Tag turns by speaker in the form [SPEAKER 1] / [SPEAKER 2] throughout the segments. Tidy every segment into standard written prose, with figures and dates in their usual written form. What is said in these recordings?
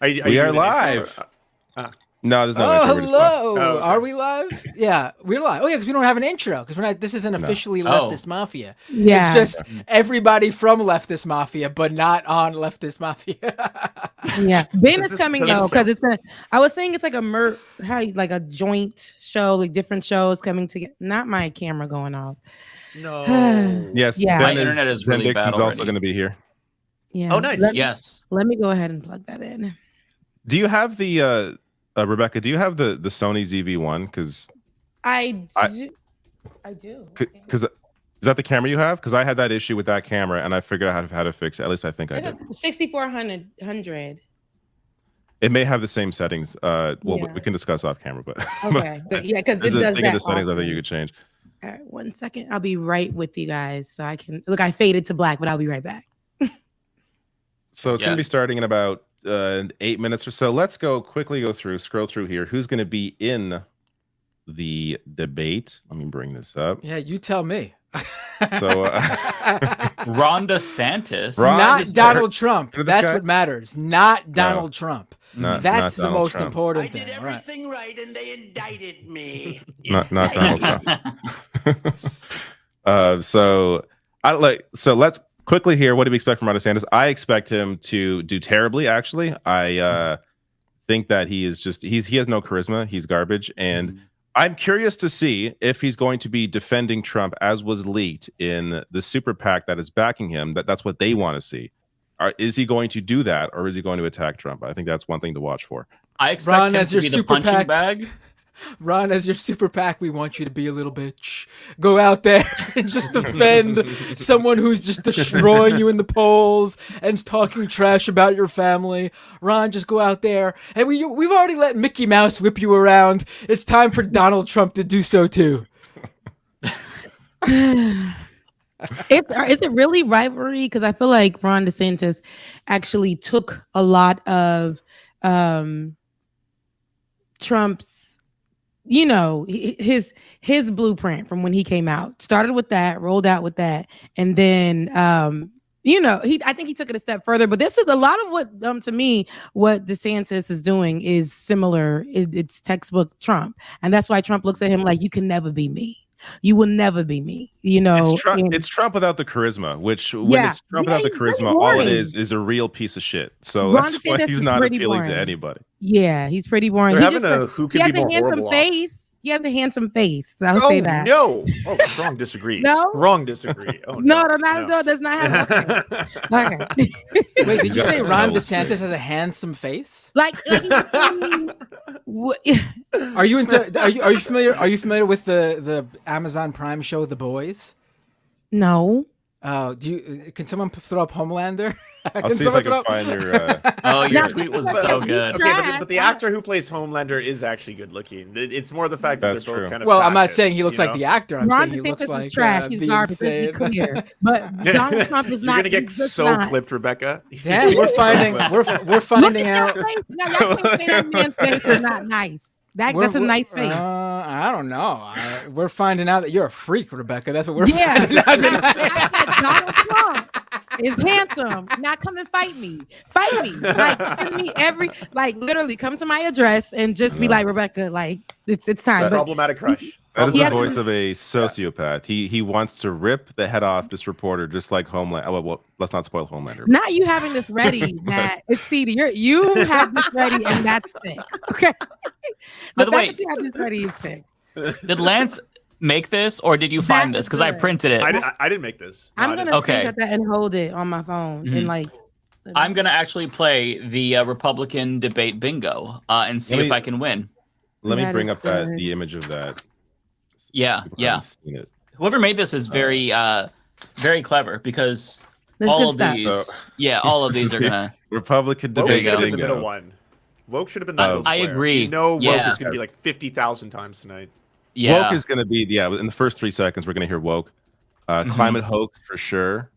[SPEAKER 1] We are live. No, there's no
[SPEAKER 2] intro.
[SPEAKER 1] intro.
[SPEAKER 2] Hello.
[SPEAKER 1] Okay.
[SPEAKER 2] Are we live? Yeah, we're live. Oh, yeah, because we don't have an intro. Because we're not. This isn't officially Leftist Mafia.
[SPEAKER 3] Yeah.
[SPEAKER 2] It's just everybody from Leftist Mafia, but not on Leftist Mafia.
[SPEAKER 3] Yeah, Ben is coming though, because it's a. I was saying it's like like a joint show, like different shows coming together. Not my camera going off.
[SPEAKER 1] No. Yes.
[SPEAKER 3] Yeah.
[SPEAKER 4] My internet is really bad
[SPEAKER 1] Dixon's
[SPEAKER 4] already.
[SPEAKER 1] also going to be here.
[SPEAKER 3] Yeah.
[SPEAKER 4] Oh, nice.
[SPEAKER 3] Let me go ahead and plug that in.
[SPEAKER 1] Do you have the Rebecca? Do you have the Sony ZV-1? Because
[SPEAKER 3] I do.
[SPEAKER 1] Because is that the camera you have? Because I had that issue with that camera, and I figured out how to fix it. At least I think I did.
[SPEAKER 3] 6400.
[SPEAKER 1] It may have the same settings. We can discuss off camera, but
[SPEAKER 3] okay, yeah, because it does
[SPEAKER 1] that. The settings I think you could change.
[SPEAKER 3] All right, 1 second. I'll be right with you guys, so I can look. I faded to black, but I'll be right back.
[SPEAKER 1] So it's going to be starting in about 8 minutes or so. Let's scroll through here. Who's going to be in the debate? Let me bring this up.
[SPEAKER 2] Yeah, you tell me.
[SPEAKER 1] So
[SPEAKER 4] Ron DeSantis,
[SPEAKER 2] not Donald Trump. That's what matters. Not Donald Trump. That's the most important thing.
[SPEAKER 5] I did everything right, and they indicted me.
[SPEAKER 1] Not Donald Trump. So let's quickly hear, what do we expect from Ron DeSantis? I expect him to do terribly, actually. I think that he has no charisma. He's garbage. And I'm curious to see if he's going to be defending Trump, as was leaked in the super PAC that is backing him. That's what they want to see. Is he going to do that, or is he going to attack Trump? I think that's one thing to watch for.
[SPEAKER 4] I expect him to be the punching bag.
[SPEAKER 2] Ron, as your super PAC, we want you to be a little bitch. Go out there and just defend someone who's just destroying you in the polls and talking trash about your family. Ron, just go out there. And we've already let Mickey Mouse whip you around. It's time for Donald Trump to do so too.
[SPEAKER 3] Is it really rivalry? Because I feel like Ron DeSantis actually took a lot of Trump's, his blueprint from when he came out. Started with that, rolled out with that, and then I think he took it a step further. But this is a lot of what to me, what DeSantis is doing is similar. It's textbook Trump, and that's why Trump looks at him like, you can never be me. You will never be me.
[SPEAKER 1] It's Trump without the charisma. It's Trump without the charisma, all it is a real piece of shit. So that's why he's not appealing to anybody.
[SPEAKER 3] Yeah, he's pretty boring.
[SPEAKER 6] They're having who could be more horrible
[SPEAKER 3] face. He has a handsome face. So I'll say that.
[SPEAKER 6] No. Oh, strong disagree.
[SPEAKER 3] No?
[SPEAKER 6] Strong disagree. Oh,
[SPEAKER 3] no, does not have a face. Okay.
[SPEAKER 2] Wait, did you say Ron DeSantis has a handsome face?
[SPEAKER 3] Like
[SPEAKER 2] Are you familiar? Are you familiar with the Amazon Prime show The Boys?
[SPEAKER 3] No.
[SPEAKER 2] Can someone throw up Homelander?
[SPEAKER 1] I'll see if I can find your.
[SPEAKER 4] Your tweet was so good.
[SPEAKER 6] Okay, but the actor who plays Homelander is actually good looking. It's more the fact that they're both kind of.
[SPEAKER 2] Well, I'm not saying he looks like the actor. I'm saying he looks like
[SPEAKER 3] trash. He's garbage. Let's be clear. But Donald Trump is not.
[SPEAKER 6] You're gonna get so clipped, Rebecca.
[SPEAKER 2] Damn, we're finding out.
[SPEAKER 3] Y'all can't say that man's face is not nice. That's a nice face.
[SPEAKER 2] I don't know. We're finding out that you're a freak, Rebecca. That's what we're finding out tonight.
[SPEAKER 3] Donald Trump is handsome. Now come and fight me. Fight me. Like, send me literally come to my address and just be like, Rebecca, like, it's time.
[SPEAKER 6] Problematic crush.
[SPEAKER 1] That is the voice of a sociopath. He wants to rip the head off this reporter, just like Homelander. Well, let's not spoil Homelander.
[SPEAKER 3] Not you having this ready, Matt. It's CD. You have this ready, and that's thick. Okay.
[SPEAKER 4] By the way,
[SPEAKER 3] you have this ready is thick.
[SPEAKER 4] Did Lance make this, or did you find this? Because I printed it.
[SPEAKER 6] I didn't make this.
[SPEAKER 3] I'm gonna screenshot that and hold it on my phone and
[SPEAKER 4] I'm gonna actually play the Republican debate bingo and see if I can win.
[SPEAKER 1] Let me bring up the image of that.
[SPEAKER 4] Yeah. Whoever made this is very, very clever because all of these are gonna
[SPEAKER 1] Republican debate bingo.
[SPEAKER 6] The middle one. Woke should have been the middle
[SPEAKER 4] I
[SPEAKER 6] square.
[SPEAKER 4] agree.
[SPEAKER 6] Woke is gonna be like 50,000 times tonight.
[SPEAKER 4] Yeah.
[SPEAKER 1] Woke is gonna be in the first 3 seconds we're gonna hear woke. Climate hoax for sure.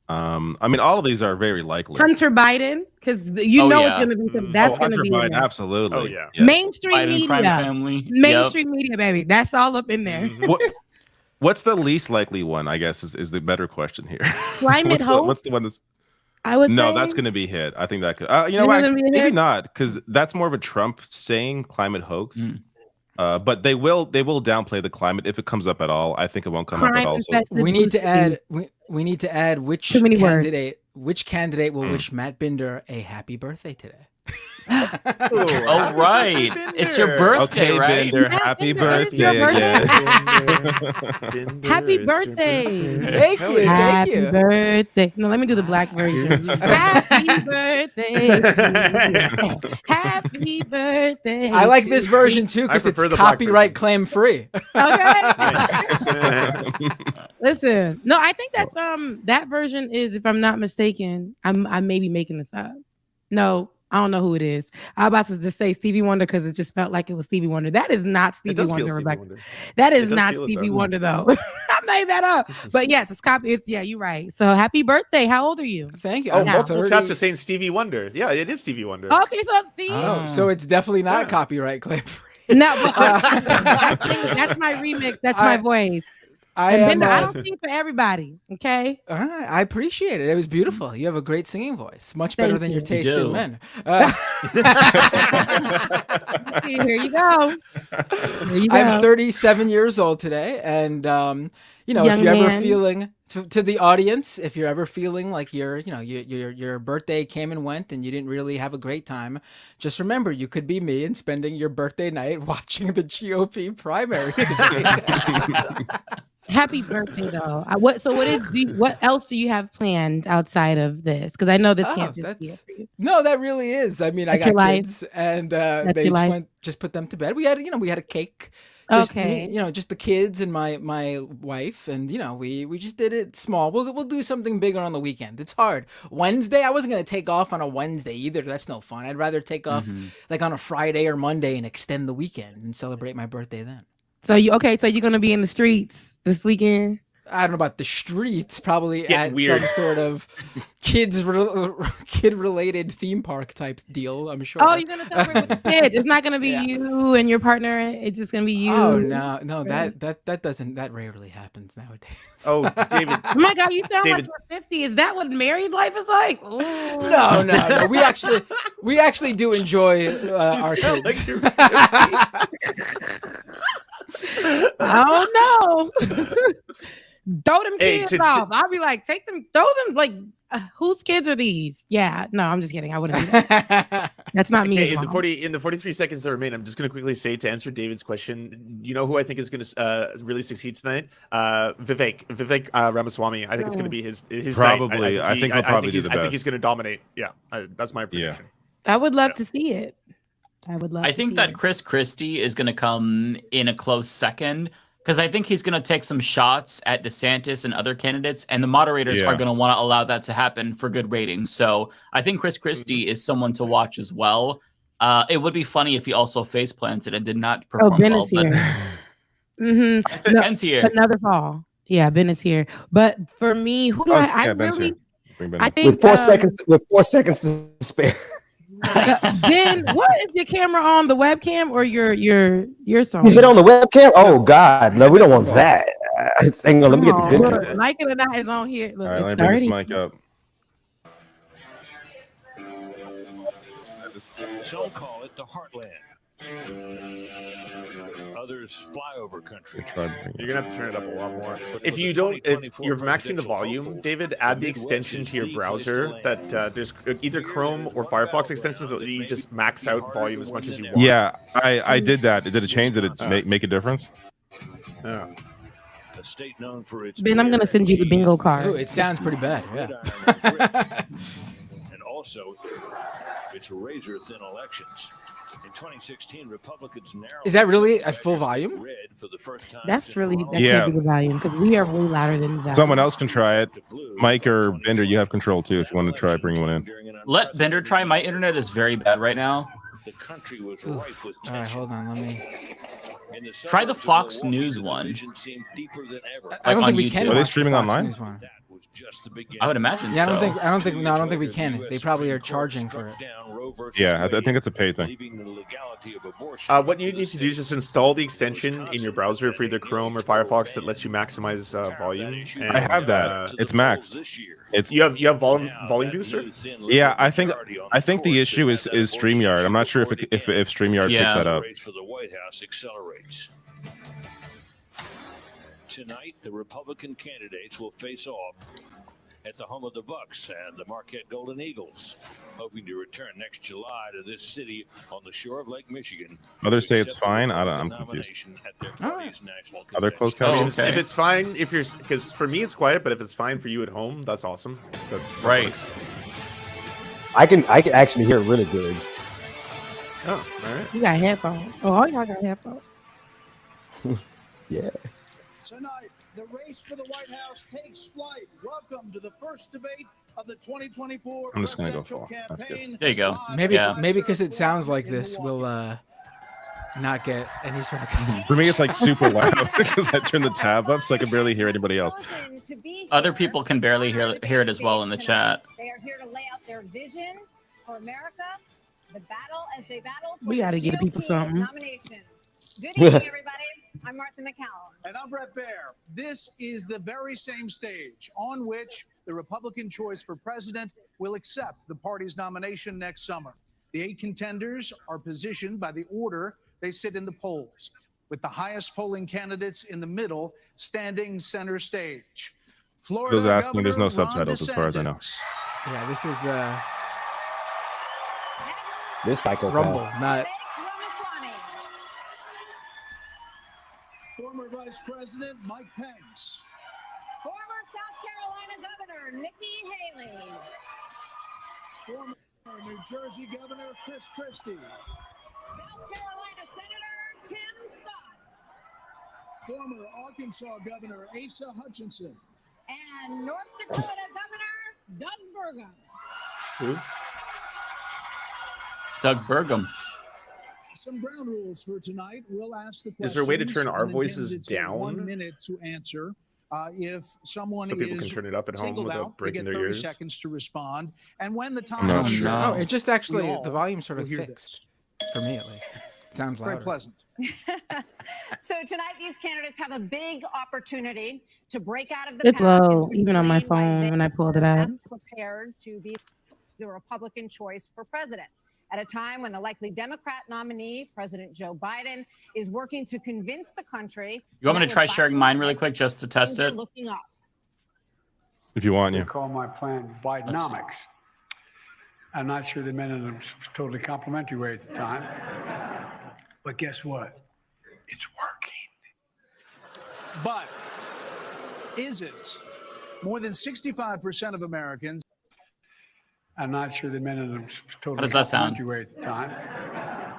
[SPEAKER 1] All of these are very likely.
[SPEAKER 3] Hunter Biden, because it's going to be that's going to be
[SPEAKER 1] Biden, absolutely.
[SPEAKER 6] Oh yeah.
[SPEAKER 1] Yes.
[SPEAKER 3] Mainstream
[SPEAKER 4] Biden,
[SPEAKER 3] media,
[SPEAKER 4] family.
[SPEAKER 3] mainstream media, baby. That's all up in there.
[SPEAKER 1] What's the least likely one? I guess is the better question here.
[SPEAKER 3] Climate hoax.
[SPEAKER 1] What's the one that's
[SPEAKER 3] I would
[SPEAKER 1] No,
[SPEAKER 3] say.
[SPEAKER 1] that's going to be hit. I think that could. You
[SPEAKER 3] You
[SPEAKER 1] know
[SPEAKER 3] think
[SPEAKER 1] what?
[SPEAKER 3] it's gonna be a
[SPEAKER 1] Maybe
[SPEAKER 3] hit?
[SPEAKER 1] not, because that's more of a Trump saying climate hoax.
[SPEAKER 4] Mm.
[SPEAKER 1] But they will downplay the climate if it comes up at all. I think it won't come up
[SPEAKER 3] Crime
[SPEAKER 1] at all. So
[SPEAKER 3] infested
[SPEAKER 2] We need to
[SPEAKER 3] blue
[SPEAKER 2] add.
[SPEAKER 3] cities.
[SPEAKER 2] We need to add
[SPEAKER 3] Too many words.
[SPEAKER 2] which candidate will wish Matt Binder a happy birthday today.
[SPEAKER 4] Oh, right. It's your birthday,
[SPEAKER 1] okay,
[SPEAKER 4] right?
[SPEAKER 1] Bender,
[SPEAKER 3] Matt
[SPEAKER 1] happy
[SPEAKER 3] Bender, it's your
[SPEAKER 1] birthday
[SPEAKER 3] birthday.
[SPEAKER 1] again.
[SPEAKER 3] Happy birthday.
[SPEAKER 2] Thank you. Thank
[SPEAKER 3] Happy
[SPEAKER 2] you.
[SPEAKER 3] birthday. No, let me do the black version. Happy birthday to you. Happy birthday.
[SPEAKER 2] I like
[SPEAKER 3] to
[SPEAKER 2] this
[SPEAKER 3] you.
[SPEAKER 2] version too because
[SPEAKER 6] I
[SPEAKER 2] it's
[SPEAKER 6] prefer the black
[SPEAKER 2] copyright
[SPEAKER 6] version.
[SPEAKER 2] claim free.
[SPEAKER 3] Okay. Listen, no, I think that's that version is, if I'm not mistaken, I may be making this up. No, I don't know who it is. I was about to just say Stevie Wonder because it just felt like it was Stevie Wonder. That is not
[SPEAKER 6] It
[SPEAKER 3] Stevie
[SPEAKER 6] does
[SPEAKER 3] Wonder,
[SPEAKER 6] feel Stevie
[SPEAKER 3] Rebecca.
[SPEAKER 6] Wonder.
[SPEAKER 3] That
[SPEAKER 6] It
[SPEAKER 3] is
[SPEAKER 6] does
[SPEAKER 3] not
[SPEAKER 6] feel it,
[SPEAKER 3] Stevie
[SPEAKER 6] though.
[SPEAKER 3] Wonder though. I made that up. But yeah, it's copy. It's you're right. So happy birthday. How old are you?
[SPEAKER 2] Thank you.
[SPEAKER 6] Oh,
[SPEAKER 2] I'm
[SPEAKER 6] multiple
[SPEAKER 2] 30.
[SPEAKER 6] chats are saying Stevie Wonder. Yeah, it is Stevie Wonder.
[SPEAKER 3] Okay, so see.
[SPEAKER 2] Oh, so it's definitely not
[SPEAKER 6] Yeah.
[SPEAKER 2] copyright claim free.
[SPEAKER 3] No, but that's my remix. That's my voice.
[SPEAKER 2] I
[SPEAKER 3] And
[SPEAKER 2] am.
[SPEAKER 3] Bender, I don't sing for everybody. Okay.
[SPEAKER 2] All right, I appreciate it. It was beautiful. You have a great singing voice, much better
[SPEAKER 3] Thank
[SPEAKER 2] than your
[SPEAKER 3] you.
[SPEAKER 2] taste
[SPEAKER 4] You
[SPEAKER 2] in
[SPEAKER 4] do.
[SPEAKER 2] men.
[SPEAKER 3] Here you go. Here you go.
[SPEAKER 2] I'm 37 years old today, and you know, if
[SPEAKER 3] Young
[SPEAKER 2] you're ever
[SPEAKER 3] man.
[SPEAKER 2] feeling to the audience, if you're ever feeling like your birthday came and went and you didn't really have a great time, just remember you could be me and spending your birthday night watching the GOP primary debate.
[SPEAKER 3] Happy birthday, though. What else do you have planned outside of this? Because I know this
[SPEAKER 2] Oh,
[SPEAKER 3] can't just be it for you.
[SPEAKER 2] No, that really is. I mean, I
[SPEAKER 3] That's your
[SPEAKER 2] got
[SPEAKER 3] life?
[SPEAKER 2] kids, and
[SPEAKER 3] That's
[SPEAKER 2] they
[SPEAKER 3] your
[SPEAKER 2] just
[SPEAKER 3] life?
[SPEAKER 2] just put them to bed. We had a cake. Just
[SPEAKER 3] Okay.
[SPEAKER 2] me, just the kids and my wife, and we just did it small. We'll do something bigger on the weekend. It's hard. Wednesday, I wasn't gonna take off on a Wednesday either. That's no fun. I'd rather take off like on a Friday or Monday and extend the weekend and celebrate my birthday then.
[SPEAKER 3] So you're gonna be in the streets this weekend?
[SPEAKER 2] I don't know about the streets, probably
[SPEAKER 6] Getting
[SPEAKER 2] at
[SPEAKER 6] weird.
[SPEAKER 2] some sort of kid-related theme park type deal, I'm sure.
[SPEAKER 3] Oh, you're gonna celebrate with the kids. It's not gonna be
[SPEAKER 2] Yeah.
[SPEAKER 3] you and your partner. It's just gonna be you.
[SPEAKER 2] Oh no,
[SPEAKER 3] Right.
[SPEAKER 2] that rarely happens nowadays.
[SPEAKER 6] Oh, David.
[SPEAKER 3] Oh my God, you sound
[SPEAKER 6] David.
[SPEAKER 3] like you're 50. Is that what married life is like? Ooh.
[SPEAKER 2] No. We actually do enjoy our
[SPEAKER 6] sound like
[SPEAKER 2] kids.
[SPEAKER 6] you're
[SPEAKER 3] I don't know. Throw them
[SPEAKER 6] Hey,
[SPEAKER 3] kids off. I'll be like, throw them. Like, whose kids are these? Yeah, no, I'm just kidding. I wouldn't do that. That's not me.
[SPEAKER 6] Okay,
[SPEAKER 3] as mom.
[SPEAKER 6] in the 43 seconds that remain, I'm just going to quickly say to answer David's question. You know who I think is going to really succeed tonight? Vivek Ramaswamy. I think it's going to be his
[SPEAKER 1] Probably.
[SPEAKER 6] night.
[SPEAKER 1] I think he'll probably do the
[SPEAKER 6] I think
[SPEAKER 1] best.
[SPEAKER 6] he's going to dominate. Yeah, that's my prediction.
[SPEAKER 3] I would love
[SPEAKER 6] Yeah.
[SPEAKER 3] to see it. I would love.
[SPEAKER 4] I
[SPEAKER 3] to
[SPEAKER 4] think
[SPEAKER 3] see
[SPEAKER 4] that
[SPEAKER 3] it.
[SPEAKER 4] Chris Christie is going to come in a close second because I think he's going to take some shots at DeSantis and other candidates, and the moderators
[SPEAKER 1] Yeah.
[SPEAKER 4] are going to want to allow that to happen for good ratings. So I think Chris Christie is someone to watch as well. It would be funny if he also face planted and did not
[SPEAKER 3] Oh,
[SPEAKER 4] perform
[SPEAKER 3] Ben
[SPEAKER 4] well.
[SPEAKER 3] is here. Mm-hmm. No,
[SPEAKER 4] Ben's here.
[SPEAKER 3] another fall. Yeah, Ben is here. But for me, who do I
[SPEAKER 1] Ben's
[SPEAKER 3] really?
[SPEAKER 1] here. Bring Ben
[SPEAKER 3] I
[SPEAKER 1] in.
[SPEAKER 3] think
[SPEAKER 7] With 4 seconds to spare.
[SPEAKER 3] Ben, what is your camera on? The webcam or your song?
[SPEAKER 7] Is it on the webcam? Oh God, no, we don't want that. Hang on, let me get the good.
[SPEAKER 3] Look, like it or not, it's on here. Look,
[SPEAKER 1] All right,
[SPEAKER 3] it's
[SPEAKER 1] let me bring this
[SPEAKER 3] starting.
[SPEAKER 1] mic up.
[SPEAKER 8] Some call it the heartland. Others flyover country.
[SPEAKER 6] You're gonna have to turn it up a lot more. If you're maxing the volume, David, add the extension to your browser that there's either Chrome or Firefox extensions that you just max out volume as much as you want.
[SPEAKER 1] Yeah, I did that. Did it change? Did it make a difference?
[SPEAKER 6] Yeah.
[SPEAKER 8] A state known for its
[SPEAKER 3] Ben, I'm gonna send you the bingo
[SPEAKER 2] Ooh,
[SPEAKER 3] card.
[SPEAKER 2] it sounds pretty bad. Yeah.
[SPEAKER 8] and also its razor thin elections. In 2016, Republicans narrowed.
[SPEAKER 2] Is that really at full volume?
[SPEAKER 8] Red for the first time
[SPEAKER 3] That's
[SPEAKER 8] since
[SPEAKER 3] really that
[SPEAKER 1] Yeah.
[SPEAKER 3] can't be the volume because we are way louder than that.
[SPEAKER 1] Someone else can try it.
[SPEAKER 8] to blue
[SPEAKER 1] Mike or
[SPEAKER 8] in
[SPEAKER 1] Bender, you have control too if you want to try bringing one in.
[SPEAKER 8] during an
[SPEAKER 4] Let Bender try. My internet is very bad right now.
[SPEAKER 8] The country was
[SPEAKER 2] Oof.
[SPEAKER 8] rife with
[SPEAKER 2] All right,
[SPEAKER 8] tension.
[SPEAKER 2] hold on. Let me.
[SPEAKER 8] In the
[SPEAKER 4] Try the
[SPEAKER 8] suburbs of
[SPEAKER 4] Fox
[SPEAKER 8] Milwaukee,
[SPEAKER 4] News
[SPEAKER 8] the
[SPEAKER 4] one.
[SPEAKER 8] division seemed deeper than ever.
[SPEAKER 2] I don't
[SPEAKER 4] on
[SPEAKER 2] think we
[SPEAKER 4] YouTube.
[SPEAKER 2] can.
[SPEAKER 4] Are
[SPEAKER 1] they
[SPEAKER 2] watch the
[SPEAKER 1] streaming
[SPEAKER 2] Fox
[SPEAKER 1] online?
[SPEAKER 2] News one.
[SPEAKER 8] That was just the beginning.
[SPEAKER 4] I would imagine
[SPEAKER 2] Yeah,
[SPEAKER 4] so.
[SPEAKER 2] I don't think. No, I don't think we can. They probably are charging for it.
[SPEAKER 1] Yeah, I think it's a paid thing.
[SPEAKER 6] What you need to do is just install the extension in your browser for either Chrome or Firefox that lets you maximize volume. And,
[SPEAKER 1] I have that. It's maxed. It's
[SPEAKER 6] You have volume booster.
[SPEAKER 1] yeah. I think the issue is StreamYard. I'm not sure if StreamYard picks that up.
[SPEAKER 8] For the White House accelerates. Tonight, the Republican candidates will face off at the home of the Bucks and the Marquette Golden Eagles, hoping to return next July to this city on the shore of Lake Michigan.
[SPEAKER 1] Others say it's fine. I'm confused. Other closed categories.
[SPEAKER 6] If it's fine, because for me it's quiet, but if it's fine for you at home, that's awesome.
[SPEAKER 4] Right.
[SPEAKER 6] Works.
[SPEAKER 7] I can actually hear it really good.
[SPEAKER 6] Oh, all right.
[SPEAKER 3] You got headphones. Oh, all y'all got headphones.
[SPEAKER 7] Yeah.
[SPEAKER 9] Tonight, the race for the White House takes flight. Welcome to the first debate of the 2024
[SPEAKER 1] I'm just gonna go
[SPEAKER 9] presidential
[SPEAKER 1] full. That's good.
[SPEAKER 9] campaign.
[SPEAKER 4] There you go.
[SPEAKER 2] Maybe because it sounds like this, we'll not get any sort of.
[SPEAKER 1] For me, it's like super loud because I turned the tab up so I can barely hear anybody else.
[SPEAKER 4] Other people can barely hear it as well in the chat.
[SPEAKER 10] They are here to lay out their vision for America, the battle as they battle for
[SPEAKER 3] We got to give people something.
[SPEAKER 10] nomination. Good evening, everybody. I'm Martha McCallum.
[SPEAKER 9] And I'm Brett Baer. This is the very same stage on which the Republican choice for president will accept the party's nomination next summer. The 8 contenders are positioned by the order they sit in the polls, with the highest polling candidates in the middle standing center stage. Florida
[SPEAKER 1] Those asking, there's no
[SPEAKER 9] Governor Ron
[SPEAKER 1] subtitles as far as I know.
[SPEAKER 9] DeSantis.
[SPEAKER 2] Yeah, this is
[SPEAKER 7] This psychopath.
[SPEAKER 2] Rumble, not.
[SPEAKER 10] Ramaswamy.
[SPEAKER 9] Former Vice President Mike Pence.
[SPEAKER 10] Former South Carolina Governor Nikki Haley.
[SPEAKER 9] Former New Jersey Governor Chris Christie.
[SPEAKER 10] South Carolina Senator Tim Scott.
[SPEAKER 9] Former Arkansas Governor Asa Hutchinson.
[SPEAKER 10] And North Dakota Governor Doug Burgum.
[SPEAKER 6] Who?
[SPEAKER 4] Doug Burgum.
[SPEAKER 9] Some ground rules for tonight. We'll ask the questions.
[SPEAKER 6] Is there a way to turn our
[SPEAKER 9] and then
[SPEAKER 6] voices
[SPEAKER 9] candidates have
[SPEAKER 6] down?
[SPEAKER 9] 1 minute to answer. If someone
[SPEAKER 6] So people
[SPEAKER 9] is
[SPEAKER 6] can turn it up at home
[SPEAKER 9] singled
[SPEAKER 6] without
[SPEAKER 9] out, they
[SPEAKER 6] breaking
[SPEAKER 9] get
[SPEAKER 6] their
[SPEAKER 9] 30
[SPEAKER 6] ears?
[SPEAKER 9] seconds to respond. And when the
[SPEAKER 1] I'm
[SPEAKER 9] time
[SPEAKER 1] not
[SPEAKER 9] runs
[SPEAKER 1] sure.
[SPEAKER 9] out,
[SPEAKER 2] Oh, it just actually
[SPEAKER 9] we all
[SPEAKER 2] the volume sort of
[SPEAKER 9] will hear
[SPEAKER 2] fixed for me at least. It sounds
[SPEAKER 9] very
[SPEAKER 2] louder.
[SPEAKER 9] pleasant.
[SPEAKER 10] So tonight, these candidates have a big opportunity to break out of the
[SPEAKER 3] It's
[SPEAKER 10] pack
[SPEAKER 3] low,
[SPEAKER 10] and to
[SPEAKER 3] even on my
[SPEAKER 10] explain why
[SPEAKER 3] phone
[SPEAKER 10] they
[SPEAKER 3] when I pulled it out.
[SPEAKER 10] best prepared to be the Republican choice for president. At a time when the likely Democrat nominee, President Joe Biden, is working to convince the country.
[SPEAKER 4] You want me to
[SPEAKER 10] that
[SPEAKER 4] try
[SPEAKER 10] with
[SPEAKER 4] sharing
[SPEAKER 10] Biden
[SPEAKER 4] mine really
[SPEAKER 10] next,
[SPEAKER 4] quick just to test
[SPEAKER 10] things are
[SPEAKER 4] it?
[SPEAKER 10] Looking up.
[SPEAKER 1] If you want,
[SPEAKER 11] They
[SPEAKER 1] yeah.
[SPEAKER 11] call my plan Bidenomics. I'm not sure they meant it in a totally complimentary way at the time. But guess what? It's working.
[SPEAKER 9] But is it? More than 65% of Americans.
[SPEAKER 11] I'm not sure they meant it in a totally
[SPEAKER 4] does that sound?
[SPEAKER 11] complimentary way at the time.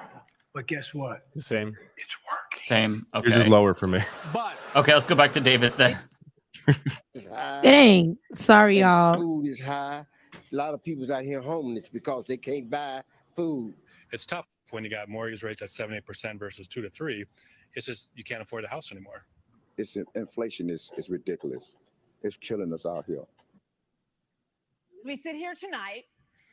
[SPEAKER 11] But guess what?
[SPEAKER 6] The same.
[SPEAKER 11] It's working.
[SPEAKER 4] Same.
[SPEAKER 1] Yours is
[SPEAKER 4] Okay.
[SPEAKER 1] lower for me.
[SPEAKER 9] But
[SPEAKER 4] Okay, let's go back to David's then.
[SPEAKER 3] Dang. Sorry, y'all.
[SPEAKER 5] Food is high. A lot of people's out here homeless because they can't buy food.
[SPEAKER 12] It's tough when you got mortgage rates at 7-8% versus 2 to 3. It's just you can't afford a house anymore.
[SPEAKER 13] It's inflation is ridiculous. It's killing us out here.
[SPEAKER 10] We sit here tonight.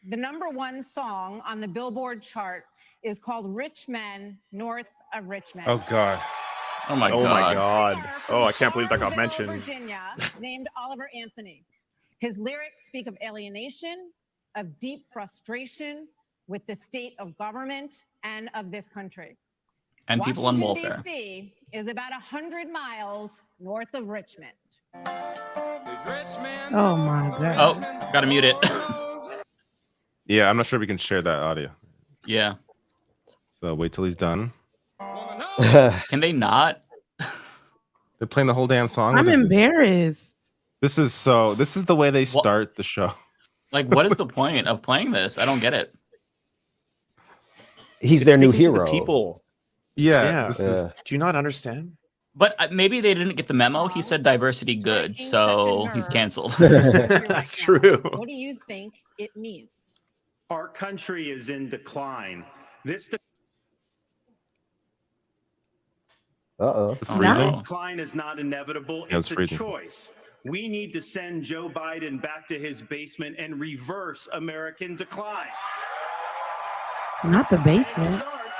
[SPEAKER 10] The #1 song on the Billboard chart is called Rich Men North of Richmond.
[SPEAKER 1] Oh God.
[SPEAKER 4] Oh my
[SPEAKER 6] Oh my
[SPEAKER 4] god.
[SPEAKER 6] God. Oh, I can't believe that got
[SPEAKER 10] Charlottesville,
[SPEAKER 6] mentioned.
[SPEAKER 10] Virginia, named Oliver Anthony. His lyrics speak of alienation, of deep frustration with the state of government and of this country.
[SPEAKER 4] And people on
[SPEAKER 10] Washington,
[SPEAKER 4] welfare.
[SPEAKER 10] D.C. is about 100 miles north of Richmond.
[SPEAKER 3] Oh my god.
[SPEAKER 4] Oh, gotta mute it.
[SPEAKER 1] Yeah, I'm not sure we can share that audio.
[SPEAKER 4] Yeah.
[SPEAKER 1] So wait till he's done.
[SPEAKER 4] Can they not?
[SPEAKER 1] They're playing the whole damn song.
[SPEAKER 3] I'm
[SPEAKER 1] What is this?
[SPEAKER 3] embarrassed.
[SPEAKER 1] This is the way they start the show.
[SPEAKER 4] Like, what is the point of playing this? I don't get it.
[SPEAKER 7] He's
[SPEAKER 6] It's
[SPEAKER 7] their new
[SPEAKER 6] speaking to the
[SPEAKER 7] hero.
[SPEAKER 6] people.
[SPEAKER 1] Yeah.
[SPEAKER 6] Yeah.
[SPEAKER 1] this is-
[SPEAKER 6] Do you not understand?
[SPEAKER 4] But maybe they didn't get the memo. He said diversity good, so he's canceled.
[SPEAKER 6] That's true.
[SPEAKER 10] What do you think it means?
[SPEAKER 14] Our country is in decline. This
[SPEAKER 7] Uh-oh.
[SPEAKER 1] Freezing?
[SPEAKER 14] decline is not inevitable.
[SPEAKER 1] Yeah,
[SPEAKER 14] It's
[SPEAKER 1] it's
[SPEAKER 14] a
[SPEAKER 1] freezing.
[SPEAKER 14] choice. We need to send Joe Biden back to his basement and reverse American decline.
[SPEAKER 3] Not the
[SPEAKER 14] It
[SPEAKER 3] basement.
[SPEAKER 14] starts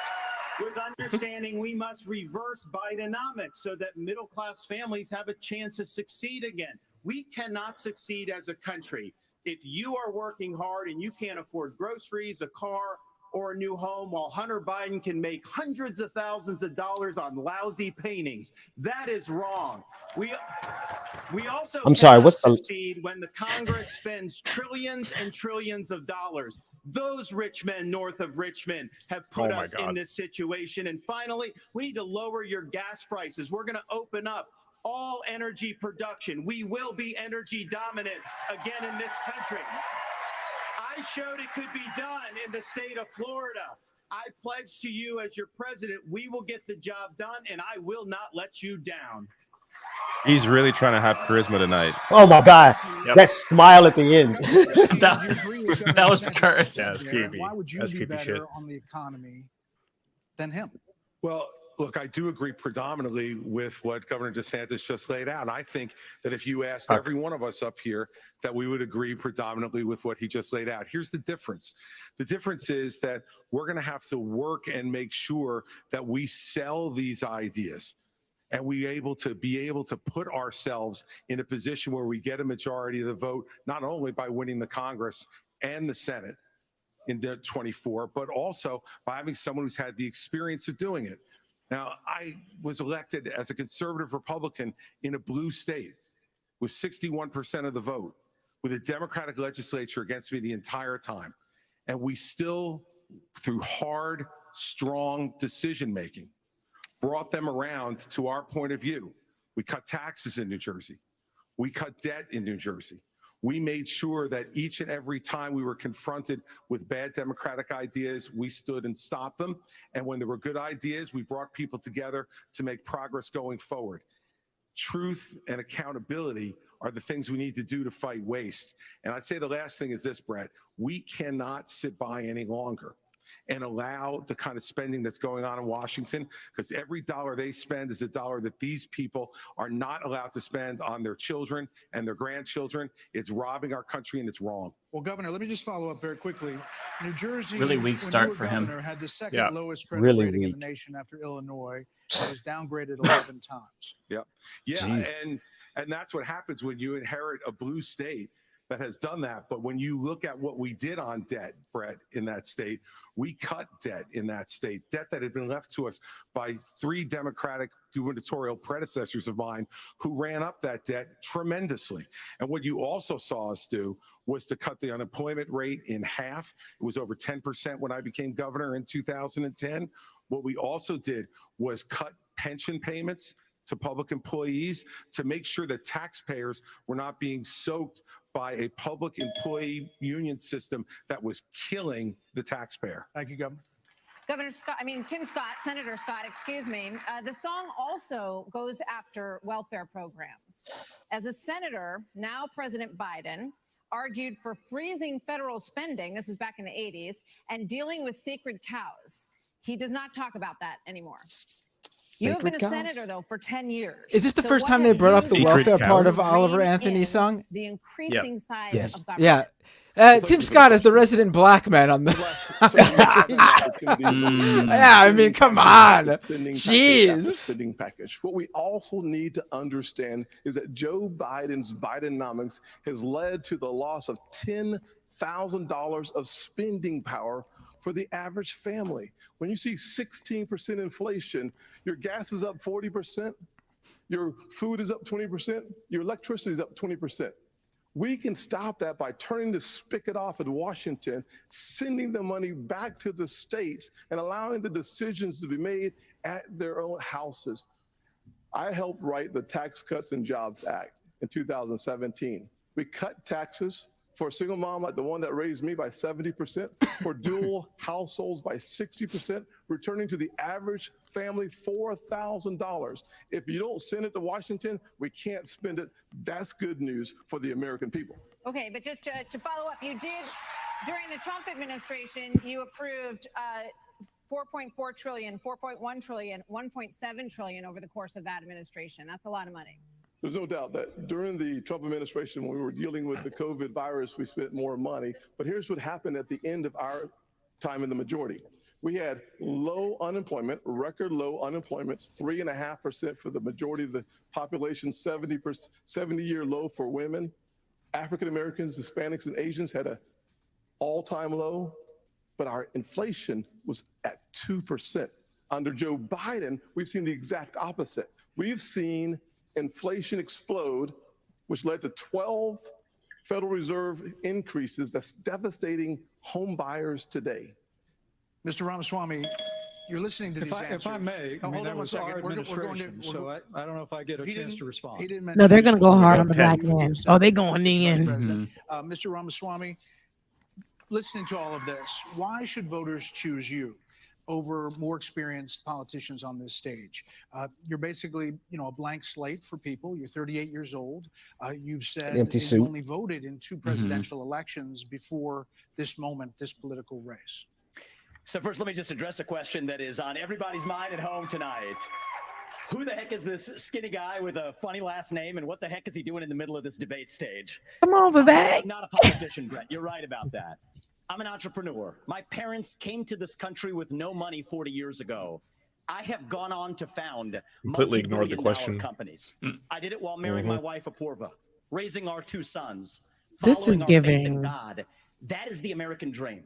[SPEAKER 14] with understanding we must reverse Bidenomics so that middle-class families have a chance to succeed again. We cannot succeed as a country if you are working hard and you can't afford groceries, a car, or a new home, while Hunter Biden can make hundreds of thousands of dollars on lousy paintings. That is wrong. We also
[SPEAKER 7] I'm sorry, what's the
[SPEAKER 14] succeed when the Congress spends trillions and trillions of dollars. Those rich men north of Richmond have put us in this situation. And finally, we need to lower your gas prices. We're going to open up all energy production. We will be energy dominant again in this country. I showed it could be done in the state of Florida. I pledge to you as your president, we will get the job done, and I will not let you down.
[SPEAKER 1] He's really trying to have charisma tonight.
[SPEAKER 7] Oh my God, that smile at the end.
[SPEAKER 4] that was cursed.
[SPEAKER 6] Yeah, that's creepy.
[SPEAKER 9] Why would you
[SPEAKER 6] That's
[SPEAKER 9] do
[SPEAKER 6] creepy
[SPEAKER 9] better
[SPEAKER 6] shit.
[SPEAKER 9] on the economy than him?
[SPEAKER 15] Well, look, I do agree predominantly with what Governor DeSantis just laid out. I think that if you asked every one of us up here, that we would agree predominantly with what he just laid out. Here's the difference. The difference is that we're going to have to work and make sure that we sell these ideas and be able to put ourselves in a position where we get a majority of the vote, not only by winning the Congress and the Senate in 24, but also by having someone who's had the experience of doing it. Now, I was elected as a conservative Republican in a blue state with 61% of the vote, with a Democratic legislature against me the entire time. And we still, through hard, strong decision-making, brought them around to our point of view. We cut taxes in New Jersey. We cut debt in New Jersey. We made sure that each and every time we were confronted with bad Democratic ideas, we stood and stopped them. And when there were good ideas, we brought people together to make progress going forward. Truth and accountability are the things we need to do to fight waste. And I'd say the last thing is this, Brett. We cannot sit by any longer and allow the kind of spending that's going on in Washington, because every dollar they spend is a dollar that these people are not allowed to spend on their children and their grandchildren. It's robbing our country, and it's wrong.
[SPEAKER 9] Well, Governor, let me just follow up very quickly. New Jersey,
[SPEAKER 4] Really weak start for him.
[SPEAKER 9] Had the second lowest credit
[SPEAKER 7] Really
[SPEAKER 9] rating in
[SPEAKER 7] weak.
[SPEAKER 9] the nation after Illinois. It was downgraded 11 times.
[SPEAKER 15] Yeah,
[SPEAKER 7] Jeez.
[SPEAKER 15] and that's what happens when you inherit a blue state that has done that. But when you look at what we did on debt, Brett, in that state, we cut debt in that state, debt that had been left to us by 3 Democratic gubernatorial predecessors of mine who ran up that debt tremendously. And what you also saw us do was to cut the unemployment rate in half. It was over 10% when I became governor in 2010. What we also did was cut pension payments to public employees to make sure that taxpayers were not being soaked by a public employee union system that was killing the taxpayer.
[SPEAKER 9] Thank you, Governor.
[SPEAKER 10] Tim Scott, Senator Scott, excuse me. The song also goes after welfare programs. As a senator, now President Biden argued for freezing federal spending, this was back in the 80s, and dealing with sacred cows. He does not talk about that anymore. You have been a senator, though, for 10 years.
[SPEAKER 2] Is this the
[SPEAKER 10] So
[SPEAKER 2] first
[SPEAKER 10] what
[SPEAKER 2] time they
[SPEAKER 10] have
[SPEAKER 2] brought
[SPEAKER 10] you
[SPEAKER 2] up the
[SPEAKER 10] done
[SPEAKER 2] welfare
[SPEAKER 10] to
[SPEAKER 2] part of
[SPEAKER 10] rein
[SPEAKER 2] Oliver
[SPEAKER 10] in
[SPEAKER 2] Anthony's song?
[SPEAKER 10] The increasing size
[SPEAKER 7] Yes.
[SPEAKER 10] of government.
[SPEAKER 2] Yeah. Tim Scott is the resident black man on the. Yeah, I mean, come on. Jeez.
[SPEAKER 16] Spending package. What we also need to understand is that Joe Biden's Bidenomics has led to the loss of $10,000 of spending power for the average family. When you see 16% inflation, your gas is up 40%, your food is up 20%, your electricity is up 20%. We can stop that by turning the spigot off in Washington, sending the money back to the states, and allowing the decisions to be made at their own houses. I helped write the Tax Cuts and Jobs Act in 2017. We cut taxes for a single mom like the one that raised me by 70%, for dual households by 60%, returning to the average family $4,000. If you don't send it to Washington, we can't spend it. That's good news for the American people.
[SPEAKER 10] Okay, but just to follow up, you did, during the Trump administration, you approved 4.4 trillion, 4.1 trillion, 1.7 trillion over the course of that administration. That's a lot of money.
[SPEAKER 16] There's no doubt that during the Trump administration, when we were dealing with the COVID virus, we spent more money. But here's what happened at the end of our time in the majority. We had low unemployment, record low unemployment, 3.5% for the majority of the population, 70-year low for women. African Americans, Hispanics, and Asians had an all-time low, but our inflation was at 2%. Under Joe Biden, we've seen the exact opposite. We've seen inflation explode, which led to 12 Federal Reserve increases that's devastating home buyers today.
[SPEAKER 9] Mr. Ramaswamy, you're listening to these answers.
[SPEAKER 11] If I may,
[SPEAKER 9] Oh, hold on one
[SPEAKER 11] was our
[SPEAKER 9] second. We're going
[SPEAKER 11] administration, so I don't know if I get a chance to respond.
[SPEAKER 9] He didn't
[SPEAKER 3] No,
[SPEAKER 9] mention
[SPEAKER 3] they're
[SPEAKER 9] this
[SPEAKER 3] going to go
[SPEAKER 9] was
[SPEAKER 3] hard on the black
[SPEAKER 9] Pence.
[SPEAKER 3] man. Oh, they going in.
[SPEAKER 9] Mr. Ramaswamy, listening to all of this, why should voters choose you over more experienced politicians on this stage? You're basically, a blank slate for people. You're 38 years old. You've said
[SPEAKER 7] Empty
[SPEAKER 9] that
[SPEAKER 7] suit.
[SPEAKER 9] you only voted in 2 presidential elections before this moment, this political race.
[SPEAKER 17] So first, let me just address a question that is on everybody's mind at home tonight. Who the heck is this skinny guy with a funny last name, and what the heck is he doing in the middle of this debate stage?
[SPEAKER 3] Come on, Vivek.
[SPEAKER 17] I'm not a politician, Brett. You're right about that. I'm an entrepreneur. My parents came to this country with no money 40 years ago. I have gone on to found
[SPEAKER 6] Completely ignored the
[SPEAKER 17] multi-billion-dollar
[SPEAKER 6] question.
[SPEAKER 17] companies. I did it while marrying my wife, Apoorva, raising our 2 sons,
[SPEAKER 3] This
[SPEAKER 17] following
[SPEAKER 3] is
[SPEAKER 17] our faith in
[SPEAKER 3] giving.
[SPEAKER 17] God. That is the American dream.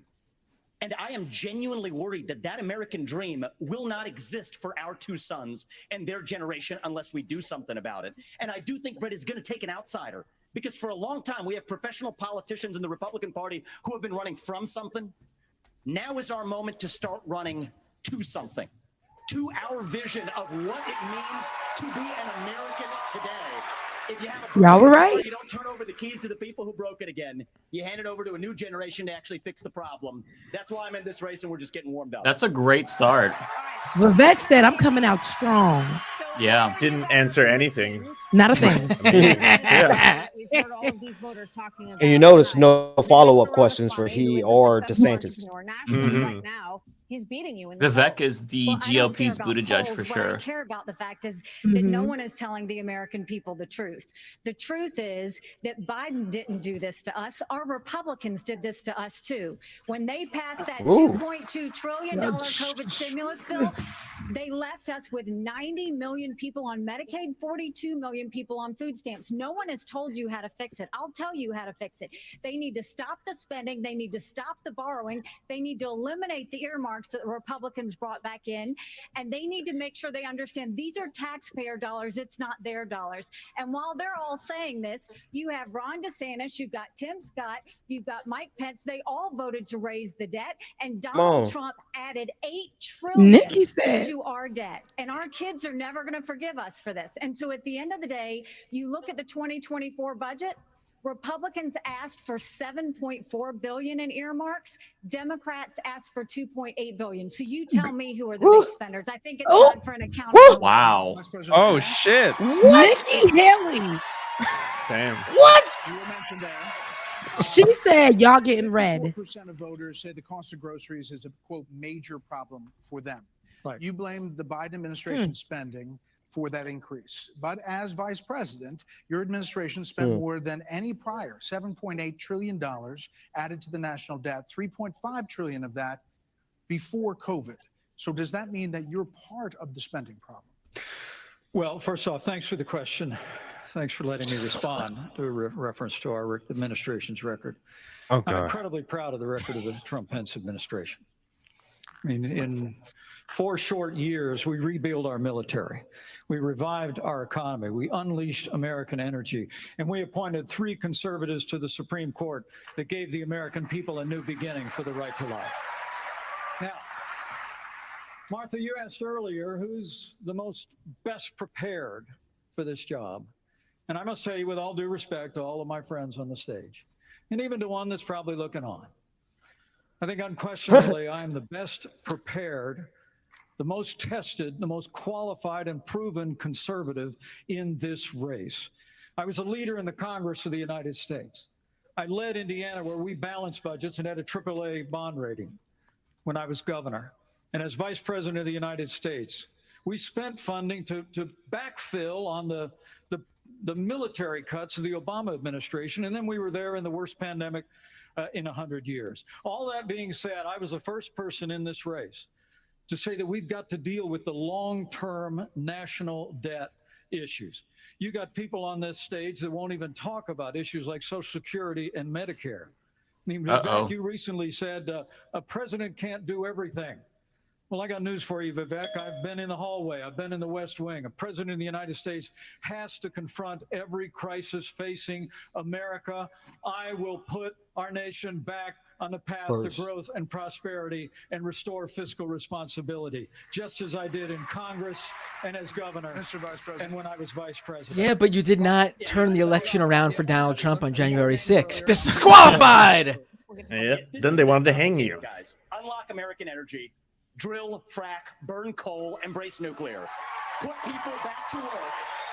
[SPEAKER 17] And I am genuinely worried that that American dream will not exist for our 2 sons and their generation unless we do something about it. And I do think Brett is going to take an outsider, because for a long time we have professional politicians in the Republican Party who have been running from something. Now is our moment to start running to something, to our vision of what it means to be an American today. If you have a
[SPEAKER 3] Y'all were
[SPEAKER 17] broken
[SPEAKER 3] right.
[SPEAKER 17] car, you don't turn over the keys to the people who broke it again. You hand it over to a new generation to actually fix the problem. That's why I'm in this race, and we're just getting warmed up.
[SPEAKER 4] That's a great start.
[SPEAKER 3] Vivek said, I'm coming out strong.
[SPEAKER 4] Yeah.
[SPEAKER 6] Didn't answer anything.
[SPEAKER 3] Not a thing.
[SPEAKER 6] Yeah.
[SPEAKER 10] We've heard all of these voters talking about.
[SPEAKER 7] And you notice no follow-up questions for he or DeSantis.
[SPEAKER 10] Nationally right now, he's beating you in the
[SPEAKER 4] Vivek
[SPEAKER 10] polls.
[SPEAKER 4] is the
[SPEAKER 10] Well, I don't care
[SPEAKER 4] GOP's
[SPEAKER 10] about
[SPEAKER 4] Buttigieg
[SPEAKER 10] polls.
[SPEAKER 4] for
[SPEAKER 10] What
[SPEAKER 4] sure.
[SPEAKER 10] I care about the fact is that no one is telling the American people the truth. The truth is that Biden didn't do this to us. Our Republicans did this to us too. When they passed that $2.2 trillion COVID stimulus bill, they left us with 90 million people on Medicaid, 42 million people on food stamps. No one has told you how to fix it. I'll tell you how to fix it. They need to stop the spending. They need to stop the borrowing. They need to eliminate the earmarks that the Republicans brought back in. And they need to make sure they understand these are taxpayer dollars. It's not their dollars. And while they're all saying this, you have Ron DeSantis, you've got Tim Scott, you've got Mike Pence. They all voted to raise the debt. And Donald Trump added $8 trillion
[SPEAKER 3] Nikki said.
[SPEAKER 10] to our debt. And our kids are never going to forgive us for this. And so at the end of the day, you look at the 2024 budget, Republicans asked for $7.4 billion in earmarks. Democrats asked for $2.8 billion. So you tell me who are the big spenders. I think it's time for an accountability.
[SPEAKER 4] Wow.
[SPEAKER 1] Oh shit!
[SPEAKER 3] Nikki Haley.
[SPEAKER 6] Damn.
[SPEAKER 3] What?
[SPEAKER 9] You were mentioned there.
[SPEAKER 3] She said, y'all getting red.
[SPEAKER 9] 4% of voters say the cost of groceries is a, quote, major problem for them.
[SPEAKER 11] Right.
[SPEAKER 9] You blame the Biden administration spending for that increase. But as vice president, your administration spent more than any prior, $7.8 trillion added to the national debt, $3.5 trillion of that before COVID. So does that mean that you're part of the spending problem?
[SPEAKER 11] Well, first off, thanks for the question. Thanks for letting me respond to a reference to our administration's record.
[SPEAKER 1] Oh,
[SPEAKER 11] I'm
[SPEAKER 1] God.
[SPEAKER 11] incredibly proud of the record of the Trump-Pence administration. I mean, in 4 short years, we rebuilt our military. We revived our economy. We unleashed American energy. And we appointed 3 conservatives to the Supreme Court that gave the American people a new beginning for the right to life. Now, Martha, you asked earlier who's the most best prepared for this job. And I must tell you, with all due respect to all of my friends on the stage, and even to one that's probably looking on, I think unquestionably I'm the best prepared, the most tested, the most qualified and proven conservative in this race. I was a leader in the Congress of the United States. I led Indiana where we balanced budgets and had a AAA bond rating when I was governor. And as vice president of the United States, we spent funding to backfill on the military cuts of the Obama administration. And then we were there in the worst pandemic in 100 years. All that being said, I was the first person in this race to say that we've got to deal with the long-term national debt issues. You got people on this stage that won't even talk about issues like Social Security and Medicare. I mean, Vivek, you recently said a president can't do everything. Well, I got news for you, Vivek. I've been in the hallway. I've been in the West Wing. A president of the United States has to confront every crisis facing America. I will put our nation back on the path to growth and prosperity and restore fiscal responsibility, just as I did in Congress and as governor
[SPEAKER 9] Mr. Vice President.
[SPEAKER 11] and when I was vice president.
[SPEAKER 2] Yeah, but you did not turn the election around for Donald Trump on January 6th. Disqualified!
[SPEAKER 6] Yeah. Then they wanted to hang you.
[SPEAKER 17] Guys, unlock American energy, drill, frack, burn coal, embrace nuclear. Put people back to work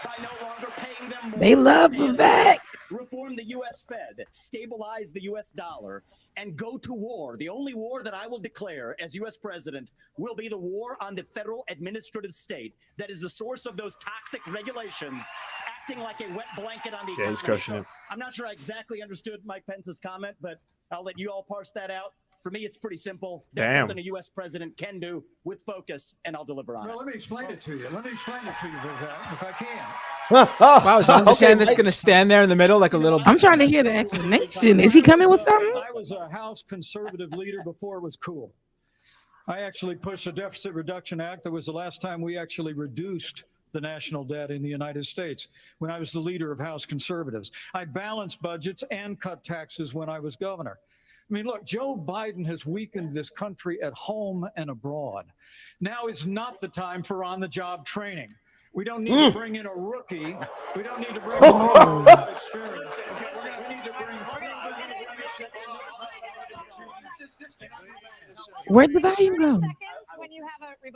[SPEAKER 17] by no longer paying them more.
[SPEAKER 3] They love Vivek.
[SPEAKER 17] Reform the U.S. Fed, stabilize the U.S. dollar, and go to war. The only war that I will declare as U.S. president will be the war on the federal administrative state that is the source of those toxic regulations acting like a wet blanket on the economy.
[SPEAKER 6] He's crushing it.
[SPEAKER 17] I'm not sure I exactly understood Mike Pence's comment, but I'll let you all parse that out. For me, it's pretty simple. That's something a U.S. president can do with focus, and I'll deliver on it.
[SPEAKER 11] Well, let me explain it to you. Vivek, if I can.
[SPEAKER 2] Wow, is Ron DeSantis going to stand there in the middle like a little...
[SPEAKER 3] I'm trying to hear the explanation. Is he coming with something?
[SPEAKER 11] I was a House conservative leader before it was cool. I actually pushed a Deficit Reduction Act. That was the last time we actually reduced the national debt in the United States when I was the leader of House conservatives. I balanced budgets and cut taxes when I was governor. I mean, look, Joe Biden has weakened this country at home and abroad. Now is not the time for on-the-job training. We don't need to bring in a rookie. We don't need to bring in a experience. We need to bring
[SPEAKER 3] Where'd the volume go?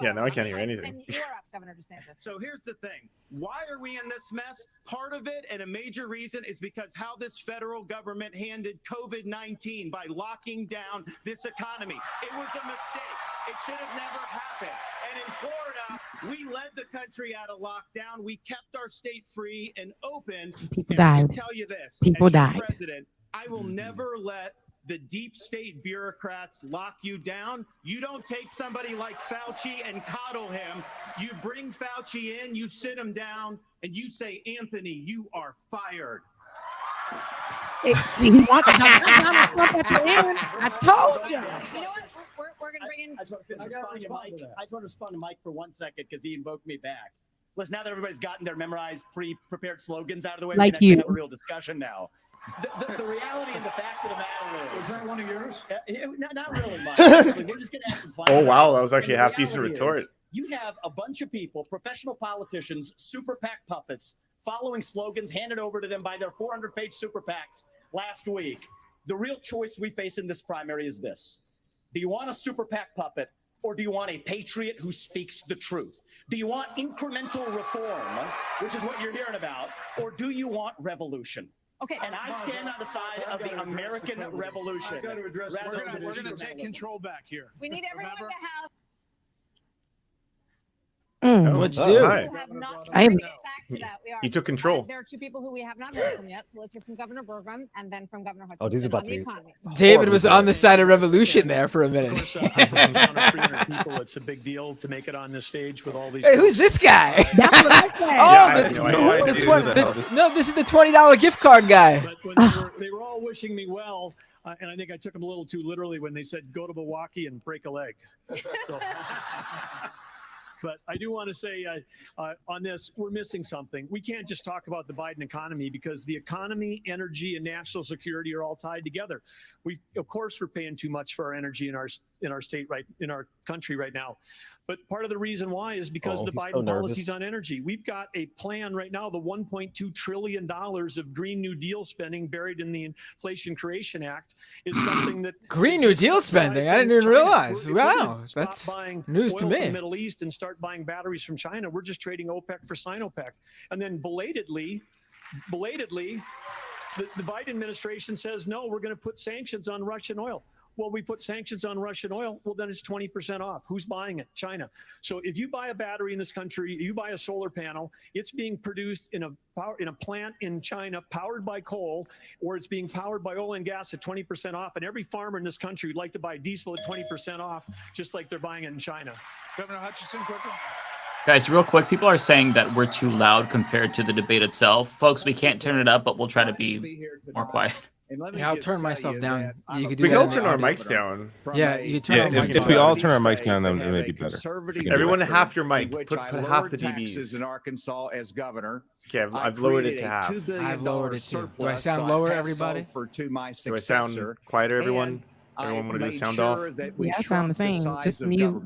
[SPEAKER 6] Yeah, now I can't hear anything.
[SPEAKER 10] You're up, Governor DeSantis.
[SPEAKER 14] So here's the thing. Why are we in this mess? Part of it, and a major reason, is because how this federal government handled COVID-19 by locking down this economy. It was a mistake. It should have never happened. And in Florida, we led the country out of lockdown. We kept our state free and open.
[SPEAKER 3] People
[SPEAKER 14] and I can
[SPEAKER 3] died.
[SPEAKER 14] tell you this,
[SPEAKER 3] People
[SPEAKER 14] as your
[SPEAKER 3] died.
[SPEAKER 14] president, I will never let the deep state bureaucrats lock you down. You don't take somebody like Fauci and coddle him. You bring Fauci in, you sit him down, and you say, Anthony, you are fired.
[SPEAKER 3] He wants to I told you.
[SPEAKER 10] You know what? We're going to bring in...
[SPEAKER 17] I just want to respond to Mike. I just want to respond to Mike for 1 second because he invoked me back. Listen, now that everybody's gotten their memorized, pre-prepared slogans out of the way,
[SPEAKER 3] Like
[SPEAKER 17] we
[SPEAKER 3] you.
[SPEAKER 17] can have a real discussion now. The reality and the fact of the matter is...
[SPEAKER 11] Was that one of yours?
[SPEAKER 17] Not really, Mike. We're just going to have some fun.
[SPEAKER 6] Oh, wow. That was actually a
[SPEAKER 17] And the
[SPEAKER 6] half-decent
[SPEAKER 17] reality
[SPEAKER 6] retort.
[SPEAKER 17] is, you have a bunch of people, professional politicians, super PAC puppets, following slogans handed over to them by their 400-page super PACs last week. The real choice we face in this primary is this. Do you want a super PAC puppet, or do you want a patriot who speaks the truth? Do you want incremental reform, which is what you're hearing about, or do you want revolution?
[SPEAKER 10] Okay.
[SPEAKER 17] And I stand on the side of the American revolution.
[SPEAKER 9] We're going to take control back here.
[SPEAKER 10] We need everyone to have...
[SPEAKER 2] What'd you do?
[SPEAKER 6] Hi.
[SPEAKER 3] I am.
[SPEAKER 10] Back to that. We are.
[SPEAKER 6] He took control.
[SPEAKER 10] There are two people who we have not heard from yet, so let's hear from Governor Burgum and then from Governor Hutchinson.
[SPEAKER 7] Oh, this is about
[SPEAKER 10] on
[SPEAKER 7] to
[SPEAKER 10] the
[SPEAKER 7] be-
[SPEAKER 10] economy.
[SPEAKER 2] David was on the side of revolution there for a minute.
[SPEAKER 18] People, it's a big deal to make it on this stage with all these.
[SPEAKER 2] Hey, who's this guy?
[SPEAKER 3] That's what I said.
[SPEAKER 2] This is the $20 gift card guy.
[SPEAKER 18] But when they were all wishing me well, and I think I took them a little too literally when they said go to Milwaukee and break a leg. So, but I do want to say on this, we're missing something. We can't just talk about the Biden economy because the economy, energy, and national security are all tied together. Of course, we're paying too much for our energy in our state, in our country right now. But part of the reason why is because of the Biden policies on energy. We've got a plan right now, the $1.2 trillion of Green New Deal spending buried in the Inflation Creation Act is something that
[SPEAKER 2] Green New Deal spending. I didn't even realize. Wow, that's news to
[SPEAKER 18] oil
[SPEAKER 2] me.
[SPEAKER 18] From the Middle East and start buying batteries from China. We're just trading OPEC for Sinopec, and then belatedly, the Biden administration says no. We're going to put sanctions on Russian oil. Well, we put sanctions on Russian oil. Well, then it's 20% off. Who's buying it? China. So if you buy a battery in this country, you buy a solar panel, it's being produced in a plant in China powered by coal, or it's being powered by oil and gas at 20% off. And every farmer in this country would like to buy diesel at 20% off, just like they're buying it in China.
[SPEAKER 9] Governor Hutchinson, quickly.
[SPEAKER 4] Guys, real quick, people are saying that we're too loud compared to the debate itself. Folks, we can't turn it up, but we'll try to be more quiet.
[SPEAKER 2] Yeah, I'll turn myself down. You could do
[SPEAKER 6] We can
[SPEAKER 2] that
[SPEAKER 6] all turn our mics down.
[SPEAKER 2] Yeah, you can turn our mics
[SPEAKER 1] if we
[SPEAKER 2] down.
[SPEAKER 1] all turn our mics down, then it may be better.
[SPEAKER 6] Everyone half your mic. Put half the
[SPEAKER 19] taxes
[SPEAKER 6] dBs.
[SPEAKER 19] in Arkansas as governor.
[SPEAKER 6] Okay, I've lowered it to half.
[SPEAKER 2] I've lowered it too. Do I sound lower, everybody?
[SPEAKER 19] To my
[SPEAKER 6] Do I sound quieter, everyone? Everyone want to do the sound off?
[SPEAKER 3] Yeah, I sound the same. Just mute.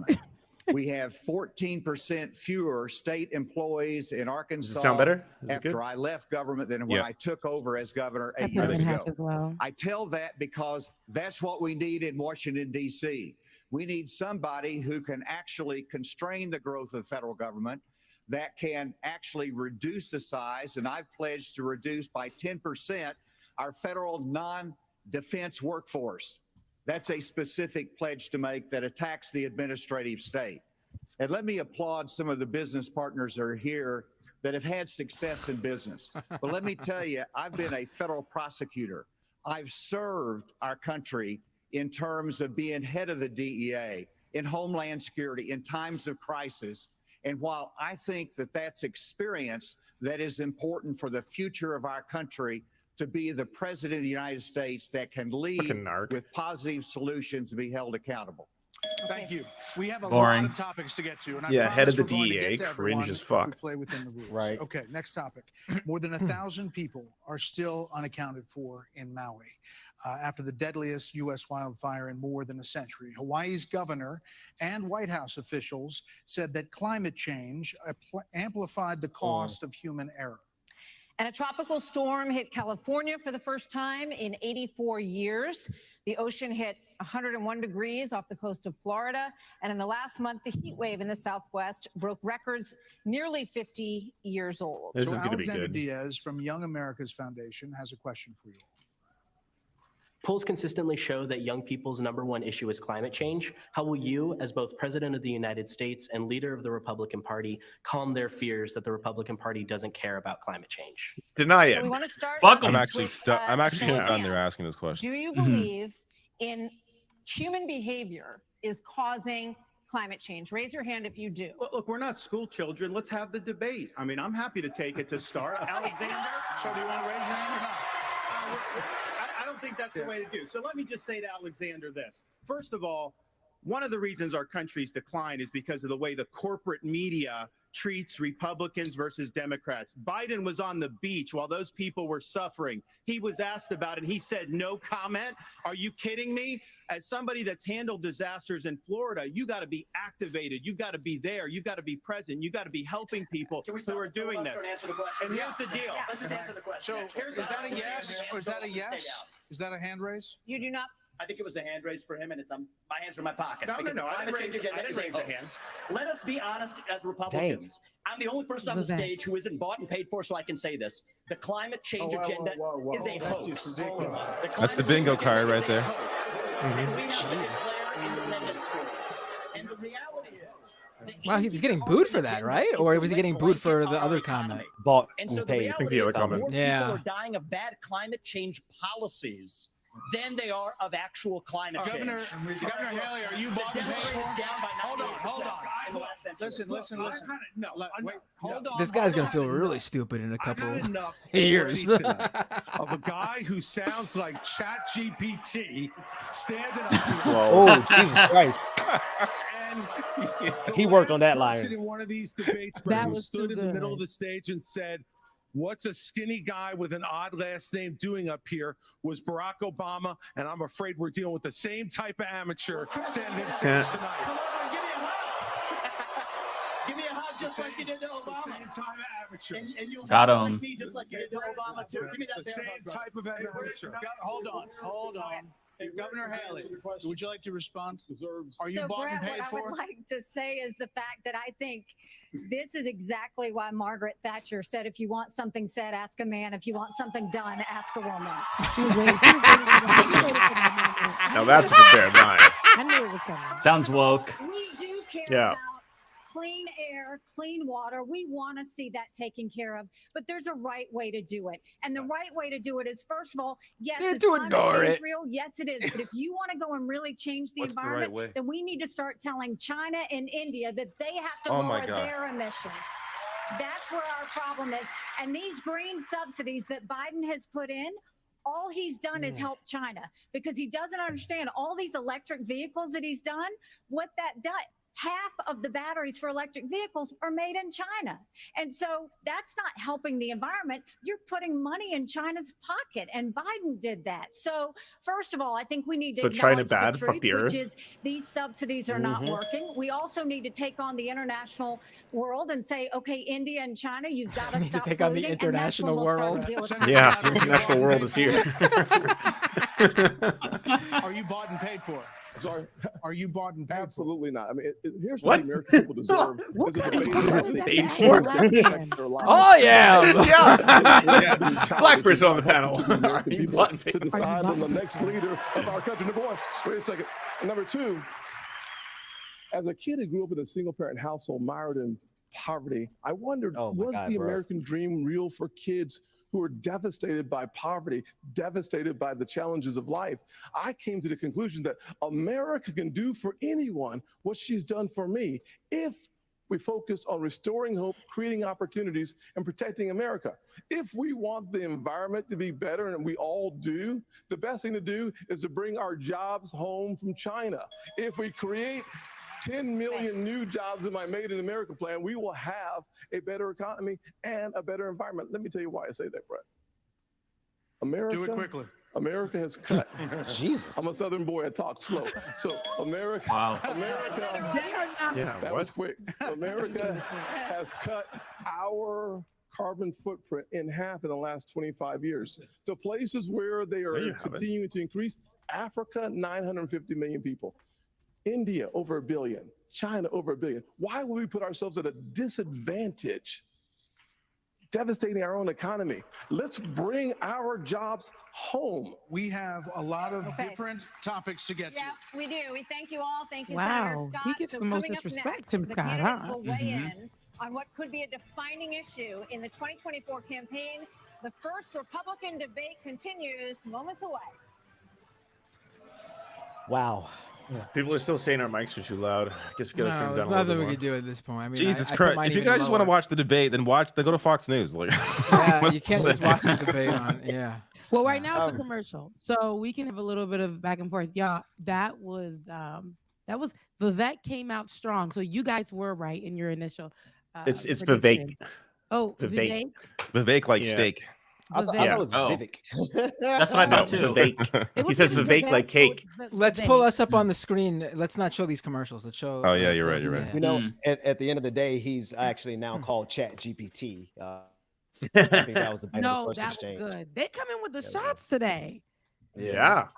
[SPEAKER 19] We have 14% fewer state employees in Arkansas.
[SPEAKER 6] Does it sound better? Is it
[SPEAKER 19] after
[SPEAKER 6] good?
[SPEAKER 19] I left government than when I took over as governor 8
[SPEAKER 3] That's
[SPEAKER 19] years
[SPEAKER 3] half
[SPEAKER 19] ago.
[SPEAKER 3] as well.
[SPEAKER 19] I tell that because that's what we need in Washington, D.C. We need somebody who can actually constrain the growth of the federal government, that can actually reduce the size, and I've pledged to reduce by 10% our federal non-defense workforce. That's a specific pledge to make that attacks the administrative state. And let me applaud some of the business partners that are here that have had success in business. But let me tell you, I've been a federal prosecutor. I've served our country in terms of being head of the DEA, in Homeland Security, in times of crisis. And while I think that that's experience that is important for the future of our country, to be the president of the United States that can lead with positive solutions and be held accountable.
[SPEAKER 9] Thank you. We have a
[SPEAKER 4] Boring.
[SPEAKER 9] lot of topics to get to. And I
[SPEAKER 6] Yeah, head of the
[SPEAKER 9] promise we're going to
[SPEAKER 6] DEA,
[SPEAKER 9] get to
[SPEAKER 6] cringe
[SPEAKER 9] everyone
[SPEAKER 6] as
[SPEAKER 9] if
[SPEAKER 6] fuck.
[SPEAKER 9] we play within the rules.
[SPEAKER 7] Right.
[SPEAKER 9] Okay, next topic. More than 1,000 people are still unaccounted for in Maui after the deadliest U.S. wildfire in more than a century. Hawaii's governor and White House officials said that climate change amplified the cost of human error.
[SPEAKER 10] And a tropical storm hit California for the first time in 84 years. The ocean hit 101 degrees off the coast of Florida. And in the last month, the heat wave in the Southwest broke records nearly 50 years old.
[SPEAKER 6] This is
[SPEAKER 9] So
[SPEAKER 6] going to be
[SPEAKER 9] Alexander
[SPEAKER 6] good.
[SPEAKER 9] Diaz from Young America's Foundation has a question for you.
[SPEAKER 20] Polls consistently show that young people's #1 issue is climate change. How will you, as both President of the United States and leader of the Republican Party, calm their fears that the Republican Party doesn't care about climate change?
[SPEAKER 6] Deny
[SPEAKER 10] So
[SPEAKER 6] it.
[SPEAKER 10] we want to start
[SPEAKER 4] Fuck
[SPEAKER 10] on
[SPEAKER 1] I'm
[SPEAKER 10] this
[SPEAKER 1] actually
[SPEAKER 10] with,
[SPEAKER 1] stunned. I'm actually
[SPEAKER 10] show of
[SPEAKER 1] stunned they're
[SPEAKER 10] hands.
[SPEAKER 1] asking this question.
[SPEAKER 10] Do you believe in human behavior is causing climate change? Raise your hand if you do.
[SPEAKER 14] Look, we're not school children. Let's have the debate. I mean, I'm happy to take it to start. Alexander?
[SPEAKER 9] So do you want to raise your hand or not?
[SPEAKER 14] I don't think that's the way to do. So let me just say to Alexander this. First of all, one of the reasons our country's decline is because of the way the corporate media treats Republicans versus Democrats. Biden was on the beach while those people were suffering. He was asked about it. He said, no comment. Are you kidding me? As somebody that's handled disasters in Florida, you got to be activated. You've got to be there. You've got to be present. You've got to be helping people who are doing this. And here's the deal.
[SPEAKER 17] Let's just answer the question.
[SPEAKER 9] So is that a yes or is that a yes? Is that a hand raise?
[SPEAKER 10] You do not.
[SPEAKER 17] I think it was a hand raise for him, and it's my hands are in my pockets.
[SPEAKER 14] No,
[SPEAKER 17] because
[SPEAKER 14] no,
[SPEAKER 17] the
[SPEAKER 14] I
[SPEAKER 17] climate
[SPEAKER 14] didn't
[SPEAKER 17] change
[SPEAKER 14] raise- I
[SPEAKER 17] agenda
[SPEAKER 14] didn't
[SPEAKER 17] is a
[SPEAKER 14] raise a
[SPEAKER 17] hoax. Let us be honest as Republicans. I'm the only person on the
[SPEAKER 3] Who's that?
[SPEAKER 17] stage who isn't bought and paid for, so I can say this. The climate change agenda is a hoax.
[SPEAKER 1] That's the bingo card right there.
[SPEAKER 17] And we have to declare independence for it. And the reality is,
[SPEAKER 2] Wow, he's getting booed for that, right? Or was he getting booed for the other comment?
[SPEAKER 7] Bought
[SPEAKER 17] And so
[SPEAKER 7] and
[SPEAKER 17] the
[SPEAKER 7] paid.
[SPEAKER 17] reality is, more people
[SPEAKER 2] Yeah.
[SPEAKER 17] are dying of bad climate change policies than they are of actual climate
[SPEAKER 9] Governor,
[SPEAKER 17] change.
[SPEAKER 9] Governor Haley, are you bought and paid
[SPEAKER 17] Death rate
[SPEAKER 9] for?
[SPEAKER 17] is down by
[SPEAKER 9] Hold on,
[SPEAKER 17] 98% in the last century.
[SPEAKER 9] Listen. Wait, hold on.
[SPEAKER 2] This guy's gonna feel really stupid in a couple
[SPEAKER 15] enough
[SPEAKER 2] years.
[SPEAKER 15] already tonight of a guy who sounds like ChatGPT standing up here.
[SPEAKER 7] Oh, Jesus Christ.
[SPEAKER 15] And
[SPEAKER 7] He
[SPEAKER 15] the
[SPEAKER 7] worked on that
[SPEAKER 15] last person
[SPEAKER 7] line.
[SPEAKER 15] in one of these debates,
[SPEAKER 3] That
[SPEAKER 15] who
[SPEAKER 3] was
[SPEAKER 15] stood
[SPEAKER 3] too
[SPEAKER 15] in the middle
[SPEAKER 3] good.
[SPEAKER 15] of the stage and said, "What's a skinny guy with an odd last name doing up here?" was Barack Obama, and I'm afraid we're dealing with the same type of amateur standing in stage tonight.
[SPEAKER 17] Come on, give me a hug. Give me a hug just like you did to
[SPEAKER 15] The
[SPEAKER 17] Obama.
[SPEAKER 15] same type of amateur.
[SPEAKER 17] And you'll
[SPEAKER 4] Got
[SPEAKER 17] like
[SPEAKER 4] him.
[SPEAKER 17] me just like you did to Obama too. Give me that
[SPEAKER 15] The
[SPEAKER 17] bear
[SPEAKER 15] same
[SPEAKER 17] hug, brother.
[SPEAKER 15] type of amateur.
[SPEAKER 9] Hold on. Governor Haley, would you like to respond? Are you
[SPEAKER 10] So,
[SPEAKER 9] bought and
[SPEAKER 10] Brett,
[SPEAKER 9] paid
[SPEAKER 10] what
[SPEAKER 9] for?
[SPEAKER 10] I would like to say is the fact that I think this is exactly why Margaret Thatcher said, if you want something said, ask a man. If you want something done, ask a woman.
[SPEAKER 6] Now that's a prepared line.
[SPEAKER 3] I knew it was coming.
[SPEAKER 4] Sounds woke.
[SPEAKER 10] We do care
[SPEAKER 6] Yeah.
[SPEAKER 10] about clean air, clean water. We want to see that taken care of, but there's a right way to do it. And the right way to do it is, first of all, yes, is climate change real? Yes, it is. But if you want to go and really change the
[SPEAKER 1] What's the right
[SPEAKER 10] environment,
[SPEAKER 1] way?
[SPEAKER 10] then we need to start telling China and India that they have to
[SPEAKER 1] Oh my
[SPEAKER 10] lower
[SPEAKER 1] God.
[SPEAKER 10] their emissions. That's where our problem is. And these green subsidies that Biden has put in, all he's done is help China, because he doesn't understand all these electric vehicles that he's done, what that does. Half of the batteries for electric vehicles are made in China. And so that's not helping the environment. You're putting money in China's pocket, and Biden did that. So first of all, I think we need to
[SPEAKER 6] So China
[SPEAKER 10] acknowledge
[SPEAKER 6] bad?
[SPEAKER 10] the
[SPEAKER 6] Fuck
[SPEAKER 10] truth,
[SPEAKER 6] the
[SPEAKER 10] which
[SPEAKER 6] earth?
[SPEAKER 10] is these subsidies are not working. We also need to take on the international world and say, okay, India and China, you've got to
[SPEAKER 2] Need to
[SPEAKER 10] stop
[SPEAKER 2] take on the
[SPEAKER 10] polluting, and that's when
[SPEAKER 2] international
[SPEAKER 10] we'll start
[SPEAKER 2] world.
[SPEAKER 10] to deal with
[SPEAKER 6] Yeah, the international world is here.
[SPEAKER 9] Are you bought and paid for?
[SPEAKER 16] Sorry.
[SPEAKER 9] Are you bought and paid
[SPEAKER 16] Absolutely not. I mean, here's
[SPEAKER 6] What?
[SPEAKER 16] what the American people deserve.
[SPEAKER 3] What
[SPEAKER 16] is a
[SPEAKER 3] kind of
[SPEAKER 16] debate
[SPEAKER 3] people
[SPEAKER 16] about
[SPEAKER 3] do
[SPEAKER 16] the
[SPEAKER 3] that
[SPEAKER 6] Paid
[SPEAKER 3] to
[SPEAKER 6] for?
[SPEAKER 3] black men?
[SPEAKER 2] Oh yeah.
[SPEAKER 6] Yeah. Black person on the panel.
[SPEAKER 16] American
[SPEAKER 6] Are you
[SPEAKER 16] people
[SPEAKER 6] bought and paid?
[SPEAKER 16] to decide on the next leader of our country. Number one. Wait a second. Number two, as a kid who grew up in a single-parent household mired in poverty, I wondered, was the American dream real for kids who are devastated by poverty, devastated by the challenges of life? I came to the conclusion that America can do for anyone what she's done for me if we focus on restoring hope, creating opportunities, and protecting America. If we want the environment to be better, and we all do, the best thing to do is to bring our jobs home from China. If we create 10 million new jobs in my Made in America plan, we will have a better economy and a better environment. Let me tell you why I say that, Brett. America,
[SPEAKER 9] Do it quickly.
[SPEAKER 16] America has cut.
[SPEAKER 7] Jesus.
[SPEAKER 16] I'm a Southern boy. I talk slow. So America,
[SPEAKER 4] Wow.
[SPEAKER 16] America,
[SPEAKER 3] They are not.
[SPEAKER 6] Yeah,
[SPEAKER 16] that was quick. America has cut our carbon footprint in half in the last 25 years. The places where they
[SPEAKER 6] No,
[SPEAKER 16] are
[SPEAKER 6] you haven't.
[SPEAKER 16] continuing to increase: Africa, 950 million people. India, over 1 billion. China, over 1 billion. Why would we put ourselves at a disadvantage, devastating our own economy? Let's bring our jobs home.
[SPEAKER 9] We have a lot of different topics to get to.
[SPEAKER 10] Yeah, we do. We thank you all. Thank you,
[SPEAKER 3] Wow,
[SPEAKER 10] Senator Scott.
[SPEAKER 3] he gets
[SPEAKER 10] So
[SPEAKER 3] the most
[SPEAKER 10] coming up
[SPEAKER 3] disrespect,
[SPEAKER 10] next,
[SPEAKER 3] Tim
[SPEAKER 10] the
[SPEAKER 3] Scott,
[SPEAKER 10] candidates
[SPEAKER 3] huh?
[SPEAKER 10] will weigh in on what could be a defining issue in the 2024 campaign. The first Republican debate continues moments away.
[SPEAKER 7] Wow.
[SPEAKER 6] People are still saying our mics are too loud. I guess we gotta turn
[SPEAKER 2] No,
[SPEAKER 6] them
[SPEAKER 2] there's
[SPEAKER 6] down a little
[SPEAKER 2] nothing
[SPEAKER 6] bit
[SPEAKER 2] we
[SPEAKER 6] more.
[SPEAKER 2] can do at this point. I mean,
[SPEAKER 1] Jesus
[SPEAKER 2] I put
[SPEAKER 1] Christ!
[SPEAKER 2] mine
[SPEAKER 1] If you
[SPEAKER 2] even
[SPEAKER 1] guys just want to
[SPEAKER 2] lower.
[SPEAKER 1] watch the debate, then go to Fox News. Like,
[SPEAKER 2] Yeah, you can't just watch the debate on. Yeah.
[SPEAKER 3] Well, right now it's a commercial, so we can have a little bit of back and forth. Y'all, that was Vivek came out strong. So you guys were right in your initial.
[SPEAKER 6] It's
[SPEAKER 3] prediction.
[SPEAKER 6] Vivek.
[SPEAKER 3] Oh,
[SPEAKER 6] Vivek.
[SPEAKER 1] Vivek like
[SPEAKER 6] Yeah.
[SPEAKER 1] steak.
[SPEAKER 7] I thought it was
[SPEAKER 4] Oh.
[SPEAKER 7] Vivek.
[SPEAKER 4] That's what I
[SPEAKER 6] No,
[SPEAKER 4] thought too.
[SPEAKER 6] Vivek.
[SPEAKER 3] It
[SPEAKER 6] He
[SPEAKER 3] was
[SPEAKER 6] says
[SPEAKER 3] given
[SPEAKER 6] Vivek like
[SPEAKER 3] so
[SPEAKER 6] cake.
[SPEAKER 3] it's
[SPEAKER 2] Let's
[SPEAKER 3] Vivek.
[SPEAKER 2] pull us up on the screen. Let's not show these commercials. Let's show.
[SPEAKER 1] Oh, yeah, you're right, you're
[SPEAKER 2] close-
[SPEAKER 1] right.
[SPEAKER 7] You know,
[SPEAKER 4] Mm.
[SPEAKER 7] at the end of the day, he's actually now called Chat GPT. I think that was the better
[SPEAKER 3] No,
[SPEAKER 7] first
[SPEAKER 3] that was
[SPEAKER 7] exchange.
[SPEAKER 3] good. They come in with the
[SPEAKER 7] Yeah,
[SPEAKER 3] shots today.
[SPEAKER 6] Yeah.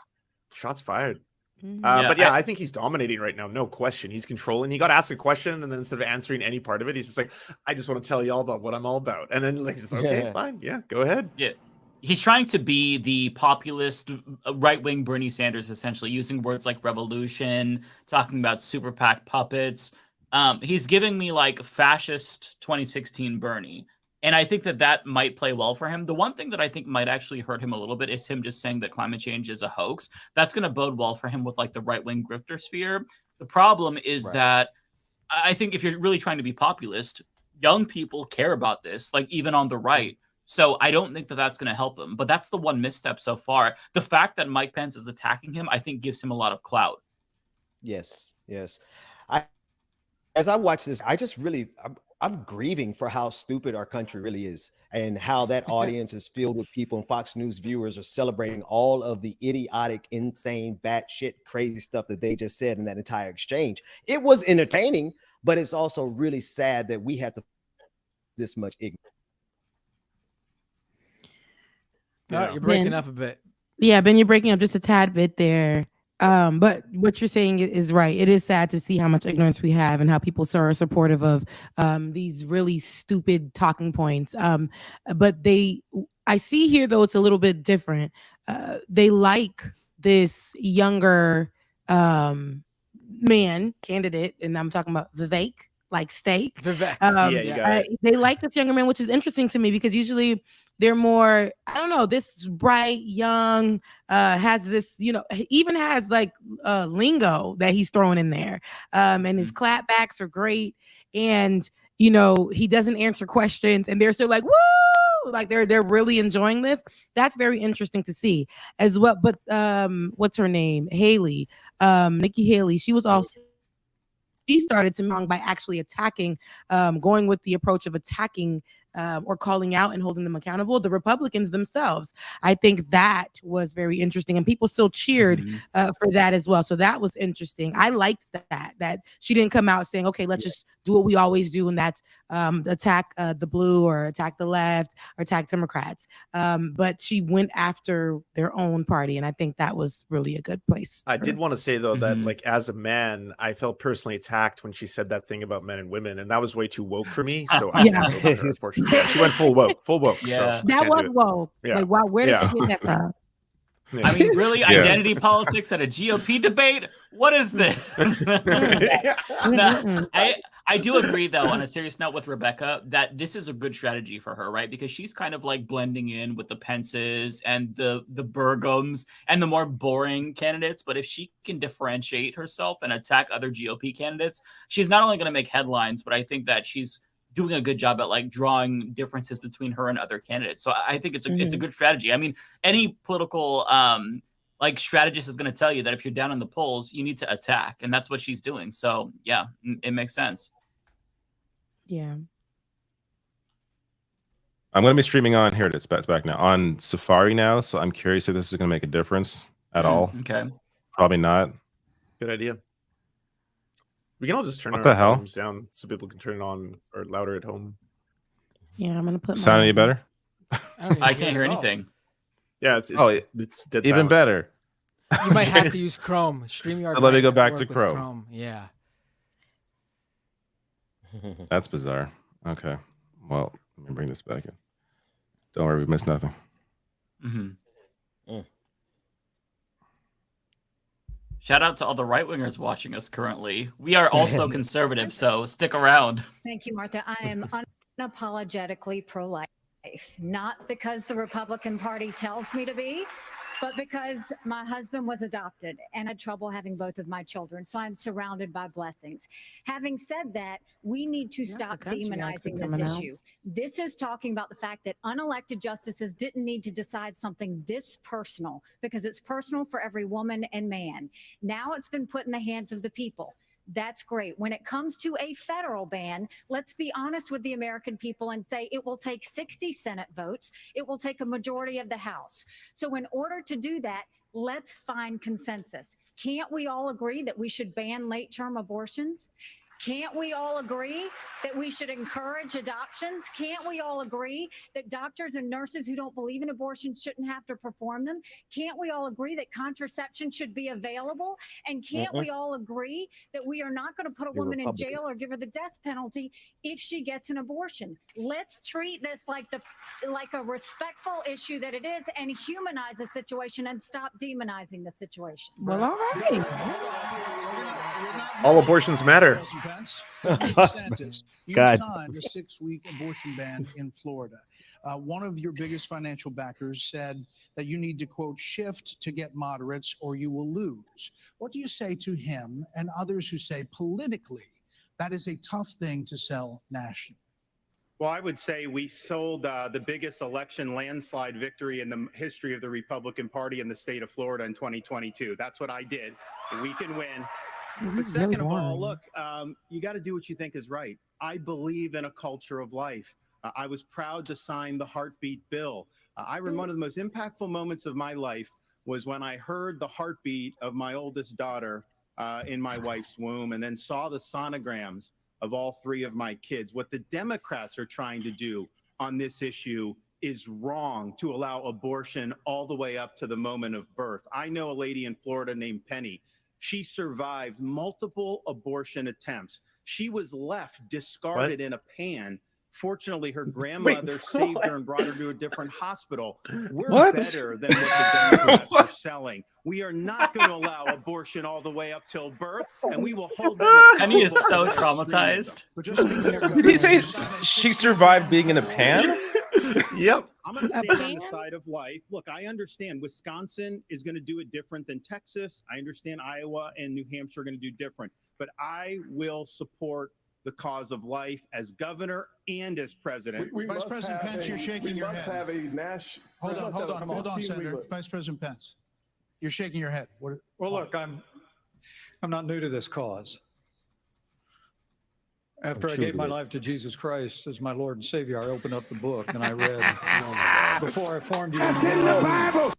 [SPEAKER 6] Shots fired.
[SPEAKER 3] Mhm.
[SPEAKER 6] But yeah, I think he's dominating right now. No question. He's controlling. He got asked a question, and then instead of answering any part of it, he's just like, I just want to tell you all about what I'm all about. And then, like, it's okay, fine. Yeah, go ahead.
[SPEAKER 4] Yeah. He's trying to be the populist right-wing Bernie Sanders, essentially using words like revolution, talking about super PAC puppets. He's giving me like fascist 2016 Bernie. And I think that might play well for him. The one thing that I think might actually hurt him a little bit is him just saying that climate change is a hoax. That's going to bode well for him with like the right-wing grifter sphere. The problem is that I think if you're really trying to be populist, young people care about this, like even on the right. So I don't think that that's going to help him. But that's the one misstep so far. The fact that Mike Pence is attacking him, I think gives him a lot of clout.
[SPEAKER 7] Yes, yes. As I watch this, I just really, I'm grieving for how stupid our country really is, and how that audience is filled with people, and Fox News viewers are celebrating all of the idiotic, insane, batshit, crazy stuff that they just said in that entire exchange. It was entertaining, but it's also really sad that we have to this much ignorance.
[SPEAKER 2] No, you're breaking up a bit.
[SPEAKER 3] Yeah, Ben, you're breaking up just a tad bit there. But what you're saying is right. It is sad to see how much ignorance we have and how people are supportive of these really stupid talking points. But I see here though it's a little bit different. They like this younger man candidate, and I'm talking about Vivek, like steak.
[SPEAKER 2] Vivek.
[SPEAKER 6] Yeah, you got it.
[SPEAKER 3] They like this younger man, which is interesting to me because usually they're more, I don't know, this bright, young, has this, even has like lingo that he's throwing in there. And his clapbacks are great. And, he doesn't answer questions and they're still like, woo! Like they're really enjoying this. That's very interesting to see as well. But what's her name? Haley, Nikki Haley, she started to wrong by actually attacking, going with the approach of attacking or calling out and holding them accountable, the Republicans themselves. I think that was very interesting, and people still cheered for that as well. So that was interesting. I liked that she didn't come out saying, okay, let's just do what we always do, and that's attack the blue or attack the left or attack Democrats. But she went after their own party, and I think that was really a good place.
[SPEAKER 6] I did want to say though that like as a man, I felt personally attacked when she said that thing about men and women, and that was way too woke for me. So I can't go with her, unfortunately. Yeah, she went full woke.
[SPEAKER 4] Yeah.
[SPEAKER 6] So
[SPEAKER 3] That was woke.
[SPEAKER 6] Yeah.
[SPEAKER 3] Like, wow, where did she get that from?
[SPEAKER 4] I mean, really, identity politics at a GOP debate? What is this? No, I do agree, though, on a serious note with Rebecca, that this is a good strategy for her, right? Because she's kind of like blending in with the Pences and the Burgums and the more boring candidates. But if she can differentiate herself and attack other GOP candidates, she's not only going to make headlines, but I think that she's doing a good job at like drawing differences between her and other candidates. So I think it's a good strategy. I mean, any political like strategist is going to tell you that if you're down in the polls, you need to attack, and that's what she's doing. So yeah, it makes sense.
[SPEAKER 3] Yeah.
[SPEAKER 1] I'm going to be streaming on here. It's back now on Safari now. So I'm curious if this is going to make a difference at all.
[SPEAKER 4] Okay.
[SPEAKER 1] Probably not.
[SPEAKER 6] Good idea. We can all just turn
[SPEAKER 1] What
[SPEAKER 6] our
[SPEAKER 1] the hell?
[SPEAKER 6] volumes down so people can turn it on or louder at home.
[SPEAKER 3] Yeah, I'm gonna put.
[SPEAKER 1] Sound any better?
[SPEAKER 4] I can't hear anything.
[SPEAKER 6] Yeah, it's dead
[SPEAKER 1] even
[SPEAKER 6] silent.
[SPEAKER 1] better.
[SPEAKER 2] You might have to use Chrome. StreamYard.
[SPEAKER 1] So let me
[SPEAKER 2] might
[SPEAKER 1] go back
[SPEAKER 2] work
[SPEAKER 1] to
[SPEAKER 2] with
[SPEAKER 1] Chrome.
[SPEAKER 2] Yeah.
[SPEAKER 1] That's bizarre. Okay. Well, let me bring this back in. Don't worry, we missed nothing.
[SPEAKER 4] Shout out to all the right wingers watching us currently. We are also conservative, so stick around.
[SPEAKER 10] Thank you, Martha. I am unapologetically pro-life, not because the Republican Party tells me to be, but because my husband was adopted and had trouble having both of my children. So I'm surrounded by blessings. Having said that, we need to stop demonizing this issue. This is talking about the fact that unelected justices didn't need to decide something this personal, because it's personal for every woman and man. Now it's been put in the hands of the people. That's great. When it comes to a federal ban, let's be honest with the American people and say it will take 60 Senate votes. It will take a majority of the House. So in order to do that, let's find consensus. Can't we all agree that we should ban late-term abortions? Can't we all agree that we should encourage adoptions? Can't we all agree that doctors and nurses who don't believe in abortion shouldn't have to perform them? Can't we all agree that contraception should be available? And can't we all agree that we are not going to put a woman in jail or give her the death penalty if she gets an abortion? Let's treat this like a respectful issue that it is, and humanize the situation and stop demonizing the situation.
[SPEAKER 3] Well, all right.
[SPEAKER 6] All abortions matter.
[SPEAKER 9] DeSantis, you
[SPEAKER 7] God.
[SPEAKER 9] signed a 6-week abortion ban in Florida. One of your biggest financial backers said that you need to, quote, shift to get moderates or you will lose. What do you say to him and others who say politically that is a tough thing to sell nationally?
[SPEAKER 14] Well, I would say we sold the biggest election landslide victory in the history of the Republican Party in the state of Florida in 2022. That's what I did. We can win. But second of all, look, you got to do what you think is right. I believe in a culture of life. I was proud to sign the heartbeat bill. I remember one of the most impactful moments of my life was when I heard the heartbeat of my oldest daughter in my wife's womb, and then saw the sonograms of all 3 of my kids. What the Democrats are trying to do on this issue is wrong to allow abortion all the way up to the moment of birth. I know a lady in Florida named Penny. She survived multiple abortion attempts. She was left discarded in a pan. Fortunately, her grandmother saved her and brought her to a different hospital. We're better than what the Democrats are selling. We are not going to allow abortion all the way up till birth, and we will hold them
[SPEAKER 4] Penny is
[SPEAKER 14] accountable
[SPEAKER 4] so
[SPEAKER 14] for their
[SPEAKER 4] traumatized.
[SPEAKER 14] extremism.
[SPEAKER 1] Did he say she survived being in a pan?
[SPEAKER 6] Yep.
[SPEAKER 14] I'm going to stand on the side of life. Look, I understand Wisconsin is going to do it different than Texas. I understand Iowa and New Hampshire are going to do different. But I will support the cause of life as governor and as president.
[SPEAKER 9] Vice President Pence, you're shaking your head.
[SPEAKER 16] Have a national.
[SPEAKER 9] Hold on, Senator. Vice President Pence, you're shaking your head.
[SPEAKER 11] Well, look, I'm not new to this cause. After I gave my life to Jesus Christ as my Lord and Savior, I opened up the book and I read, before I formed you in the Bible.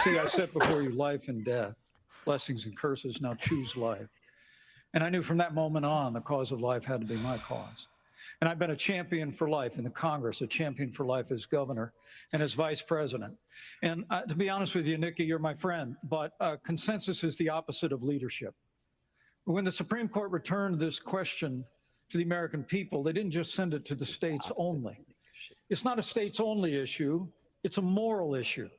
[SPEAKER 11] See, I set before you life and death, blessings and curses. Now choose life. And I knew from that moment on, the cause of life had to be my cause. And I've been a champion for life in the Congress, a champion for life as governor and as vice president. And to be honest with you, Nikki, you're my friend, but consensus is the opposite of leadership. When the Supreme Court returned this question to the American people, they didn't just send it to the states only. It's not a states only issue, it's a moral issue.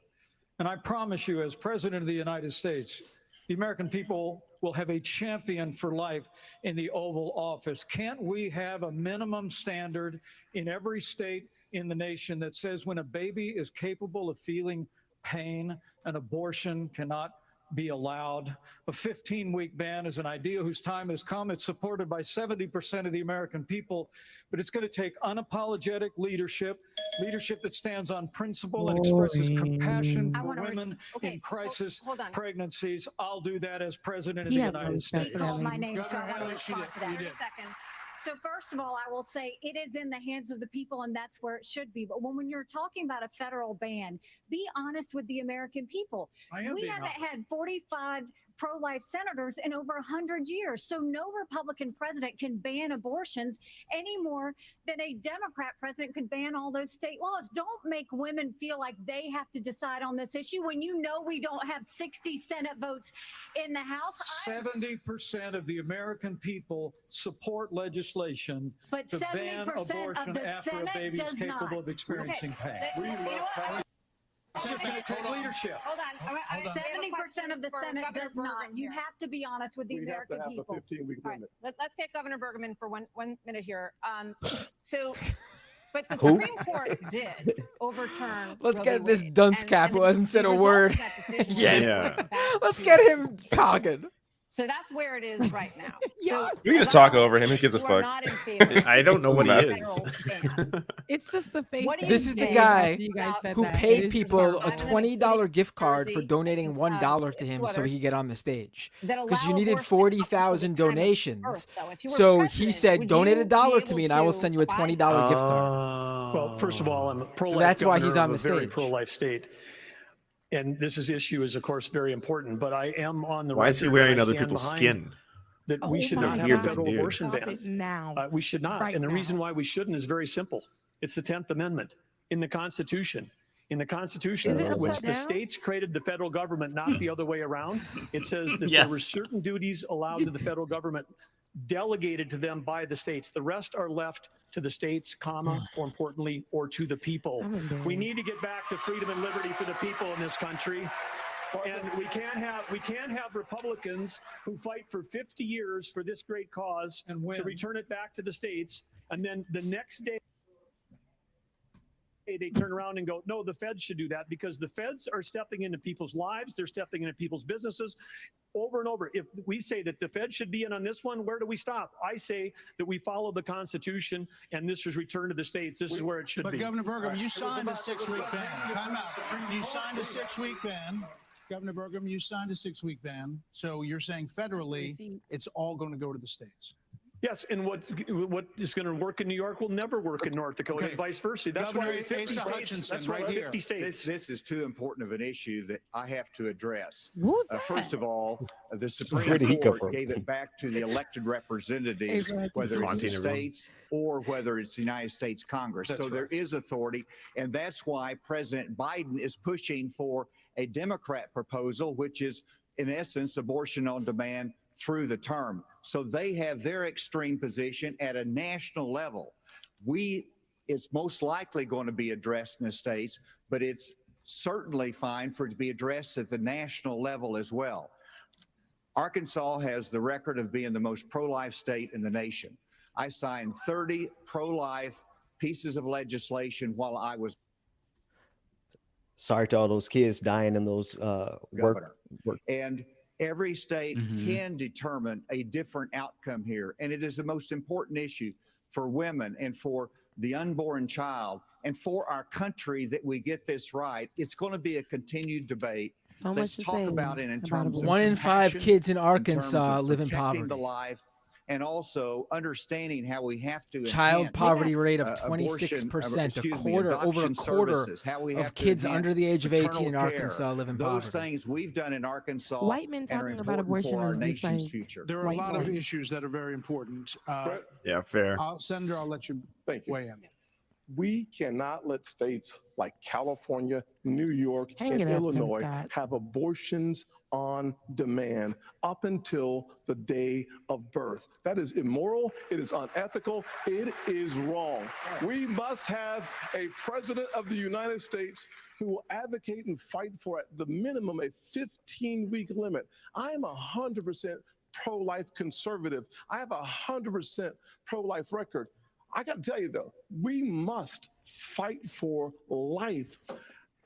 [SPEAKER 11] And I promise you, as President of the United States, the American people will have a champion for life in the Oval Office. Can't we have a minimum standard in every state in the nation that says when a baby is capable of feeling pain, an abortion cannot be allowed? A 15-week ban is an idea whose time has come. It's supported by 70% of the American people, but it's going to take unapologetic leadership that stands on principle and expresses compassion for women in crisis pregnancies. I'll do that as president of the United States.
[SPEAKER 10] Call my name, so I want to respond to that. 30 seconds. So first of all, I will say it is in the hands of the people, and that's where it should be. But when you're talking about a federal ban, be honest with the American people. We haven't had 45 pro-life senators in over 100 years. So no Republican president can ban abortions any more than a Democrat president could ban all those state laws. Don't make women feel like they have to decide on this issue when you know we don't have 60 Senate votes in the House.
[SPEAKER 11] 70% of the American people support legislation to ban abortion after a baby is capable of experiencing pain. It's just going to take leadership.
[SPEAKER 10] Hold on. 70% of the Senate does not. You have to be honest with the American people.
[SPEAKER 16] A 15-week limit.
[SPEAKER 10] Let's get Governor Bergman for one minute here. But the Supreme Court did overturn.
[SPEAKER 2] Let's get this dunce cap who hasn't said a word yet. Let's get him talking.
[SPEAKER 10] So that's where it is right now. So
[SPEAKER 1] You can just talk over him. Who gives a
[SPEAKER 10] you are
[SPEAKER 1] fuck?
[SPEAKER 10] not in favor
[SPEAKER 6] I don't know
[SPEAKER 10] of
[SPEAKER 6] what he
[SPEAKER 10] a
[SPEAKER 6] is.
[SPEAKER 10] federal ban.
[SPEAKER 3] It's just the face.
[SPEAKER 10] What do
[SPEAKER 2] This
[SPEAKER 10] you
[SPEAKER 2] is the
[SPEAKER 10] think
[SPEAKER 2] guy
[SPEAKER 3] You guys said
[SPEAKER 2] who
[SPEAKER 3] that. It
[SPEAKER 2] paid
[SPEAKER 3] is
[SPEAKER 2] people a
[SPEAKER 3] just
[SPEAKER 2] $20 gift card for
[SPEAKER 10] Jersey,
[SPEAKER 2] donating $1 to him so he could get on the stage.
[SPEAKER 10] that
[SPEAKER 2] Because you
[SPEAKER 10] allow
[SPEAKER 2] needed
[SPEAKER 10] abortion
[SPEAKER 2] 40,000
[SPEAKER 10] up to the time of
[SPEAKER 2] donations.
[SPEAKER 10] birth, though? If you were
[SPEAKER 2] So he
[SPEAKER 10] president,
[SPEAKER 2] said,
[SPEAKER 10] would
[SPEAKER 2] donate
[SPEAKER 10] you
[SPEAKER 2] $1
[SPEAKER 10] be
[SPEAKER 2] to me
[SPEAKER 10] able
[SPEAKER 2] and I will
[SPEAKER 10] to
[SPEAKER 2] send you a $20 gift card.
[SPEAKER 11] Well, first of all, I'm a pro-life
[SPEAKER 2] that's why he's
[SPEAKER 11] governor
[SPEAKER 2] on
[SPEAKER 11] of
[SPEAKER 2] the
[SPEAKER 11] a very
[SPEAKER 2] stage.
[SPEAKER 11] pro-life state. And this issue is, of course, very important, but I am on the
[SPEAKER 6] Why is he
[SPEAKER 11] record
[SPEAKER 6] wearing
[SPEAKER 11] and I
[SPEAKER 6] other
[SPEAKER 11] stand
[SPEAKER 6] people's
[SPEAKER 11] behind
[SPEAKER 6] skin?
[SPEAKER 11] that we should
[SPEAKER 3] my
[SPEAKER 11] not have
[SPEAKER 6] Weird
[SPEAKER 11] a federal
[SPEAKER 6] dude.
[SPEAKER 11] abortion
[SPEAKER 3] Stop
[SPEAKER 11] ban.
[SPEAKER 3] it now.
[SPEAKER 11] We should not.
[SPEAKER 3] Right
[SPEAKER 11] And the reason
[SPEAKER 3] now.
[SPEAKER 11] why we shouldn't is very simple. It's the 10th Amendment in the Constitution. In the Constitution,
[SPEAKER 3] Is it
[SPEAKER 11] which
[SPEAKER 3] upside
[SPEAKER 11] the
[SPEAKER 3] down?
[SPEAKER 11] states created the federal government, not the other way around, it says that there were certain duties allowed to the federal government delegated to them by the states. The rest are left to the states, comma, more importantly, or to the people. We need to get back to freedom and liberty for the people in this country. And we can't have Republicans who fight for 50 years for this great cause and to return it back to the states, and then the next day they turn around and go, no, the feds should do that, because the feds are stepping into people's lives, they're stepping into people's businesses over and over. If we say that the feds should be in on this one, where do we stop? I say that we follow the Constitution and this is returned to the states. This is where it should be.
[SPEAKER 9] But Governor Bergman, you signed a 6-week ban. Time out. You signed a 6-week ban. Governor Bergman, you signed a 6-week ban. So you're saying federally, it's all going to go to the states.
[SPEAKER 18] Yes, and what is going to work in New York will never work in North Dakota, and vice versa. That's
[SPEAKER 9] Governor
[SPEAKER 18] why 50
[SPEAKER 9] Asa
[SPEAKER 18] states.
[SPEAKER 9] Hutchinson,
[SPEAKER 18] That's why
[SPEAKER 9] right here.
[SPEAKER 18] 50 states.
[SPEAKER 19] This is too important of an issue that I have to address.
[SPEAKER 3] Who's that?
[SPEAKER 19] First of all, the
[SPEAKER 7] Where
[SPEAKER 19] Supreme
[SPEAKER 7] did he come
[SPEAKER 19] Court
[SPEAKER 7] from?
[SPEAKER 19] gave it back to the elected representatives,
[SPEAKER 3] Exactly.
[SPEAKER 19] whether it's the
[SPEAKER 6] Swanteen, everyone.
[SPEAKER 19] states or whether it's the United States Congress.
[SPEAKER 18] That's
[SPEAKER 19] So there is authority, and that's why President Biden is pushing for a Democrat proposal, which is, in essence, abortion on demand through the term. So they have their extreme position at a national level. It's most likely going to be addressed in the states, but it's certainly fine for it to be addressed at the national level as well. Arkansas has the record of being the most pro-life state in the nation. I signed 30 pro-life pieces of legislation while I was
[SPEAKER 7] Sorry to all those kids dying in those
[SPEAKER 19] governor. And every state can determine a different outcome here. And it is the most important issue for women and for the unborn child and for our country that we get this right. It's going to be a continued debate.
[SPEAKER 3] So
[SPEAKER 19] Let's
[SPEAKER 3] much to
[SPEAKER 19] talk
[SPEAKER 3] say
[SPEAKER 19] about it in
[SPEAKER 3] about
[SPEAKER 19] terms of
[SPEAKER 2] One in 5
[SPEAKER 19] compassion,
[SPEAKER 2] kids in
[SPEAKER 19] terms
[SPEAKER 2] Arkansas
[SPEAKER 19] of
[SPEAKER 2] live in
[SPEAKER 19] protecting
[SPEAKER 2] poverty.
[SPEAKER 19] the life, and also understanding how we have to
[SPEAKER 2] Child
[SPEAKER 19] enhance,
[SPEAKER 2] poverty rate of
[SPEAKER 19] abortion,
[SPEAKER 2] 26%. Over a
[SPEAKER 19] adoption
[SPEAKER 2] quarter
[SPEAKER 19] services, how we have
[SPEAKER 2] of
[SPEAKER 19] to
[SPEAKER 2] kids
[SPEAKER 19] enhance
[SPEAKER 2] under the age of 18 in
[SPEAKER 19] maternal care.
[SPEAKER 2] Arkansas live in
[SPEAKER 19] Those
[SPEAKER 2] poverty.
[SPEAKER 19] things we've done in Arkansas
[SPEAKER 3] White men
[SPEAKER 19] and are
[SPEAKER 3] talking about
[SPEAKER 19] important
[SPEAKER 3] abortion
[SPEAKER 19] for our
[SPEAKER 3] is just
[SPEAKER 19] nation's
[SPEAKER 3] like
[SPEAKER 19] future.
[SPEAKER 9] There are a
[SPEAKER 3] white
[SPEAKER 9] lot of
[SPEAKER 3] noise.
[SPEAKER 9] issues that are very important.
[SPEAKER 6] Yeah, fair.
[SPEAKER 9] Senator, I'll let you
[SPEAKER 16] Thank you.
[SPEAKER 9] weigh in.
[SPEAKER 16] We cannot let states like California, New York,
[SPEAKER 3] Hang
[SPEAKER 16] and
[SPEAKER 3] it up, Tim
[SPEAKER 16] Illinois
[SPEAKER 3] Scott.
[SPEAKER 16] have abortions on demand up until the day of birth. That is immoral. It is unethical. It is wrong. We must have a president of the United States who will advocate and fight for, at the minimum, a 15-week limit. I am 100% pro-life conservative. I have a 100% pro-life record. I got to tell you, though, we must fight for life.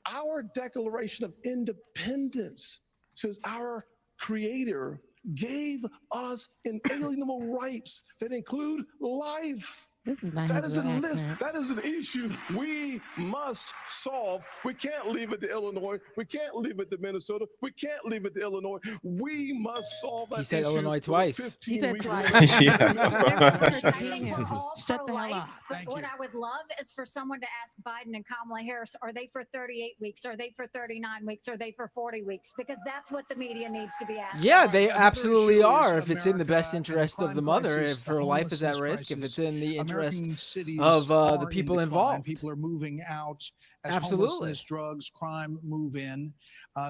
[SPEAKER 16] Our Declaration of Independence says our Creator gave us inalienable rights that include life.
[SPEAKER 3] This is not
[SPEAKER 16] That
[SPEAKER 3] his
[SPEAKER 16] is a
[SPEAKER 3] real
[SPEAKER 16] list.
[SPEAKER 3] accent.
[SPEAKER 16] That is an issue we must solve. We can't leave it to Illinois. We can't leave it to Minnesota. We can't leave it to Illinois. We must solve that
[SPEAKER 2] He said
[SPEAKER 16] issue
[SPEAKER 2] Illinois
[SPEAKER 16] with a
[SPEAKER 2] twice.
[SPEAKER 3] He said
[SPEAKER 16] 15-week
[SPEAKER 3] twice.
[SPEAKER 16] limit.
[SPEAKER 10] I think we're all
[SPEAKER 3] Shut the hell
[SPEAKER 10] pro-life,
[SPEAKER 3] up.
[SPEAKER 10] but
[SPEAKER 9] Thank
[SPEAKER 10] what
[SPEAKER 9] you.
[SPEAKER 10] I would love is for someone to ask Biden and Kamala Harris, are they for 38 weeks? Are they for 39 weeks? Are they for 40 weeks? Because that's what the media needs to be asking.
[SPEAKER 2] Yeah, they
[SPEAKER 9] Another
[SPEAKER 2] absolutely
[SPEAKER 9] issue is
[SPEAKER 2] are. If it's in the
[SPEAKER 9] America
[SPEAKER 2] best
[SPEAKER 9] and the
[SPEAKER 2] interest of
[SPEAKER 9] crime
[SPEAKER 2] the mother,
[SPEAKER 9] crisis,
[SPEAKER 2] if
[SPEAKER 9] the
[SPEAKER 2] her life is at
[SPEAKER 9] homelessness
[SPEAKER 2] risk, if
[SPEAKER 9] crisis.
[SPEAKER 2] it's in the interest
[SPEAKER 9] American cities
[SPEAKER 2] of the
[SPEAKER 9] are
[SPEAKER 2] people
[SPEAKER 9] in decline.
[SPEAKER 2] involved.
[SPEAKER 9] People are moving out as
[SPEAKER 2] Absolutely.
[SPEAKER 9] homelessness, drugs, crime move in.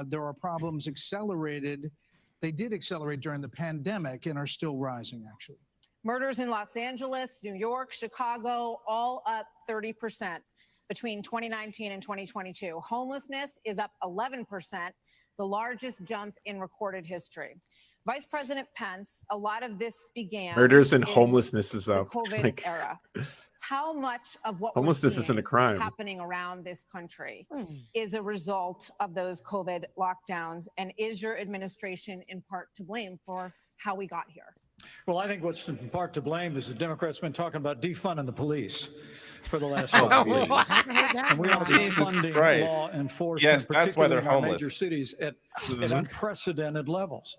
[SPEAKER 9] There are problems accelerated. They did accelerate during the pandemic and are still rising, actually.
[SPEAKER 10] Murders in Los Angeles, New York, Chicago, all up 30% between 2019 and 2022. Homelessness is up 11%, the largest jump in recorded history. Vice President Pence, a lot of this began
[SPEAKER 6] Murders and
[SPEAKER 10] in
[SPEAKER 6] homelessness is
[SPEAKER 10] the
[SPEAKER 6] up.
[SPEAKER 10] COVID
[SPEAKER 6] Like,
[SPEAKER 10] era. How much of what
[SPEAKER 6] homelessness
[SPEAKER 10] we're
[SPEAKER 6] isn't a
[SPEAKER 10] seeing
[SPEAKER 6] crime.
[SPEAKER 10] happening around this country is a result of those COVID lockdowns? And is your administration in part to blame for how we got here?
[SPEAKER 11] Well, I think what's in part to blame is the Democrats been talking about defunding the police for the last
[SPEAKER 1] Oh,
[SPEAKER 11] 5
[SPEAKER 1] please.
[SPEAKER 11] years. And we are
[SPEAKER 1] Jesus
[SPEAKER 11] defunding
[SPEAKER 1] Christ.
[SPEAKER 11] law enforcement,
[SPEAKER 1] Yes, that's why they're
[SPEAKER 11] particularly in our
[SPEAKER 1] homeless.
[SPEAKER 11] major cities at
[SPEAKER 1] Mhm.
[SPEAKER 11] unprecedented levels.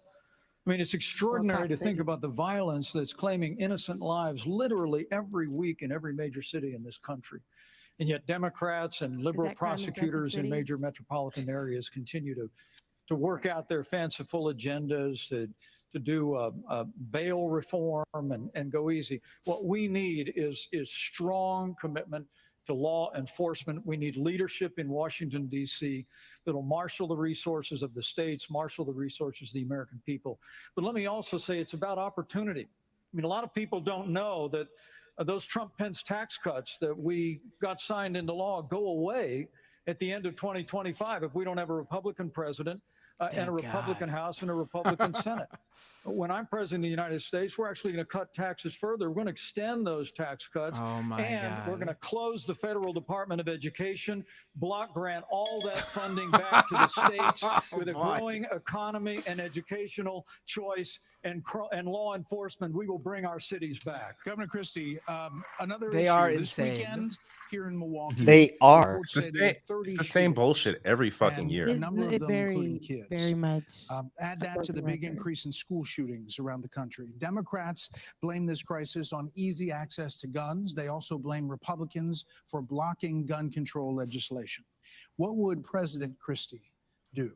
[SPEAKER 11] I mean, it's extraordinary to think about the violence that's claiming innocent lives literally every week in every major city in this country. And yet Democrats and liberal
[SPEAKER 3] that crime in
[SPEAKER 11] prosecutors in
[SPEAKER 3] cities?
[SPEAKER 11] major metropolitan areas continue to work out their fanciful agendas, to do bail reform and go easy. What we need is strong commitment to law enforcement. We need leadership in Washington, D.C. that'll marshal the resources of the states, marshal the resources of the American people. But let me also say it's about opportunity. I mean, a lot of people don't know that those Trump-Pence tax cuts that we got signed into law go away at the end of 2025 if we don't have a Republican president and a Republican House and a Republican Senate. When I'm president of the United States, we're actually going to cut taxes further. We're going to extend those tax cuts.
[SPEAKER 2] Oh, my
[SPEAKER 11] and
[SPEAKER 2] God.
[SPEAKER 11] we're going to close the federal Department of Education, block grant all that funding back to the states with a growing economy and educational choice and law enforcement. We will bring our cities back.
[SPEAKER 9] Governor Christie, another
[SPEAKER 2] They
[SPEAKER 9] issue
[SPEAKER 2] are
[SPEAKER 9] this
[SPEAKER 2] insane.
[SPEAKER 9] weekend here in Milwaukee.
[SPEAKER 7] They are.
[SPEAKER 9] reports
[SPEAKER 1] It's
[SPEAKER 9] say there
[SPEAKER 1] the
[SPEAKER 9] were
[SPEAKER 1] same,
[SPEAKER 9] 30
[SPEAKER 1] it's the same
[SPEAKER 9] shootings,
[SPEAKER 1] bullshit every fucking
[SPEAKER 9] and
[SPEAKER 1] year.
[SPEAKER 9] a number of them
[SPEAKER 3] very,
[SPEAKER 9] including kids.
[SPEAKER 3] very much.
[SPEAKER 9] Add that to the big increase in school shootings around the country. Democrats blame this crisis on easy access to guns. They also blame Republicans for blocking gun control legislation. What would President Christie do?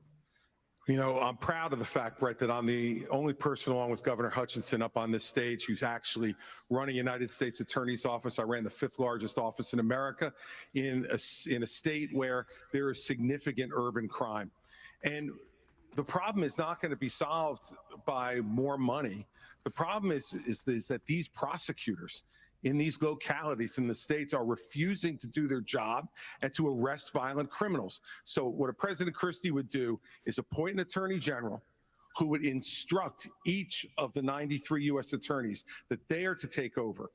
[SPEAKER 15] You know, I'm proud of the fact, Brett, that I'm the only person, along with Governor Hutchinson, up on this stage who's actually running United States Attorney's Office. I ran the 5th largest office in America in a state where there is significant urban crime. And the problem is not going to be solved by more money. The problem is that these prosecutors in these localities in the states are refusing to do their job and to arrest violent criminals. So what a President Christie would do is appoint an attorney general who would instruct each of the 93 U.S. attorneys that they are to take over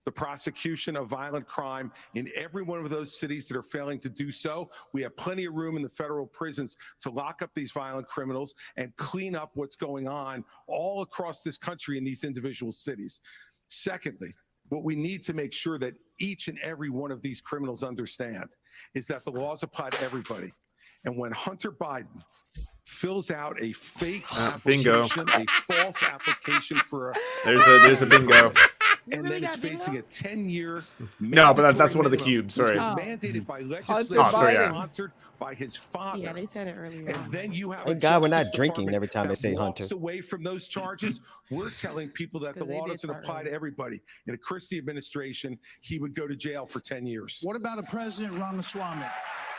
[SPEAKER 15] the prosecution of violent crime in every one of those cities that are failing to do so. We have plenty of room in the federal prisons to lock up these violent criminals and clean up what's going on all across this country in these individual cities. Secondly, what we need to make sure that each and every one of these criminals understand is that the laws apply to everybody. And when Hunter Biden fills out a fake application, a false application for
[SPEAKER 6] there's a bingo.
[SPEAKER 15] And then is facing a 10-year.
[SPEAKER 6] No, but that's one of the cubes. Sorry.
[SPEAKER 15] Mandated by legislation, sponsored by his father.
[SPEAKER 3] Yeah, they said it earlier.
[SPEAKER 15] And then you have.
[SPEAKER 7] Thank God we're not drinking every time they say Hunter.
[SPEAKER 15] Away from those charges, we're telling people that the law doesn't apply to everybody. In a Christie administration, he would go to jail for 10 years.
[SPEAKER 9] What about a President Ramaswamy?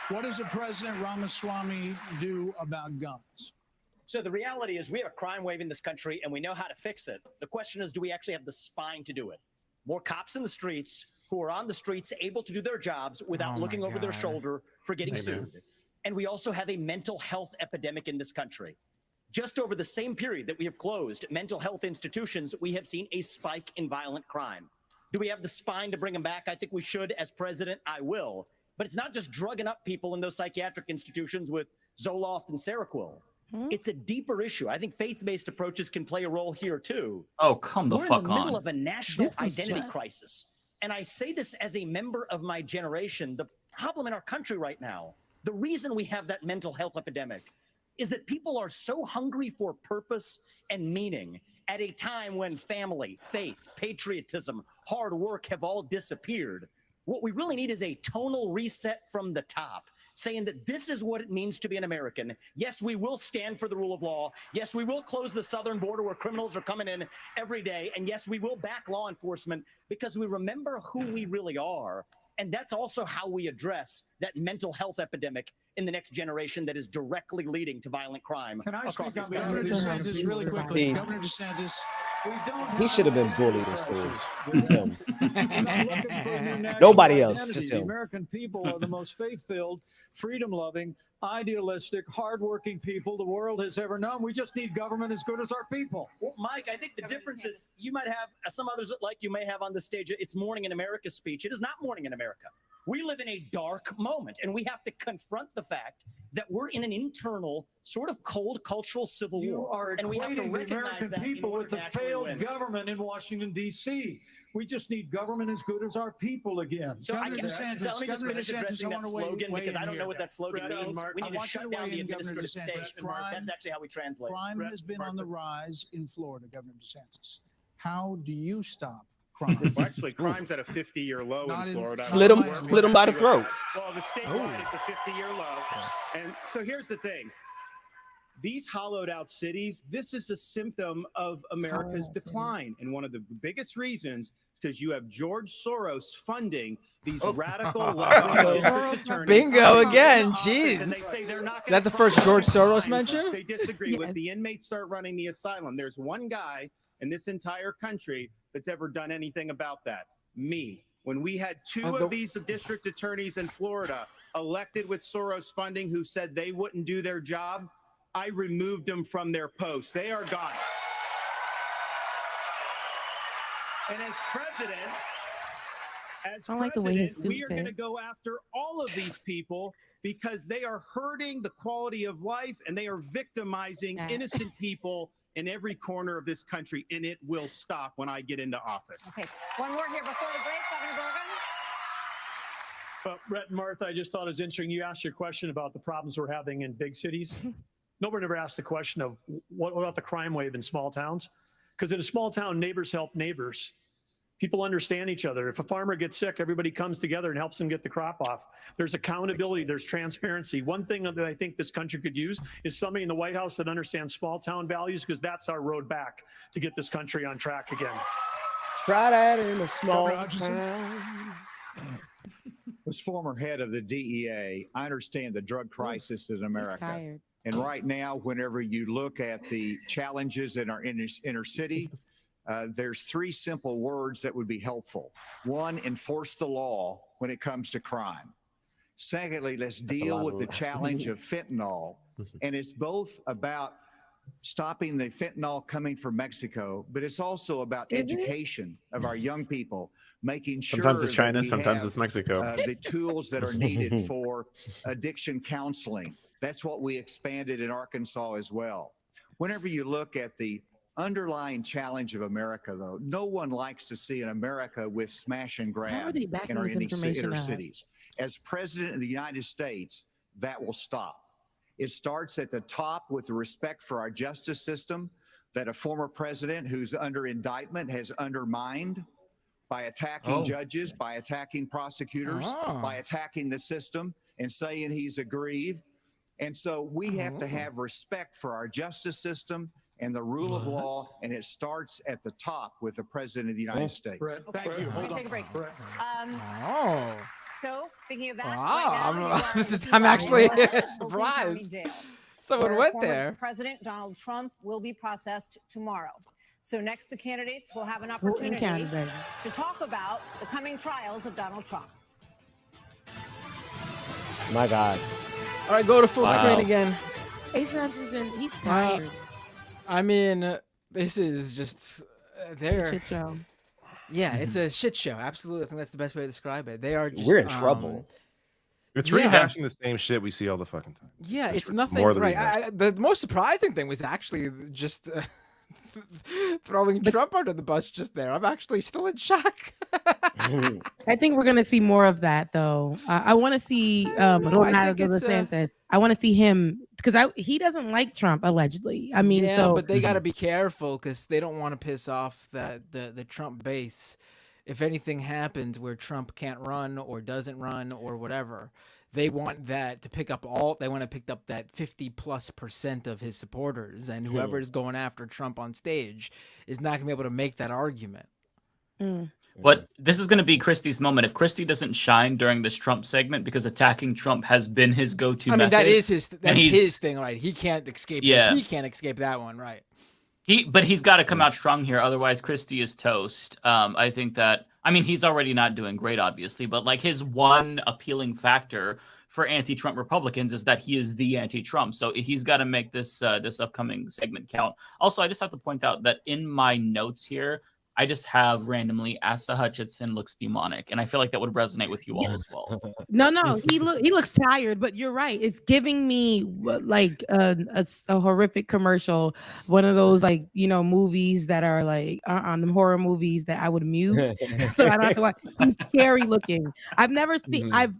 [SPEAKER 9] What does a President Ramaswamy do about guns?
[SPEAKER 17] So the reality is we have a crime wave in this country and we know how to fix it. The question is, do we actually have the spine to do it? More cops in the streets who are on the streets able to do their jobs without looking over their shoulder for getting sued. And we also have a mental health epidemic in this country. Just over the same period that we have closed mental health institutions, we have seen a spike in violent crime. Do we have the spine to bring them back? I think we should. As president, I will. But it's not just drugging up people in those psychiatric institutions with Zoloft and Seroquel. It's a deeper issue. I think faith-based approaches can play a role here too.
[SPEAKER 4] Oh, come the
[SPEAKER 17] We're
[SPEAKER 4] fuck
[SPEAKER 17] in the middle
[SPEAKER 4] on.
[SPEAKER 17] of a national identity crisis. And I say this as a member of my generation. The problem in our country right now, the reason we have that mental health epidemic is that people are so hungry for purpose and meaning at a time when family, faith, patriotism, hard work have all disappeared. What we really need is a tonal reset from the top, saying that this is what it means to be an American. Yes, we will stand for the rule of law. Yes, we will close the southern border where criminals are coming in every day. And yes, we will back law enforcement because we remember who we really are. And that's also how we address that mental health epidemic in the next generation that is directly leading to violent crime across this country.
[SPEAKER 9] Governor DeSantis, really quickly. Governor DeSantis.
[SPEAKER 7] He should have been bullied in school. Him. Nobody else, just
[SPEAKER 11] The
[SPEAKER 7] him.
[SPEAKER 11] American people are the most faith-filled, freedom-loving, idealistic, hardworking people the world has ever known. We just need government as good as our people.
[SPEAKER 17] Well, Mike, I think the difference is you might have some others that like you may have on the stage. It's Morning in America speech. It is not Morning in America. We live in a dark moment, and we have to confront the fact that we're in an internal, sort of cold cultural civil war. And we have to
[SPEAKER 11] Equating the
[SPEAKER 17] recognize
[SPEAKER 11] American
[SPEAKER 17] that
[SPEAKER 11] people
[SPEAKER 17] in order
[SPEAKER 11] with the
[SPEAKER 17] to actually
[SPEAKER 11] failed
[SPEAKER 17] win.
[SPEAKER 11] government in Washington, D.C. We just need government as good as our people again.
[SPEAKER 17] So I guess, so let me just finish addressing that slogan because I don't know what that slogan means. We need to shut down the administrative state. That's actually how we translate it.
[SPEAKER 9] Crime has been on the rise in Florida, Governor DeSantis. How do you stop crime?
[SPEAKER 14] Well, actually, crime's at a 50-year low
[SPEAKER 9] Not
[SPEAKER 14] in Florida.
[SPEAKER 2] Split 'em by the throat.
[SPEAKER 14] Well, the statewide, it's a 50-year low. And so here's the thing. These hollowed out cities, this is a symptom of America's decline. And one of the biggest reasons is because you have George Soros funding these radical left-wing district attorneys.
[SPEAKER 2] Bingo again, jeez.
[SPEAKER 14] And they say they're not
[SPEAKER 2] Is that the
[SPEAKER 14] gonna
[SPEAKER 2] first George
[SPEAKER 14] prosecute
[SPEAKER 2] Soros
[SPEAKER 14] crimes
[SPEAKER 2] mention?
[SPEAKER 14] They disagree with the inmates start running the asylum. There's one guy in this entire country that's ever done anything about that. Me. When we had two of these district attorneys in Florida elected with Soros funding who said they wouldn't do their job, I removed them from their posts. They are gone. And as president,
[SPEAKER 3] I don't like the way he's
[SPEAKER 14] we are going to
[SPEAKER 3] stupid.
[SPEAKER 14] go after all of these people because they are hurting the quality of life and they are victimizing innocent people in every corner of this country, and it will stop when I get into office.
[SPEAKER 10] Okay, one more here before the break, Governor Gorgon.
[SPEAKER 18] Well, Brett and Martha, I just thought it was interesting. You asked your question about the problems we're having in big cities. Nobody ever asked the question of what about the crime wave in small towns? Because in a small town, neighbors help neighbors. People understand each other. If a farmer gets sick, everybody comes together and helps him get the crop off. There's accountability, there's transparency. One thing that I think this country could use is somebody in the White House that understands small town values, because that's our road back to get this country on track again.
[SPEAKER 7] Try that in a small town.
[SPEAKER 19] As former head of the DEA, I understand the drug crisis in America. And right now, whenever you look at the challenges in our inner city, there's three simple words that would be helpful. One, enforce the law when it comes to crime. Secondly, let's deal with the challenge of fentanyl. And it's both about stopping the fentanyl coming from Mexico, but it's also about education of our young people, making sure
[SPEAKER 6] Sometimes it's China,
[SPEAKER 19] that we
[SPEAKER 6] sometimes
[SPEAKER 19] have,
[SPEAKER 6] it's Mexico.
[SPEAKER 19] the tools that are needed for addiction counseling. That's what we expanded in Arkansas as well. Whenever you look at the underlying challenge of America, though, no one likes to see an America with smash and grab in our inner cities. As president of the United States, that will stop. It starts at the top with the respect for our justice system that a former president who's under indictment has undermined by attacking judges, by attacking prosecutors, by attacking the system and saying he's aggrieved. And so we have to have respect for our justice system and the rule of law, and it starts at the top with the president of the United States.
[SPEAKER 10] Thank you. Hold on. Take a break. So, speaking of that,
[SPEAKER 2] I'm actually
[SPEAKER 10] Fulton
[SPEAKER 2] surprised.
[SPEAKER 10] County Jail,
[SPEAKER 2] Someone
[SPEAKER 10] where
[SPEAKER 2] went
[SPEAKER 10] former
[SPEAKER 2] there.
[SPEAKER 10] President Donald Trump will be processed tomorrow. So next, the candidates will have an
[SPEAKER 3] Fulton County,
[SPEAKER 10] opportunity
[SPEAKER 3] baby.
[SPEAKER 10] to talk about the coming trials of Donald Trump.
[SPEAKER 7] My God.
[SPEAKER 2] All right, go to full screen again.
[SPEAKER 3] He's tired.
[SPEAKER 2] I mean, this is just there.
[SPEAKER 3] Shit show.
[SPEAKER 2] Yeah, it's a shit show. Absolutely, I think that's the best way to describe it. They are. Just,
[SPEAKER 7] We're in trouble.
[SPEAKER 1] It's
[SPEAKER 2] Yeah.
[SPEAKER 1] rehashing the same shit we see all the fucking time.
[SPEAKER 2] Yeah,
[SPEAKER 1] Just
[SPEAKER 2] it's nothing.
[SPEAKER 1] more of the
[SPEAKER 2] Right.
[SPEAKER 1] rehash.
[SPEAKER 2] The most surprising thing was actually just throwing Trump under the bus just there. I'm actually still in shock.
[SPEAKER 3] I think we're gonna see more of that, though. I want to see Ronaldo DeSantis. I want to see him because he doesn't like Trump, allegedly. I mean,
[SPEAKER 2] yeah,
[SPEAKER 3] so
[SPEAKER 2] but they got to be careful because they don't want to piss off the Trump base. If anything happens where Trump can't run or doesn't run or whatever, they want that to pick up they want to pick up that 50+% of his supporters, and whoever is going after Trump on stage is not gonna be able to make that argument.
[SPEAKER 4] But this is going to be Christie's moment. If Christie doesn't shine during this Trump segment, because attacking Trump has been his go-to
[SPEAKER 2] I mean,
[SPEAKER 4] method,
[SPEAKER 2] that is his thing, right? He can't escape.
[SPEAKER 4] Yeah.
[SPEAKER 2] He can't escape that one, right?
[SPEAKER 4] But he's got to come out strong here, otherwise Christie is toast. I think that, I mean, he's already not doing great, obviously, but like his one appealing factor for anti-Trump Republicans is that he is the anti-Trump. So he's got to make this this upcoming segment count. Also, I just have to point out that in my notes here, I just have randomly Asa Hutchinson looks demonic, and I feel like that would resonate with you all as well.
[SPEAKER 3] No, he looks tired, but you're right. It's giving me like a horrific commercial, one of those like movies that are like them horror movies that I would mute, so I don't have to watch. He's scary looking. I've never seen. I've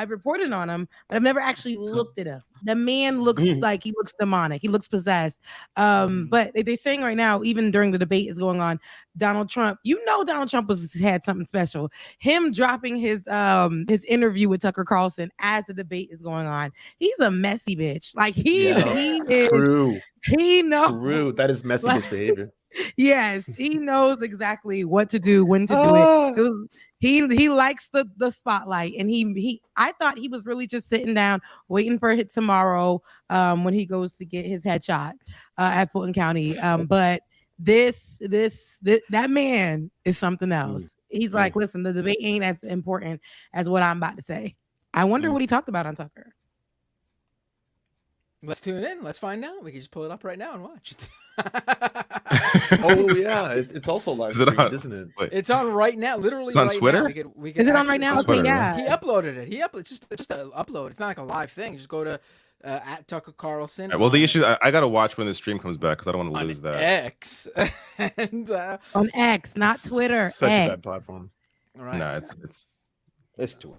[SPEAKER 3] reported on him, but I've never actually looked at him. The man looks like he looks demonic. He looks possessed. But they're saying right now, even during the debate is going on, Donald Trump, Donald Trump had something special. Him dropping his interview with Tucker Carlson as the debate is going on. He's a messy bitch. Like he is
[SPEAKER 6] True.
[SPEAKER 3] He knows.
[SPEAKER 6] True. That is messy bitch behavior.
[SPEAKER 3] Yes, he knows exactly what to do, when to do it. He likes the spotlight, and I thought he was really just sitting down waiting for it tomorrow when he goes to get his headshot at Fulton County. But that man is something else. He's like, listen, the debate ain't as important as what I'm about to say. I wonder what he talked about on Tucker.
[SPEAKER 2] Let's tune in. Let's find out. We can just pull it up right now and watch it.
[SPEAKER 6] Oh yeah, it's also live streamed, isn't it?
[SPEAKER 1] Wait.
[SPEAKER 2] It's on right now, literally.
[SPEAKER 1] It's on
[SPEAKER 2] right
[SPEAKER 1] Twitter?
[SPEAKER 2] Now. We can
[SPEAKER 3] Is it on right now?
[SPEAKER 1] It's on
[SPEAKER 3] Okay,
[SPEAKER 1] Twitter,
[SPEAKER 3] yeah.
[SPEAKER 2] He uploaded it. It's just an upload. It's not like a live thing. Just go to at Tucker Carlson.
[SPEAKER 1] Well, the issue I got to watch when the stream comes back because I don't want to lose that.
[SPEAKER 2] X and
[SPEAKER 3] on X, not Twitter.
[SPEAKER 6] Such
[SPEAKER 3] X.
[SPEAKER 6] a bad platform.
[SPEAKER 2] right.
[SPEAKER 1] No, it's
[SPEAKER 7] Let's do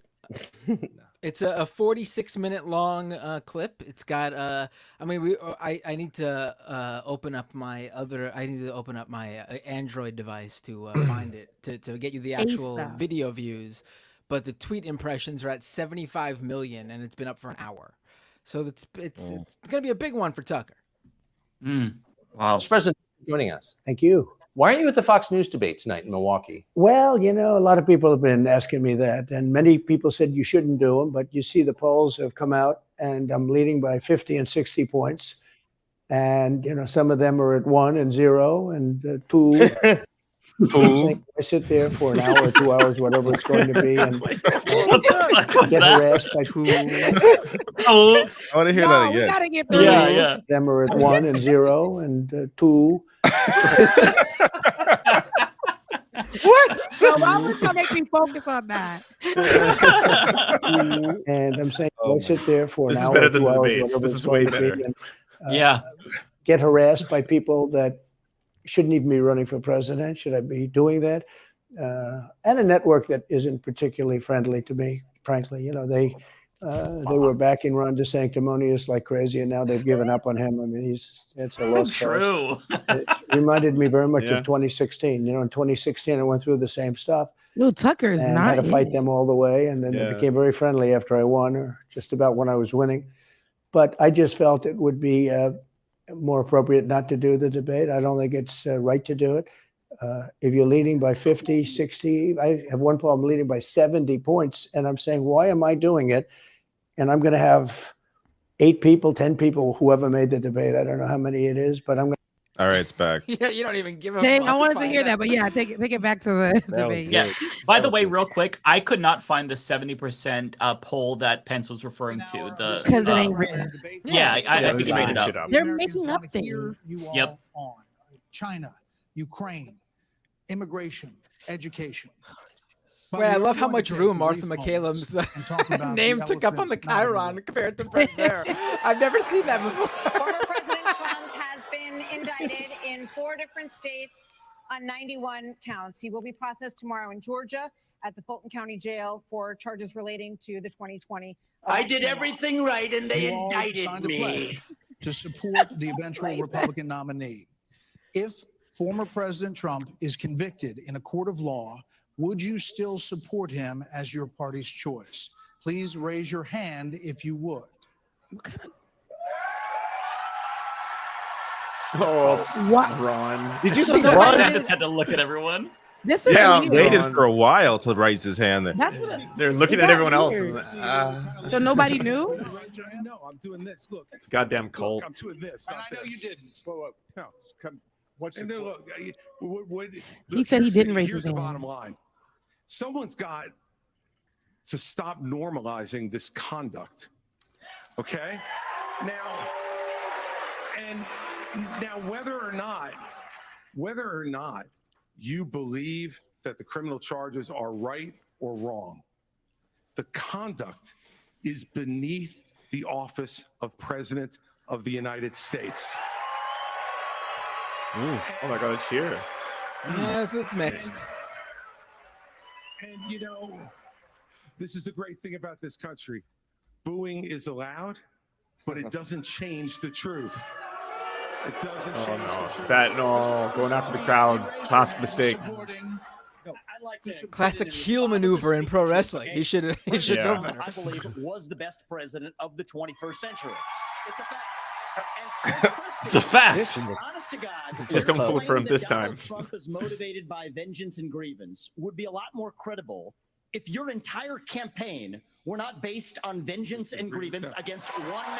[SPEAKER 7] it.
[SPEAKER 2] It's a 46-minute long clip. It's got I mean, I need to open up my Android device to find it to get you the actual video views, but the tweet impressions are at 75 million, and it's been up for an hour, so it's gonna be a big one for Tucker.
[SPEAKER 4] Wow,
[SPEAKER 21] Mr. President, thanks for joining us.
[SPEAKER 22] Thank you.
[SPEAKER 21] Why aren't you at the Fox News debate tonight in Milwaukee?
[SPEAKER 22] Well, you know, a lot of people have been asking me that, and many people said you shouldn't do them, but you see the polls have come out, and I'm leading by 50 and 60 points. And, you know, some of them are at 1 and 0 and 2. I sit there for an hour or 2 hours, whatever it's going to be, and get harassed by
[SPEAKER 1] I want to hear that again.
[SPEAKER 22] We gotta get through.
[SPEAKER 4] Yeah.
[SPEAKER 22] Them are at 1 and 0 and 2.
[SPEAKER 3] What? No, why would you make me focus on that?
[SPEAKER 22] And I'm saying, I sit there for an
[SPEAKER 6] This is
[SPEAKER 22] hour,
[SPEAKER 6] better
[SPEAKER 22] 2
[SPEAKER 6] than the
[SPEAKER 22] hours,
[SPEAKER 6] debates.
[SPEAKER 22] whatever
[SPEAKER 6] This
[SPEAKER 22] it's
[SPEAKER 6] is way
[SPEAKER 22] going to be,
[SPEAKER 6] better.
[SPEAKER 22] and, get harassed by people that shouldn't even be running for president. Should I be doing that? And a network that isn't particularly friendly to me, frankly. You know, they were backing Ron DeSanctimonious like crazy, and now they've given up on him. I mean, it's a lost
[SPEAKER 4] True.
[SPEAKER 22] cause. It reminded me very much
[SPEAKER 6] Yeah.
[SPEAKER 22] of 2016. You know, in 2016, I went through the same stuff.
[SPEAKER 3] No, Tucker is
[SPEAKER 22] and
[SPEAKER 3] not
[SPEAKER 22] had to fight
[SPEAKER 3] in.
[SPEAKER 22] them all the way, and then
[SPEAKER 6] Yeah.
[SPEAKER 22] they became very friendly after I won, or just about when I was winning. But I just felt it would be more appropriate not to do the debate. I don't think it's right to do it. If you're leading by 50, 60, I have one poll, I'm leading by 70 points, and I'm saying, why am I doing it? And I'm going to have 8 people, 10 people, whoever made the debate. I don't know how many it is, but I'm going to.
[SPEAKER 1] All right, it's back.
[SPEAKER 2] Yeah, you don't even give a
[SPEAKER 3] Dang,
[SPEAKER 2] fuck.
[SPEAKER 3] I wanted to
[SPEAKER 2] Find
[SPEAKER 3] hear
[SPEAKER 2] out.
[SPEAKER 3] that, but yeah, take it back to the debate.
[SPEAKER 4] Yeah. By the way, real quick, I could not find the 70% poll that Pence was referring to. The
[SPEAKER 3] Because it ain't real.
[SPEAKER 4] Yeah, I think he made it up.
[SPEAKER 3] They're making up things.
[SPEAKER 4] Yep.
[SPEAKER 9] On China, Ukraine, immigration, education.
[SPEAKER 2] Wait, I love how much room Martha McCallum's name took up on the Chiron compared to Fred Bear. I've never seen that before.
[SPEAKER 10] Former President Trump has been indicted in 4 different states on 91 counts. He will be processed tomorrow in Georgia at the Fulton County Jail for charges relating to the 2020
[SPEAKER 17] I did
[SPEAKER 10] election.
[SPEAKER 17] everything right, and they
[SPEAKER 9] You all
[SPEAKER 17] indicted
[SPEAKER 9] signed a
[SPEAKER 17] me.
[SPEAKER 9] pledge to support the eventual Republican nominee. If former President Trump is convicted in a court of law, would you still support him as your party's choice? Please raise your hand if you would.
[SPEAKER 6] Oh,
[SPEAKER 3] What?
[SPEAKER 6] Ron.
[SPEAKER 7] Did you
[SPEAKER 3] So
[SPEAKER 7] see
[SPEAKER 3] no,
[SPEAKER 7] Ron?
[SPEAKER 4] Sanders had to look at everyone.
[SPEAKER 3] This is
[SPEAKER 1] Yeah,
[SPEAKER 3] weird.
[SPEAKER 1] waited for a while to raise his hand. There.
[SPEAKER 3] That's what
[SPEAKER 6] They're looking
[SPEAKER 3] Is
[SPEAKER 6] at
[SPEAKER 3] that
[SPEAKER 6] everyone else.
[SPEAKER 3] weird?
[SPEAKER 6] And,
[SPEAKER 3] So nobody knew?
[SPEAKER 18] No, I'm doing this. Look,
[SPEAKER 6] it's a goddamn cult.
[SPEAKER 18] I'm doing this.
[SPEAKER 9] And I know you didn't.
[SPEAKER 18] No,
[SPEAKER 13] What's
[SPEAKER 18] and
[SPEAKER 13] the
[SPEAKER 18] then look,
[SPEAKER 3] He said he didn't raise
[SPEAKER 15] Here's
[SPEAKER 3] his
[SPEAKER 15] the
[SPEAKER 3] hand.
[SPEAKER 15] bottom line. Someone's got to stop normalizing this conduct. Okay? Now, whether or not you believe that the criminal charges are right or wrong, the conduct is beneath the office of President of the United States.
[SPEAKER 6] Oh my God, it's here.
[SPEAKER 2] Yes, it's mixed.
[SPEAKER 15] And you know, this is the great thing about this country. Booing is allowed, but it doesn't change the truth. It doesn't change the truth.
[SPEAKER 6] Going after the crowd. Classic mistake.
[SPEAKER 2] Classic heel maneuver in pro wrestling. He should know better.
[SPEAKER 17] I believe was the best president of the 21st century. It's a fact. And
[SPEAKER 6] It's a fact.
[SPEAKER 17] honest to God,
[SPEAKER 6] Just don't vote for him
[SPEAKER 17] claim
[SPEAKER 6] this
[SPEAKER 17] that
[SPEAKER 6] time.
[SPEAKER 17] Donald Trump is motivated by vengeance and grievance would be a lot more credible if your entire campaign were not based on vengeance and grievance against one man.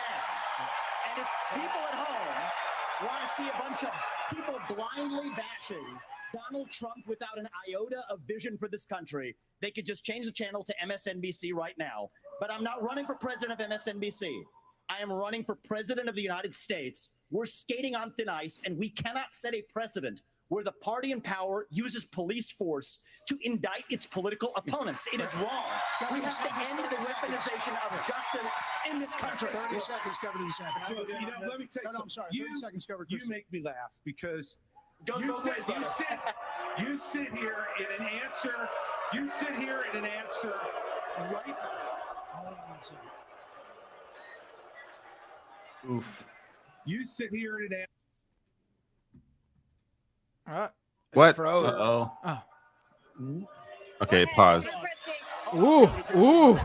[SPEAKER 17] And if people at home want to see a bunch of people blindly bashing Donald Trump without an iota of vision for this country, they could just change the channel to MSNBC right now. But I'm not running for president of MSNBC. I am running for president of the United States. We're skating on thin ice, and we cannot set a precedent where the party in power uses police force to indict its political opponents. It is wrong. We have to end the weaponization of justice in this country.
[SPEAKER 9] 30 seconds, Governor DeSantis.
[SPEAKER 15] You know, let me take
[SPEAKER 9] I'm sorry. 30 seconds, Governor
[SPEAKER 15] You
[SPEAKER 9] Christie.
[SPEAKER 15] make me laugh because
[SPEAKER 17] Goes
[SPEAKER 15] you
[SPEAKER 17] both
[SPEAKER 15] sit,
[SPEAKER 17] ways, brother.
[SPEAKER 15] you sit here in an answer. You sit here in an answer right
[SPEAKER 4] Oof.
[SPEAKER 5] You sit here today.
[SPEAKER 1] What?
[SPEAKER 2] Froze.
[SPEAKER 4] Uh-oh.
[SPEAKER 2] Oh.
[SPEAKER 1] Okay, pause.
[SPEAKER 2] Ooh, ooh.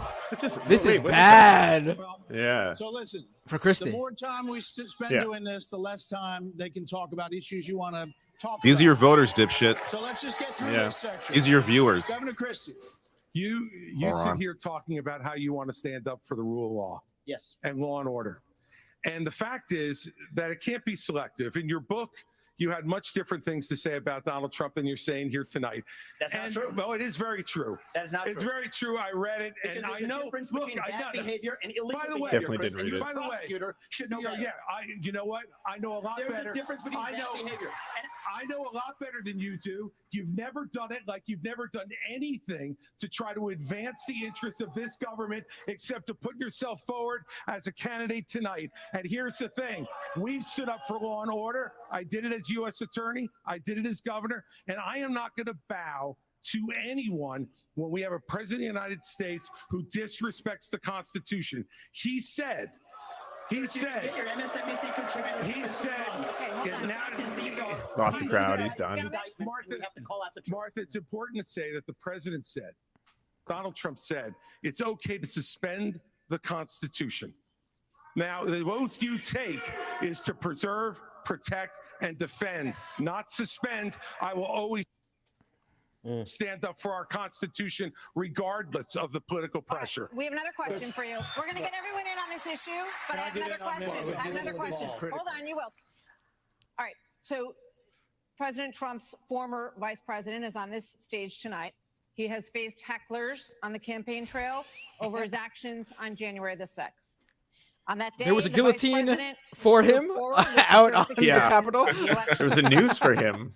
[SPEAKER 2] This is bad.
[SPEAKER 1] Yeah.
[SPEAKER 9] So listen,
[SPEAKER 2] For Christie.
[SPEAKER 9] the more time we spend
[SPEAKER 1] Yeah.
[SPEAKER 9] doing this, the less time they can talk about issues you want to talk
[SPEAKER 1] These
[SPEAKER 9] about.
[SPEAKER 1] are your voters, dipshit.
[SPEAKER 9] So let's just get through
[SPEAKER 1] Yeah.
[SPEAKER 9] this section.
[SPEAKER 1] These are your viewers.
[SPEAKER 9] Governor Christie.
[SPEAKER 15] You
[SPEAKER 1] Moron.
[SPEAKER 15] sit here talking about how you want to stand up for the rule of law.
[SPEAKER 17] Yes.
[SPEAKER 15] And law and order. And the fact is that it can't be selective. In your book, you had much different things to say about Donald Trump than you're saying here tonight.
[SPEAKER 17] That's not true.
[SPEAKER 15] Well, it is very true.
[SPEAKER 17] That is not
[SPEAKER 15] It's
[SPEAKER 17] true.
[SPEAKER 15] very true. I read it,
[SPEAKER 17] Because
[SPEAKER 15] and
[SPEAKER 17] there's
[SPEAKER 15] I
[SPEAKER 17] a
[SPEAKER 15] know.
[SPEAKER 17] difference
[SPEAKER 15] Look,
[SPEAKER 17] between
[SPEAKER 15] I
[SPEAKER 17] bad
[SPEAKER 15] know.
[SPEAKER 17] behavior and illegal
[SPEAKER 15] By the way,
[SPEAKER 17] behavior,
[SPEAKER 1] Definitely
[SPEAKER 17] Chris,
[SPEAKER 1] didn't
[SPEAKER 17] and
[SPEAKER 1] read
[SPEAKER 17] you,
[SPEAKER 1] it.
[SPEAKER 17] as a prosecutor, should know better.
[SPEAKER 15] Yeah, you know what? I know a lot
[SPEAKER 17] There's
[SPEAKER 15] better.
[SPEAKER 17] a difference between
[SPEAKER 15] I
[SPEAKER 17] bad
[SPEAKER 15] know,
[SPEAKER 17] behavior.
[SPEAKER 15] I know a lot better than you do. You've never done it like you've never done anything to try to advance the interests of this government except to put yourself forward as a candidate tonight. And here's the thing. We've stood up for law and order. I did it as U.S. attorney. I did it as governor. And I am not going to bow to anyone when we have a president of the United States who disrespects the Constitution. He said,
[SPEAKER 17] Get your MSNBC contributor.
[SPEAKER 15] he said,
[SPEAKER 6] Lost the crowd. He's done.
[SPEAKER 15] Martha, it's important to say that the president said, Donald Trump said, it's okay to suspend the Constitution. Now, the oath you take is to preserve, protect, and defend, not suspend. I will always stand up for our Constitution, regardless of the political pressure.
[SPEAKER 10] We have another question for you. We're going to get everyone in on this issue, but I have another question. I have another question. Hold on, you will. All right. So President Trump's former vice president is on this stage tonight. He has faced hecklers on the campaign trail over his actions on January the 6th. On that day,
[SPEAKER 2] There was a
[SPEAKER 10] the vice
[SPEAKER 2] guillotine
[SPEAKER 10] president
[SPEAKER 2] for
[SPEAKER 10] moved
[SPEAKER 2] him
[SPEAKER 10] forward with the
[SPEAKER 2] out on the
[SPEAKER 10] certification
[SPEAKER 2] Capitol.
[SPEAKER 10] of the election.
[SPEAKER 6] There was a noose for him.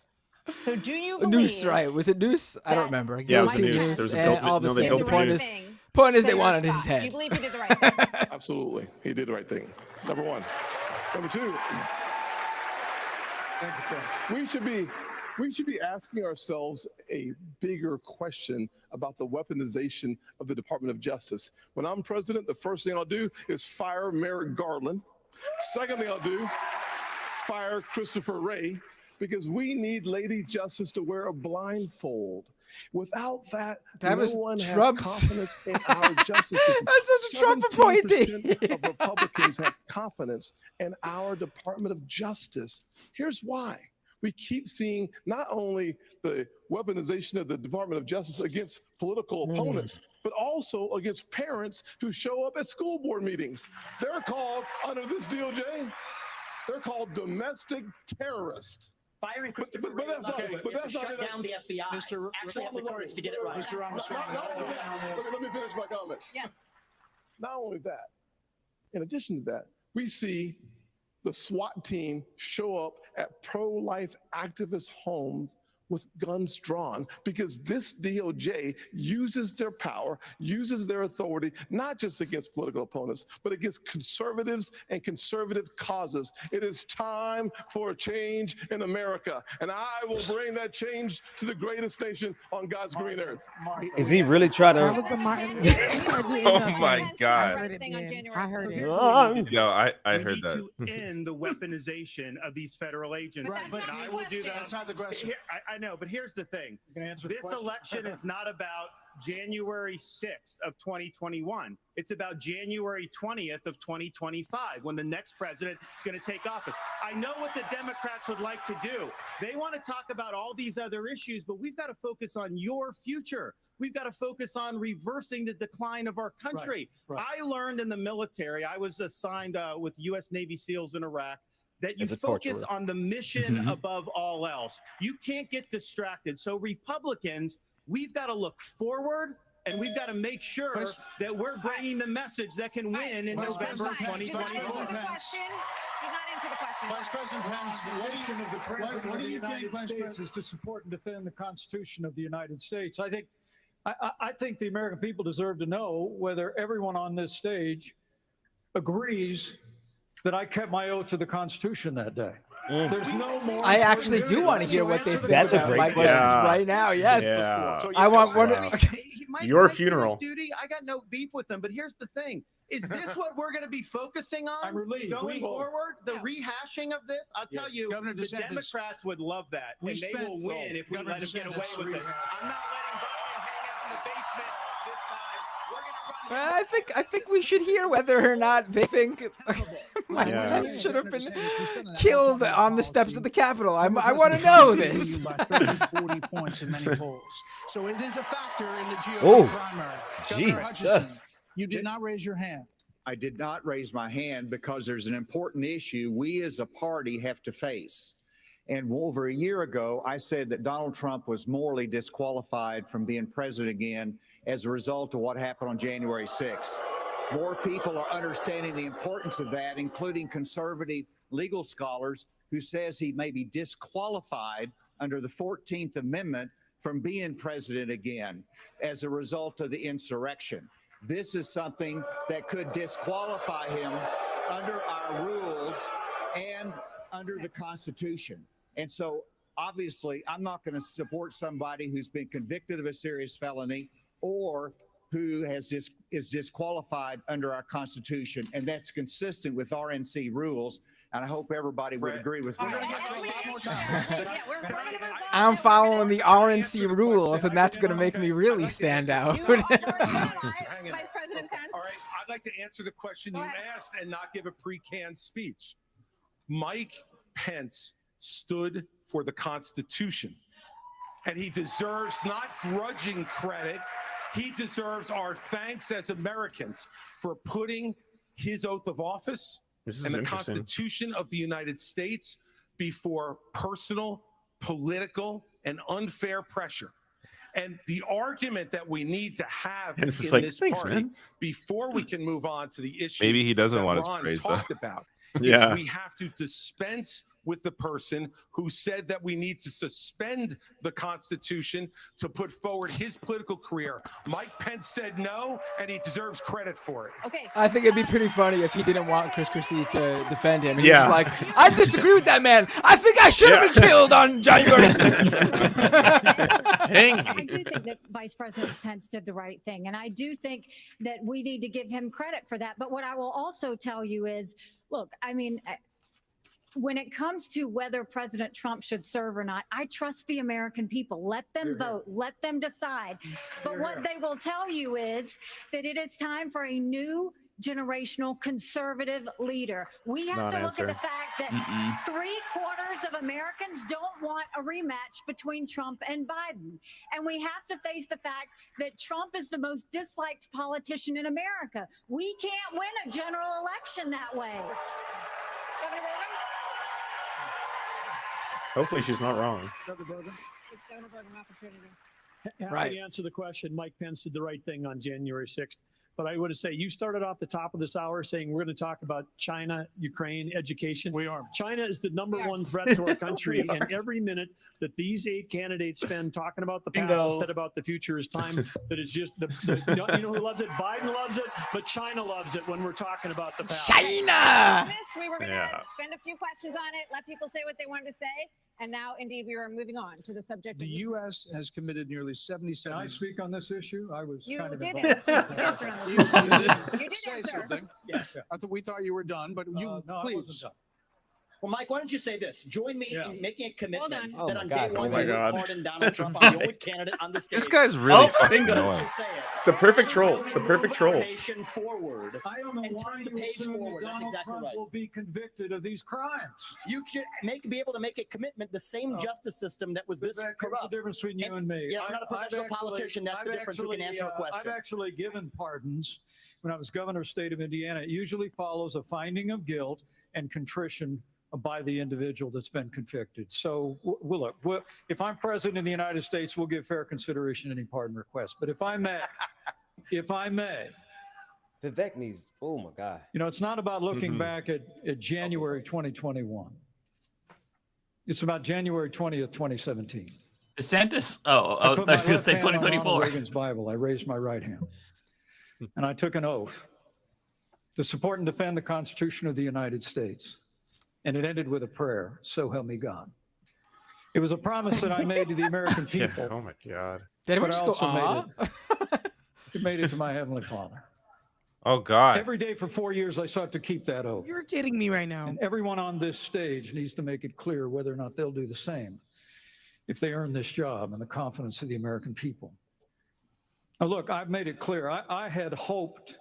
[SPEAKER 10] So do you
[SPEAKER 2] A
[SPEAKER 10] believe
[SPEAKER 2] noose, right? Was it noose? I don't remember.
[SPEAKER 6] Yeah, it was a
[SPEAKER 2] Guillotine
[SPEAKER 6] noose. There was a
[SPEAKER 2] and
[SPEAKER 6] built-
[SPEAKER 2] all the
[SPEAKER 6] no, they
[SPEAKER 2] same.
[SPEAKER 6] built
[SPEAKER 2] The
[SPEAKER 6] a
[SPEAKER 2] point
[SPEAKER 6] noose.
[SPEAKER 2] is, point is they
[SPEAKER 10] Senator
[SPEAKER 2] wanted his
[SPEAKER 10] Scott,
[SPEAKER 2] head.
[SPEAKER 10] do you believe he did the right thing?
[SPEAKER 16] Absolutely. He did the right thing. Number one. Number two, we should be asking ourselves a bigger question about the weaponization of the Department of Justice. When I'm president, the first thing I'll do is fire Merrick Garland. Second thing I'll do, fire Christopher Wray, because we need Lady Justice to wear a blindfold. Without that,
[SPEAKER 2] That
[SPEAKER 16] no
[SPEAKER 2] was
[SPEAKER 16] one
[SPEAKER 2] Trump's-
[SPEAKER 16] has confidence in our justice system.
[SPEAKER 2] That's such a Trump appointee.
[SPEAKER 16] 17% of Republicans have confidence in our Department of Justice. Here's why. We keep seeing not only the weaponization of the Department of Justice against political opponents, but also against parents who show up at school board meetings. They're called, under this DOJ, they're called domestic terrorists.
[SPEAKER 17] Firing Christopher
[SPEAKER 16] But
[SPEAKER 17] Wray
[SPEAKER 16] that's
[SPEAKER 17] will
[SPEAKER 16] not-
[SPEAKER 17] not
[SPEAKER 16] but that's
[SPEAKER 17] shut
[SPEAKER 16] not-
[SPEAKER 17] down the FBI.
[SPEAKER 16] Mr.
[SPEAKER 17] Actually have the courage to get it right.
[SPEAKER 16] Mr. Ramaswamy, let me finish my comments.
[SPEAKER 10] Yes.
[SPEAKER 16] Not only that, in addition to that, we see the SWAT team show up at pro-life activist homes with guns drawn because this DOJ uses their power, uses their authority, not just against political opponents, but against conservatives and conservative causes. It is time for a change in America, and I will bring that change to the greatest nation on God's green earth.
[SPEAKER 7] Is he really trying
[SPEAKER 3] That
[SPEAKER 7] to?
[SPEAKER 3] was the Martin.
[SPEAKER 1] Oh my God.
[SPEAKER 3] I heard it.
[SPEAKER 1] Yo, I
[SPEAKER 14] We
[SPEAKER 1] heard
[SPEAKER 14] need
[SPEAKER 1] that.
[SPEAKER 14] to end the weaponization of these federal agents.
[SPEAKER 9] But that's not
[SPEAKER 14] I
[SPEAKER 9] the
[SPEAKER 14] will do
[SPEAKER 9] question.
[SPEAKER 14] that.
[SPEAKER 9] That's not the question.
[SPEAKER 14] Here- I know, but here's the thing. This election is not about January 6th of 2021. It's about January 20th of 2025 when the next president is going to take office. I know what the Democrats would like to do. They want to talk about all these other issues, but we've got to focus on your future. We've got to focus on reversing the decline of our country.
[SPEAKER 11] Right.
[SPEAKER 14] I learned in the military, I was assigned with U.S. Navy SEALs in Iraq, that you
[SPEAKER 7] As a
[SPEAKER 14] focus
[SPEAKER 7] torturer.
[SPEAKER 14] on the mission above all else. You can't get distracted. So Republicans, we've got to look forward and we've got to make sure that we're bringing the message that can win in
[SPEAKER 9] Vice
[SPEAKER 14] November
[SPEAKER 9] President Pence,
[SPEAKER 10] He's not
[SPEAKER 9] Vice
[SPEAKER 10] answering the
[SPEAKER 9] President Pence.
[SPEAKER 10] question. He's not answering the question.
[SPEAKER 9] Vice President Pence, what do you think, Vice
[SPEAKER 11] States
[SPEAKER 9] President?
[SPEAKER 11] is to support and defend the Constitution of the United States. I think the American people deserve to know whether everyone on this stage agrees that I kept my oath to the Constitution that day. There's no more.
[SPEAKER 2] I actually do want to hear what they think
[SPEAKER 7] That's a
[SPEAKER 2] about
[SPEAKER 7] great
[SPEAKER 2] Mike
[SPEAKER 7] question.
[SPEAKER 2] Pence right now. Yes.
[SPEAKER 6] Yeah.
[SPEAKER 14] So,
[SPEAKER 2] I want one.
[SPEAKER 6] Wow.
[SPEAKER 14] Mike
[SPEAKER 6] Your
[SPEAKER 14] Pence did his
[SPEAKER 6] funeral.
[SPEAKER 14] duty. I got no beef with him, but here's the thing: is this what we're going to be focusing on
[SPEAKER 11] I'm relieved.
[SPEAKER 14] going
[SPEAKER 11] We-
[SPEAKER 14] forward? The rehashing of this? I'll tell you,
[SPEAKER 9] Governor
[SPEAKER 14] the
[SPEAKER 9] DeSantis,
[SPEAKER 14] Democrats would love that,
[SPEAKER 9] we
[SPEAKER 14] and they
[SPEAKER 9] spent-
[SPEAKER 14] will win if we
[SPEAKER 9] Governor
[SPEAKER 14] let him get away
[SPEAKER 9] DeSantis,
[SPEAKER 14] with it. I'm not letting Biden hang out in the basement this time. We're going to run.
[SPEAKER 2] I think we should hear whether or not they think Mike
[SPEAKER 1] Yeah.
[SPEAKER 2] Pence should have been
[SPEAKER 9] Governor DeSantis, we spent an hour
[SPEAKER 2] killed
[SPEAKER 9] talking
[SPEAKER 2] on the
[SPEAKER 9] about
[SPEAKER 2] steps
[SPEAKER 9] policy.
[SPEAKER 2] of the Capitol. I
[SPEAKER 9] Former
[SPEAKER 2] want to
[SPEAKER 9] President
[SPEAKER 2] know
[SPEAKER 9] Trump beat
[SPEAKER 2] this.
[SPEAKER 9] you by 30, 40 points in many polls. So it is a factor in the GOP
[SPEAKER 7] Oh,
[SPEAKER 9] primary. Governor Hutchinson,
[SPEAKER 7] Jesus.
[SPEAKER 9] you did not raise your hand.
[SPEAKER 19] I did not raise my hand because there's an important issue we as a party have to face. And over a year ago, I said that Donald Trump was morally disqualified from being president again as a result of what happened on January 6th. More people are understanding the importance of that, including conservative legal scholars who says he may be disqualified under the 14th Amendment from being president again as a result of the insurrection. This is something that could disqualify him under our rules and under the Constitution. And so, obviously, I'm not going to support somebody who's been convicted of a serious felony or who is disqualified under our Constitution. And that's consistent with RNC rules. And I hope everybody would agree with me.
[SPEAKER 9] We're going to get to a lot more time.
[SPEAKER 2] I'm following the RNC rules, and that's going to make me really stand out.
[SPEAKER 15] Hang on.
[SPEAKER 10] Vice President Pence.
[SPEAKER 15] All right, I'd like to answer the question you asked and not give a pre-canned speech. Mike Pence stood for the Constitution, and he deserves not grudging credit. He deserves our thanks as Americans for putting his oath of office and the
[SPEAKER 6] interesting.
[SPEAKER 15] Constitution of the United States before personal, political, and unfair pressure. And the argument that we need to have
[SPEAKER 1] And it's just
[SPEAKER 15] in
[SPEAKER 1] like,
[SPEAKER 15] this
[SPEAKER 1] thanks,
[SPEAKER 15] party
[SPEAKER 1] man.
[SPEAKER 15] before we can move on to the issue
[SPEAKER 1] Maybe he doesn't
[SPEAKER 15] that
[SPEAKER 1] want his
[SPEAKER 15] Ron
[SPEAKER 1] praise, though.
[SPEAKER 15] talked about. is
[SPEAKER 1] Yeah.
[SPEAKER 15] we have to dispense with the person who said that we need to suspend the Constitution to put forward his political career. Mike Pence said no, and he deserves credit for it.
[SPEAKER 10] Okay.
[SPEAKER 2] I think it'd be pretty funny if he didn't want Chris Christie to defend him. He
[SPEAKER 15] Yeah.
[SPEAKER 2] was like, I disagree with that man. I think I should have been killed on January 6th.
[SPEAKER 10] I do think that Vice President Pence did the right thing. And I do think that we need to give him credit for that. But what I will also tell you is, look, I mean, when it comes to whether President Trump should serve or not, I trust the American people. Let them vote. Let them decide. But what they will tell you is that it is time for a new generational conservative leader. We have to look at the fact that 3/4 of Americans don't want a rematch between Trump and Biden. And we have to face the fact that Trump is the most disliked politician in America. We can't win a general election that way. Governor Bergen?
[SPEAKER 6] Hopefully she's not wrong.
[SPEAKER 10] It's Governor Bergen opportunity.
[SPEAKER 18] Happy to answer the question. Mike Pence did the right thing on January 6th. But I would say you started off the top of this hour saying we're going to talk about China, Ukraine, education. We are. China is the number one threat to our country. And every minute that these 8 candidates spend talking about the past
[SPEAKER 2] Bingo.
[SPEAKER 18] instead about the future is time that is just, you know who loves it? Biden loves it, but China loves it when we're talking about the past.
[SPEAKER 2] China!
[SPEAKER 10] We were going to
[SPEAKER 18] Yeah.
[SPEAKER 10] spend a few questions on it, let people say what they wanted to say. And now, indeed, we are moving on to the subject.
[SPEAKER 9] The U.S. has committed nearly 77.
[SPEAKER 11] Can I speak on this issue? I was
[SPEAKER 10] You
[SPEAKER 11] kind of
[SPEAKER 10] did
[SPEAKER 11] involved.
[SPEAKER 10] it. You answered on
[SPEAKER 9] You
[SPEAKER 10] this.
[SPEAKER 9] did
[SPEAKER 10] You did
[SPEAKER 9] say
[SPEAKER 10] answer.
[SPEAKER 9] something. I thought we thought you were done, but you please.
[SPEAKER 17] Well, Mike, why don't you say this? Join me in making a commitment
[SPEAKER 10] Hold
[SPEAKER 17] that
[SPEAKER 10] on.
[SPEAKER 17] on
[SPEAKER 7] Oh my
[SPEAKER 17] day
[SPEAKER 7] God.
[SPEAKER 17] one
[SPEAKER 7] Oh my
[SPEAKER 17] you will
[SPEAKER 6] God.
[SPEAKER 17] pardon Donald Trump. I'm the only candidate on the stage.
[SPEAKER 1] This guy's really fucking
[SPEAKER 17] bingo.
[SPEAKER 1] annoying.
[SPEAKER 17] Just say it.
[SPEAKER 6] The perfect troll. The perfect
[SPEAKER 17] Move
[SPEAKER 6] troll.
[SPEAKER 17] our nation forward
[SPEAKER 11] I don't know
[SPEAKER 17] and
[SPEAKER 11] why
[SPEAKER 17] turn the
[SPEAKER 11] you
[SPEAKER 17] page
[SPEAKER 11] assume that
[SPEAKER 17] forward. That's
[SPEAKER 11] Donald
[SPEAKER 17] exactly
[SPEAKER 11] Trump
[SPEAKER 17] right.
[SPEAKER 11] will be convicted of these crimes.
[SPEAKER 17] You should be able to make a commitment. The same justice system that was this
[SPEAKER 11] That's
[SPEAKER 17] corrupt.
[SPEAKER 11] the difference between you and me.
[SPEAKER 17] Yeah, I'm not a professional politician. That's the difference. Who can answer a question?
[SPEAKER 11] I've actually given pardons when I was governor of the state of Indiana. It usually follows a finding of guilt and contrition by the individual that's been convicted. So, look, if I'm president of the United States, we'll give fair consideration to any pardon request. But if I may,
[SPEAKER 7] Vivek needs, oh my God.
[SPEAKER 11] you know, it's not about looking back at January 2021. It's about January 20th, 2017.
[SPEAKER 4] DeSantis.
[SPEAKER 11] I
[SPEAKER 4] I
[SPEAKER 11] put
[SPEAKER 4] was
[SPEAKER 11] my
[SPEAKER 4] going to
[SPEAKER 11] left
[SPEAKER 4] say
[SPEAKER 11] hand on Ronald
[SPEAKER 4] 2024.
[SPEAKER 11] Reagan's Bible. I raised my right hand. And I took an oath to support and defend the Constitution of the United States and it ended with a prayer, so help me God. It was a promise that I made to the American people.
[SPEAKER 1] Oh my God.
[SPEAKER 2] Did
[SPEAKER 11] but
[SPEAKER 2] everyone
[SPEAKER 11] I
[SPEAKER 2] just go,
[SPEAKER 11] also made it to my Heavenly Father.
[SPEAKER 1] Oh God.
[SPEAKER 11] Every day for 4 years, I sought to keep that oath.
[SPEAKER 3] You're kidding me right now.
[SPEAKER 11] And everyone on this stage needs to make it clear whether or not they'll do the same if they earn this job and the confidence of the American people. Now, look, I've made it clear. I had hoped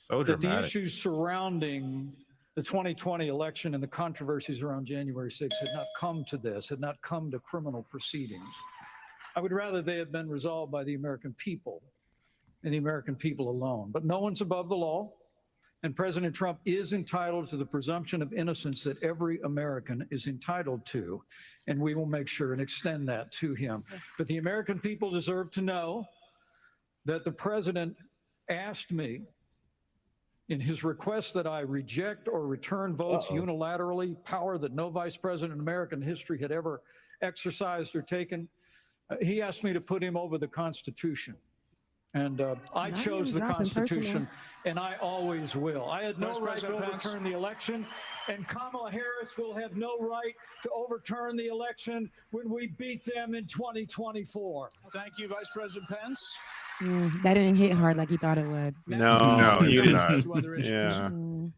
[SPEAKER 1] So
[SPEAKER 11] that the
[SPEAKER 1] dramatic.
[SPEAKER 11] issues surrounding the 2020 election and the controversies around January 6th had not come to this, had not come to criminal proceedings. I would rather they had been resolved by the American people and the American people alone. But no one's above the law, and President Trump is entitled to the presumption of innocence that every American is entitled to, and we will make sure and extend that to him. But the American people deserve to know that the president asked me in his request that I reject or return votes unilaterally, power that no vice president in American history had ever exercised or taken. He asked me to put him over the Constitution. And I
[SPEAKER 3] Not
[SPEAKER 11] chose
[SPEAKER 3] even
[SPEAKER 11] the
[SPEAKER 3] dropping
[SPEAKER 11] Constitution,
[SPEAKER 3] personal.
[SPEAKER 11] and I always will. I had no
[SPEAKER 9] Vice
[SPEAKER 11] right to
[SPEAKER 9] President Pence.
[SPEAKER 11] overturn the election, and Kamala Harris will have no right to overturn the election when we beat them in 2024.
[SPEAKER 9] Thank you, Vice President Pence.
[SPEAKER 3] That didn't hit hard like he thought it would.
[SPEAKER 1] No,
[SPEAKER 6] you
[SPEAKER 1] did
[SPEAKER 6] didn't.
[SPEAKER 1] not.
[SPEAKER 9] To other issues.
[SPEAKER 1] Yeah.
[SPEAKER 3] Mm.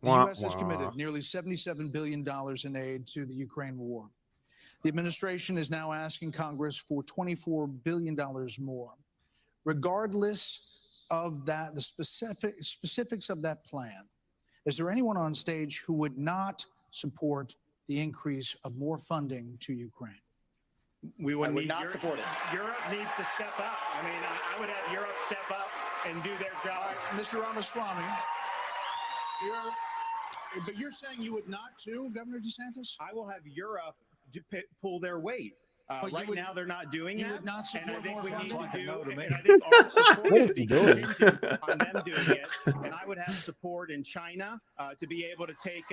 [SPEAKER 9] The U.S. has committed nearly $77 billion in aid to the Ukraine war. The administration is now asking Congress for $24 billion more. Regardless of that, the specifics of that plan, is there anyone on stage who would not support the increase of more funding to Ukraine?
[SPEAKER 17] I would not support it.
[SPEAKER 14] Europe needs to step up. I mean, I would have Europe step up and do their job.
[SPEAKER 9] Mr. Ramaswamy, but you're saying you would not too, Governor DeSantis?
[SPEAKER 14] I will have Europe pull their weight. Right now, they're not doing
[SPEAKER 9] you
[SPEAKER 14] that.
[SPEAKER 9] would not support
[SPEAKER 14] and I think
[SPEAKER 9] more
[SPEAKER 14] we need
[SPEAKER 9] funding?
[SPEAKER 14] to do.
[SPEAKER 9] No to me.
[SPEAKER 14] And I think our support
[SPEAKER 7] What is
[SPEAKER 14] should
[SPEAKER 7] he
[SPEAKER 14] be
[SPEAKER 7] doing?
[SPEAKER 14] contingent on them doing it. And I would have support in China to be able to take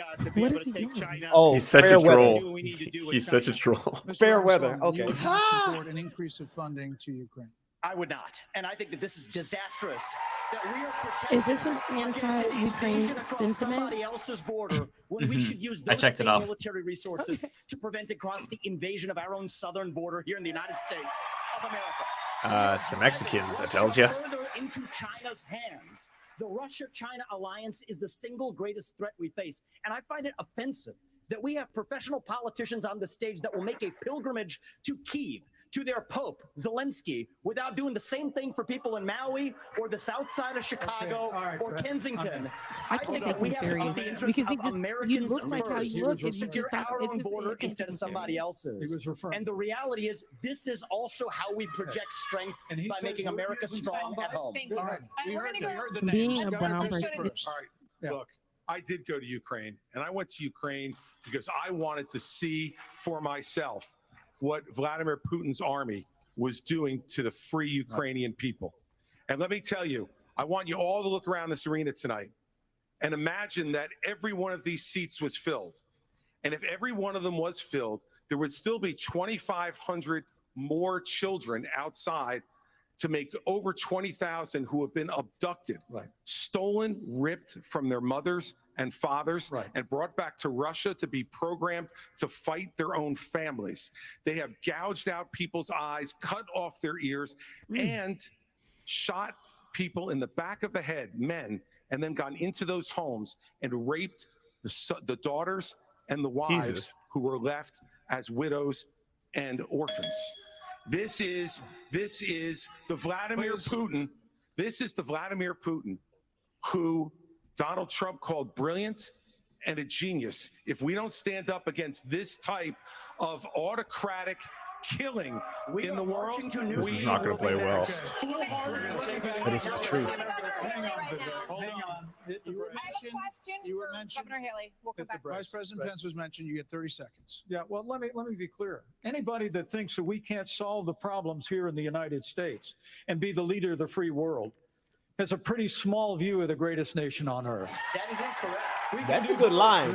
[SPEAKER 14] China.
[SPEAKER 7] Oh,
[SPEAKER 6] He's such
[SPEAKER 7] fair
[SPEAKER 6] a
[SPEAKER 7] weather.
[SPEAKER 6] troll.
[SPEAKER 14] Do what we need to do with
[SPEAKER 6] He's such a
[SPEAKER 14] China.
[SPEAKER 6] troll.
[SPEAKER 9] Mr.
[SPEAKER 7] Fair
[SPEAKER 9] Armstrong,
[SPEAKER 7] weather,
[SPEAKER 9] You
[SPEAKER 7] okay.
[SPEAKER 9] would not support an increase of funding to Ukraine.
[SPEAKER 17] I would not. And I think that this is disastrous. That we are
[SPEAKER 3] Is
[SPEAKER 17] protecting
[SPEAKER 3] this an
[SPEAKER 17] against an
[SPEAKER 3] anti-Ukraine
[SPEAKER 17] invasion across
[SPEAKER 3] sentiment?
[SPEAKER 17] somebody else's border when we should use
[SPEAKER 4] I
[SPEAKER 17] those
[SPEAKER 4] checked it
[SPEAKER 17] same
[SPEAKER 4] off.
[SPEAKER 17] military resources to prevent across the invasion of our own southern border here in the United States of America.
[SPEAKER 6] It's the Mexicans, that tells you.
[SPEAKER 17] Further into China's hands. The Russia-China alliance is the single greatest threat we face. And I find it offensive that we have professional politicians on the stage that will make a pilgrimage to Kyiv, to their Pope, Zelensky, without doing the same thing for people in Maui or the south side of Chicago or Kensington. I think that we have to put the interests
[SPEAKER 3] Because
[SPEAKER 17] of Americans
[SPEAKER 3] look like how
[SPEAKER 17] first.
[SPEAKER 3] you look and you
[SPEAKER 17] Secure
[SPEAKER 3] just thought
[SPEAKER 17] our
[SPEAKER 3] it
[SPEAKER 17] own
[SPEAKER 3] was
[SPEAKER 17] border
[SPEAKER 3] anti-Ukraine.
[SPEAKER 17] instead of somebody else's. And the reality is, this is also how we project strength by making America strong at home.
[SPEAKER 9] All right, we heard the
[SPEAKER 3] Being
[SPEAKER 9] names.
[SPEAKER 3] a
[SPEAKER 9] Governor
[SPEAKER 3] brown
[SPEAKER 9] Dixon
[SPEAKER 3] person.
[SPEAKER 9] first.
[SPEAKER 15] All right, look, I did go to Ukraine, and I went to Ukraine because I wanted to see for myself what Vladimir Putin's army was doing to the free Ukrainian people. And let me tell you, I want you all to look around this arena tonight and imagine that every one of these seats was filled. And if every one of them was filled, there would still be 2,500 more children outside to make over 20,000 who have been abducted, stolen, ripped from their mothers and fathers, and brought back to Russia to be programmed to fight their own families. They have gouged out people's eyes, cut off their ears, and shot people in the back of the head, men, and then gone into those homes and raped the daughters and the wives who were left as widows and orphans. This is the Vladimir Putin. This is the Vladimir Putin who Donald Trump called brilliant and a genius. If we don't stand up against this type of autocratic killing in the world,
[SPEAKER 6] This is not going to play well.
[SPEAKER 7] But it's the truth.
[SPEAKER 9] Hold on. You were mentioned.
[SPEAKER 10] Governor Haley, we'll come back.
[SPEAKER 9] Vice President Pence was mentioned. You get 30 seconds.
[SPEAKER 11] Yeah, well, let me be clear. Anybody that thinks that we can't solve the problems here in the United States and be the leader of the free world has a pretty small view of the greatest nation on earth.
[SPEAKER 17] That is incorrect.
[SPEAKER 7] That's a good line.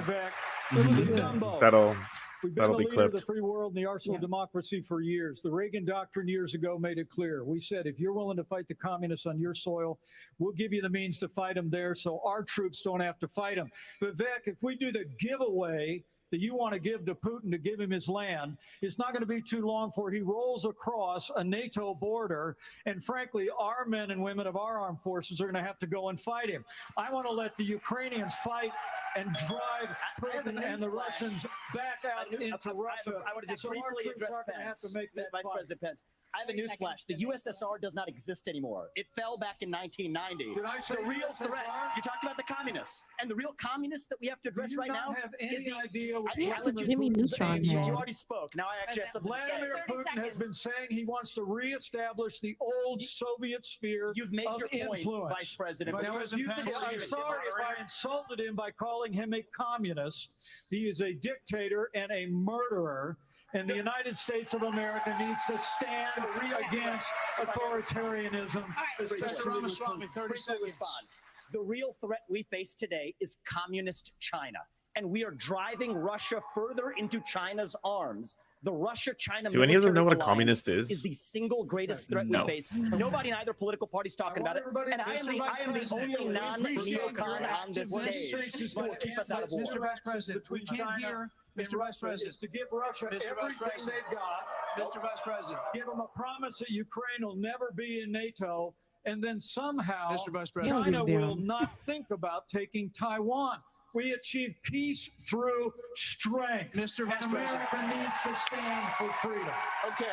[SPEAKER 11] We've been
[SPEAKER 6] That'll
[SPEAKER 11] the
[SPEAKER 6] be
[SPEAKER 11] leader of the
[SPEAKER 6] clipped.
[SPEAKER 11] free world and the arsenal of democracy for years. The Reagan Doctrine years ago made it clear. We said, if you're willing to fight the communists on your soil, we'll give you the means to fight them there so our troops don't have to fight them. Vivek, if we do the giveaway that you want to give to Putin to give him his land, it's not going to be too long before he rolls across a NATO border. And frankly, our men and women of our armed forces are going to have to go and fight him. I want to let the Ukrainians fight and drive Putin and the Russians back out into Russia.
[SPEAKER 17] I want to just
[SPEAKER 11] So our
[SPEAKER 17] briefly
[SPEAKER 11] troops
[SPEAKER 17] address
[SPEAKER 11] aren't going to have to
[SPEAKER 17] Pence.
[SPEAKER 11] make that
[SPEAKER 17] Vice
[SPEAKER 11] fight.
[SPEAKER 17] President Pence. I have a newsflash. The USSR does not exist anymore. It fell back in 1990.
[SPEAKER 11] Did I say
[SPEAKER 17] The real
[SPEAKER 11] USSR?
[SPEAKER 17] threat. You talked about the communists, and the real communists that we have to address
[SPEAKER 11] Do you
[SPEAKER 17] right
[SPEAKER 11] not
[SPEAKER 17] now
[SPEAKER 11] have
[SPEAKER 17] is
[SPEAKER 11] any
[SPEAKER 17] the
[SPEAKER 11] idea what
[SPEAKER 17] I
[SPEAKER 3] That's what Jimmy Neutron
[SPEAKER 17] you
[SPEAKER 3] had.
[SPEAKER 17] already spoke. Now I actually have something to say.
[SPEAKER 11] Vladimir Putin has been saying he wants to reestablish the old Soviet sphere
[SPEAKER 17] You've made
[SPEAKER 11] of
[SPEAKER 17] your point,
[SPEAKER 11] influence.
[SPEAKER 17] Vice President.
[SPEAKER 11] Now, if you think I'm sorry if I insulted him by calling him a communist. He is a dictator and a murderer, and the United States of America needs to stand against authoritarianism.
[SPEAKER 9] Mr. Ramaswamy, 30 seconds.
[SPEAKER 17] Respond. The real threat we face today is communist China, and we are driving Russia further into China's arms. The Russia-China
[SPEAKER 6] Do any of them know what a
[SPEAKER 17] military
[SPEAKER 6] communist
[SPEAKER 17] alliance
[SPEAKER 6] is?
[SPEAKER 17] the single greatest threat
[SPEAKER 6] No.
[SPEAKER 17] we face. Nobody in either political party is talking about it, and I am the only non-neocon on this stage who will keep us out of war.
[SPEAKER 9] Mr. Vice President, we can't hear. Mr. Vice President,
[SPEAKER 11] is to give Russia
[SPEAKER 9] Mr. Vice
[SPEAKER 11] everything
[SPEAKER 9] President.
[SPEAKER 11] they've got.
[SPEAKER 9] Mr. Vice President.
[SPEAKER 11] Give them a promise that Ukraine will never be in NATO, and then somehow
[SPEAKER 9] Mr. Vice President.
[SPEAKER 11] China
[SPEAKER 3] Calm
[SPEAKER 11] will
[SPEAKER 3] down.
[SPEAKER 11] not think about taking Taiwan. We achieve peace through strength.
[SPEAKER 9] Mr. Vice
[SPEAKER 11] And
[SPEAKER 9] President.
[SPEAKER 11] America needs to stand for freedom.
[SPEAKER 9] Okay,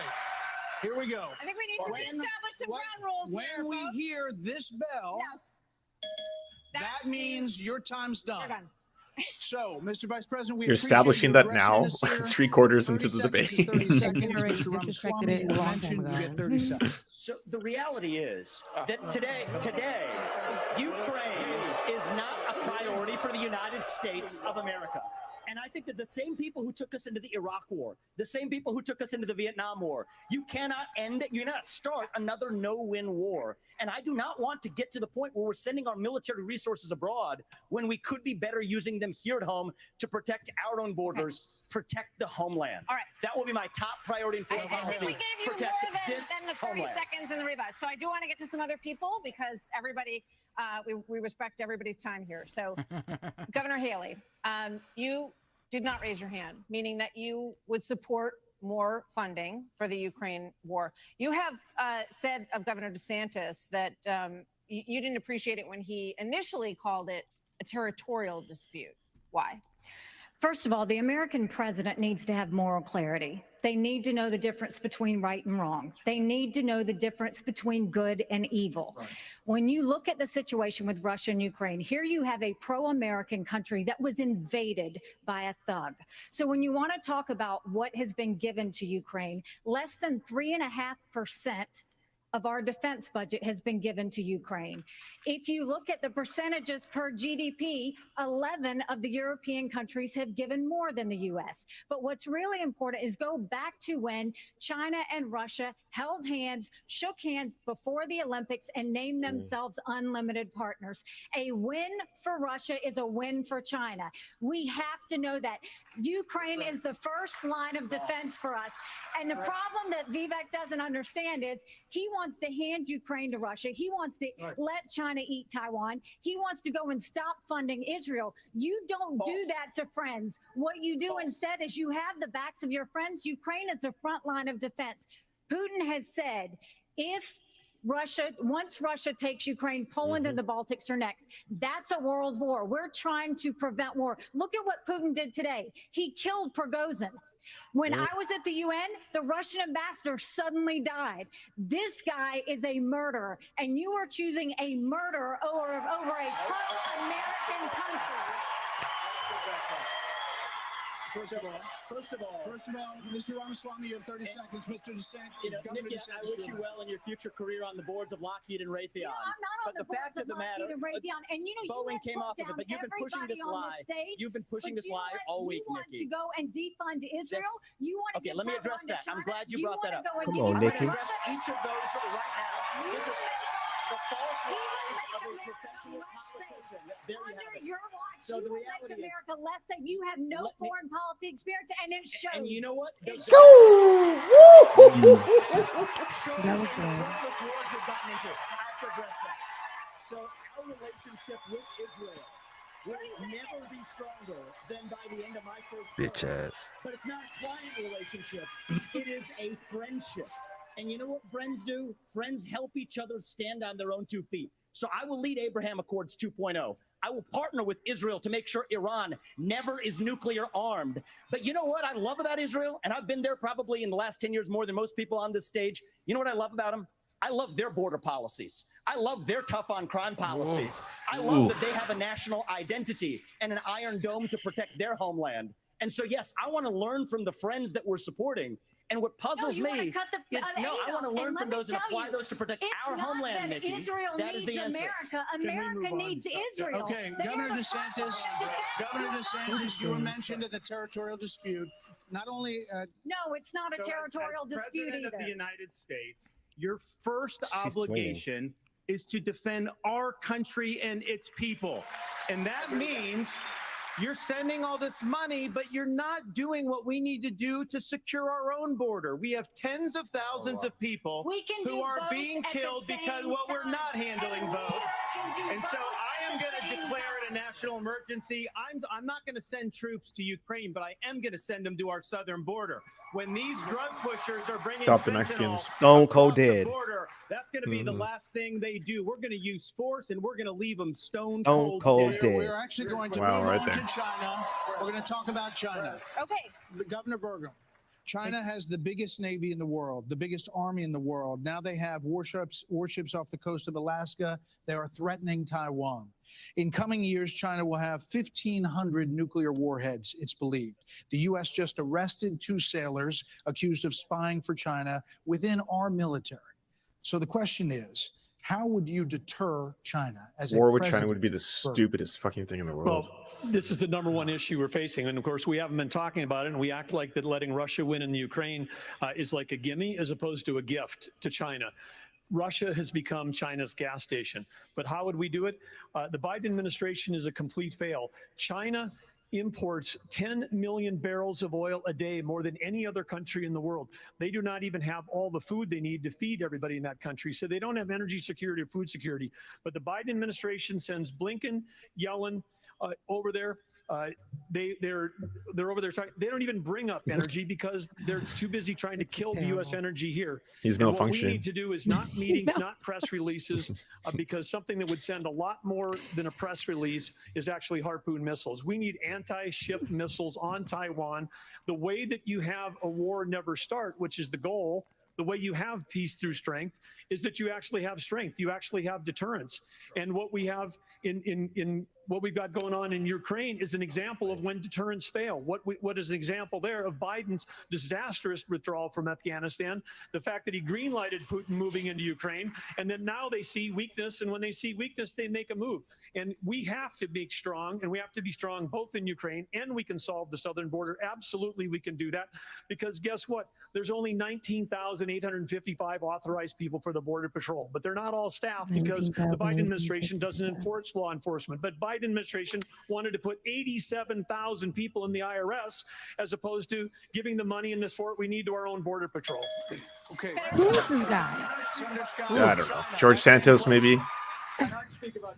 [SPEAKER 9] here we go.
[SPEAKER 10] I think we need to establish some ground rules
[SPEAKER 9] When
[SPEAKER 10] here,
[SPEAKER 9] we
[SPEAKER 10] folks.
[SPEAKER 9] hear this bell,
[SPEAKER 10] Yes.
[SPEAKER 9] that means your time's done.
[SPEAKER 10] You're done.
[SPEAKER 9] So, Mr. Vice President, we
[SPEAKER 6] You're
[SPEAKER 9] appreciate
[SPEAKER 6] establishing
[SPEAKER 9] you
[SPEAKER 6] that
[SPEAKER 9] addressing
[SPEAKER 6] now,
[SPEAKER 9] us here.
[SPEAKER 6] 3/4 into
[SPEAKER 9] 30
[SPEAKER 6] the
[SPEAKER 9] seconds
[SPEAKER 6] debate.
[SPEAKER 9] is 30 seconds.
[SPEAKER 3] You already
[SPEAKER 9] Mr.
[SPEAKER 3] disrespected
[SPEAKER 9] Ramaswamy,
[SPEAKER 3] it a
[SPEAKER 9] you
[SPEAKER 3] long time
[SPEAKER 9] mentioned you
[SPEAKER 3] ago.
[SPEAKER 9] get 30 seconds.
[SPEAKER 17] So the reality is that today, Ukraine is not a priority for the United States of America. And I think that the same people who took us into the Iraq War, the same people who took us into the Vietnam War, you cannot start another no-win war. And I do not want to get to the point where we're sending our military resources abroad when we could be better using them here at home to protect our own borders, protect the homeland.
[SPEAKER 10] All right.
[SPEAKER 17] That will be my top priority in foreign
[SPEAKER 10] We
[SPEAKER 17] policy.
[SPEAKER 10] gave you
[SPEAKER 17] Protect
[SPEAKER 10] more
[SPEAKER 17] this
[SPEAKER 10] than the 30
[SPEAKER 17] homeland.
[SPEAKER 10] seconds in the rebut. So I do want to get to some other people because everybody, we respect everybody's time here. So Governor Haley, you did not raise your hand, meaning that you would support more funding for the Ukraine war. You have said of Governor DeSantis that you didn't appreciate it when he initially called it a territorial dispute. Why?
[SPEAKER 8] First of all, the American president needs to have moral clarity. They need to know the difference between right and wrong. They need to know the difference between good and evil. Right. When you look at the situation with Russia and Ukraine, here you have a pro-American country that was invaded by a thug. So when you want to talk about what has been given to Ukraine, less than 3.5% of our defense budget has been given to Ukraine. If you look at the percentages per GDP, 11 of the European countries have given more than the US. But what's really important is go back to when China and Russia held hands, shook hands before the Olympics, and named themselves unlimited partners. A win for Russia is a win for China. We have to know that. Ukraine is the first line of defense for us. And the problem that Vivek doesn't understand is he wants to hand Ukraine to Russia. He wants to let China eat Taiwan. He wants to go and stop funding Israel. You don't do that to friends. What you do instead is you have the backs of your friends. Ukraine is the front line of defense. Putin has said, once Russia takes Ukraine, Poland and the Baltics are next. That's a world war. We're trying to prevent war. Look at what Putin did today. He killed Prigozhin. When I was at the UN, the Russian ambassador suddenly died. This guy is a murderer, and you are choosing a murderer over a pro-American country.
[SPEAKER 9] First of all, Mr. Ramaswamy, you have 30 seconds. Mr. DeSantis,
[SPEAKER 17] Nikki, I wish you well in your future career on the boards of Lockheed and Raytheon.
[SPEAKER 8] I'm not on the boards of Lockheed and Raytheon. And
[SPEAKER 17] Boeing came off of it, but you've been pushing this lie. You've been pushing this lie all week,
[SPEAKER 8] You want to
[SPEAKER 17] Nikki.
[SPEAKER 8] go and defund Israel? You want to
[SPEAKER 17] Okay, let me address that. I'm glad you brought that up.
[SPEAKER 8] Come
[SPEAKER 17] on,
[SPEAKER 8] Nikki.
[SPEAKER 17] I'm going to address each of those right now. This is the false lies of a professional politician. There you have it.
[SPEAKER 8] Your watch,
[SPEAKER 17] so the
[SPEAKER 8] you
[SPEAKER 17] reality
[SPEAKER 8] make
[SPEAKER 17] is,
[SPEAKER 8] America less safe. You have no foreign policy experience, and it shows.
[SPEAKER 17] and you know what?
[SPEAKER 8] It
[SPEAKER 17] shows.
[SPEAKER 8] shows.
[SPEAKER 3] That was good.
[SPEAKER 17] Worthless wars we've gotten into. I have to address that. So our relationship with Israel
[SPEAKER 12] will never be stronger than by the end of my first
[SPEAKER 1] Bitch
[SPEAKER 12] term.
[SPEAKER 1] ass.
[SPEAKER 12] But it's not a client relationship. It is a friendship. And you know what friends do? Friends help each other stand on their own 2 feet. So I will lead Abraham Accords 2.0. I will partner with Israel to make sure Iran never is nuclear armed. But you know what I love about Israel? And I've been there probably in the last 10 years more than most people on this stage. You know what I love about them? I love their border policies. I love their tough on crime policies. I love that they have a national identity and an iron dome to protect their homeland. And so, yes, I want to learn from the friends that we're supporting. And what puzzles me is, I want to learn from those and apply those to protect our homeland, Nikki.
[SPEAKER 8] Israel
[SPEAKER 12] That is
[SPEAKER 8] needs
[SPEAKER 12] the answer.
[SPEAKER 8] America. America needs Israel.
[SPEAKER 9] Okay, Governor DeSantis, you were mentioned in the territorial dispute. Not only
[SPEAKER 8] no, it's not a territorial dispute
[SPEAKER 14] President
[SPEAKER 8] either.
[SPEAKER 14] of the United States, your first
[SPEAKER 7] She's
[SPEAKER 14] obligation is to defend our country and its people. And that means you're sending all this money, but you're not doing what we need to do to secure our own border. We have tens of thousands of people who are being killed because we're not handling both. And so I am going to declare it a national emergency. I'm not going to send troops to Ukraine, but I am going to send them to our southern border. When these drug pushers are bringing
[SPEAKER 6] Stop the
[SPEAKER 14] fentanyl
[SPEAKER 6] Mexicans.
[SPEAKER 7] Stone Cold
[SPEAKER 14] across the
[SPEAKER 7] dead.
[SPEAKER 14] border, that's going to be the last thing they do. We're going to use force, and we're going to leave them stone
[SPEAKER 7] Cold
[SPEAKER 14] cold
[SPEAKER 7] dead.
[SPEAKER 9] we're actually going to
[SPEAKER 1] Wow,
[SPEAKER 9] move
[SPEAKER 1] right
[SPEAKER 9] on
[SPEAKER 1] there.
[SPEAKER 9] to China. We're going to talk about China.
[SPEAKER 8] Okay.
[SPEAKER 9] Governor Burgum, China has the biggest navy in the world, the biggest army in the world. Now they have warships off the coast of Alaska. They are threatening Taiwan. In coming years, China will have 1,500 nuclear warheads, it's believed. The U.S. just arrested 2 sailors accused of spying for China within our military. So the question is, how would you deter China as
[SPEAKER 6] War
[SPEAKER 9] a
[SPEAKER 6] with China
[SPEAKER 9] president?
[SPEAKER 6] would be the stupidest fucking thing in the world.
[SPEAKER 18] Well, this is the #1 issue we're facing. And of course, we haven't been talking about it. And we act like that letting Russia win in the Ukraine is like a gimme as opposed to a gift to China. Russia has become China's gas station. But how would we do it? The Biden administration is a complete fail. China imports 10 million barrels of oil a day, more than any other country in the world. They do not even have all the food they need to feed everybody in that country. So they don't have energy security or food security. But the Biden administration sends Blinken, Yellen over there. They're over there. They don't even bring up energy because they're too busy trying to kill the U.S. energy here.
[SPEAKER 6] He's
[SPEAKER 18] And what we
[SPEAKER 6] malfunctioning.
[SPEAKER 18] need to do is not meetings, not press releases, because something that would send a lot more than a press release is actually Harpoon missiles. We need anti-ship missiles on Taiwan. The way that you have a war never start, which is the goal, the way you have peace through strength is that you actually have strength. You actually have deterrence. And what we have in what we've got going on in Ukraine is an example of when deterrence fail. What is an example there of Biden's disastrous withdrawal from Afghanistan, the fact that he greenlighted Putin moving into Ukraine, and then now they see weakness, and when they see weakness, they make a move. And we have to be strong, and we have to be strong both in Ukraine, and we can solve the southern border. Absolutely, we can do that, because guess what? There's only 19,855 authorized people for the Border Patrol, but they're not all staff because the Biden administration doesn't enforce law enforcement. But Biden administration wanted to put 87,000 people in the IRS as opposed to giving the money and the support we need to our own Border Patrol.
[SPEAKER 9] Okay.
[SPEAKER 3] Who is this guy?
[SPEAKER 6] I don't know. George Santos, maybe.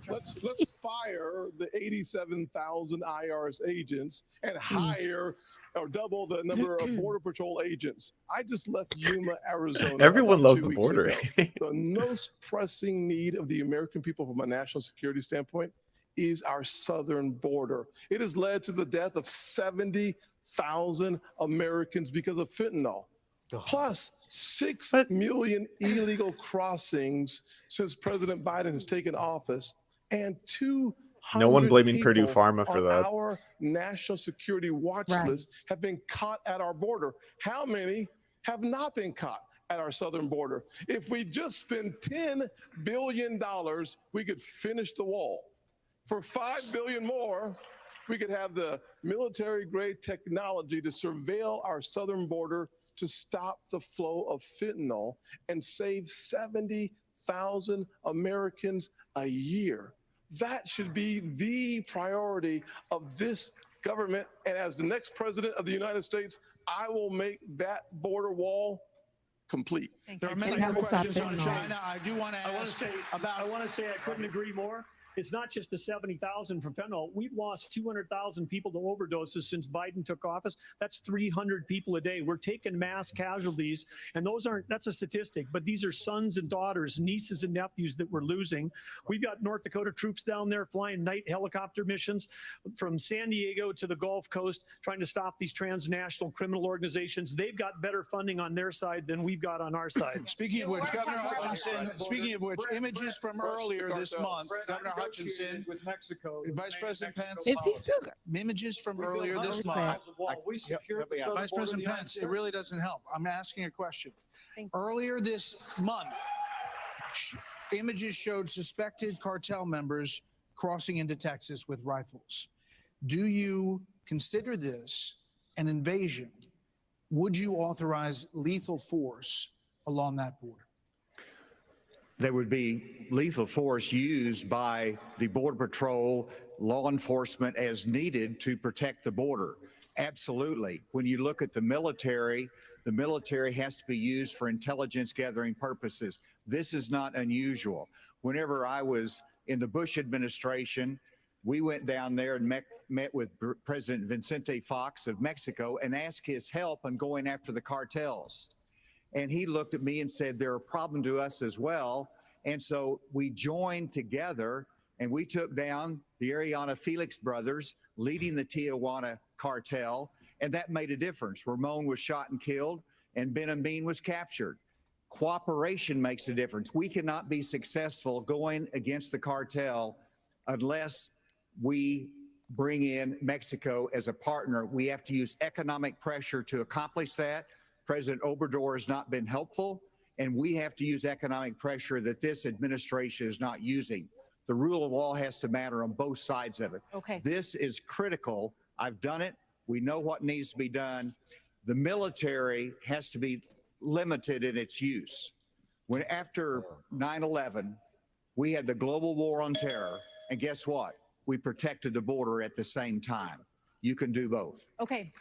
[SPEAKER 16] Let's fire the 87,000 IRS agents and hire or double the number of Border Patrol agents. I just left Yuma, Arizona.
[SPEAKER 6] Everyone
[SPEAKER 16] about
[SPEAKER 6] loves
[SPEAKER 16] 2
[SPEAKER 6] the
[SPEAKER 16] weeks
[SPEAKER 6] border.
[SPEAKER 16] ago. The most pressing need of the American people from a national security standpoint is our southern border. It has led to the death of 70,000 Americans because of fentanyl. Plus 6 million illegal crossings since President Biden has taken office, and 200
[SPEAKER 6] No one blaming
[SPEAKER 16] people
[SPEAKER 6] Purdue Pharma for
[SPEAKER 16] on
[SPEAKER 6] that.
[SPEAKER 16] Our national security watch list have been caught at our border. How many have not been caught at our southern border? If we just spend $10 billion, we could finish the wall. For $5 billion more, we could have the military-grade technology to surveil our southern border to stop the flow of fentanyl and save 70,000 Americans a year. That should be the priority of this government. And as the next president of the United States, I will make that border wall complete.
[SPEAKER 9] There are many more questions on China. I do want to ask
[SPEAKER 18] I want to say I couldn't agree more. It's not just the 70,000 from fentanyl. We've lost 200,000 people to overdoses since Biden took office. That's 300 people a day. We're taking mass casualties, and that's a statistic, but these are sons and daughters, nieces and nephews that we're losing. We've got North Dakota troops down there flying night helicopter missions from San Diego to the Gulf Coast, trying to stop these transnational criminal organizations. They've got better funding on their side than we've got on our side.
[SPEAKER 9] Speaking of which, Governor Hutchinson, images from earlier this month, Governor Hutchinson,
[SPEAKER 18] with Mexico,
[SPEAKER 9] Vice President Pence,
[SPEAKER 3] Is he still?
[SPEAKER 9] images from earlier this month. Vice President Pence, it really doesn't help. I'm asking a question. Earlier this month, images showed suspected cartel members crossing into Texas with rifles. Do you consider this an invasion? Would you authorize lethal force along that border?
[SPEAKER 19] There would be lethal force used by the Border Patrol, law enforcement as needed to protect the border. Absolutely. When you look at the military has to be used for intelligence gathering purposes. This is not unusual. Whenever I was in the Bush administration, we went down there and met with President Vicente Fox of Mexico and asked his help in going after the cartels. And he looked at me and said, they're a problem to us as well. And so we joined together and we took down the Ariana Felix brothers leading the Tijuana cartel. And that made a difference. Ramon was shot and killed and Ben Amin was captured. Cooperation makes a difference. We cannot be successful going against the cartel unless we bring in Mexico as a partner. We have to use economic pressure to accomplish that. President Obrador has not been helpful, and we have to use economic pressure that this administration is not using. The rule of law has to matter on both sides of it.
[SPEAKER 10] Okay.
[SPEAKER 19] This is critical. I've done it. We know what needs to be done. The military has to be limited in its use. When after 9/11, we had the global war on terror, and guess what? We protected the border at the same time. You can do both.
[SPEAKER 10] Okay,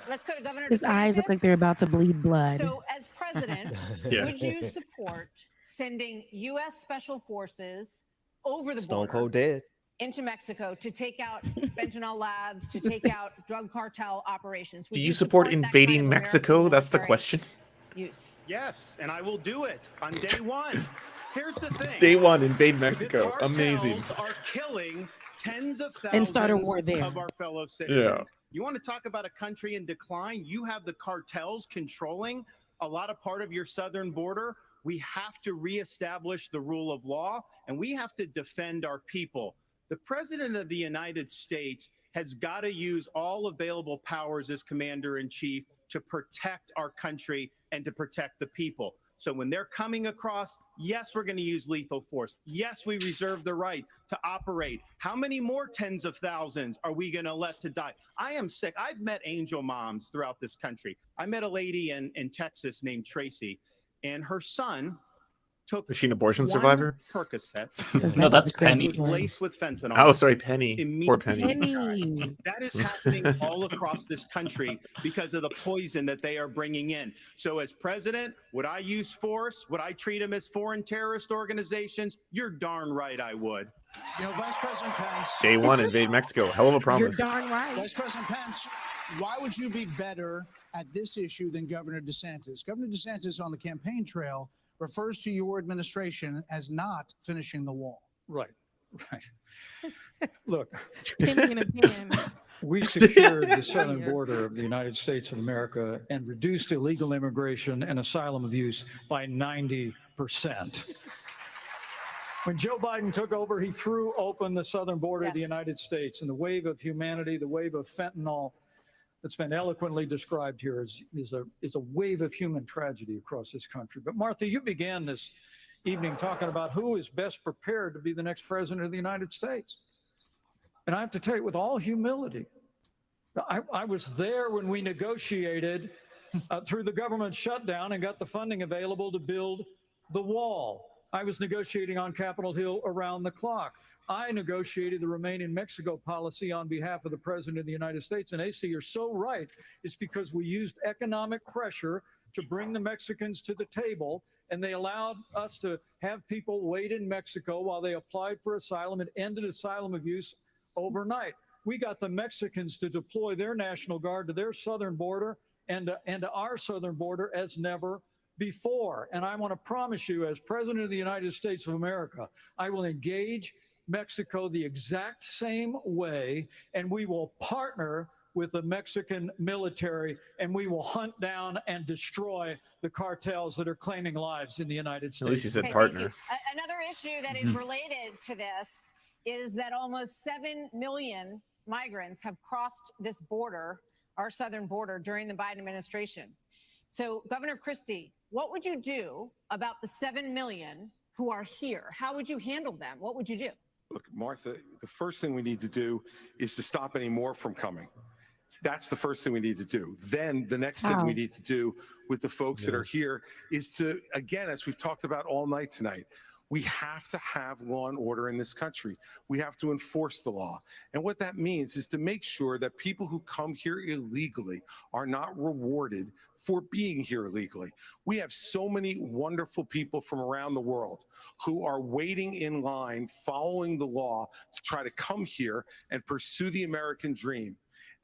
[SPEAKER 10] let's go to Governor
[SPEAKER 3] His
[SPEAKER 10] DeSantis.
[SPEAKER 3] eyes look like they're about to bleed blood.
[SPEAKER 10] So, as president,
[SPEAKER 7] Yeah.
[SPEAKER 10] would you support sending U.S. Special Forces over the
[SPEAKER 7] Stone
[SPEAKER 10] border
[SPEAKER 7] Cold Dead.
[SPEAKER 10] into Mexico to take out fentanyl labs, to take out drug cartel operations? Would
[SPEAKER 6] Do you support
[SPEAKER 10] that kind
[SPEAKER 6] invading
[SPEAKER 10] of
[SPEAKER 6] Mexico?
[SPEAKER 10] American
[SPEAKER 6] That's the
[SPEAKER 10] military
[SPEAKER 6] question.
[SPEAKER 10] use?
[SPEAKER 14] Yes, and I will do it on day one. Here's the thing.
[SPEAKER 6] Day one, invade Mexico.
[SPEAKER 14] The cartels
[SPEAKER 6] Amazing.
[SPEAKER 14] are killing tens of
[SPEAKER 3] And start a
[SPEAKER 14] thousands
[SPEAKER 3] war there.
[SPEAKER 14] of our fellow citizens.
[SPEAKER 6] Yeah.
[SPEAKER 14] You want to talk about a country in decline? You have the cartels controlling a lot of part of your southern border. We have to reestablish the rule of law, and we have to defend our people. The President of the United States has got to use all available powers as Commander-in-Chief to protect our country and to protect the people. So when they're coming across, yes, we're going to use lethal force. Yes, we reserve the right to operate. How many more tens of thousands are we going to let to die? I am sick. I've met angel moms throughout this country. I met a lady in Texas named Tracy, and her son took
[SPEAKER 6] Is she an abortion
[SPEAKER 14] one
[SPEAKER 6] survivor?
[SPEAKER 14] Percocet.
[SPEAKER 6] No, that's Penny.
[SPEAKER 14] It was laced with fentanyl.
[SPEAKER 6] Oh, sorry, Penny. Poor Penny.
[SPEAKER 3] Penny.
[SPEAKER 14] That is happening all across this country because of the poison that they are bringing in. So as president, would I use force? Would I treat them as foreign terrorist organizations? You're darn right I would.
[SPEAKER 9] You know, Vice President Pence.
[SPEAKER 6] Day one, invade Mexico. Hell of a
[SPEAKER 3] You're
[SPEAKER 6] promise.
[SPEAKER 3] darn right.
[SPEAKER 9] Vice President Pence, why would you be better at this issue than Governor DeSantis? Governor DeSantis on the campaign trail refers to your administration as not finishing the wall.
[SPEAKER 11] Right. Look,
[SPEAKER 3] Penny in a pen.
[SPEAKER 11] we secured the southern border of the United States of America and reduced illegal immigration and asylum abuse by 90%. When Joe Biden took over, he threw open the southern border of the United States, and the wave of humanity, the wave of fentanyl that's been eloquently described here is a wave of human tragedy across this country. But Martha, you began this evening talking about who is best prepared to be the next president of the United States. And I have to tell you, with all humility, I was there when we negotiated through the government shutdown and got the funding available to build the wall. I was negotiating on Capitol Hill around the clock. I negotiated the Remain in Mexico policy on behalf of the President of the United States. And AC, you're so right. It's because we used economic pressure to bring the Mexicans to the table, and they allowed us to have people wait in Mexico while they applied for asylum and ended asylum abuse overnight. We got the Mexicans to deploy their National Guard to their southern border and to our southern border as never before. And I want to promise you, as President of the United States of America, I will engage Mexico the exact same way, and we will partner with the Mexican military, and we will hunt down and destroy the cartels that are claiming lives in the United States.
[SPEAKER 20] At least he said
[SPEAKER 10] Okay,
[SPEAKER 20] partner.
[SPEAKER 10] thank you. Another issue that is related to this is that almost 7 million migrants have crossed this border, our southern border, during the Biden administration. So, Governor Christie, what would you do about the 7 million who are here? How would you handle them? What would you do?
[SPEAKER 15] Look, Martha, the first thing we need to do is to stop any more from coming. That's the first thing we need to do. Then the next thing we need to do with the folks that are here is to, again, as we've talked about all night tonight, we have to have law and order in this country. We have to enforce the law. And what that means is to make sure that people who come here illegally are not rewarded for being here illegally. We have so many wonderful people from around the world who are waiting in line, following the law to try to come here and pursue the American dream.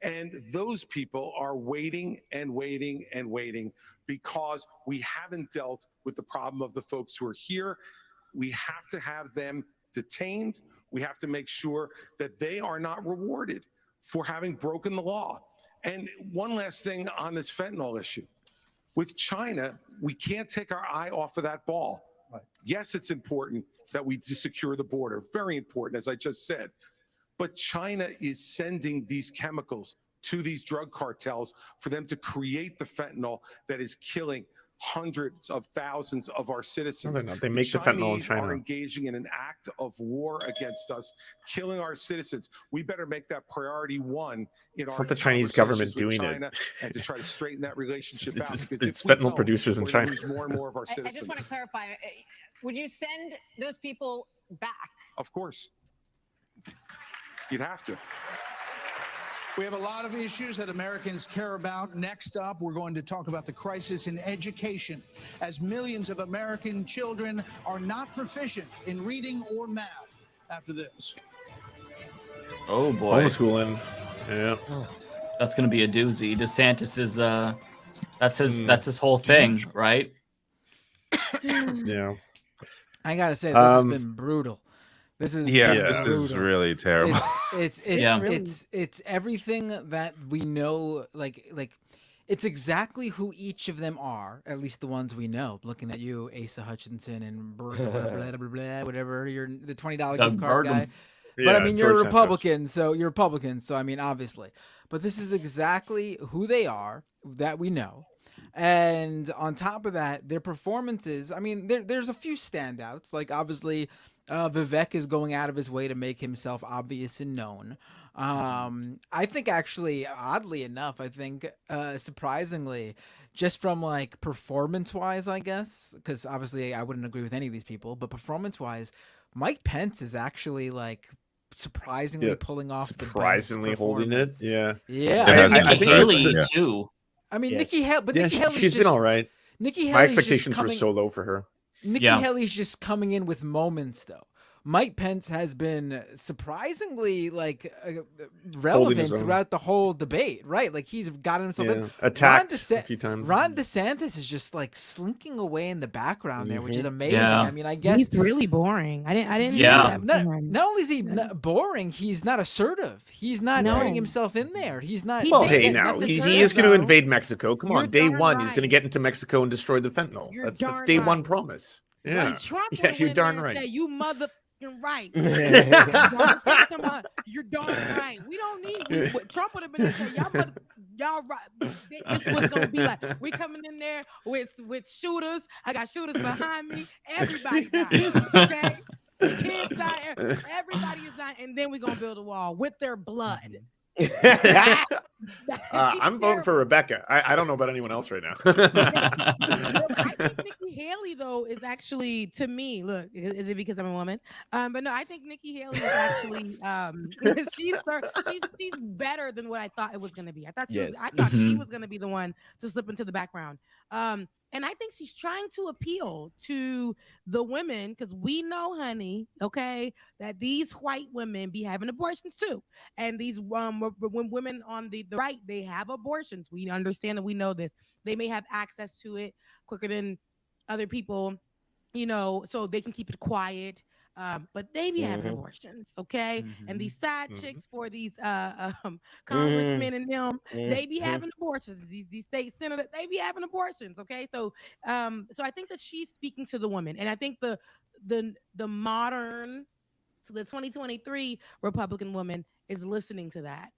[SPEAKER 15] And those people are waiting and waiting and waiting because we haven't dealt with the problem of the folks who are here. We have to have them detained. We have to make sure that they are not rewarded for having broken the law. And one last thing on this fentanyl issue. With China, we can't take our eye off of that ball. Right. Yes, it's important that we secure the border. Very important, as I just said. But China is sending these chemicals to these drug cartels for them to create the fentanyl that is killing hundreds of thousands of our citizens.
[SPEAKER 20] No, they're not. They make the fentanyl in China.
[SPEAKER 15] Are engaging in an act of war against us, killing our citizens. We better make that priority one in
[SPEAKER 20] It's
[SPEAKER 15] our
[SPEAKER 20] not the Chinese government doing
[SPEAKER 15] China
[SPEAKER 20] it.
[SPEAKER 15] and to try to straighten that relationship out.
[SPEAKER 20] It's
[SPEAKER 15] Because if we
[SPEAKER 20] fentanyl
[SPEAKER 15] don't,
[SPEAKER 20] producers in
[SPEAKER 15] we're gonna
[SPEAKER 20] China.
[SPEAKER 15] lose more and more of our
[SPEAKER 10] I
[SPEAKER 15] citizens.
[SPEAKER 10] just want to clarify, would you send those people back?
[SPEAKER 15] Of course. You'd have to.
[SPEAKER 9] We have a lot of issues that Americans care about. Next up, we're going to talk about the crisis in education, as millions of American children are not proficient in reading or math. After this.
[SPEAKER 4] Oh boy.
[SPEAKER 20] Homeschooling. Yeah.
[SPEAKER 4] That's gonna be a doozy. DeSantis is that's his whole thing, right?
[SPEAKER 20] Yeah.
[SPEAKER 2] I gotta say, this has been brutal. This is
[SPEAKER 1] this
[SPEAKER 2] brutal.
[SPEAKER 1] is really terrible.
[SPEAKER 2] It's everything that we know. Like it's exactly who each of them are. At least the ones we know. Looking at you, Asa Hutchinson, and blah blah blah, blah whatever. You're the $20 gift card guy. But I mean, you're a Republican, so I mean, obviously. But this is exactly who they are that we know. And on top of that, their performances. I mean, there's a few standouts. Like obviously. Vivek is going out of his way to make himself obvious and known. I think actually, oddly enough, surprisingly, just from like performance-wise, I guess, because obviously I wouldn't agree with any of these people, but performance-wise, Mike Pence is actually like surprisingly pulling off
[SPEAKER 20] surprisingly holding it. Yeah.
[SPEAKER 4] I think Haley too.
[SPEAKER 2] I mean, Nikki Haley,
[SPEAKER 20] she's been all right.
[SPEAKER 2] Nikki Haley.
[SPEAKER 20] My expectations were so low for her.
[SPEAKER 2] Nikki Haley's just coming in with moments, though. Mike Pence has been surprisingly relevant throughout the whole debate, right? Like he's gotten himself
[SPEAKER 20] attacked a few times.
[SPEAKER 2] Ron DeSantis is just like slinking away in the background there, which is amazing. I mean, I guess
[SPEAKER 3] he's really boring. I didn't.
[SPEAKER 2] Yeah. Not only is he boring, he's not assertive. He's not putting himself in there. He's not.
[SPEAKER 20] Well, hey, now he is going to invade Mexico. Come on, day one, he's going to get into Mexico and destroy the fentanyl. That's day one promise. Yeah, you're darn right.
[SPEAKER 3] You mother. Right. You're darn right. We don't need Trump would have been saying, y'all right. This is what's gonna be like. We coming in there with shooters. I got shooters behind me. Everybody died. Okay. Kids died. Everybody is dying, and then we're gonna build a wall with their blood.
[SPEAKER 20] I'm voting for Rebecca. I don't know about anyone else right now.
[SPEAKER 3] I think Nikki Haley though is actually, to me, look, is it because I'm a woman? But no, I think Nikki Haley is actually she's better than what I thought it was going to be. I thought she was going to be the one to slip into the background. And I think she's trying to appeal to the women because we know, honey, okay, that these white women be having abortions too. And these when women on the right, they have abortions. We understand and we know this. They may have access to it quicker than other people, you know, so they can keep it quiet. But they be having abortions, okay? And these side chicks for these congressmen and them, they be having abortions. These state senators, they be having abortions, okay? So so I think that she's speaking to the women, and I think the modern, so the 2023 Republican woman is listening to that.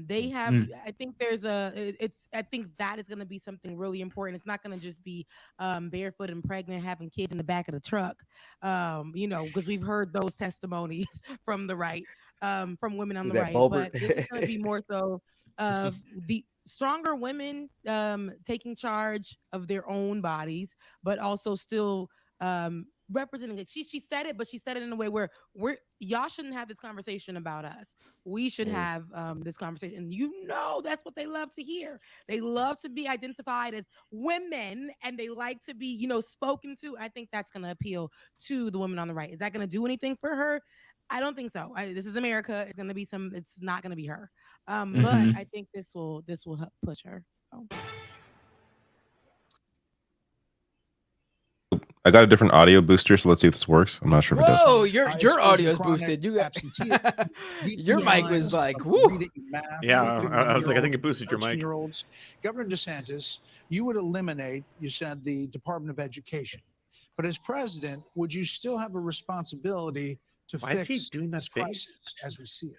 [SPEAKER 3] They have, I think I think that is going to be something really important. It's not going to just be barefoot and pregnant, having kids in the back of the truck, you know, because we've heard those testimonies from the right, from women on the right. But this is going to be more so of the stronger women taking charge of their own bodies, but also still representing it. She said it, but she said it in a way where y'all shouldn't have this conversation about us. We should have this conversation. And you know that's what they love to hear. They love to be identified as women and they like to be, you know, spoken to. I think that's going to appeal to the women on the right. Is that going to do anything for her? I don't think so. This is America. It's going to be it's not going to be her. But I think this will help push her. So.
[SPEAKER 1] I got a different audio booster, so let's see if this works. I'm not sure if it does.
[SPEAKER 2] Whoa, your audio's boosted. You got your mic was like, woo.
[SPEAKER 6] Yeah, I was like, I think it boosted your mic.
[SPEAKER 9] Governor DeSantis, you would eliminate, you said, the Department of Education. But as president, would you still have a responsibility to fix
[SPEAKER 6] is he doing that
[SPEAKER 9] crisis as we see it?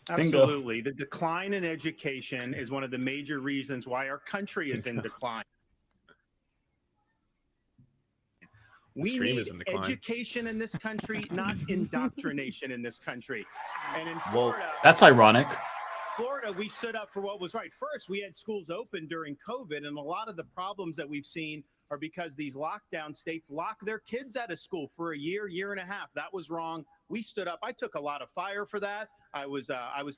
[SPEAKER 14] Absolutely. The decline in education is one of the major reasons why our country is in decline. We need education in this country, not indoctrination in this country. And in Florida,
[SPEAKER 4] that's ironic.
[SPEAKER 14] Florida, we stood up for what was right. First, we had schools open during COVID, and a lot of the problems that we've seen are because these lockdown states lock their kids out of school for a year and a half. That was wrong. We stood up. I took a lot of fire for that. I was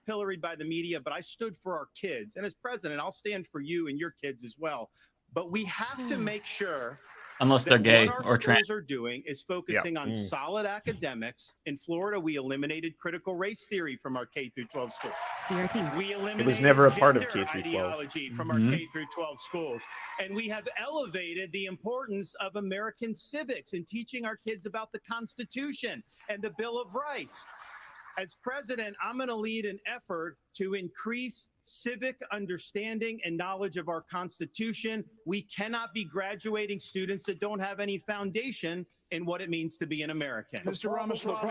[SPEAKER 14] pilloried by the media, but I stood for our kids. And as president, I'll stand for you and your kids as well. But we have to make sure,
[SPEAKER 4] unless they're gay
[SPEAKER 14] what
[SPEAKER 4] or
[SPEAKER 14] our
[SPEAKER 4] trans,
[SPEAKER 14] schools are doing is focusing on solid academics. In Florida, we eliminated critical race theory from our K through 12 schools. We eliminated
[SPEAKER 6] it was never a part of K through 12
[SPEAKER 14] ideology from our K through 12 schools, and we have elevated the importance of American civics and teaching our kids about the Constitution and the Bill of Rights. As president, I'm going to lead an effort to increase civic understanding and knowledge of our Constitution. We cannot be graduating students that don't have any foundation in what it means to be an American.
[SPEAKER 9] Mr. Ramaswamy,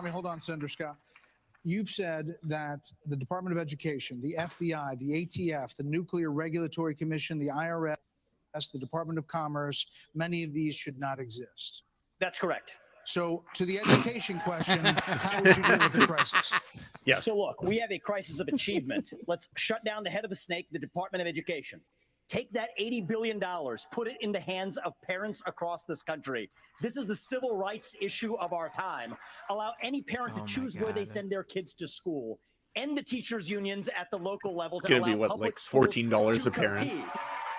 [SPEAKER 9] hold on, Senator Scott. You've said that the Department of Education, the FBI, the ATF, the Nuclear Regulatory Commission, the IRS, the Department of Commerce, many of these should not exist.
[SPEAKER 17] That's correct.
[SPEAKER 9] So to the education question, how would you deal with the crisis?
[SPEAKER 6] Yes.
[SPEAKER 17] So look, we have a crisis of achievement. Let's shut down the head of the snake, the Department of Education. Take that $80 billion, put it in the hands of parents across this country. This is the civil rights issue of our time. Allow any parent to choose where they send their kids to school. End the teachers' unions at the local level.
[SPEAKER 6] It's going to be what, like $14 a parent?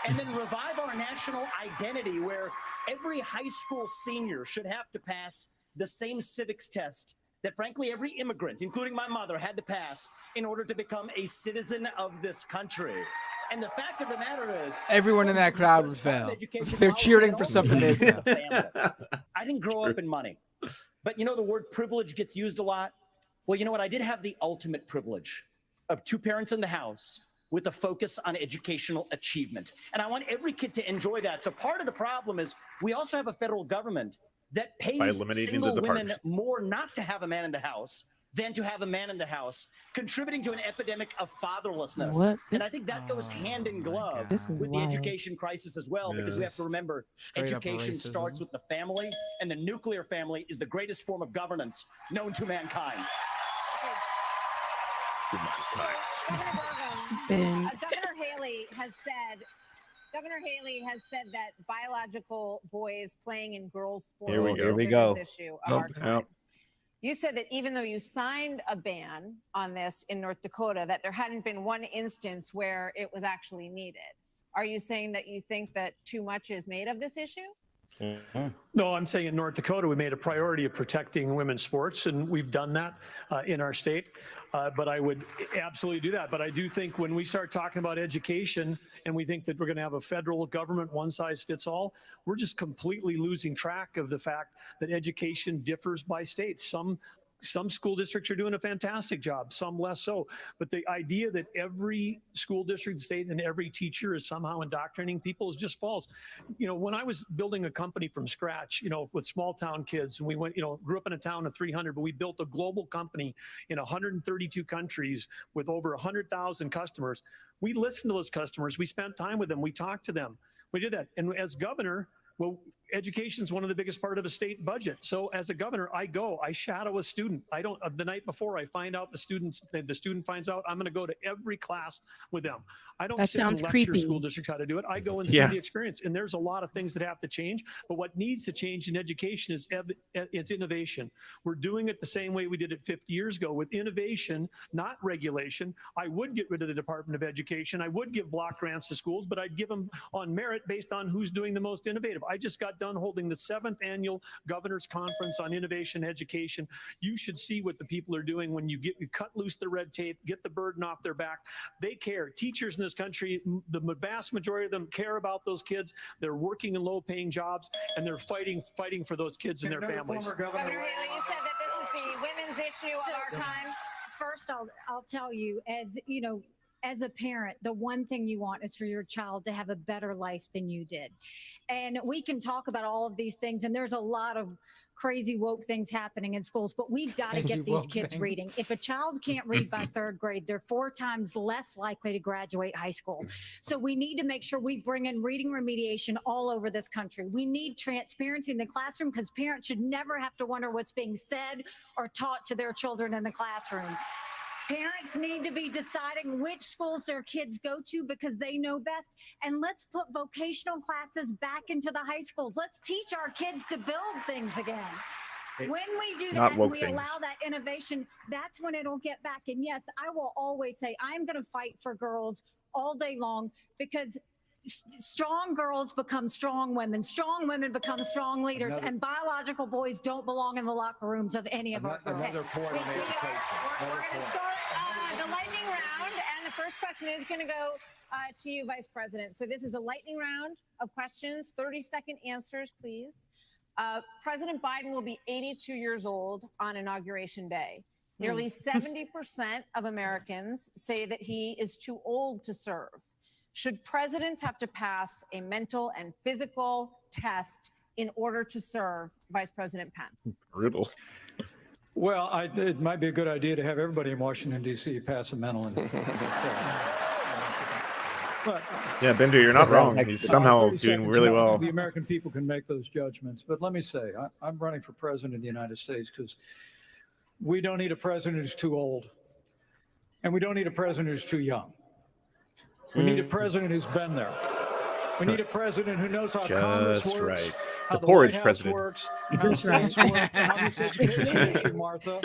[SPEAKER 17] And then revive our national identity where every high school senior should have to pass the same civics test that, frankly, every immigrant, including my mother, had to pass in order to become a citizen of this country. And the fact of the matter is,
[SPEAKER 2] everyone in that crowd would fail. They're cheering for something they fail.
[SPEAKER 17] I didn't grow up in money, but you know the word privilege gets used a lot. Well, you know what? I did have the ultimate privilege of two parents in the house with a focus on educational achievement. And I want every kid to enjoy that. So part of the problem is we also have a federal government that pays single women more not to have a man in the house than to have a man in the house, contributing to an epidemic of fatherlessness. And I think that goes hand in glove with the education crisis as well, because we have to remember education starts with the family, and the nuclear family is the greatest form of governance known to mankind.
[SPEAKER 1] too much time.
[SPEAKER 10] Governor Haley has said that biological boys playing in girls' sports
[SPEAKER 7] Here we
[SPEAKER 10] is
[SPEAKER 7] go.
[SPEAKER 10] a women's issue of our time.
[SPEAKER 1] Yep.
[SPEAKER 10] You said that even though you signed a ban on this in North Dakota, that there hadn't been one instance where it was actually needed. Are you saying that you think that too much is made of this issue?
[SPEAKER 18] No, I'm saying in North Dakota, we made a priority of protecting women's sports, and we've done that in our state. But I would absolutely do that. But I do think when we start talking about education and we think that we're going to have a federal government one size fits all, we're just completely losing track of the fact that education differs by states. Some school districts are doing a fantastic job, some less so. But the idea that every school district, state, and every teacher is somehow indoctrinating people is just false. You know, when I was building a company from scratch, you know, with small town kids, and we went, you know, grew up in a town of 300, but we built a global company in 132 countries with over 100,000 customers. We listened to those customers. We spent time with them. We talked to them. We did that. And as governor, well, education is one of the biggest part of a state budget. So as a governor, I shadow a student. The night before I find out the student finds out, I'm going to go to every class with them. I don't sit and lecture school districts how to do it. I go and see the experience. And there's a lot of things that have to change. But what needs to change in education is it's innovation. We're doing it the same way we did it 50 years ago with innovation, not regulation. I would get rid of the Department of Education. I would give block grants to schools, but I'd give them on merit based on who's doing the most innovative. I just got done holding the 7th annual Governor's Conference on Innovation Education. You should see what the people are doing when you cut loose the red tape, get the burden off their back. They care. Teachers in this country, the vast majority of them care about those kids. They're working in low-paying jobs, and they're fighting for those kids and their families.
[SPEAKER 10] Governor Haley, you said that this is the women's issue of our time.
[SPEAKER 8] First, I'll tell you, as you know, as a parent, the one thing you want is for your child to have a better life than you did. And we can talk about all of these things, and there's a lot of crazy woke things happening in schools, but we've got to get these kids reading. If a child can't read by 3rd grade, they're 4 times less likely to graduate high school. So we need to make sure we bring in reading remediation all over this country. We need transparency in the classroom because parents should never have to wonder what's being said or taught to their children in the classroom. Parents need to be deciding which schools their kids go to because they know best. And let's put vocational classes back into the high schools. Let's teach our kids to build things again. When we do that and we allow that innovation, that's when it'll get back. And yes, I will always say I'm going to fight for girls all day long because strong girls become strong women become strong leaders, and biological boys don't belong in the locker rooms of any of our girls.
[SPEAKER 10] We're going to start the lightning round, and the first question is going to go to you, Vice President. So this is a lightning round of questions, 30-second answers, please. President Biden will be 82 years old on Inauguration Day. Nearly 70% of Americans say that he is too old to serve. Should presidents have to pass a mental and physical test in order to serve, Vice President Pence?
[SPEAKER 1] Brutal.
[SPEAKER 11] Well, it might be a good idea to have everybody in Washington, D.C. pass a mental and but,
[SPEAKER 20] yeah, Bender, you're not wrong. He's somehow doing really well.
[SPEAKER 11] The American people can make those judgments. But let me say, I'm running for president of the United States because we don't need a president who's too old, and we don't need a president who's too young. We need a president who's been there. We need a president who knows how Congress works,
[SPEAKER 20] right.
[SPEAKER 11] how
[SPEAKER 20] The porridge
[SPEAKER 11] White House
[SPEAKER 20] president.
[SPEAKER 11] works, how the states work, how this education issue, Martha.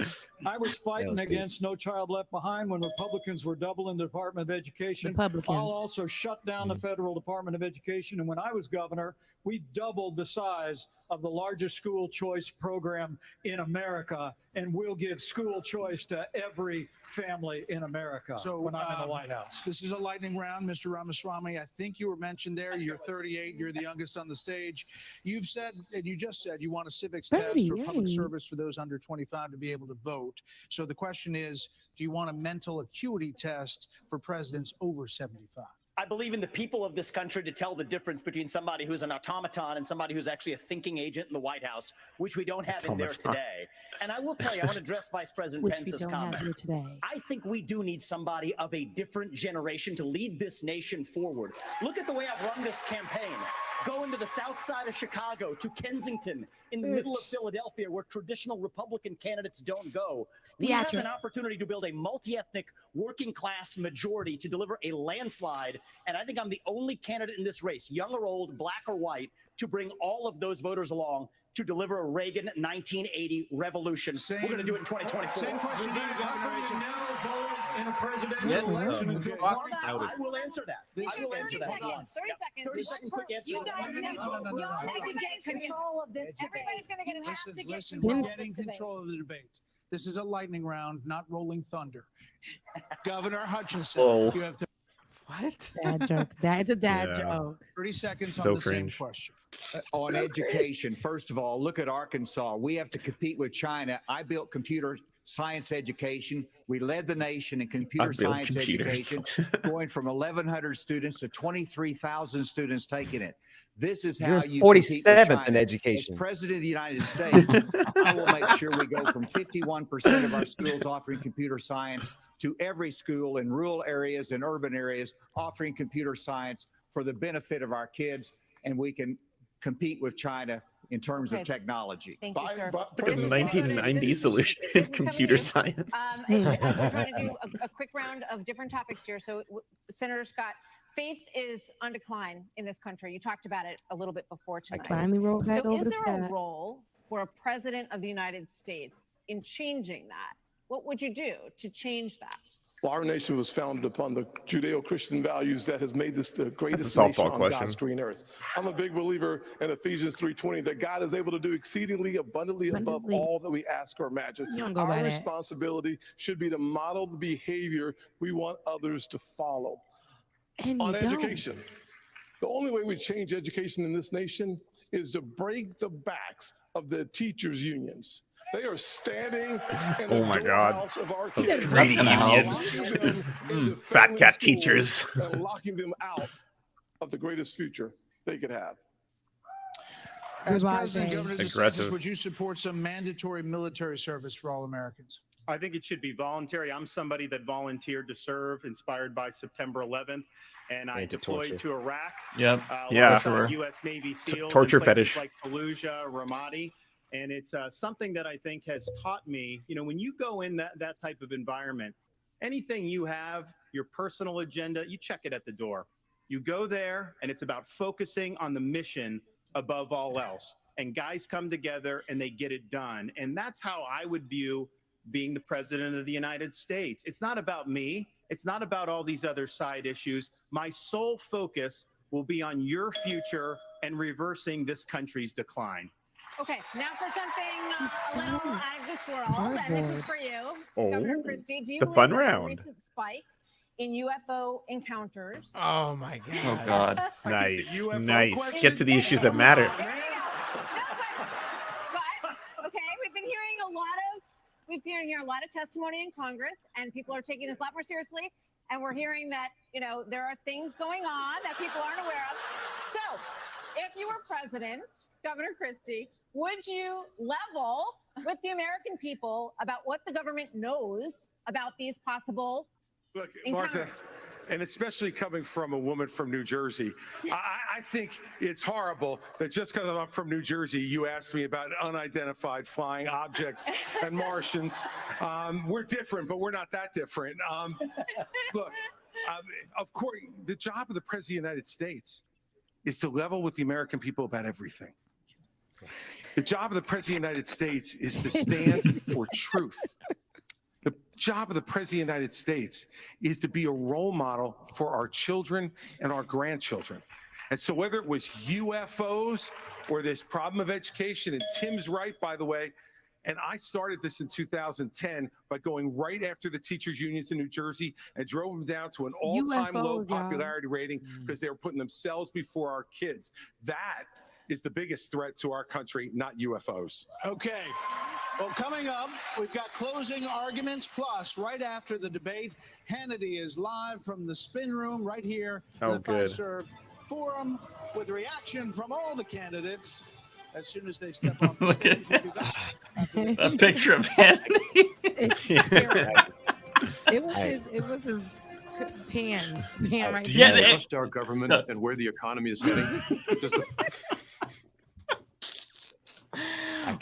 [SPEAKER 11] I was fighting against No Child Left Behind when Republicans were doubling the Department of Education. I'll also shut down the federal Department of Education. And when I was governor, we doubled the size of the largest school choice program in America, and we'll give school choice to every family in America when I'm in the White House.
[SPEAKER 9] This is a lightning round, Mr. Ramaswamy. I think you were mentioned there. You're 38. You're the youngest on the stage. You've said, and you just said, you want a civics test or public service for those under 25 to be able to vote. So the question is, do you want a mental acuity test for presidents over 75?
[SPEAKER 17] I believe in the people of this country to tell the difference between somebody who's an automaton and somebody who's actually a thinking agent in the White House, which we don't have in there today. And I will tell you, I want to address Vice President Pence's comment. I think we do need somebody of a different generation to lead this nation forward. Look at the way I've run this campaign. going to the south side of Chicago, to Kensington, in the middle of Philadelphia, where traditional Republican candidates don't go. We have an opportunity to build a multi-ethnic working class majority to deliver a landslide. And I think I'm the only candidate in this race, young or old, black or white, to bring all of those voters along to deliver a Reagan 1980 revolution. We're going to do it in 2024.
[SPEAKER 9] Same question to you, Governor.
[SPEAKER 18] In a presidential election until
[SPEAKER 17] I will answer that. I will answer that.
[SPEAKER 10] 30 seconds.
[SPEAKER 17] 30-second quick answer.
[SPEAKER 10] You guys need to get control of this. Everybody's going to get a chance to get
[SPEAKER 9] Listen,
[SPEAKER 10] control
[SPEAKER 9] we're
[SPEAKER 10] of
[SPEAKER 9] getting
[SPEAKER 10] this debate.
[SPEAKER 9] control of the debate. This is a lightning round, not rolling thunder. Governor Hutchinson, you have
[SPEAKER 2] What?
[SPEAKER 3] Dad joke. That's a dad joke.
[SPEAKER 9] 30 seconds
[SPEAKER 20] So
[SPEAKER 9] on the
[SPEAKER 20] cringe.
[SPEAKER 9] same question.
[SPEAKER 19] On education, first of all, look at Arkansas. We have to compete with China. I built computer science education. We led the nation in computer science education, going from 1,100 students to 23,000 students taking it. This is how you compete with
[SPEAKER 7] 47th
[SPEAKER 19] China.
[SPEAKER 7] in education.
[SPEAKER 19] As President of the United States, I will make sure we go from 51% of our schools offering computer science to every school in rural areas and urban areas offering computer science for the benefit of our kids, and we can compete with China in terms of technology.
[SPEAKER 10] Thank you, sir.
[SPEAKER 20] The 1990 solution in computer science.
[SPEAKER 10] We're trying to do a quick round of different topics here. So, Senator Scott, faith is on decline in this country. You talked about it a little bit before tonight.
[SPEAKER 3] Finally rolled back
[SPEAKER 10] So
[SPEAKER 3] over
[SPEAKER 10] is
[SPEAKER 3] the
[SPEAKER 10] there a
[SPEAKER 3] stat.
[SPEAKER 10] role for a president of the United States in changing that? What would you do to change that?
[SPEAKER 16] Well, our nation was founded upon the Judeo-Christian values that has made this the greatest
[SPEAKER 20] softball
[SPEAKER 16] nation on
[SPEAKER 20] question.
[SPEAKER 16] God's green earth. I'm a big believer in Ephesians 3:20 that God is able to do exceedingly abundantly above all that we ask or imagine.
[SPEAKER 3] You don't go by
[SPEAKER 16] Our
[SPEAKER 3] that.
[SPEAKER 16] responsibility should be to model the behavior we want others to follow.
[SPEAKER 3] And
[SPEAKER 16] On
[SPEAKER 3] you don't.
[SPEAKER 16] education, the only way we change education in this nation is to break the backs of the teachers' unions. They are standing in
[SPEAKER 20] Oh
[SPEAKER 16] the
[SPEAKER 20] my God.
[SPEAKER 16] doorhouse of our
[SPEAKER 20] Those
[SPEAKER 16] kids,
[SPEAKER 20] greedy
[SPEAKER 4] gonna help.
[SPEAKER 20] unions.
[SPEAKER 16] locking them into
[SPEAKER 20] Fat
[SPEAKER 16] failing
[SPEAKER 20] cat
[SPEAKER 16] schools
[SPEAKER 20] teachers.
[SPEAKER 16] and locking them out of the greatest future they could have.
[SPEAKER 9] As
[SPEAKER 3] Goodbye,
[SPEAKER 9] President
[SPEAKER 3] Dave.
[SPEAKER 9] Governor DeSantis,
[SPEAKER 20] Aggressive.
[SPEAKER 9] would you support some mandatory military service for all Americans?
[SPEAKER 14] I think it should be voluntary. I'm somebody that volunteered to serve, inspired by September 11th, and I deployed
[SPEAKER 7] torture.
[SPEAKER 14] to Iraq.
[SPEAKER 4] Yep.
[SPEAKER 20] Yeah.
[SPEAKER 14] alongside
[SPEAKER 4] Sure.
[SPEAKER 14] U.S. Navy SEALs,
[SPEAKER 20] torture
[SPEAKER 14] in places
[SPEAKER 20] fetish.
[SPEAKER 14] like Fallujah, Ramadi, and it's something that I think has taught me. You know, when you go in that type of environment, anything you have, your personal agenda, you check it at the door. You go there, and it's about focusing on the mission above all else. And guys come together and they get it done. And that's how I would view being the president of the United States. It's not about me. It's not about all these other side issues. My sole focus will be on your future and reversing this country's decline.
[SPEAKER 10] Okay, now for something a little out of this world, and this is for you, Governor Christie. Do you
[SPEAKER 20] the
[SPEAKER 10] believe
[SPEAKER 20] fun
[SPEAKER 10] that
[SPEAKER 20] round.
[SPEAKER 10] the recent spike in UFO encounters?
[SPEAKER 2] Oh my God.
[SPEAKER 4] Oh God.
[SPEAKER 20] Nice.
[SPEAKER 14] UFO
[SPEAKER 20] Nice.
[SPEAKER 14] question
[SPEAKER 20] Get to the issues that matter.
[SPEAKER 10] But okay, we've been hearing a lot of testimony in Congress, and people are taking this a lot more seriously. And we're hearing that, you know, there are things going on that people aren't aware of. So, if you were president, Governor Christie, would you level with the American people about what the government knows about these possible
[SPEAKER 15] Look, Martha,
[SPEAKER 10] encounters?
[SPEAKER 15] and especially coming from a woman from New Jersey, I think it's horrible that just because I'm from New Jersey, you asked me about unidentified flying objects and Martians. We're different, but we're not that different. Look, of course, the job of the President of the United States is to level with the American people about everything. The job of the President of the United States is to stand for truth. The job of the President of the United States is to be a role model for our children and our grandchildren. And so whether it was UFOs or this problem of education, and Tim's right, by the way, and I started this in 2010 by going right after the teachers unions in New Jersey and drove them down to an all-time low
[SPEAKER 3] UFOs, y'all.
[SPEAKER 15] popularity rating because they were putting themselves before our kids. That is the biggest threat to our country, not UFOs.
[SPEAKER 9] Okay. Well, coming up, we've got closing arguments. Plus, right after the debate, Hannity is live from the spin room right here in the
[SPEAKER 20] good.
[SPEAKER 9] Fiserv Forum with reaction from all the candidates as soon as they step on the
[SPEAKER 4] Look
[SPEAKER 9] stage.
[SPEAKER 4] at
[SPEAKER 9] We'll be back.
[SPEAKER 4] a picture of Hannity.
[SPEAKER 3] It was his Pan right
[SPEAKER 18] Do
[SPEAKER 3] there.
[SPEAKER 18] you trust our government and where the economy is heading? Just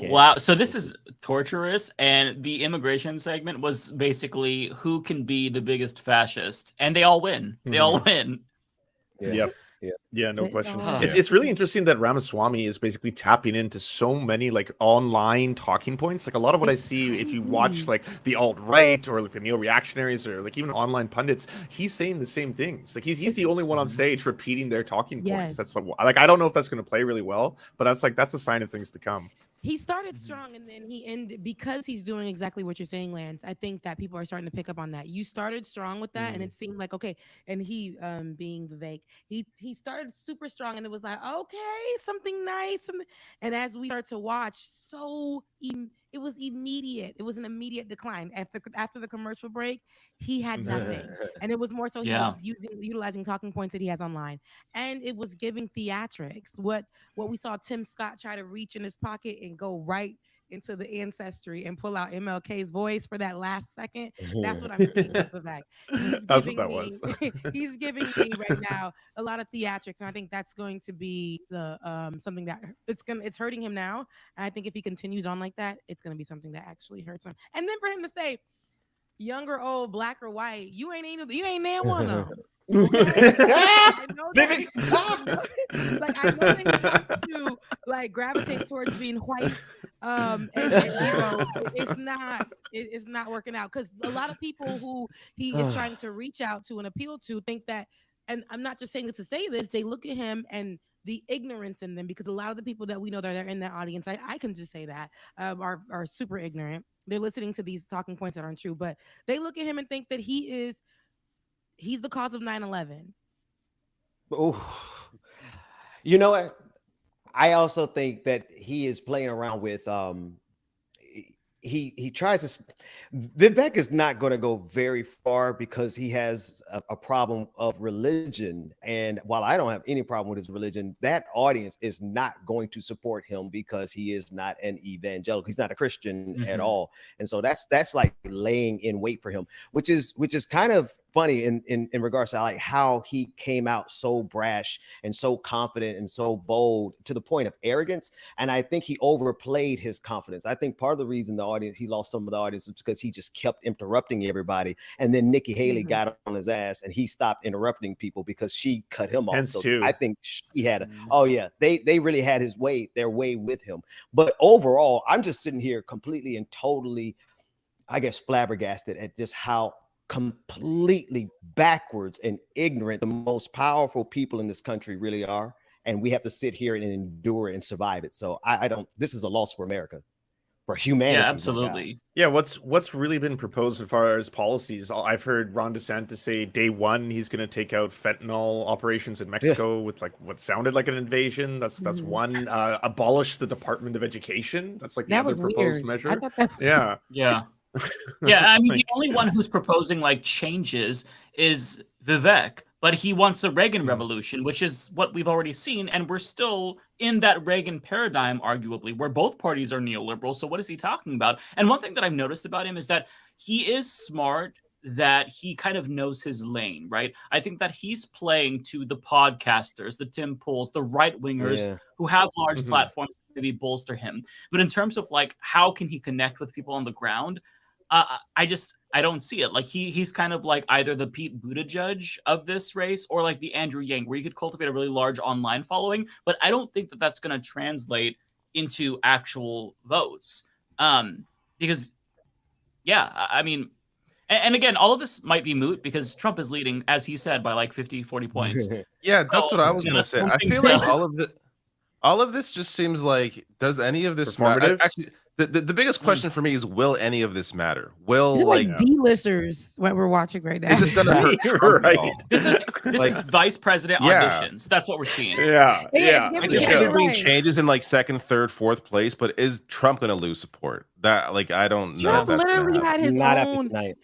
[SPEAKER 4] Wow. So this is torturous. And the immigration segment was basically who can be the biggest fascist. And they all win. They all win.
[SPEAKER 6] Yep. Yeah, no
[SPEAKER 3] They
[SPEAKER 6] question.
[SPEAKER 3] all
[SPEAKER 6] It's really interesting that Ramaswamy is basically tapping into so many like online talking points. Like a lot of what I see, if you watch like the alt-right or like the neo-reactionaries or like even online pundits, he's saying the same things. Like he's the only one on stage repeating their talking points.
[SPEAKER 3] Yes.
[SPEAKER 6] That's like I don't know if that's going to play really well, but that's a sign of things to come.
[SPEAKER 3] He started strong and then he ended because he's doing exactly what you're saying, Lance. I think that people are starting to pick up on that. You started strong with that and it seemed like okay. And he being Vivek, he started super strong and it was like, okay, something nice. And as we start to watch, it was immediate. It was an immediate decline. After the commercial break, he had nothing. And it was more so he was utilizing talking points that he has online. And it was giving theatrics. What we saw Tim Scott try to reach in his pocket and go right into the ancestry and pull out MLK's voice for that last second. That's what I'm seeing with Vivek.
[SPEAKER 6] That's what that was.
[SPEAKER 3] He's giving me right now a lot of theatrics, and I think that's going to be the something that it's hurting him now. And I think if he continues on like that, it's going to be something that actually hurts him. And then for him to say, young or old, black or white, you ain't near one of them. I know they have to like gravitate towards being white, and it's not working out because a lot of people who he is trying to reach out to and appeal to think that, and I'm not just saying this to say this, they look at him and the ignorance in them because a lot of the people that we know that are in that audience, I can just say that are super ignorant. They're listening to these talking points that aren't true, but they look at him and think that he's the cause of 9/11.
[SPEAKER 7] Oh, you know what? I also think that he is playing around with he tries to. Vivek is not going to go very far because he has a problem of religion, and while I don't have any problem with his religion, that audience is not going to support him because he is not an evangelical. He's not a Christian at all, and so that's like laying in wait for him, which is kind of funny in regards to like how he came out so brash and so confident and so bold to the point of arrogance. And I think he overplayed his confidence. I think part of the reason he lost some of the audience is because he just kept interrupting everybody. And then Nikki Haley got on his ass and he stopped interrupting people because she cut him off. So I think she had they really had their way with him. But overall, I'm just sitting here completely and totally, I guess, flabbergasted at just how completely backwards and ignorant the most powerful people in this country really are, and we have to sit here and endure and survive it. So I don't. This is a loss for America, for humanity.
[SPEAKER 4] Yeah, absolutely.
[SPEAKER 6] Yeah, what's really been proposed as far as policies? I've heard Ron DeSantis say day one he's going to take out fentanyl operations in Mexico with like what sounded like an invasion. That's one. Abolish the Department of Education. That's like the other proposed measure.
[SPEAKER 3] I thought that was
[SPEAKER 4] Yeah. Yeah, I mean, the only one who's proposing like changes is Vivek, but he wants a Reagan revolution, which is what we've already seen, and we're still in that Reagan paradigm, arguably, where both parties are neoliberal. So what is he talking about? And one thing that I've noticed about him is that he is smart, that he kind of knows his lane, right? I think that he's playing to the podcasters, the Tim Pools, the right-wingers who have large platforms to maybe bolster him. But in terms of like, how can he connect with people on the ground? I don't see it. Like he's kind of like either the Pete Buttigieg of this race or like the Andrew Yang, where you could cultivate a really large online following, but I don't think that that's going to translate into actual votes. Because I mean, and again, all of this might be moot because Trump is leading, as he said, by like 50, 40 points.
[SPEAKER 1] Yeah, that's what I was going to say. I feel like all of this just seems like, does any of this matter? Actually, the biggest question for me is, will any of this matter? Will
[SPEAKER 3] like D-listers what we're watching right now?
[SPEAKER 1] Is this going to hurt Trump at all?
[SPEAKER 4] This is vice president auditions. That's what we're seeing.
[SPEAKER 6] Yeah.
[SPEAKER 1] I can see there being changes in like second, third, fourth place, but is Trump going to lose support? That like I don't know.
[SPEAKER 3] Trump literally had his
[SPEAKER 7] Not
[SPEAKER 3] own.
[SPEAKER 7] after tonight.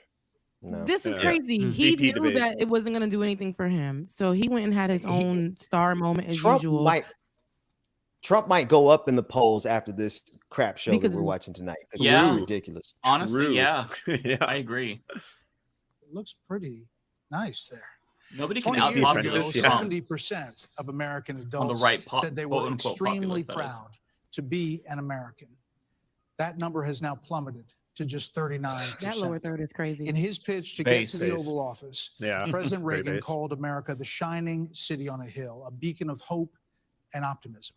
[SPEAKER 7] No.
[SPEAKER 3] This is crazy. He knew that it wasn't going to do anything for him, so he went and had his own star moment as usual.
[SPEAKER 7] Trump might go up in the polls after this crap show that we're watching tonight. It's ridiculous.
[SPEAKER 4] Honestly, yeah, I agree.
[SPEAKER 9] It looks pretty Nice there.
[SPEAKER 4] Nobody can
[SPEAKER 9] 20 years ago,
[SPEAKER 4] outpopulate Trump
[SPEAKER 9] 70% of American
[SPEAKER 4] on
[SPEAKER 9] adults
[SPEAKER 4] the right
[SPEAKER 9] said they were extremely proud to be an American. That number has now plummeted to just 39%.
[SPEAKER 3] That lower third is crazy.
[SPEAKER 9] In his pitch to get to the Oval Office, President
[SPEAKER 1] Very
[SPEAKER 9] Reagan
[SPEAKER 1] base.
[SPEAKER 9] called America the shining city on a hill, a beacon of hope and optimism.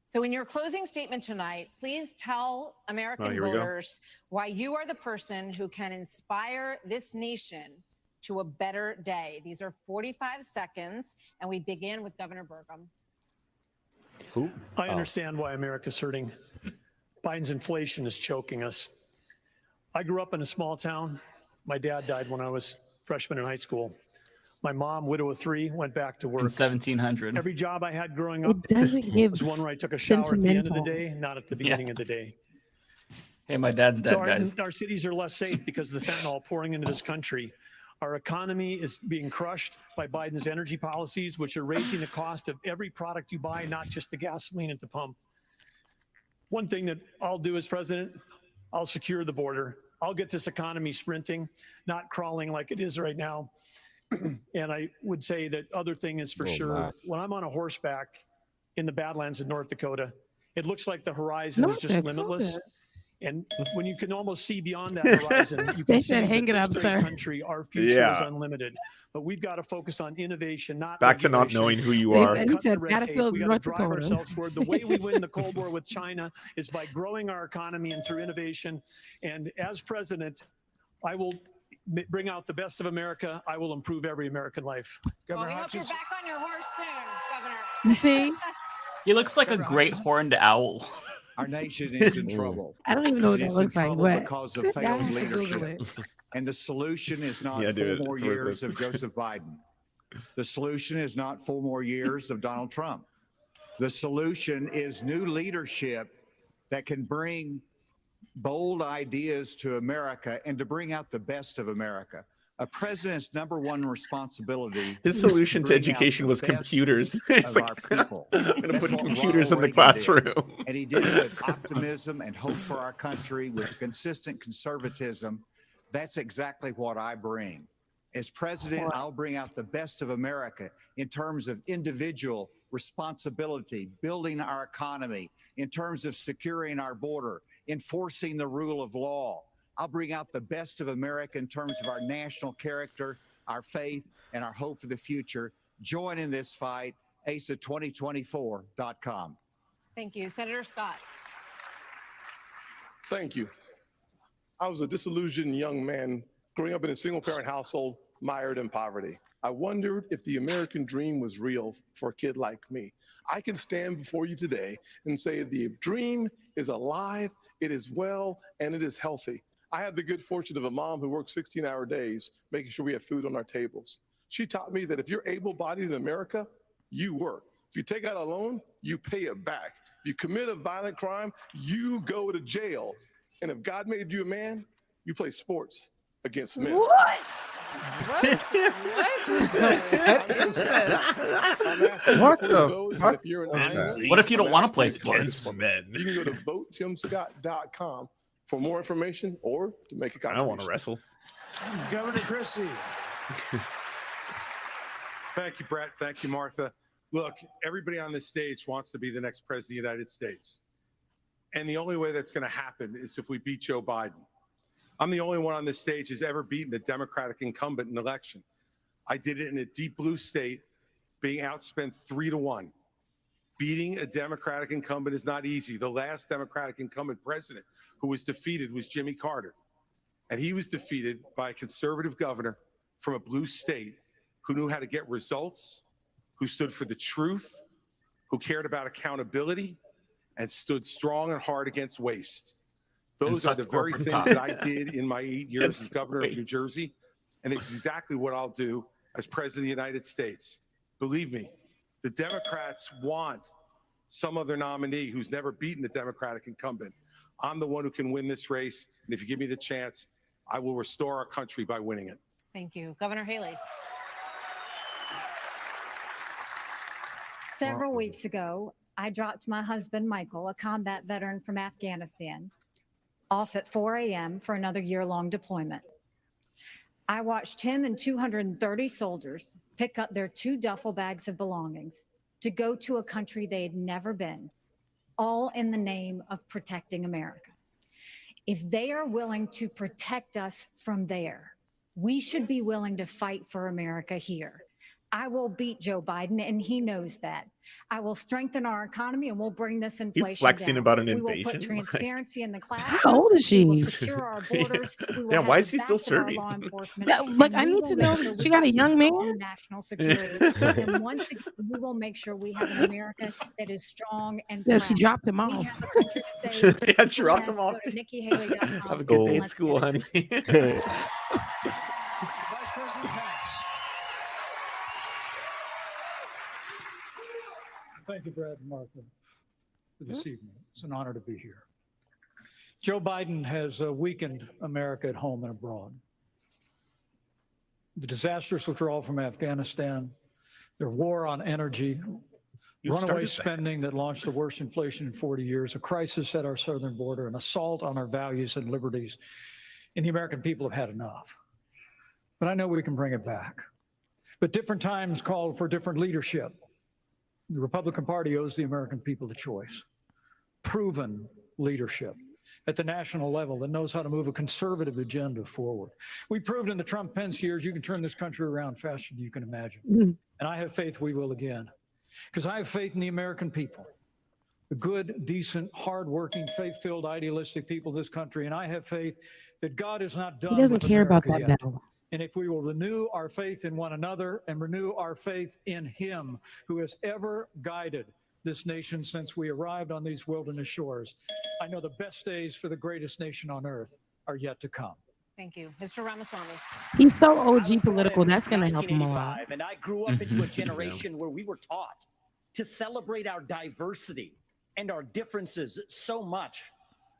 [SPEAKER 10] So in your closing statement tonight, please tell American
[SPEAKER 1] here we go.
[SPEAKER 10] voters why you are the person who can inspire this nation to a better day. These are 45 seconds, and we begin with Governor Burgum.
[SPEAKER 1] Who?
[SPEAKER 18] I understand why America's hurting. Biden's inflation is choking us. I grew up in a small town. My dad died when I was freshman in high school. My mom, widow of three, went back to work.
[SPEAKER 4] in 1700.
[SPEAKER 18] Every job I had growing up
[SPEAKER 3] It doesn't give
[SPEAKER 18] was one where I took a shower at the end of the
[SPEAKER 3] sentimental.
[SPEAKER 18] day, not at the beginning of the day.
[SPEAKER 4] Hey, my dad's dead, guys.
[SPEAKER 18] Our cities are less safe because of the fentanyl pouring into this country. Our economy is being crushed by Biden's energy policies, which are raising the cost of every product you buy, not just the gasoline at the pump. One thing that I'll do as president, I'll secure the border. I'll get this economy sprinting, not crawling like it is right now. And I would say that other thing is for sure, when I'm on a horseback in the Badlands of North Dakota, it looks like the horizon is just limitless. And when you can almost see beyond that horizon, you
[SPEAKER 3] They
[SPEAKER 18] can see
[SPEAKER 3] said,
[SPEAKER 18] that
[SPEAKER 3] "Hang it
[SPEAKER 18] this
[SPEAKER 3] up,
[SPEAKER 18] great
[SPEAKER 3] sir."
[SPEAKER 18] country, our future is
[SPEAKER 1] Yeah.
[SPEAKER 18] unlimited. But we've got to focus on innovation, not
[SPEAKER 1] Back to not
[SPEAKER 18] regulation.
[SPEAKER 1] knowing who you
[SPEAKER 3] They
[SPEAKER 1] are.
[SPEAKER 3] said- he
[SPEAKER 18] Cut the
[SPEAKER 3] said,
[SPEAKER 18] red tape.
[SPEAKER 3] "Battlefield,
[SPEAKER 18] We got to
[SPEAKER 3] North
[SPEAKER 18] drive
[SPEAKER 3] Dakota."
[SPEAKER 18] ourselves forward. The way we win the Cold War with China is by growing our economy and through innovation. And as president, I will bring out the best of America. I will improve every American life.
[SPEAKER 10] Well, we hope you're back on your horse soon, Governor.
[SPEAKER 3] You see?
[SPEAKER 4] He looks like a great horned owl.
[SPEAKER 19] Our nation is in trouble.
[SPEAKER 3] I don't even know what
[SPEAKER 19] It
[SPEAKER 3] that
[SPEAKER 19] is in
[SPEAKER 3] looks like,
[SPEAKER 19] trouble
[SPEAKER 3] but
[SPEAKER 19] because of
[SPEAKER 3] good
[SPEAKER 19] failed
[SPEAKER 3] guy, Google
[SPEAKER 19] leadership.
[SPEAKER 3] it.
[SPEAKER 19] And the solution is not
[SPEAKER 1] Yeah,
[SPEAKER 19] 4
[SPEAKER 1] dude,
[SPEAKER 19] more
[SPEAKER 1] it's worth
[SPEAKER 19] years
[SPEAKER 1] it.
[SPEAKER 19] of Joseph Biden. The solution is not 4 more years of Donald Trump. The solution is new leadership that can bring bold ideas to America and to bring out the best of America. A president's number one responsibility.
[SPEAKER 1] His
[SPEAKER 19] is
[SPEAKER 1] solution to
[SPEAKER 19] bring out
[SPEAKER 1] education
[SPEAKER 19] the
[SPEAKER 1] was
[SPEAKER 19] best
[SPEAKER 1] computers. It's
[SPEAKER 19] of
[SPEAKER 1] like,
[SPEAKER 19] our people.
[SPEAKER 1] I'm going to
[SPEAKER 19] That's
[SPEAKER 1] put
[SPEAKER 19] what
[SPEAKER 1] computers in
[SPEAKER 19] Ronald
[SPEAKER 1] the
[SPEAKER 19] Reagan
[SPEAKER 1] classroom.
[SPEAKER 19] did. And he did it with optimism and hope for our country, with consistent conservatism. That's exactly what I bring. As president, I'll bring out the best of America in terms of individual responsibility, building our economy, in terms of securing our border, enforcing the rule of law. I'll bring out the best of America in terms of our national character, our faith, and our hope for the future. Join in this fight, ASA2024.com.
[SPEAKER 10] Thank you. Senator Scott.
[SPEAKER 16] Thank you. I was a disillusioned young man growing up in a single-parent household, mired in poverty. I wondered if the American dream was real for a kid like me. I can stand before you today and say the dream is alive, it is well, and it is healthy. I had the good fortune of a mom who worked 16-hour days, making sure we had food on our tables. She taught me that if you're able-bodied in America, you work. If you take out a loan, you pay it back. If you commit a violent crime, you go to jail. And if God made you a man, you play sports against men.
[SPEAKER 3] What?
[SPEAKER 16] What
[SPEAKER 4] What if you don't want to play sports?
[SPEAKER 16] You can go to votetimscott.com for more information or to make a contribution.
[SPEAKER 1] I don't want to wrestle.
[SPEAKER 9] Governor Christie.
[SPEAKER 15] Thank you, Brett. Thank you, Martha. Look, everybody on this stage wants to be the next president of the United States. And the only way that's going to happen is if we beat Joe Biden. I'm the only one on this stage who's ever beaten a Democratic incumbent in an election. I did it in a deep blue state, being outspent 3-1. Beating a Democratic incumbent is not easy. The last Democratic incumbent president who was defeated was Jimmy Carter. And he was defeated by a conservative governor from a blue state who knew how to get results, who stood for the truth, who cared about accountability, and stood strong and hard against waste. Those are the very things that I did in my 8 years as governor of New Jersey. And it's exactly what I'll do as president of the United States. Believe me, the Democrats want some other nominee who's never beaten a Democratic incumbent. I'm the one who can win this race. And if you give me the chance, I will restore our country by winning it.
[SPEAKER 10] Thank you. Governor Haley.
[SPEAKER 8] Several weeks ago, I dropped my husband, Michael, a combat veteran from Afghanistan, off at 4 a.m. for another year-long deployment. I watched him and 230 soldiers pick up their 2 duffel bags of belongings to go to a country they had never been, all in the name of protecting America. If they are willing to protect us from there, we should be willing to fight for America here. I will beat Joe Biden, and he knows that. I will strengthen our economy, and we'll bring this inflation
[SPEAKER 20] flexing
[SPEAKER 8] down.
[SPEAKER 20] about an
[SPEAKER 8] We will
[SPEAKER 20] invasion?
[SPEAKER 8] put transparency in the classroom.
[SPEAKER 3] How old is
[SPEAKER 8] We will
[SPEAKER 3] she?
[SPEAKER 8] secure our borders. We will
[SPEAKER 20] Yeah,
[SPEAKER 8] have
[SPEAKER 20] why
[SPEAKER 8] the
[SPEAKER 20] is he still
[SPEAKER 8] backs of our
[SPEAKER 20] serving?
[SPEAKER 8] law enforcement.
[SPEAKER 3] Yeah, look,
[SPEAKER 8] and
[SPEAKER 3] I
[SPEAKER 8] we
[SPEAKER 3] need
[SPEAKER 8] will
[SPEAKER 3] to
[SPEAKER 8] make
[SPEAKER 3] know,
[SPEAKER 8] sure
[SPEAKER 3] she
[SPEAKER 8] we
[SPEAKER 3] got a
[SPEAKER 8] have
[SPEAKER 3] young man?
[SPEAKER 8] strong national security. And once again, we will make sure we have an America that is strong and
[SPEAKER 3] Yeah,
[SPEAKER 8] proud.
[SPEAKER 3] she dropped him
[SPEAKER 8] We
[SPEAKER 3] off.
[SPEAKER 8] have a country to save.
[SPEAKER 20] Yeah, dropped him off.
[SPEAKER 8] Go to NikkiHaley.com.
[SPEAKER 20] Have a good day at
[SPEAKER 8] Let's
[SPEAKER 20] school,
[SPEAKER 8] get it.
[SPEAKER 20] honey.
[SPEAKER 9] Vice President Pence.
[SPEAKER 11] Thank you, Brad and Martha, for this evening. It's an honor to be here. Joe Biden has weakened America at home and abroad. The disastrous withdrawal from Afghanistan, their war on energy, runaway spending that launched the worst inflation in 40 years, a crisis at our southern border, an assault on our values and liberties, and the American people have had enough. But I know we can bring it back. But different times call for different leadership. The Republican Party owes the American people a choice. Proven leadership at the national level that knows how to move a conservative agenda forward. We proved in the Trump-Pence years you can turn this country around faster than you can imagine. And I have faith we will again. Because I have faith in the American people, the good, decent, hardworking, faith-filled, idealistic people of this country. And I have faith that God is not done
[SPEAKER 3] He doesn't
[SPEAKER 11] with
[SPEAKER 3] care about
[SPEAKER 11] America
[SPEAKER 3] that
[SPEAKER 11] yet.
[SPEAKER 3] battle.
[SPEAKER 11] And if we will renew our faith in one another and renew our faith in him who has ever guided this nation since we arrived on these wilderness shores, I know the best days for the greatest nation on earth are yet to come.
[SPEAKER 10] Thank you. Mr. Ramaswamy.
[SPEAKER 3] He's so OG political. That's going to help him a lot.
[SPEAKER 17] 1985, and I grew up into a generation where we were taught to celebrate our diversity and our differences so much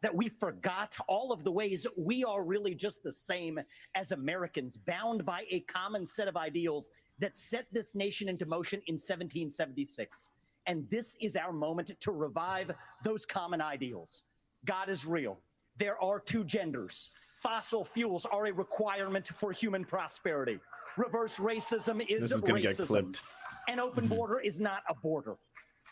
[SPEAKER 17] that we forgot all of the ways we are really just the same as Americans, bound by a common set of ideals that set this nation into motion in 1776. And this is our moment to revive those common ideals. God is real. There are 2 genders. Fossil fuels are a requirement for human prosperity. Reverse racism is
[SPEAKER 20] This is gonna get
[SPEAKER 17] racism.
[SPEAKER 20] clipped.
[SPEAKER 17] An open border is not a border.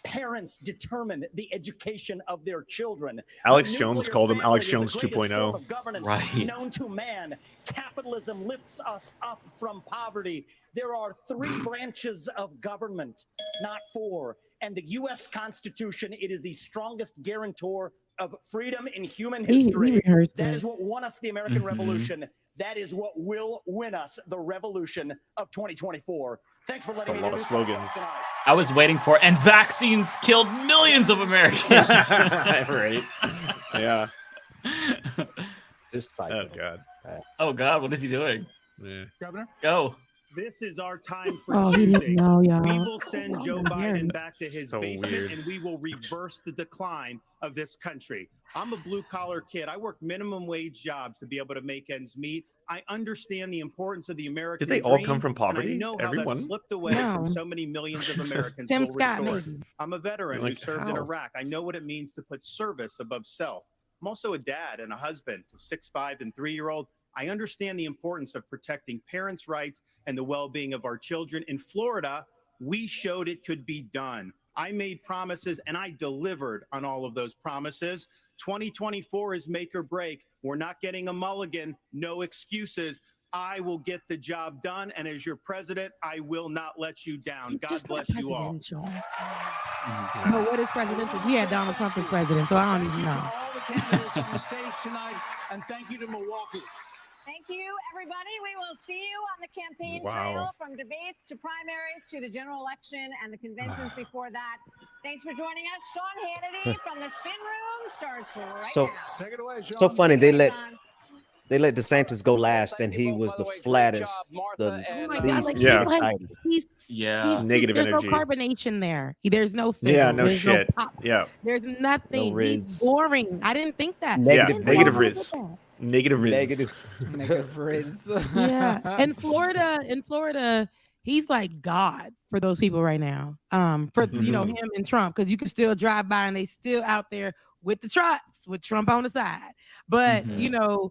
[SPEAKER 17] Parents determine the education of their children.
[SPEAKER 20] Alex
[SPEAKER 17] The
[SPEAKER 20] Jones
[SPEAKER 17] nuclear
[SPEAKER 20] called him
[SPEAKER 17] family
[SPEAKER 20] Alex
[SPEAKER 17] is the
[SPEAKER 20] Jones
[SPEAKER 17] greatest
[SPEAKER 20] 2.0.
[SPEAKER 17] form of governance
[SPEAKER 20] Right.
[SPEAKER 17] known to man. Capitalism lifts us up from poverty. There are 3 branches of government, not 4. And the U.S. Constitution, it is the strongest guarantor of freedom in human
[SPEAKER 3] He
[SPEAKER 17] history.
[SPEAKER 3] rehearsed
[SPEAKER 17] That
[SPEAKER 3] it.
[SPEAKER 17] is what won us the American Revolution. That is what will win us the revolution of 2024. Thanks for letting me
[SPEAKER 20] A lot of
[SPEAKER 17] introduce myself
[SPEAKER 20] slogans.
[SPEAKER 17] tonight.
[SPEAKER 4] I was waiting for, and vaccines killed millions of Americans.
[SPEAKER 20] Right. Yeah.
[SPEAKER 7] This cycle.
[SPEAKER 20] Oh God.
[SPEAKER 4] Oh God, what is he doing?
[SPEAKER 20] Yeah.
[SPEAKER 14] Governor?
[SPEAKER 4] Go.
[SPEAKER 14] This is our time for
[SPEAKER 3] Oh, he
[SPEAKER 14] choosing.
[SPEAKER 3] didn't know, y'all.
[SPEAKER 14] We will send Joe Biden
[SPEAKER 3] Yes.
[SPEAKER 14] back to his
[SPEAKER 20] So
[SPEAKER 14] basement
[SPEAKER 20] weird.
[SPEAKER 14] and we will reverse the decline of this country. I'm a blue collar kid. I work minimum wage jobs to be able to make ends meet. I understand the importance of the American
[SPEAKER 20] Did they all
[SPEAKER 14] dream,
[SPEAKER 20] come from
[SPEAKER 14] and
[SPEAKER 20] poverty?
[SPEAKER 14] I know how
[SPEAKER 20] Everyone?
[SPEAKER 14] that slipped away
[SPEAKER 3] No.
[SPEAKER 14] from so many millions of Americans.
[SPEAKER 3] Tim
[SPEAKER 14] will
[SPEAKER 3] Scott,
[SPEAKER 14] restore it.
[SPEAKER 3] maybe.
[SPEAKER 14] I'm a veteran
[SPEAKER 20] Like,
[SPEAKER 14] who served in
[SPEAKER 20] how?
[SPEAKER 14] Iraq. I know what it means to put service above self. I'm also a dad and a husband to 6'5" and 3-year-old. I understand the importance of protecting parents' rights and the well-being of our children. In Florida, we showed it could be done. I made promises and I delivered on all of those promises. 2024 is make or break. We're not getting a mulligan, no excuses. I will get the job done. And as your president, I will not let you down.
[SPEAKER 3] He's
[SPEAKER 14] God
[SPEAKER 3] just not
[SPEAKER 14] bless you all.
[SPEAKER 3] presidential. But what is presidential? We had Donald Trump as president, so I don't even know.
[SPEAKER 9] All the candidates on the stage tonight, and thank you to Milwaukee.
[SPEAKER 10] Thank you, everybody. We will see you on the campaign
[SPEAKER 20] Wow.
[SPEAKER 10] trail from debates to primaries to the general election and the conventions before that. Thanks for joining us. Sean Hannity from the Spin Room starts right
[SPEAKER 7] So-
[SPEAKER 10] now.
[SPEAKER 9] Take it away, Sean.
[SPEAKER 7] So funny. They let
[SPEAKER 10] Sean.
[SPEAKER 7] DeSantis go last, and he was the flattest, the
[SPEAKER 3] Oh my God,
[SPEAKER 7] least
[SPEAKER 3] like
[SPEAKER 20] Yeah.
[SPEAKER 3] he's like
[SPEAKER 7] excited.
[SPEAKER 4] Yeah.
[SPEAKER 20] Negative
[SPEAKER 3] there's
[SPEAKER 20] energy.
[SPEAKER 3] no carbonation there. There's no fizzle,
[SPEAKER 20] Yeah, no
[SPEAKER 3] there's
[SPEAKER 20] shit.
[SPEAKER 3] no pop.
[SPEAKER 20] Yeah.
[SPEAKER 3] There's nothing.
[SPEAKER 7] No
[SPEAKER 3] He's
[SPEAKER 7] Riz.
[SPEAKER 3] boring. I didn't think that.
[SPEAKER 7] Negative
[SPEAKER 20] Yeah, negative
[SPEAKER 7] Riz.
[SPEAKER 20] Riz. Negative Riz.
[SPEAKER 7] Negative.
[SPEAKER 2] Negative Riz.
[SPEAKER 3] Yeah. In Florida, he's like God for those people right now. For you know him and Trump, because you can still drive by and they still out there with the trucks with Trump on the side. But you know,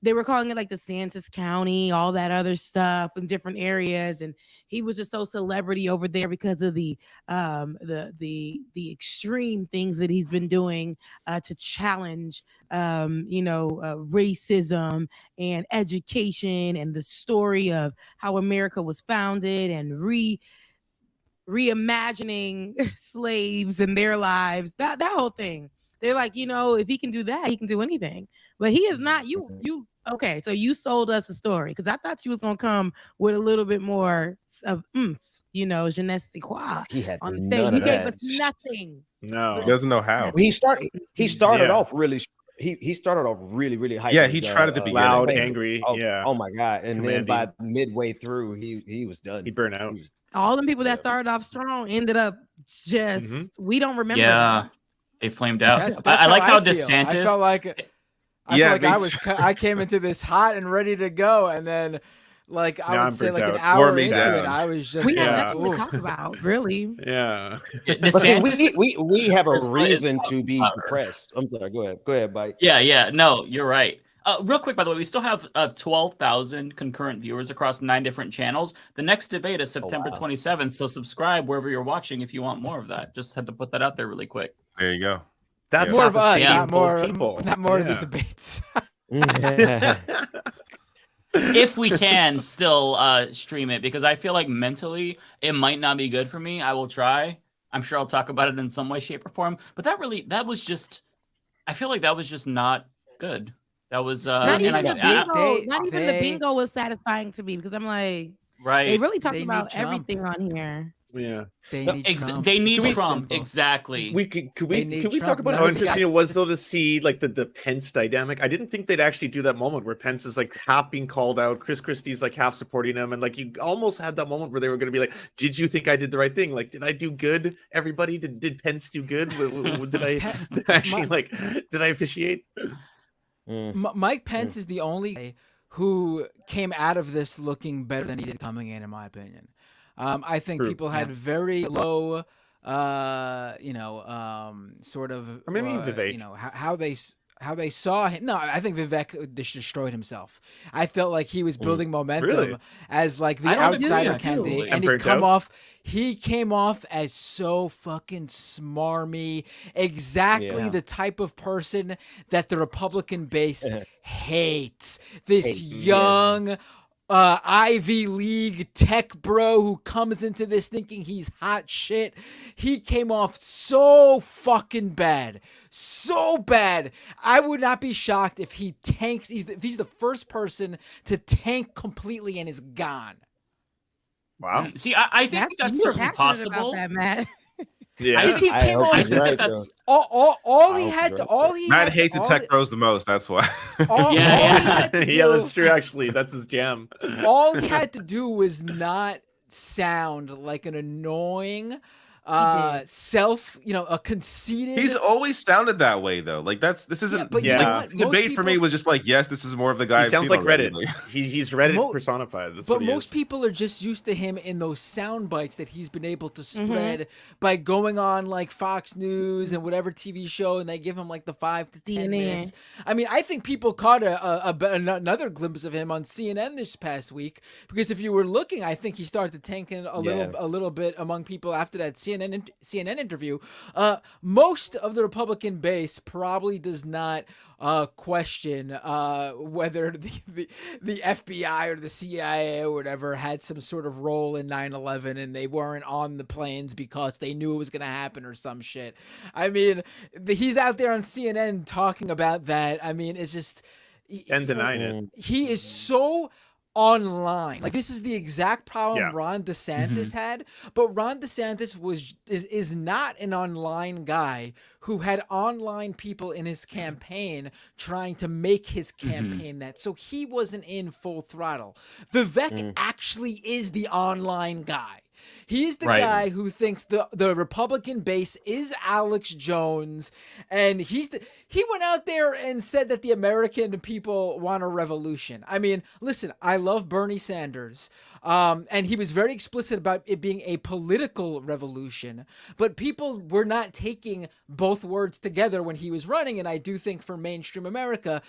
[SPEAKER 3] they were calling it like the DeSantis County, all that other stuff in different areas, and he was just so celebrity over there because of the extreme things that he's been doing to challenge racism and education and the story of how America was founded and reimagining slaves and their lives. That whole thing. They're like, if he can do that, he can do anything. But he is not. You okay? So you sold us a story because I thought you was gonna come with a little bit more of je ne sais quoi
[SPEAKER 7] He had
[SPEAKER 3] on the
[SPEAKER 7] none
[SPEAKER 3] stage.
[SPEAKER 7] of
[SPEAKER 3] He gave
[SPEAKER 7] that.
[SPEAKER 3] us nothing.
[SPEAKER 1] He doesn't know how.
[SPEAKER 7] He started
[SPEAKER 1] Yeah.
[SPEAKER 7] off really. He started off really hype.
[SPEAKER 1] Yeah,
[SPEAKER 7] with,
[SPEAKER 1] he tried at the beginning.
[SPEAKER 6] Loud, angry.
[SPEAKER 7] Oh,
[SPEAKER 6] yeah.
[SPEAKER 7] oh my god! And
[SPEAKER 6] Commanding.
[SPEAKER 7] then by midway through, he was done.
[SPEAKER 6] He burned out.
[SPEAKER 3] All them people that started off strong ended up just we don't remember.
[SPEAKER 4] Yeah,
[SPEAKER 3] them.
[SPEAKER 4] they flamed out.
[SPEAKER 2] That's
[SPEAKER 4] I like how
[SPEAKER 2] feel.
[SPEAKER 4] DeSantis.
[SPEAKER 2] I felt like I came into this hot and ready to go, and then I
[SPEAKER 6] Now
[SPEAKER 2] would say
[SPEAKER 6] I'm
[SPEAKER 2] like an
[SPEAKER 6] burnt
[SPEAKER 2] hour
[SPEAKER 6] out.
[SPEAKER 2] into
[SPEAKER 6] Down.
[SPEAKER 2] it, I was just
[SPEAKER 3] We
[SPEAKER 2] like,
[SPEAKER 3] have nothing
[SPEAKER 2] ooh.
[SPEAKER 3] to talk about, really.
[SPEAKER 6] Yeah.
[SPEAKER 7] But see,
[SPEAKER 4] DeSantis,
[SPEAKER 7] we have a
[SPEAKER 4] is-
[SPEAKER 7] reason
[SPEAKER 4] is-
[SPEAKER 7] to be depressed. I'm sorry. Go ahead, Mike.
[SPEAKER 4] Yeah. No, you're right. Real quick, by the way, we still have 12,000 concurrent viewers across 9 different channels. The next debate is September 27th, so subscribe wherever you're watching if you want more of that. Just had to put that out there really quick.
[SPEAKER 1] There you go.
[SPEAKER 6] That's
[SPEAKER 2] more
[SPEAKER 6] not
[SPEAKER 2] of
[SPEAKER 6] the
[SPEAKER 2] us,
[SPEAKER 6] same
[SPEAKER 2] not more
[SPEAKER 6] people.
[SPEAKER 2] not more of these
[SPEAKER 6] Yeah.
[SPEAKER 2] debates.
[SPEAKER 4] If we can still stream it, because I feel like mentally it might not be good for me. I will try. I'm sure I'll talk about it in some way, shape, or form. But I feel like that was just not good. That was
[SPEAKER 3] Not even the bingo. Not even the
[SPEAKER 2] they-
[SPEAKER 3] bingo was satisfying to me because I'm like,
[SPEAKER 4] right.
[SPEAKER 3] they really talked
[SPEAKER 2] They
[SPEAKER 3] about
[SPEAKER 2] need Trump.
[SPEAKER 3] everything on here.
[SPEAKER 6] Yeah.
[SPEAKER 2] They need Trump.
[SPEAKER 4] They need
[SPEAKER 2] Can we-
[SPEAKER 4] Trump.
[SPEAKER 2] Simple.
[SPEAKER 4] Exactly.
[SPEAKER 6] Could
[SPEAKER 2] They
[SPEAKER 6] we
[SPEAKER 2] need
[SPEAKER 6] talk
[SPEAKER 2] Trump.
[SPEAKER 6] about
[SPEAKER 2] None
[SPEAKER 6] how
[SPEAKER 2] of the
[SPEAKER 6] interesting
[SPEAKER 2] guy-
[SPEAKER 6] it was though to see like the Pence dynamic? I didn't think they'd actually do that moment where Pence is like half being called out, Chris Christie's like half supporting him, and like you almost had that moment where they were going to be like, "Did you think I did the right thing? Like, did I do good? Everybody, did Pence do good? Did I did I officiate?"
[SPEAKER 2] Mike Pence is the only guy who came out of this looking better than he did coming in my opinion. I think
[SPEAKER 6] True.
[SPEAKER 2] people had very low, sort of,
[SPEAKER 6] Or maybe Vivek.
[SPEAKER 2] how they saw him. No, I think Vivek destroyed himself. I felt like he was building momentum
[SPEAKER 6] Really?
[SPEAKER 2] as like the
[SPEAKER 4] I don't agree,
[SPEAKER 2] outsider
[SPEAKER 4] actually.
[SPEAKER 2] candidate,
[SPEAKER 6] And
[SPEAKER 2] and
[SPEAKER 6] burnt out?
[SPEAKER 2] he came off as so fucking smarmy, exactly
[SPEAKER 7] Yeah.
[SPEAKER 2] the type of person that the Republican base hates. This
[SPEAKER 7] Hates,
[SPEAKER 2] young Ivy League tech bro who comes into this thinking he's hot shit. He came off so fucking bad. So bad. I would not be shocked if he tanks. If he's the first person to tank completely and is gone.
[SPEAKER 6] Wow.
[SPEAKER 4] See, I think that's
[SPEAKER 3] you were
[SPEAKER 4] certainly
[SPEAKER 3] passionate about
[SPEAKER 4] possible.
[SPEAKER 3] that, Matt.
[SPEAKER 6] Yeah.
[SPEAKER 2] Because he
[SPEAKER 7] I
[SPEAKER 2] came
[SPEAKER 7] hope
[SPEAKER 2] on.
[SPEAKER 4] I
[SPEAKER 7] he's
[SPEAKER 4] think
[SPEAKER 7] right,
[SPEAKER 4] that's
[SPEAKER 2] All he
[SPEAKER 7] I hope
[SPEAKER 2] had
[SPEAKER 7] he's
[SPEAKER 2] to.
[SPEAKER 7] right,
[SPEAKER 2] All he
[SPEAKER 1] Matt
[SPEAKER 2] had.
[SPEAKER 1] hates the
[SPEAKER 2] all
[SPEAKER 1] tech
[SPEAKER 2] he-
[SPEAKER 1] bros the most. That's why.
[SPEAKER 2] all he had to
[SPEAKER 6] Yeah,
[SPEAKER 2] do-
[SPEAKER 6] that's true. Actually, that's his jam.
[SPEAKER 2] all he had to do was not sound like an annoying, a conceited.
[SPEAKER 1] He's always sounded that way though. Like this isn't.
[SPEAKER 2] but
[SPEAKER 6] you know
[SPEAKER 1] like,
[SPEAKER 2] what? Most
[SPEAKER 1] debate for me
[SPEAKER 2] people-
[SPEAKER 1] was just like, yes, this is more of the guy.
[SPEAKER 6] He
[SPEAKER 1] I've
[SPEAKER 6] sounds
[SPEAKER 1] seen
[SPEAKER 6] like
[SPEAKER 1] already.
[SPEAKER 6] Reddit.
[SPEAKER 1] Like,
[SPEAKER 6] He's Reddit
[SPEAKER 2] Mo-
[SPEAKER 6] personified. That's
[SPEAKER 2] But
[SPEAKER 6] what he
[SPEAKER 2] most
[SPEAKER 6] is.
[SPEAKER 2] people are just used to him in those sound bites that he's been able to spread by going on like Fox News and whatever TV show, and they give him like the 5 to 10
[SPEAKER 3] CNN.
[SPEAKER 2] minutes. I mean, I think people caught another glimpse of him on CNN this past week because if you were looking, I think he started to tank in a little bit among people after that CNN interview. Most of the Republican base probably does not question whether the FBI or the CIA or whatever had some sort of role in 9/11 and they weren't on the planes because they knew it was going to happen or some shit. I mean, he's out there on CNN talking about that. I mean, it's just
[SPEAKER 6] And denying it.
[SPEAKER 2] he is so online. Like this is the exact problem
[SPEAKER 6] Yeah.
[SPEAKER 2] Ron DeSantis had, but Ron DeSantis is not an online guy who had online people in his campaign trying to make his campaign that. So he wasn't in full throttle. Vivek actually is the online guy. He's the
[SPEAKER 4] Right.
[SPEAKER 2] guy who thinks the Republican base is Alex Jones, and he went out there and said that the American people want a revolution. I mean, listen, I love Bernie Sanders, and he was very explicit about it being a political revolution, but people were not taking both words together when he was running, and I do think for mainstream America,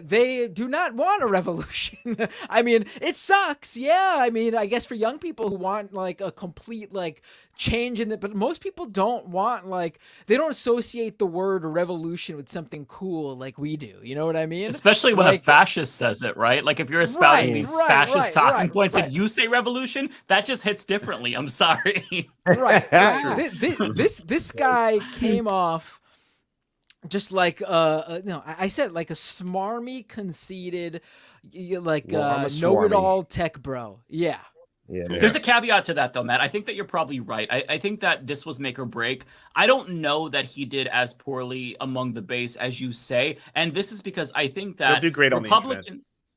[SPEAKER 2] they do not want a revolution. I mean, it sucks. Yeah. I mean, I guess for young people who want like a complete like change in it, but most people don't want like, they don't associate the word revolution with something cool like we do. You know what I mean?
[SPEAKER 4] Especially when
[SPEAKER 2] like,
[SPEAKER 4] a fascist says it, right? Like if you're espousing these fascist talking points
[SPEAKER 2] right.
[SPEAKER 4] and you say revolution, that just hits differently. I'm sorry.
[SPEAKER 2] Right. This guy came off just like no, I said like a smarmy, conceited, like know-it-all tech bro. Yeah.
[SPEAKER 4] There's a caveat to that though, Matt. I think that you're probably right. I think that this was make or break. I don't know that he did as poorly among the base as you say, and this is because I think that
[SPEAKER 20] He'll do great on the internet.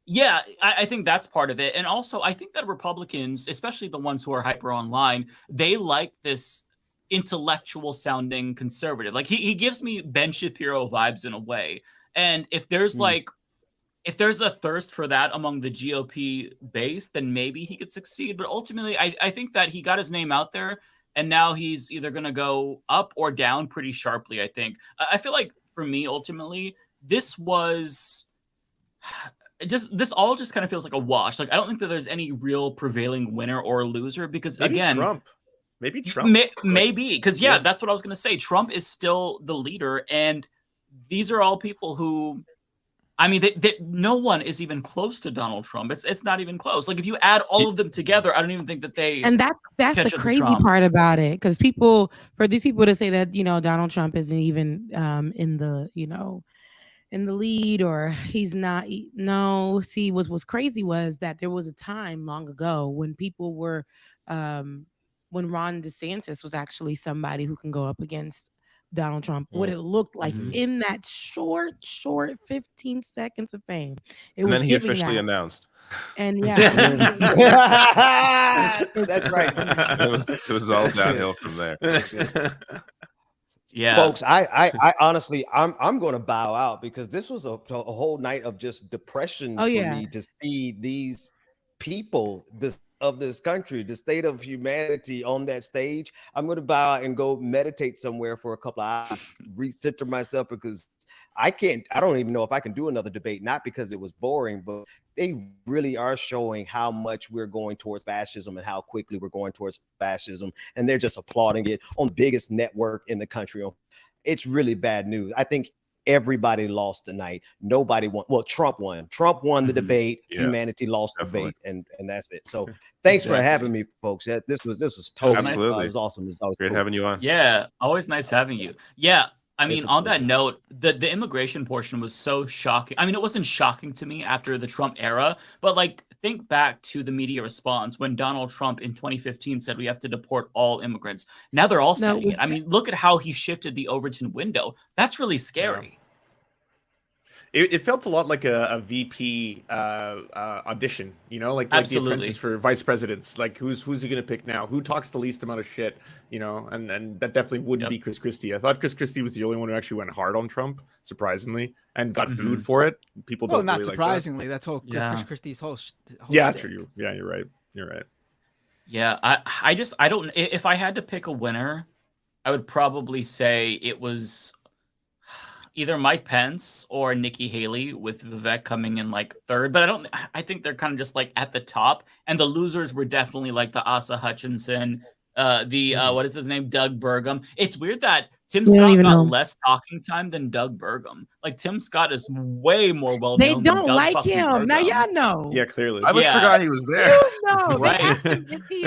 [SPEAKER 4] Yeah, I think that's part of it. And also, I think that Republicans, especially the ones who are hyper online, they like this intellectual sounding conservative. Like he gives me Ben Shapiro vibes in a way. And if there's if there's a thirst for that among the GOP base, then maybe he could succeed. But ultimately, I think that he got his name out there, and now he's either going to go up or down pretty sharply, I think. I feel like for me, ultimately, this was... This all just kind of feels like a wash. Like I don't think that there's any real prevailing winner or loser because
[SPEAKER 20] Maybe
[SPEAKER 4] again,
[SPEAKER 20] Trump. Maybe Trump.
[SPEAKER 4] Maybe because yeah, that's what I was gonna say. Trump is still the leader, and these are all people who, I mean, no one is even close to Donald Trump. It's not even close. Like if you add all of them together, I don't even think that they.
[SPEAKER 3] And that's the crazy part about it, because for these people to say that Donald Trump isn't even in the in the lead or he's not. No, see, what's crazy was that there was a time long ago when people were, when Ron DeSantis was actually somebody who can go up against Donald Trump. What it looked like in that short 15 seconds of fame.
[SPEAKER 1] And then he officially announced.
[SPEAKER 3] And yeah,
[SPEAKER 7] that's right.
[SPEAKER 1] It was all downhill from there.
[SPEAKER 4] Yeah,
[SPEAKER 7] folks, I honestly, I'm going to bow out because this was a whole night of just depression for me to see these people of this country, the state of humanity on that stage. I'm going to bow out and go meditate somewhere for a couple of hours, recenter myself, because I don't even know if I can do another debate, not because it was boring, but they really are showing how much we're going towards fascism and how quickly we're going towards fascism. And they're just applauding it on the biggest network in the country. It's really bad news. I think everybody lost tonight. Nobody won. Well, Trump won. Trump won the debate. Humanity lost the debate, and that's it. So thanks for having me, folks. Yeah, this was totally
[SPEAKER 1] Absolutely.
[SPEAKER 7] It was awesome. It was always
[SPEAKER 1] great having you on.
[SPEAKER 4] Yeah, always nice having you. Yeah. I mean, on that note, the immigration portion was so shocking. I mean, it wasn't shocking to me after the Trump era, but like think back to the media response when Donald Trump in 2015 said we have to deport all immigrants. Now they're all saying it. I mean, look at how he shifted the Overton window. That's really scary.
[SPEAKER 20] It felt a lot like a VP audition, like the Apprentice for vice presidents. Like who's he going to pick now? Who talks the least amount of shit? And that definitely wouldn't be Chris Christie. I thought Chris Christie was the only one who actually went hard on Trump, surprisingly, and got booed for it. People don't.
[SPEAKER 2] Not
[SPEAKER 20] really
[SPEAKER 2] surprisingly.
[SPEAKER 20] Like that.
[SPEAKER 2] That's all Chris Christie's whole
[SPEAKER 20] yeah,
[SPEAKER 2] shit.
[SPEAKER 20] true. Yeah, you're right. You're right.
[SPEAKER 4] Yeah, I don't. If I had to pick a winner, I would probably say it was either Mike Pence or Nikki Haley, with Vivek coming in like third. But I think they're kind of just like at the top. And the losers were definitely like the Asa Hutchinson, what is his name? Doug Burgum. It's weird that Tim Scott got less talking time than Doug Burgum. Like Tim Scott is way more well known.
[SPEAKER 3] They don't like him.
[SPEAKER 4] Burgum.
[SPEAKER 3] Now y'all know.
[SPEAKER 20] Yeah, clearly.
[SPEAKER 1] I just forgot he was there.
[SPEAKER 3] They asked him if he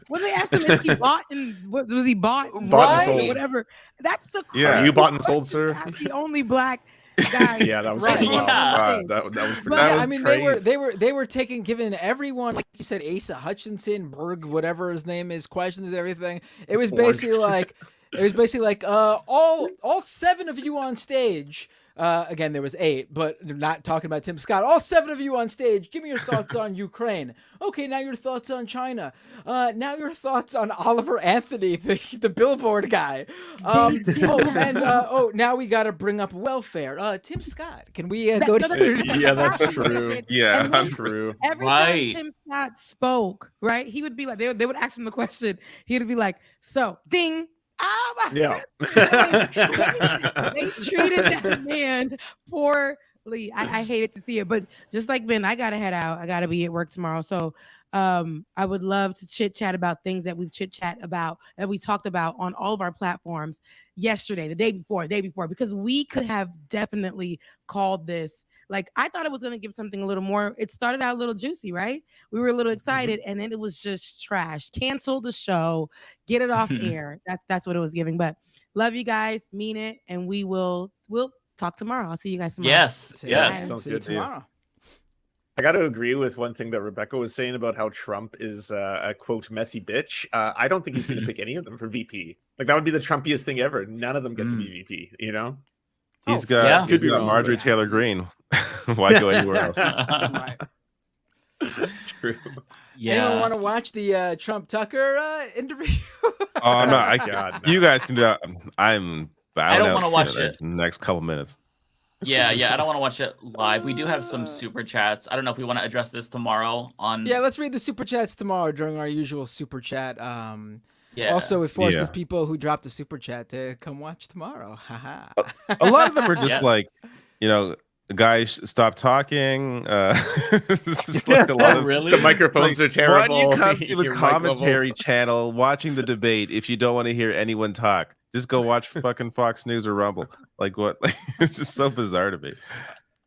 [SPEAKER 3] when they asked him if he bought and was he bought and
[SPEAKER 20] sold.
[SPEAKER 3] or whatever. That's the
[SPEAKER 20] Are you bought and sold, sir?
[SPEAKER 3] That's the only black guy.
[SPEAKER 20] Yeah, that was
[SPEAKER 2] Right.
[SPEAKER 20] wow. That was pretty.
[SPEAKER 2] But
[SPEAKER 20] That was
[SPEAKER 2] I mean,
[SPEAKER 20] crazy.
[SPEAKER 2] they were giving everyone, like you said, Asa Hutchinson, Berg, whatever his name is, questions and everything. It was basically like It was basically like all 7 of you on stage. Again, there was 8, but not talking about Tim Scott. All 7 of you on stage. Give me your thoughts on Ukraine. Okay, now your thoughts on China. Now your thoughts on Oliver Anthony, the Billboard guy. Now we got to bring up welfare. Tim Scott, can we go to?
[SPEAKER 6] Yeah, that's true.
[SPEAKER 1] Yeah,
[SPEAKER 3] And then
[SPEAKER 6] true.
[SPEAKER 3] Every
[SPEAKER 4] Right.
[SPEAKER 3] time Tim Scott spoke, right, he would be like, they would ask him the question. He would be like, so, ding. Oh my
[SPEAKER 6] Yeah.
[SPEAKER 3] They treated that man poorly. I hated to see it, but just like Ben, I gotta head out. I gotta be at work tomorrow. So I would love to chit chat about things that we've chit chat about, that we talked about on all of our platforms yesterday, the day before, because we could have definitely called this. Like, I thought it was going to give something a little more. It started out a little juicy, right? We were a little excited, and then it was just trash. Cancel the show, get it off air. That's what it was giving. But love you guys, mean it, and we'll talk tomorrow. I'll see you guys tomorrow.
[SPEAKER 4] Yes.
[SPEAKER 6] Sounds
[SPEAKER 2] See you
[SPEAKER 6] good to you.
[SPEAKER 2] tomorrow.
[SPEAKER 6] I got to agree with one thing that Rebecca was saying about how Trump is a quote messy bitch. I don't think he's going to pick any of them for VP. Like, that would be the Trumpiest thing ever. None of them get to be VP. You know,
[SPEAKER 1] He's got
[SPEAKER 6] Could be
[SPEAKER 1] got
[SPEAKER 6] wrong.
[SPEAKER 1] Marjorie Taylor Greene. Why go anywhere else?
[SPEAKER 6] True.
[SPEAKER 2] Anyone want to watch the Trump Tucker interview?
[SPEAKER 1] Oh no,
[SPEAKER 6] God, no.
[SPEAKER 1] You guys can do that. I
[SPEAKER 4] don't wanna watch it.
[SPEAKER 1] Next couple minutes.
[SPEAKER 4] Yeah, I don't want to watch it live. We do have some super chats. I don't know if we want to address this tomorrow on.
[SPEAKER 2] Yeah, let's read the super chats tomorrow during our usual super chat.
[SPEAKER 4] Yeah.
[SPEAKER 2] Also, it forces people who dropped a super chat to come watch tomorrow. Haha.
[SPEAKER 1] A lot of them are just
[SPEAKER 4] Yeah.
[SPEAKER 1] like, the guy stop talking. This is like a lot of
[SPEAKER 4] Really?
[SPEAKER 6] The microphones are terrible.
[SPEAKER 1] Why do you come to the
[SPEAKER 6] Your mic
[SPEAKER 1] commentary
[SPEAKER 6] levels.
[SPEAKER 1] channel watching the debate if you don't want to hear anyone talk? Just go watch fucking Fox News or Rumble. Like what? It's just so bizarre to me.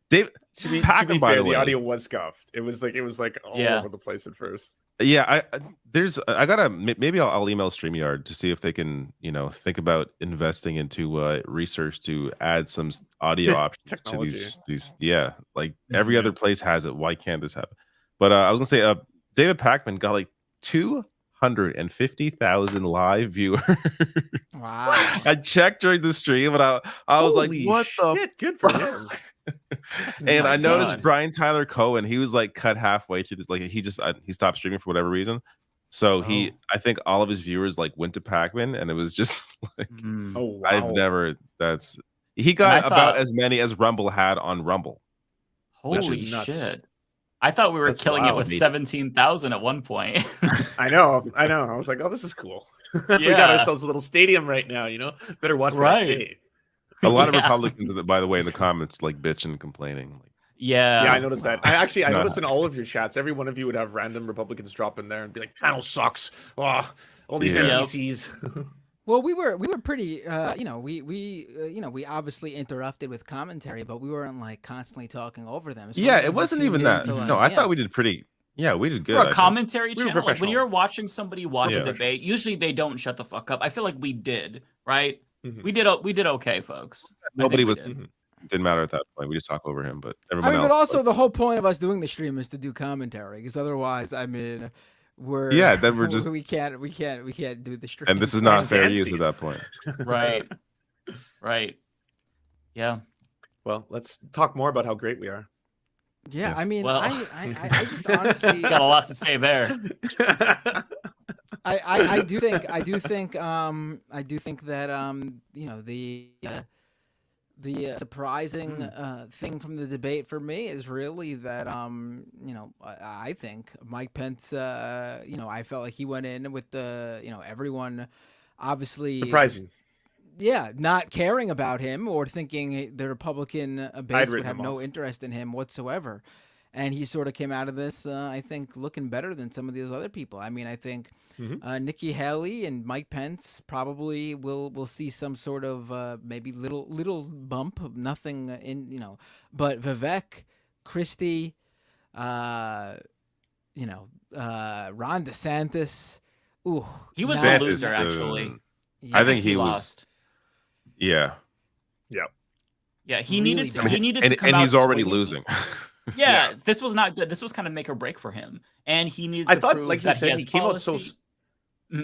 [SPEAKER 1] Dave,
[SPEAKER 6] To be
[SPEAKER 1] Packham, by
[SPEAKER 6] fair,
[SPEAKER 1] the
[SPEAKER 6] the
[SPEAKER 1] way.
[SPEAKER 6] audio was scuffed. It was like all
[SPEAKER 4] Yeah.
[SPEAKER 6] over the place at first.
[SPEAKER 1] Yeah, I gotta maybe I'll email StreamYard to see if they can think about investing into research to add some audio options to
[SPEAKER 6] Technology.
[SPEAKER 1] these like every other place has it. Why can't this happen? But I was gonna say David Pakman got like 250,000 live viewers.
[SPEAKER 2] Wow.
[SPEAKER 1] I checked during the stream and I was like,
[SPEAKER 6] Holy
[SPEAKER 1] what the
[SPEAKER 6] shit, good for him.
[SPEAKER 1] and I noticed
[SPEAKER 4] insane.
[SPEAKER 1] Brian Tyler Cohen, he was like cut halfway through this. Like he stopped streaming for whatever reason. So I think all of his viewers like went to Pac-Man, and it was just like
[SPEAKER 6] Oh, wow.
[SPEAKER 1] I've never. He got
[SPEAKER 4] I
[SPEAKER 1] about
[SPEAKER 4] thought-
[SPEAKER 1] as many as Rumble had on Rumble.
[SPEAKER 4] Holy
[SPEAKER 6] is nuts.
[SPEAKER 4] shit! I thought we were
[SPEAKER 1] That's
[SPEAKER 4] killing it
[SPEAKER 1] wild.
[SPEAKER 4] with 17,000 at one point.
[SPEAKER 6] I know. I was like, oh, this is cool. We
[SPEAKER 4] Yeah.
[SPEAKER 6] got ourselves a little stadium right now, Better watch what I
[SPEAKER 4] Right.
[SPEAKER 6] say.
[SPEAKER 1] A lot of
[SPEAKER 4] Yeah.
[SPEAKER 1] Republicans, by the way, in the comments, like bitching and complaining. Like,
[SPEAKER 4] Yeah.
[SPEAKER 6] Yeah, I noticed that. I
[SPEAKER 1] Not
[SPEAKER 6] noticed in all of your chats, every one of you would have random Republicans drop in there and be like, panel sucks. Oh, all these
[SPEAKER 1] Yeah.
[SPEAKER 6] NPCs.
[SPEAKER 2] Well, we were pretty, we obviously interrupted with commentary, but we weren't like constantly talking over them. So
[SPEAKER 1] yeah,
[SPEAKER 2] we
[SPEAKER 1] it wasn't
[SPEAKER 2] tuned
[SPEAKER 1] even
[SPEAKER 2] in
[SPEAKER 1] that.
[SPEAKER 2] to, like,
[SPEAKER 1] No, I
[SPEAKER 2] yeah.
[SPEAKER 1] thought we did pretty. Yeah, we did good.
[SPEAKER 4] For
[SPEAKER 1] I
[SPEAKER 4] a
[SPEAKER 1] think.
[SPEAKER 4] commentary
[SPEAKER 6] We were
[SPEAKER 4] channel, like when
[SPEAKER 6] professional.
[SPEAKER 4] you're watching somebody watch
[SPEAKER 1] Yeah.
[SPEAKER 4] a debate, usually they don't shut the fuck up. I feel like we did, right?
[SPEAKER 6] Mhm.
[SPEAKER 4] We did okay, folks. I think
[SPEAKER 1] Nobody
[SPEAKER 4] we
[SPEAKER 1] was.
[SPEAKER 4] did.
[SPEAKER 1] Didn't matter at that point. We just talk over him, but
[SPEAKER 2] I
[SPEAKER 1] everyone
[SPEAKER 2] mean,
[SPEAKER 1] else.
[SPEAKER 2] but also the whole point of us doing the stream is to do commentary, because otherwise, I mean,
[SPEAKER 1] then we're just-
[SPEAKER 2] we can't do the stream.
[SPEAKER 1] and this is not fair
[SPEAKER 6] fancy.
[SPEAKER 1] use at that point.
[SPEAKER 4] Right. Right. Yeah.
[SPEAKER 6] Well, let's talk more about how great we are.
[SPEAKER 2] Yeah,
[SPEAKER 1] Yes.
[SPEAKER 2] I mean,
[SPEAKER 4] Well-
[SPEAKER 2] I just honestly
[SPEAKER 4] Got a lot to say there.
[SPEAKER 2] I do think that the surprising thing from the debate for me is really that I think Mike Pence I felt like he went in with everyone obviously
[SPEAKER 6] Surprising.
[SPEAKER 2] not caring about him or thinking the Republican base would
[SPEAKER 6] written
[SPEAKER 2] have
[SPEAKER 6] him
[SPEAKER 2] no
[SPEAKER 6] off.
[SPEAKER 2] interest in him whatsoever. And he sort of came out of this, I think, looking better than some of these other people. I mean, I think Nikki Haley and Mike Pence probably will see some sort of maybe little bump of nothing in, but Vivek, Christie, Ron DeSantis, ooh,
[SPEAKER 4] He was
[SPEAKER 2] now-
[SPEAKER 4] the loser, actually.
[SPEAKER 1] I think he was.
[SPEAKER 4] lost.
[SPEAKER 1] Yeah,
[SPEAKER 4] Yeah, he
[SPEAKER 2] Really
[SPEAKER 4] needed to.
[SPEAKER 2] bad.
[SPEAKER 4] He needed
[SPEAKER 1] and,
[SPEAKER 4] to come
[SPEAKER 1] and
[SPEAKER 4] out
[SPEAKER 1] he's already
[SPEAKER 4] swinging.
[SPEAKER 1] losing.
[SPEAKER 4] Yeah, this was not good. This was kind of make or break for him, and he needed.
[SPEAKER 6] I
[SPEAKER 4] to
[SPEAKER 6] thought,
[SPEAKER 4] prove
[SPEAKER 6] like you
[SPEAKER 4] that
[SPEAKER 6] said,
[SPEAKER 4] has
[SPEAKER 6] he came out so.
[SPEAKER 4] policy.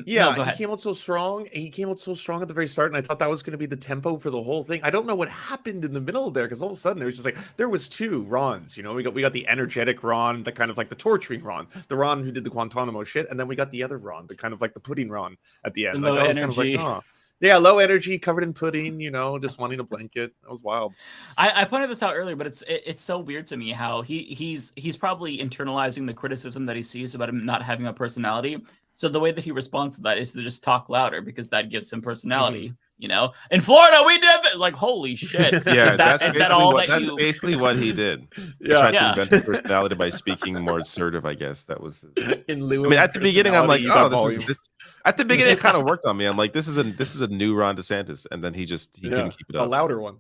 [SPEAKER 20] Yeah,
[SPEAKER 4] go
[SPEAKER 20] he
[SPEAKER 4] ahead.
[SPEAKER 20] came out so strong. He came out so strong at the very start, and I thought that was going to be the tempo for the whole thing. I don't know what happened in the middle there, because all of a sudden it was just like there was two Rons. You know, we got the energetic Ron, the kind of like the torturing Ron, the Ron who did the Guantanamo shit, and then we got the other Ron, the kind of like the pudding Ron at the end.
[SPEAKER 4] Low
[SPEAKER 20] Like, I was
[SPEAKER 4] energy.
[SPEAKER 20] kind of like, oh. Yeah, low energy, covered in pudding. You know, just wanting a blanket. That was wild.
[SPEAKER 4] I pointed this out earlier, but it's so weird to me how he's probably internalizing the criticism that he sees about him not having a personality. So the way that he responds to that is to just talk louder because that gives him personality. You know, in Florida we did it. Like, holy shit!
[SPEAKER 1] Yeah,
[SPEAKER 4] is that all that
[SPEAKER 1] that's
[SPEAKER 4] you?
[SPEAKER 1] basically what he did.
[SPEAKER 20] Yeah.
[SPEAKER 1] He tried to invent his personality by speaking more assertive. I guess that was.
[SPEAKER 20] In lieu
[SPEAKER 1] I mean,
[SPEAKER 20] of
[SPEAKER 1] at the beginning, I'm like,
[SPEAKER 20] personality,
[SPEAKER 1] oh,
[SPEAKER 20] you got
[SPEAKER 1] this. At the beginning, it kind of worked on me. I'm like, this is a new Ron DeSantis, and then he couldn't keep it up.
[SPEAKER 20] A louder one.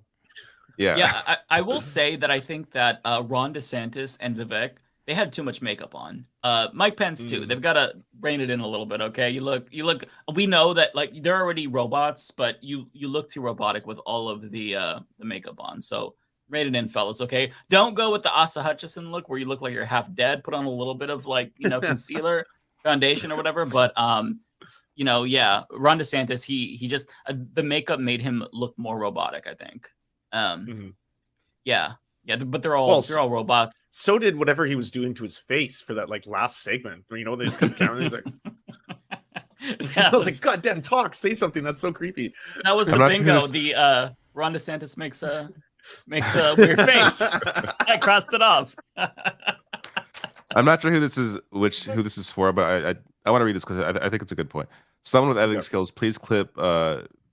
[SPEAKER 1] Yeah.
[SPEAKER 4] Yeah, I will say that I think that Ron DeSantis and Vivek, they had too much makeup on. Mike Pence too. They've got to rein it in a little bit. Okay, you look. We know that like they're already robots, but you look too robotic with all of the makeup on. So rein it in, fellas. Okay, don't go with the Asa Hutchinson look where you look like you're half dead. Put on a little bit of like concealer, foundation or whatever. But yeah, Ron DeSantis, he just the makeup made him look more robotic, I think. Yeah, but they're all robots.
[SPEAKER 20] So did whatever he was doing to his face for that like last segment. You know, they just kept counting. He's like, I was like, God damn, talk, say something. That's so creepy.
[SPEAKER 4] That was the bingo. The Ron DeSantis makes a weird face. I crossed it off.
[SPEAKER 1] I'm not sure who this is for, but I want to read this because I think it's a good point. Someone with editing skills, please clip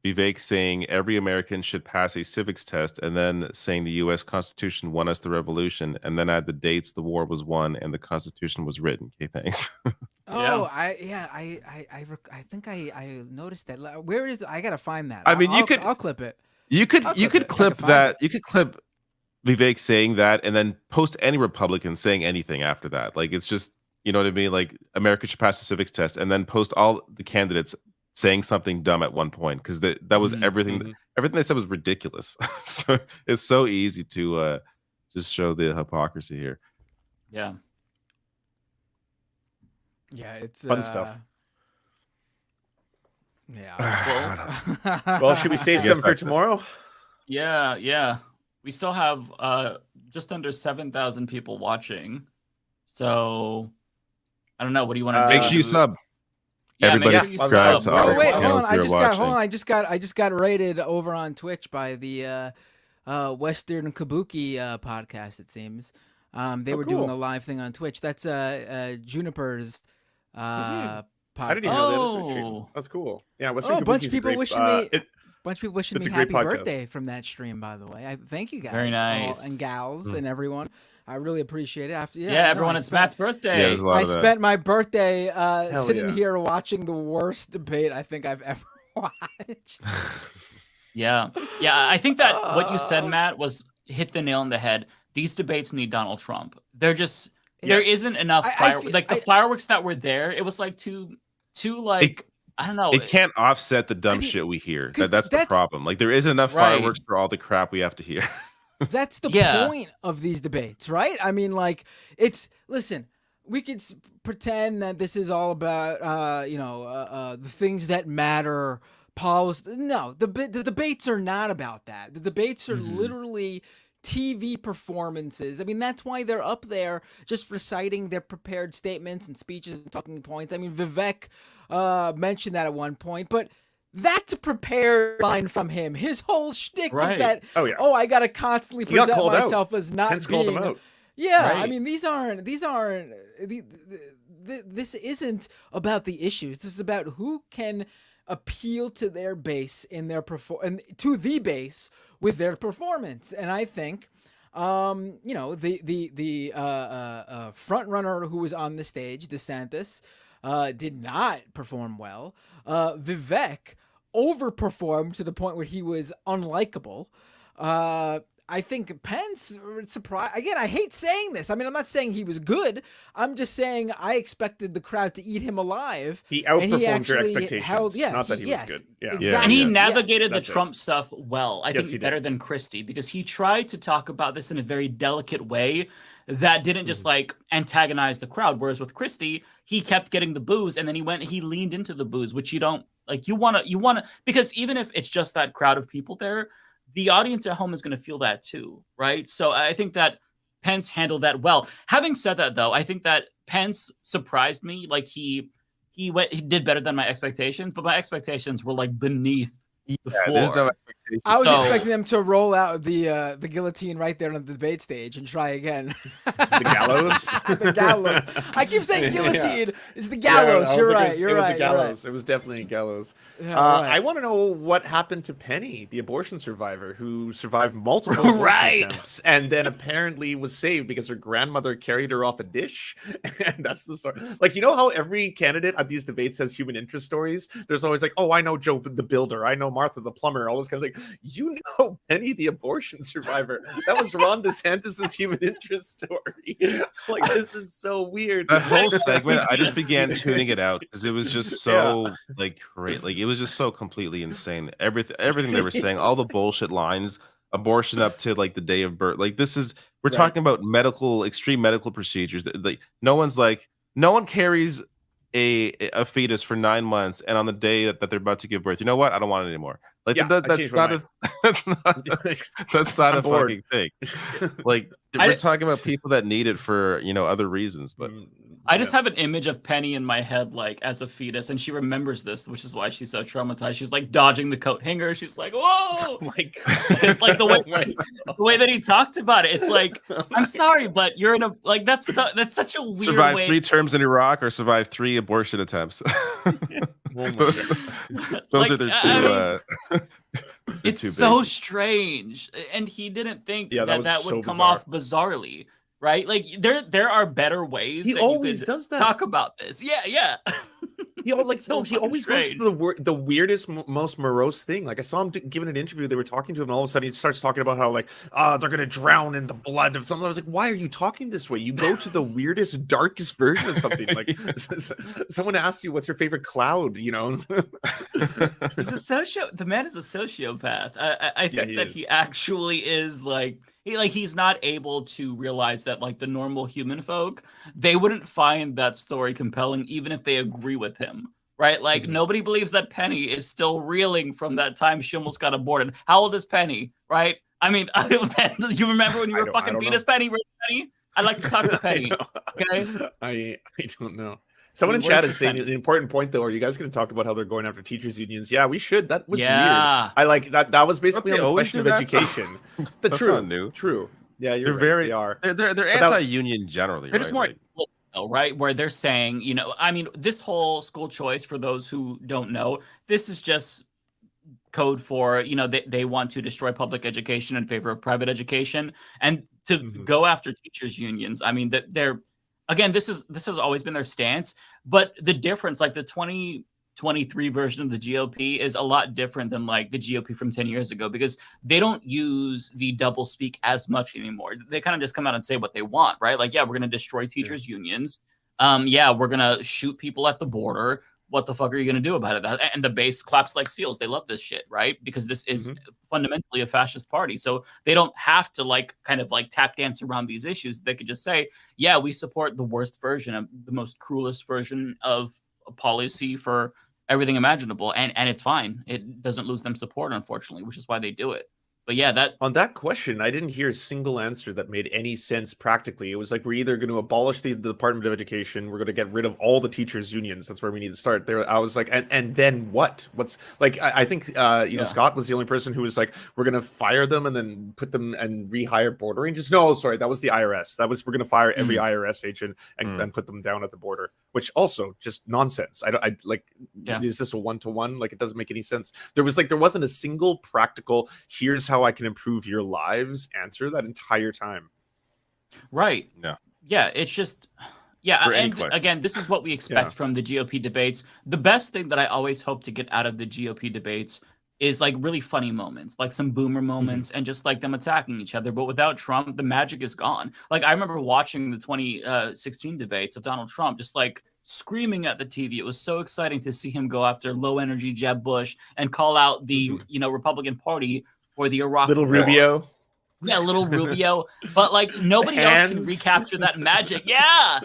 [SPEAKER 1] Vivek saying every American should pass a civics test, and then saying the U.S. Constitution won us the revolution, and then add the dates the war was won and the Constitution was written. Okay, thanks.
[SPEAKER 2] Oh, I think I noticed that. Where is it? I gotta find that.
[SPEAKER 1] I mean,
[SPEAKER 2] I'll clip it.
[SPEAKER 1] You could clip that. You could clip Vivek saying that, and then post any Republican saying anything after that. Like, it's just, you know what I mean? Like, America should pass the civics test, and then post all the candidates saying something dumb at one point, because that was everything. Everything they said was ridiculous. So it's so easy to just show the hypocrisy here.
[SPEAKER 4] Yeah.
[SPEAKER 2] Yeah, it's
[SPEAKER 20] fun stuff.
[SPEAKER 2] Yeah.
[SPEAKER 20] Well, should we save some for tomorrow?
[SPEAKER 4] Yeah. We still have just under 7,000 people watching. So I don't know. What do you want to do?
[SPEAKER 1] Make sure you sub.
[SPEAKER 4] Yeah,
[SPEAKER 1] everybody subscribes.
[SPEAKER 2] Oh, wait, hold on. I just got rated over on Twitch by the Western Kabuki podcast. It seems they were doing a live thing on Twitch. That's Juniper's podcast.
[SPEAKER 20] I didn't even know that was stream. That's cool. Yeah, Western
[SPEAKER 2] a bunch of
[SPEAKER 20] Kabuki's
[SPEAKER 2] people
[SPEAKER 20] great,
[SPEAKER 2] wishing me. Bunch of people wishing
[SPEAKER 20] it's
[SPEAKER 2] me
[SPEAKER 20] a great
[SPEAKER 2] happy
[SPEAKER 20] podcast.
[SPEAKER 2] birthday from that stream, by the way. I thank you guys.
[SPEAKER 4] Very nice.
[SPEAKER 2] And gals and everyone. I really appreciate it.
[SPEAKER 4] Everyone, it's Matt's birthday.
[SPEAKER 1] Yeah,
[SPEAKER 2] I spent my birthday sitting here watching the worst debate I think I've ever watched.
[SPEAKER 4] Yeah. I think that what you said, Matt, was hit the nail on the head. These debates need Donald Trump. They're just there isn't enough fireworks that were there. It was like too like I don't know.
[SPEAKER 1] It can't offset the dumb shit we hear. That's the problem. Like, there isn't enough fireworks for all the crap we have to hear.
[SPEAKER 2] That's the point of these debates, right? I mean, like, listen, we could pretend that this is all about, the things that matter, policy. No, the debates are not about that. The debates are literally TV performances. I mean, that's why they're up there just reciting their prepared statements and speeches and talking points. I mean, Vivek mentioned that at one point, but that's a prepared line from him. His whole shtick is that, I got to constantly present myself as not
[SPEAKER 20] Pence
[SPEAKER 2] being.
[SPEAKER 20] called him out.
[SPEAKER 2] Yeah, I mean, these aren't. This isn't about the issues. This is about who can appeal to their base in their to the base with their performance. And I think, the front runner who was on the stage, DeSantis, did not perform well. Vivek overperformed to the point where he was unlikable. I think Pence surprised again. I hate saying this. I mean, I'm not saying he was good. I'm just saying I expected the crowd to eat him alive.
[SPEAKER 6] He
[SPEAKER 2] and
[SPEAKER 6] outperformed your
[SPEAKER 2] actually
[SPEAKER 6] expectations.
[SPEAKER 2] yeah,
[SPEAKER 6] Not that he was
[SPEAKER 2] yes,
[SPEAKER 6] good. Yeah.
[SPEAKER 2] exactly.
[SPEAKER 4] And he
[SPEAKER 2] Yes.
[SPEAKER 4] navigated the
[SPEAKER 6] That's it.
[SPEAKER 4] Trump stuff well. I
[SPEAKER 6] Yes, he
[SPEAKER 4] think
[SPEAKER 6] did.
[SPEAKER 4] better than Christie, because he tried to talk about this in a very delicate way that didn't just like antagonize the crowd. Whereas with Christie, he kept getting the boos, and then he leaned into the boos, which you don't like. You want to, because even if it's just that crowd of people there, the audience at home is going to feel that too, right? So I think that Pence handled that well. Having said that, though, I think that Pence surprised me. Like he did better than my expectations, but my expectations were like beneath the floor.
[SPEAKER 1] There's no expectation.
[SPEAKER 2] I was
[SPEAKER 4] So-
[SPEAKER 2] expecting them to roll out the guillotine right there on the debate stage and try again.
[SPEAKER 6] The gallows.
[SPEAKER 2] The gallows. I keep saying
[SPEAKER 6] Yeah.
[SPEAKER 2] guillotine. It's the gallows.
[SPEAKER 6] Yeah,
[SPEAKER 2] You're
[SPEAKER 6] it
[SPEAKER 2] right.
[SPEAKER 6] was
[SPEAKER 2] You're
[SPEAKER 6] a
[SPEAKER 2] right. You're
[SPEAKER 6] gallows.
[SPEAKER 2] right.
[SPEAKER 6] It was definitely a gallows.
[SPEAKER 2] Yeah, right.
[SPEAKER 6] I want to know what happened to Penny, the abortion survivor who survived multiple abortion
[SPEAKER 4] Right.
[SPEAKER 6] attempts and then apparently was saved because her grandmother carried her off a dish. And that's the story. Like, you know how every candidate at these debates has human interest stories? There's always like, oh, I know Joe the builder. I know Martha the plumber. All those kind of things. You know Penny, the abortion survivor. That was Ron DeSantis' human interest story. Like, this is so weird.
[SPEAKER 1] That whole segment, I just began tuning it out because it was just so like great. Like it was just so completely insane. Everything they were saying, all the bullshit lines, abortion up to like the day of birth. Like we're talking about extreme medical procedures. Like no one carries a fetus for 9 months, and on the day that they're about to give birth, you know what? I don't want it anymore. Like
[SPEAKER 6] Yeah, I changed my mind.
[SPEAKER 1] that's not
[SPEAKER 6] I'm
[SPEAKER 1] a
[SPEAKER 6] bored.
[SPEAKER 1] fucking thing. Like we're talking about people that need it for other reasons, but
[SPEAKER 4] I just have an image of Penny in my head, like as a fetus, and she remembers this, which is why she's so traumatized. She's like dodging the coat hanger. She's like, "Whoa!"
[SPEAKER 6] Like,
[SPEAKER 4] it's like the way that he talked about it. It's like, I'm sorry, but you're in a like that's such a weird
[SPEAKER 1] survive
[SPEAKER 4] way.
[SPEAKER 1] 3 terms in Iraq or survive 3 abortion attempts. Those are their two.
[SPEAKER 4] It's
[SPEAKER 1] two
[SPEAKER 4] so
[SPEAKER 1] bases.
[SPEAKER 4] strange, and he didn't think
[SPEAKER 6] Yeah, that
[SPEAKER 4] that
[SPEAKER 6] was
[SPEAKER 4] would
[SPEAKER 6] so
[SPEAKER 4] come
[SPEAKER 6] bizarre.
[SPEAKER 4] off bizarrely, right? Like there are better ways.
[SPEAKER 6] He
[SPEAKER 4] that you
[SPEAKER 6] always
[SPEAKER 4] could
[SPEAKER 6] does that.
[SPEAKER 4] Talk about this. Yeah.
[SPEAKER 6] He always
[SPEAKER 4] fucking
[SPEAKER 6] goes
[SPEAKER 4] strange.
[SPEAKER 6] to the weirdest, most morose thing. Like I saw him giving an interview. They were talking to him, and all of a sudden he starts talking about how like they're gonna drown in the blood of something. I was like, why are you talking this way? You go to the weirdest, darkest version of something. Like someone asked you, "What's your favorite cloud?" You know.
[SPEAKER 4] He's a the man is a sociopath. I think that he actually is like he's not able to realize that like the normal human folk, they wouldn't find that story compelling even if they agree with him. Right? Like nobody believes that Penny is still reeling from that time she almost got aborted. How old is Penny? Right? I mean, you remember when you were fucking fetus Penny? Penny? I'd like to talk to Penny. Okay.
[SPEAKER 6] I don't know. Someone in
[SPEAKER 4] Where's
[SPEAKER 6] chat
[SPEAKER 4] the
[SPEAKER 6] is saying
[SPEAKER 4] Penny?
[SPEAKER 6] an important point though. Are you guys going to talk about how they're going after teachers unions? Yeah, we should. That was
[SPEAKER 4] Yeah.
[SPEAKER 6] weird. I like that. That was basically
[SPEAKER 1] Don't they
[SPEAKER 6] on the
[SPEAKER 1] always
[SPEAKER 6] question of
[SPEAKER 1] do that?
[SPEAKER 6] education.
[SPEAKER 1] That's not new.
[SPEAKER 6] True. Yeah,
[SPEAKER 1] They're
[SPEAKER 6] right,
[SPEAKER 1] very
[SPEAKER 6] they are.
[SPEAKER 1] They're
[SPEAKER 6] But that-
[SPEAKER 1] anti-union generally.
[SPEAKER 4] They're
[SPEAKER 1] right?
[SPEAKER 4] just more
[SPEAKER 1] Like,
[SPEAKER 4] right, where they're saying, I mean, this whole school choice, for those who don't know, this is just code for, they want to destroy public education in favor of private education and to go after teachers unions. I mean, that they're again, this has always been their stance, but the difference, like the 2023 version of the GOP is a lot different than like the GOP from 10 years ago, because they don't use the double speak as much anymore. They kind of just come out and say what they want, right? Like, yeah, we're going to destroy teachers unions. Yeah, we're going to shoot people at the border. What the fuck are you going to do about it? And the base claps like seals. They love this shit, right? Because this is fundamentally a fascist party. So they don't have to like kind of like tap dance around these issues. They could just say, yeah, we support the worst version of the most cruelest version of a policy for everything imaginable. And it's fine. It doesn't lose them support, unfortunately, which is why they do it. But yeah,
[SPEAKER 6] on that question, I didn't hear a single answer that made any sense practically. It was like, we're either going to abolish the Department of Education, we're going to get rid of all the teachers unions. That's where we need to start. There, I was like, and then what? What's like? I think Scott was the only person who was like, we're going to fire them and then put them and rehire border rangers. No, sorry, that was the IRS. That was, we're going to fire every IRS agent and put them down at the border, which also just nonsense. Is this a one-to-one? Like, it doesn't make any sense. There wasn't a single practical, here's how I can improve your lives answer that entire time.
[SPEAKER 4] Right. Yeah. It's just,
[SPEAKER 1] For any
[SPEAKER 4] and
[SPEAKER 1] question.
[SPEAKER 4] again, this is what we expect from the GOP debates. The best thing that I always hope to get out of the GOP debates is like really funny moments, like some boomer moments, and just like them attacking each other. But without Trump, the magic is gone. Like I remember watching the 2016 debates of Donald Trump, just like screaming at the TV. It was so exciting to see him go after low energy Jeb Bush and call out the Republican Party for the Iraq
[SPEAKER 20] Little
[SPEAKER 4] War.
[SPEAKER 20] Rubio.
[SPEAKER 4] Yeah, little Rubio, but like nobody else can recapture that magic. Yeah,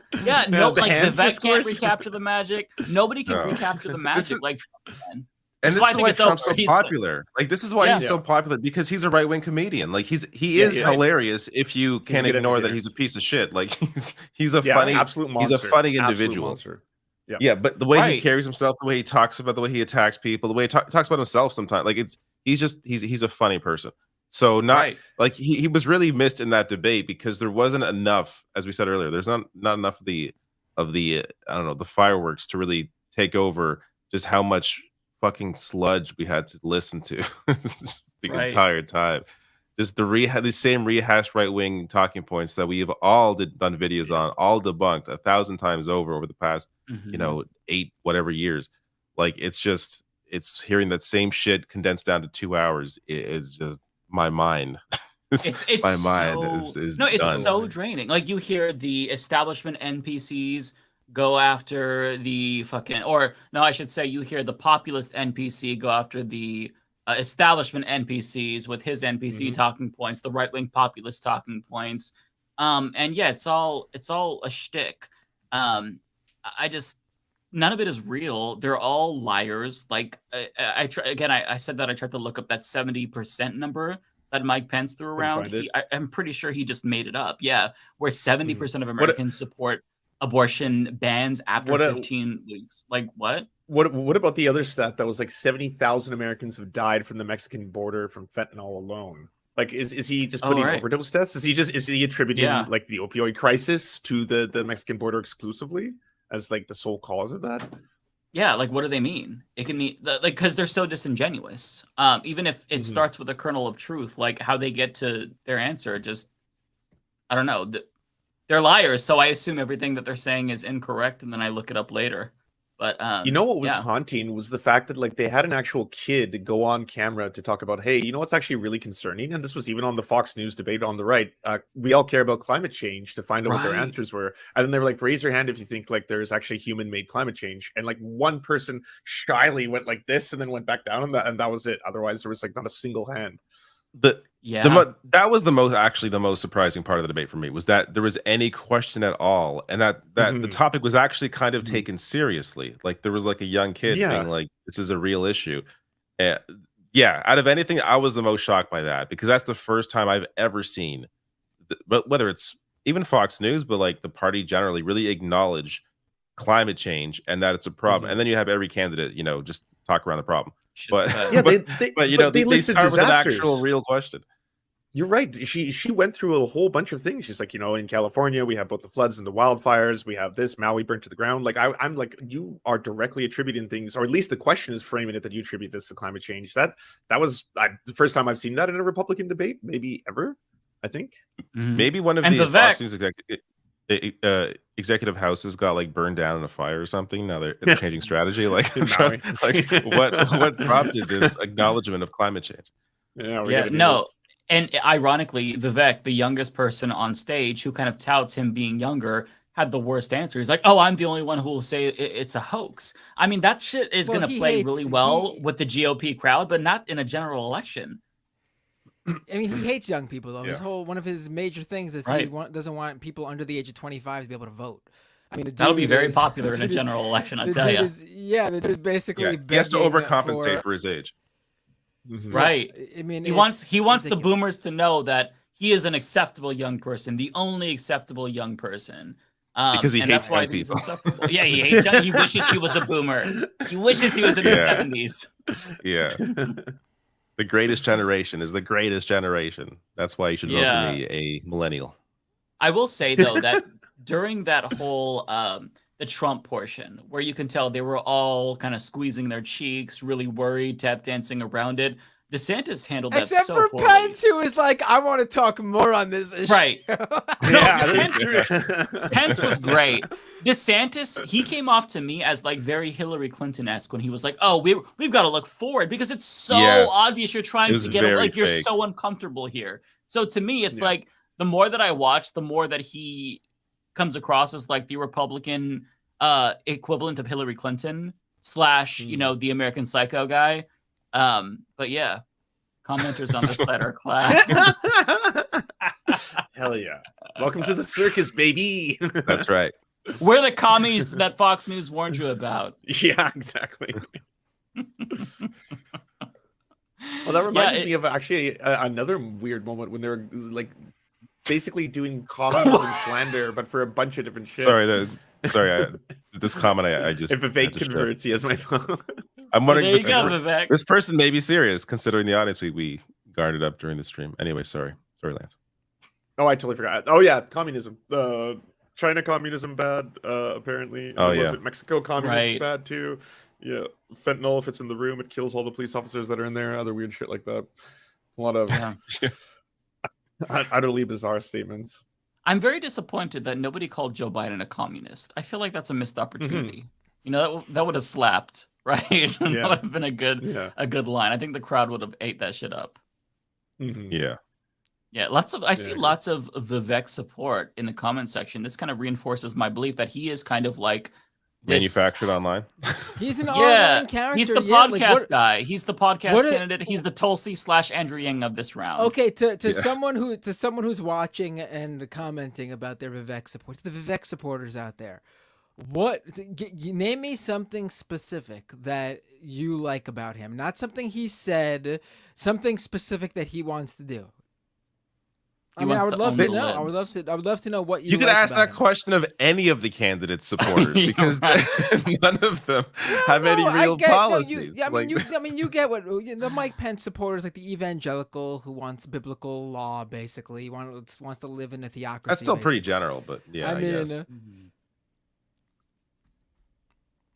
[SPEAKER 4] no, like Vivek can't recapture the magic. Nobody can recapture the magic like Trump can.
[SPEAKER 1] And this is why Trump's so popular. Like this is why he's so
[SPEAKER 4] Yeah.
[SPEAKER 1] popular, because he's a right-wing comedian. Like he is hilarious if you can ignore that he's a piece of shit. Like he's a funny,
[SPEAKER 20] absolute
[SPEAKER 1] he's
[SPEAKER 20] monster.
[SPEAKER 1] a funny
[SPEAKER 20] Absolute
[SPEAKER 1] individual.
[SPEAKER 20] monster.
[SPEAKER 1] Yeah, but the way he carries himself, the way he talks about, the way he attacks people, the way he talks about himself sometimes, like he's a funny person. So like he was really missed in that debate because there wasn't enough, as we said earlier, there's not enough of the I don't know, the fireworks to really take over just how much fucking sludge we had to listen to the entire time. Just the same rehashed right-wing talking points that we've all done videos on, all debunked 1,000 times over the past 8 whatever years. Like it's hearing that same shit condensed down to 2 hours. It's just my mind.
[SPEAKER 4] It's
[SPEAKER 1] my mind
[SPEAKER 4] so,
[SPEAKER 1] is
[SPEAKER 4] no, it's
[SPEAKER 1] done.
[SPEAKER 4] so draining. Like you hear the establishment NPCs go after the fucking, or no, I should say you hear the populist NPC go after the establishment NPCs with his NPC talking points, the right-wing populist talking points. And yeah, it's all a shtick. I just, none of it is real. They're all liars. Like I said that I tried to look up that 70% number that Mike Pence threw around. I'm pretty sure he just made it up. Yeah, where 70% of Americans support abortion bans after 15 weeks. Like what?
[SPEAKER 20] What about the other stat that was like 70,000 Americans have died from the Mexican border from fentanyl alone? Like, is he just putting overdose deaths? Is he attributing like the opioid crisis to the Mexican border exclusively as like the sole cause of that?
[SPEAKER 4] Yeah, like what do they mean? It can mean like because they're so disingenuous. Even if it starts with a kernel of truth, like how they get to their answer, just I don't know. They're liars, so I assume everything that they're saying is incorrect, and then I look it up later. But
[SPEAKER 20] you know what was haunting was the fact that like they had an actual kid go on camera to talk about, hey, you know what's actually really concerning, and this was even on the Fox News debate on the right. We all care about climate change, to find out what their answers were, and then they were like, raise your hand if you think like there's actually human-made climate change, and like one person shyly went like this and then went back down, and that was it. Otherwise, there was like not a single hand.
[SPEAKER 1] That was the most surprising part of the debate for me, was that there was any question at all, and that the topic was actually kind of taken seriously. Like there was like a young kid being like, "This is a real issue." Out of anything, I was the most shocked by that, because that's the first time I've ever seen, but whether it's even Fox News, but like the party generally really acknowledge climate change and that it's a problem, and then you have every candidate, just talk around the problem. But they
[SPEAKER 20] listed
[SPEAKER 1] start with an
[SPEAKER 20] disasters.
[SPEAKER 1] actual real question.
[SPEAKER 20] You're right. She went through a whole bunch of things. She's like, in California, we have both the floods and the wildfires. We have this Maui burnt to the ground. Like I'm like, you are directly attributing things, or at least the question is framing it that you attribute this to climate change. That was the first time I've seen that in a Republican debate, maybe ever. I think
[SPEAKER 1] maybe one of the Fox News executive houses got like burned down in a fire or something. Now they're changing strategy. Like what prompted this acknowledgement of climate change?
[SPEAKER 4] And ironically, Vivek, the youngest person on stage, who kind of touts him being younger, had the worst answer. He's like, "Oh, I'm the only one who will say it's a hoax." I mean, that shit is going to play really well with the GOP crowd, but not in a general election.
[SPEAKER 2] I mean, he hates young people, though. One of his major things is he doesn't want people under the age of 25 to be able to vote. I mean,
[SPEAKER 4] that'll be very popular in a general election, I tell you.
[SPEAKER 2] The dude basically
[SPEAKER 1] he has to overcompensate for his age.
[SPEAKER 4] Right. I mean, he wants the boomers to know that he is an acceptable young person, the only acceptable young person.
[SPEAKER 1] Because he hates young
[SPEAKER 4] people. Yeah, he hates young. He wishes he was a boomer. He wishes he was in the 70s.
[SPEAKER 1] Yeah. The greatest generation is the greatest generation. That's why you should vote for me, a millennial.
[SPEAKER 4] I will say, though, that during that whole the Trump portion, where you can tell they were all kind of squeezing their cheeks, really worried, tap dancing around it, DeSantis handled that
[SPEAKER 2] Except
[SPEAKER 4] so
[SPEAKER 2] for
[SPEAKER 4] poorly.
[SPEAKER 2] Pence, who is like, I want to talk more on this issue.
[SPEAKER 4] Right.
[SPEAKER 20] Yeah, that's true.
[SPEAKER 4] Pence was great. DeSantis, he came off to me as like very Hillary Clinton-esque when he was like, "Oh, we've got to look forward because it's so obvious you're trying to get like you're so uncomfortable here." So to me, it's like the more that I watch, the more that he comes across as like the Republican equivalent of Hillary Clinton / you know, the American Psycho guy. But yeah, commenters on this site are class.
[SPEAKER 20] Hell yeah. Welcome to the circus, baby.
[SPEAKER 1] That's right.
[SPEAKER 4] We're the commies that Fox News warned you about.
[SPEAKER 20] Yeah, exactly. Well, that reminded me of actually another weird moment when they were like basically doing communism slander, but for a bunch of different shit.
[SPEAKER 1] Sorry, this comment I just.
[SPEAKER 20] If Vivek converts, he has my phone.
[SPEAKER 1] I'm wondering.
[SPEAKER 4] There you go, Vivek.
[SPEAKER 1] This person may be serious, considering the audience we garnered up during the stream. Anyway, sorry, Lance.
[SPEAKER 20] Oh, I totally forgot. Oh yeah, communism. China communism bad. Apparently.
[SPEAKER 1] Oh
[SPEAKER 20] Was
[SPEAKER 1] yeah.
[SPEAKER 20] it Mexico communism
[SPEAKER 4] Right.
[SPEAKER 20] bad too? Yeah. Fentanyl, if it's in the room, it kills all the police officers that are in there. Other weird shit like that. A lot of utterly bizarre statements.
[SPEAKER 4] I'm very disappointed that nobody called Joe Biden a communist. I feel like that's a missed opportunity. You know, that would have slapped, right? That would have been a good line. I think the crowd would have ate that shit up.
[SPEAKER 1] Yeah.
[SPEAKER 4] Yeah, I see lots of Vivek support in the comment section. This kind of reinforces my belief that he is kind of like
[SPEAKER 1] Manufactured online.
[SPEAKER 2] He's an online character.
[SPEAKER 4] He's the podcast guy. He's the podcast candidate. He's the Tulsi / Andrew Yang of this round.
[SPEAKER 2] Okay, to someone who's watching and commenting about their Vivek support, the Vivek supporters out there, name me something specific that you like about him. Not something he said, something specific that he wants to do. I would love to know. I would love to know what
[SPEAKER 1] you could
[SPEAKER 2] like
[SPEAKER 1] ask
[SPEAKER 2] about
[SPEAKER 1] that
[SPEAKER 2] him.
[SPEAKER 1] question of any of the candidates' supporters because none of them have any real policies.
[SPEAKER 2] You get what the Mike Pence supporters, like the evangelical who wants biblical law, basically wants to live in a theocracy.
[SPEAKER 1] That's still pretty general, but yeah. I guess.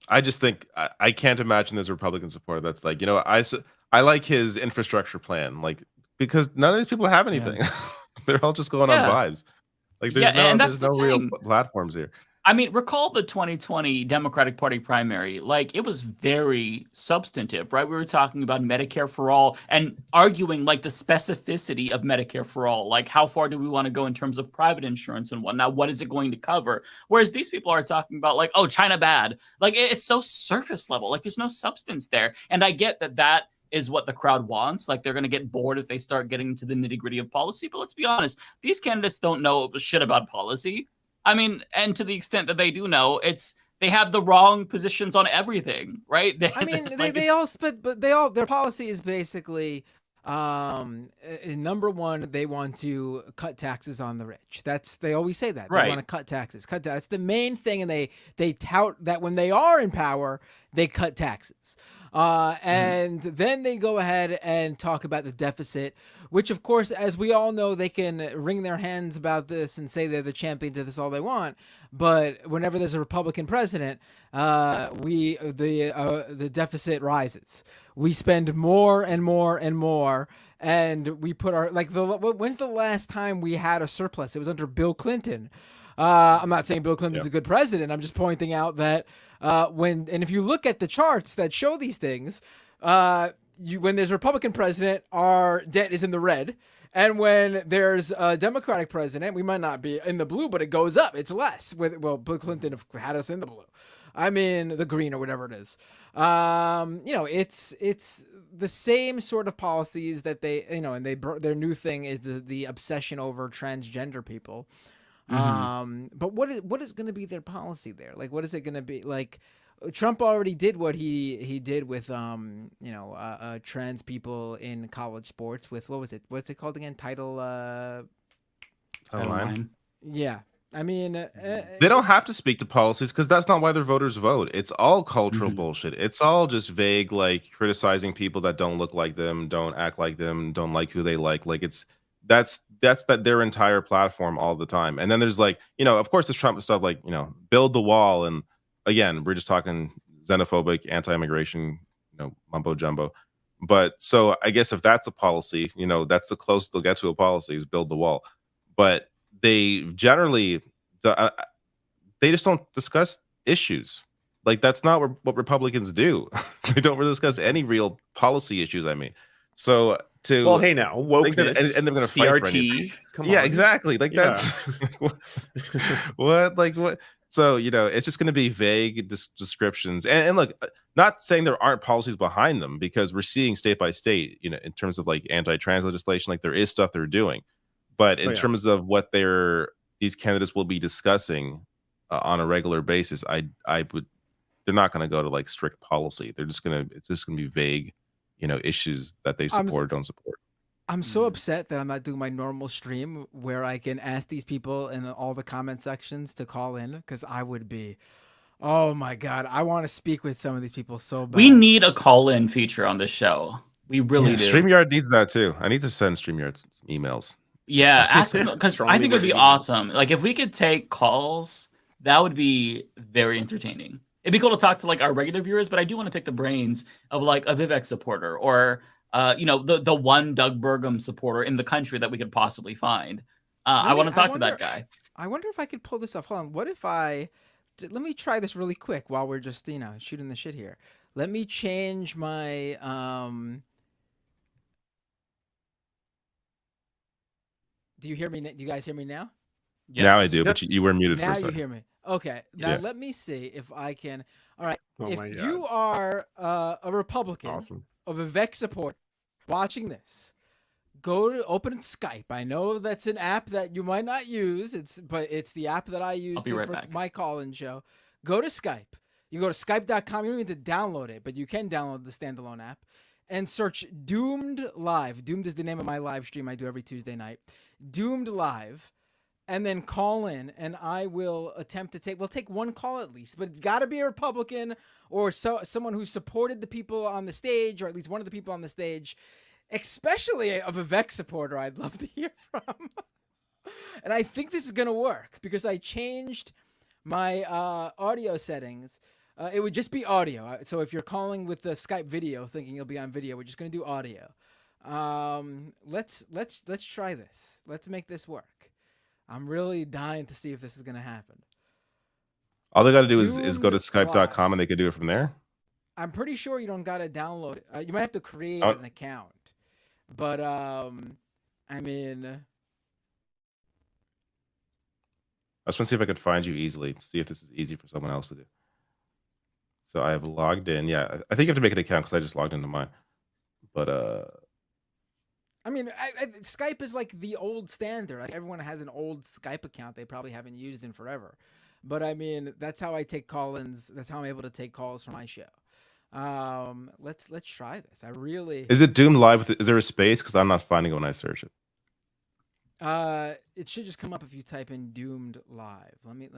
[SPEAKER 1] I just think I can't imagine there's a Republican supporter that's like, I like his infrastructure plan, like because none of these people have anything. They're all just going on vibes. Like there's no real platforms here.
[SPEAKER 4] I mean, recall the 2020 Democratic Party primary. Like, it was very substantive, right? We were talking about Medicare for all and arguing like the specificity of Medicare for all. Like, how far do we want to go in terms of private insurance and whatnot? What is it going to cover? Whereas these people are talking about like, oh, China bad. Like, it's so surface level. Like, there's no substance there. And I get that is what the crowd wants. Like, they're going to get bored if they start getting into the nitty-gritty of policy. But let's be honest, these candidates don't know shit about policy. I mean, and to the extent that they do know, they have the wrong positions on everything, right?
[SPEAKER 2] Their policy is basically number one, they want to cut taxes on the rich. They always say that. They want to cut taxes. That's the main thing, and they tout that when they are in power, they cut taxes. And then they go ahead and talk about the deficit, which, of course, as we all know, they can wring their hands about this and say they're the champions of this all they want. But whenever there's a Republican president, the deficit rises. We spend more and more and more, and we put when's the last time we had a surplus? It was under Bill Clinton. I'm not saying Bill Clinton's a good president. I'm just pointing out that if you look at the charts that show these things, when there's a Republican president, our debt is in the red. And when there's a Democratic president, we might not be in the blue, but it goes up. It's less. Bill Clinton had us in the blue. I mean, the green or whatever it is. It's the same sort of policies that they, and their new thing is the obsession over transgender people. But what is going to be their policy there? Like, what is it going to be? Like, Trump already did what he did with trans people in college sports with what's it called again? Title
[SPEAKER 1] IX.
[SPEAKER 2] Yeah. I mean,
[SPEAKER 1] they don't have to speak to policies because that's not why their voters vote. It's all cultural bullshit. It's all just vague, like criticizing people that don't look like them, don't act like them, don't like who they like. Like that's their entire platform all the time. And then there's like, of course, there's Trump stuff like, build the wall. And again, we're just talking xenophobic, anti-immigration, mumbo jumbo. But so I guess if that's a policy, that's the closest they'll get to a policy is build the wall. But they generally, they just don't discuss issues. Like that's not what Republicans do. They don't really discuss any real policy issues. I mean, so
[SPEAKER 6] well, hey now, wokeness,
[SPEAKER 1] and they're going to fight for
[SPEAKER 6] CRT. Come
[SPEAKER 1] yeah,
[SPEAKER 6] on.
[SPEAKER 1] exactly. Like that's what, like what. So it's just going to be vague descriptions. And look, not saying there aren't policies behind them, because we're seeing state by state, in terms of like anti-trans legislation, like there is stuff they're doing. But in terms of what these candidates will be discussing on a regular basis, I would. They're not going to go to like strict policy. It's just going to be vague, issues that they support or don't support.
[SPEAKER 2] I'm so upset that I'm not doing my normal stream where I can ask these people in all the comment sections to call in, because I would be, oh my God, I want to speak with some of these people so bad.
[SPEAKER 4] We need a call-in feature on the show. We really do.
[SPEAKER 1] StreamYard needs that too. I need to send StreamYard some emails.
[SPEAKER 4] Yeah, ask them, because I think it would be awesome. Like if we could take calls, that would be very entertaining. It'd be cool to talk to like our regular viewers, but I do want to pick the brains of like a Vivek supporter or the one Doug Burgum supporter in the country that we could possibly find. I want to talk to that guy.
[SPEAKER 2] I wonder if I could pull this off. Hold on. What if let me try this really quick while we're just shooting the shit here. Let me change my Do you hear me? Do you guys hear me now?
[SPEAKER 1] Yes. Now I do, but you were muted
[SPEAKER 2] now
[SPEAKER 1] for a second.
[SPEAKER 2] You hear me. Okay, now let me see if I can. All right, if you are a Republican of Vivek support watching this, go to open Skype. I know that's an app that you might not use. But it's the app that I use for my call-in show. Go to Skype. You go to skype.com. You don't need to download it, but you can download the standalone app and search Doomed Live. Doomed is the name of my live stream I do every Tuesday night. Doomed Live. And then call in, and I will attempt to we'll take one call at least, but it's got to be a Republican or someone who supported the people on the stage, or at least one of the people on the stage, especially a Vivek supporter I'd love to hear from. And I think this is going to work because I changed my audio settings. It would just be audio. So if you're calling with the Skype video thinking you'll be on video, we're just going to do audio. Let's try this. Let's make this work. I'm really dying to see if this is going to happen.
[SPEAKER 1] All they got to do is go to skype.com and they could do it from there.
[SPEAKER 2] I'm pretty sure you don't got to download it. You might have to create an account. But, I mean...
[SPEAKER 1] I just want to see if I could find you easily. See if this is easy for someone else to do. So I have logged in. Yeah, I think you have to make an account because I just logged into mine. But,
[SPEAKER 2] I mean, Skype is like the old standard. Like everyone has an old Skype account they probably haven't used in forever. But I mean, that's how I take call-ins. That's how I'm able to take calls from my show. Let's try this. I really.
[SPEAKER 1] Is it Doom Live? Is there a space? Because I'm not finding it when I search it.
[SPEAKER 2] It should just come up if you type in Doomed Live. Let me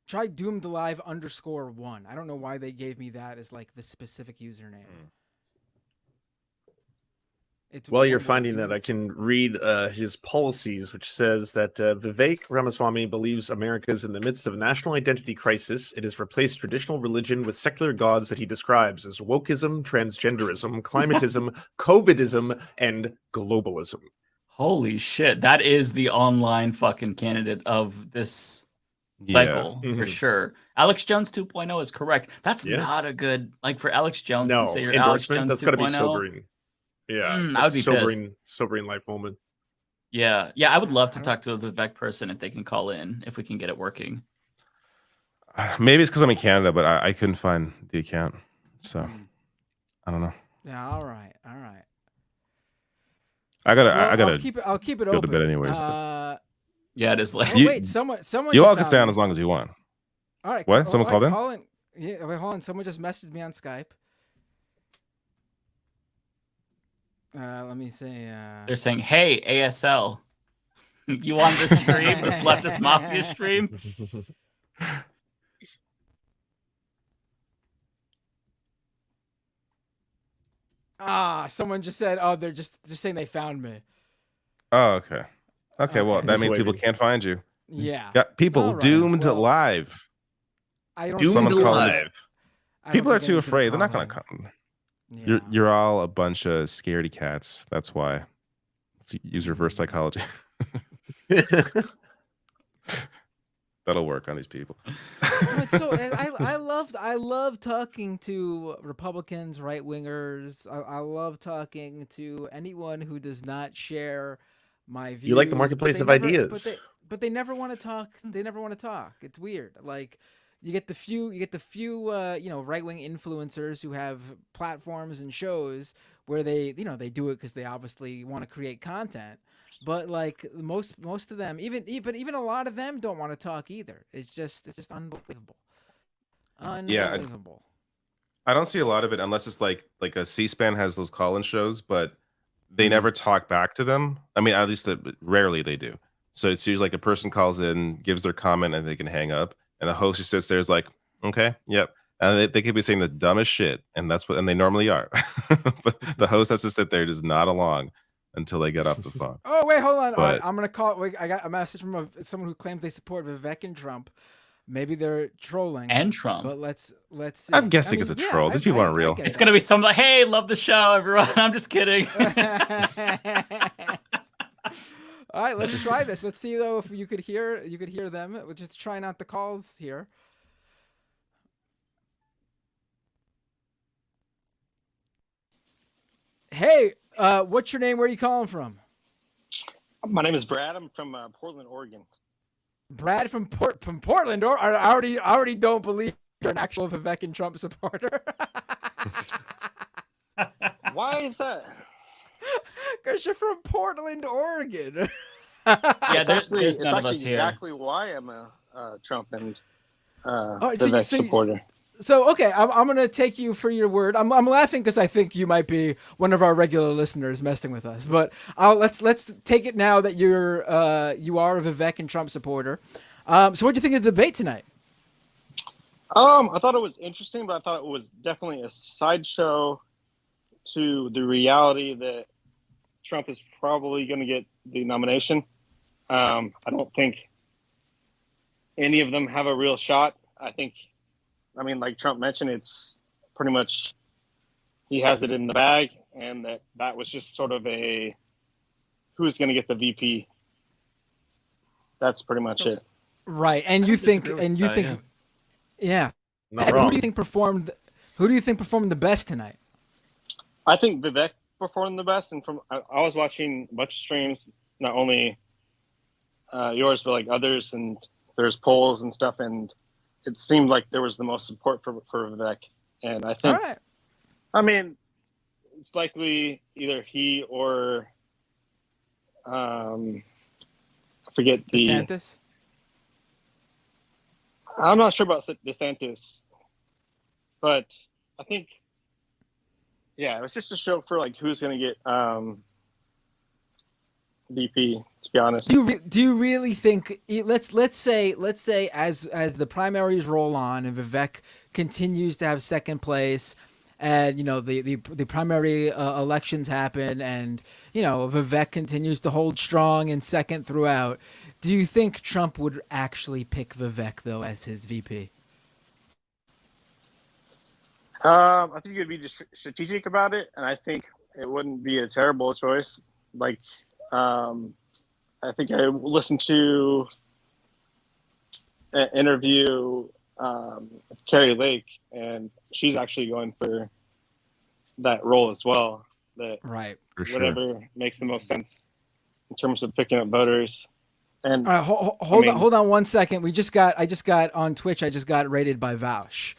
[SPEAKER 2] try Doomed Live _1. I don't know why they gave me that as like the specific username.
[SPEAKER 6] While you're finding that, I can read his policies, which says that Vivek Ramaswamy believes America is in the midst of a national identity crisis. It has replaced traditional religion with secular gods that he describes as wokeism, transgenderism, climatism, COVIDism, and globalism.
[SPEAKER 4] Holy shit. That is the online fucking candidate of this cycle, for sure. Alex Jones 2.0 is correct. That's not a good, like for Alex Jones to say you're Alex Jones 2.0.
[SPEAKER 6] That's got to be sobering. Yeah,
[SPEAKER 4] I would be
[SPEAKER 6] sobering life moment.
[SPEAKER 4] Yeah, I would love to talk to a Vivek person if they can call in, if we can get it working.
[SPEAKER 1] Maybe it's because I'm in Canada, but I couldn't find the account, so I don't know.
[SPEAKER 2] Yeah, all right.
[SPEAKER 1] I gotta.
[SPEAKER 2] I'll keep it
[SPEAKER 1] go
[SPEAKER 2] open.
[SPEAKER 1] to bed anyways.
[SPEAKER 4] Yeah, it is late.
[SPEAKER 2] Oh, wait, someone.
[SPEAKER 1] You all can stay on as long as you want.
[SPEAKER 2] All right.
[SPEAKER 1] What? Someone called in?
[SPEAKER 2] Yeah, wait, hold on. Someone just messaged me on Skype. Let me say.
[SPEAKER 4] They're saying, "Hey, ASL, you on this stream? This Leftist Mafia stream?"
[SPEAKER 2] Someone just said, "Oh, they're just saying they found me."
[SPEAKER 1] Oh, okay. Okay, well, that means people can't find you.
[SPEAKER 2] Yeah.
[SPEAKER 1] Got people doomed live.
[SPEAKER 2] I don't.
[SPEAKER 1] Doomed
[SPEAKER 6] live.
[SPEAKER 1] People are too afraid. They're not gonna come. You're all a bunch of scaredy cats. That's why. Let's use reverse psychology. That'll work on these people.
[SPEAKER 2] But so I love talking to Republicans, right wingers. I love talking to anyone who does not share my views.
[SPEAKER 20] You like the marketplace of ideas.
[SPEAKER 2] But they never want to talk. They never want to talk. It's weird. Like you get the few right wing influencers who have platforms and shows where they do it because they obviously want to create content. But like most of them, even a lot of them don't want to talk either. It's just unbelievable. Unbelievable.
[SPEAKER 1] I don't see a lot of it unless it's like a C-SPAN has those call-in shows, but they never talk back to them. I mean, at least rarely they do. So it's usually like a person calls in, gives their comment, and they can hang up, and the host just sits there, is like, okay, yep. And they could be saying the dumbest shit, and they normally are. But the host has to sit there just nod along until they get off the phone.
[SPEAKER 2] Oh wait, hold on.
[SPEAKER 1] But,
[SPEAKER 2] I'm gonna call. Wait, I got a message from someone who claims they support Vivek and Trump. Maybe they're trolling.
[SPEAKER 4] And Trump.
[SPEAKER 2] But let's see.
[SPEAKER 1] I'm guessing it's a troll. These people aren't real.
[SPEAKER 4] It's gonna be some like, hey, love the show, everyone. I'm just kidding.
[SPEAKER 2] All right, let's try this. Let's see though if you could hear them. We're just trying out the calls here. Hey, what's your name? Where are you calling from?
[SPEAKER 21] My name is Brad. I'm from Portland, Oregon.
[SPEAKER 2] Brad from Portland. Or I already don't believe you're an actual Vivek and Trump supporter.
[SPEAKER 21] Why is that?
[SPEAKER 2] Because you're from Portland, Oregon.
[SPEAKER 4] Yeah, there's none of us here.
[SPEAKER 21] Exactly why I'm a Trump and
[SPEAKER 2] Oh,
[SPEAKER 21] Vivek supporter.
[SPEAKER 2] So okay, I'm gonna take you for your word. I'm laughing because I think you might be one of our regular listeners messing with us. But let's take it now that you are a Vivek and Trump supporter. So what do you think of the debate tonight?
[SPEAKER 21] I thought it was interesting, but I thought it was definitely a sideshow to the reality that Trump is probably going to get the nomination. I don't think any of them have a real shot. I mean, like Trump mentioned, it's pretty much he has it in the bag, and that was just sort of a who's going to get the VP. That's pretty much it.
[SPEAKER 2] Right, and you think, yeah.
[SPEAKER 21] Not wrong.
[SPEAKER 2] Who do you think performed the best tonight?
[SPEAKER 21] I think Vivek performed the best, and I was watching a bunch of streams, not only yours but like others, and there's polls and stuff, and it seemed like there was the most support for Vivek, and I think, I mean, it's likely either he or I forget the
[SPEAKER 2] DeSantis.
[SPEAKER 21] I'm not sure about DeSantis, but I think, yeah, it was just a show for like who's going to get VP. To be honest,
[SPEAKER 2] Do you really think? Let's say as the primaries roll on and Vivek continues to have second place, and the primary elections happen, and Vivek continues to hold strong in second throughout. Do you think Trump would actually pick Vivek though as his VP?
[SPEAKER 21] I think you'd be strategic about it, and I think it wouldn't be a terrible choice. Like, I think I listened to an interview with Carrie Lake, and she's actually going for that role as well. That
[SPEAKER 2] right,
[SPEAKER 21] whatever makes the most sense in terms of picking up voters. And
[SPEAKER 2] all right, hold on 1 second. I just got on Twitch. I just got rated by Vaush.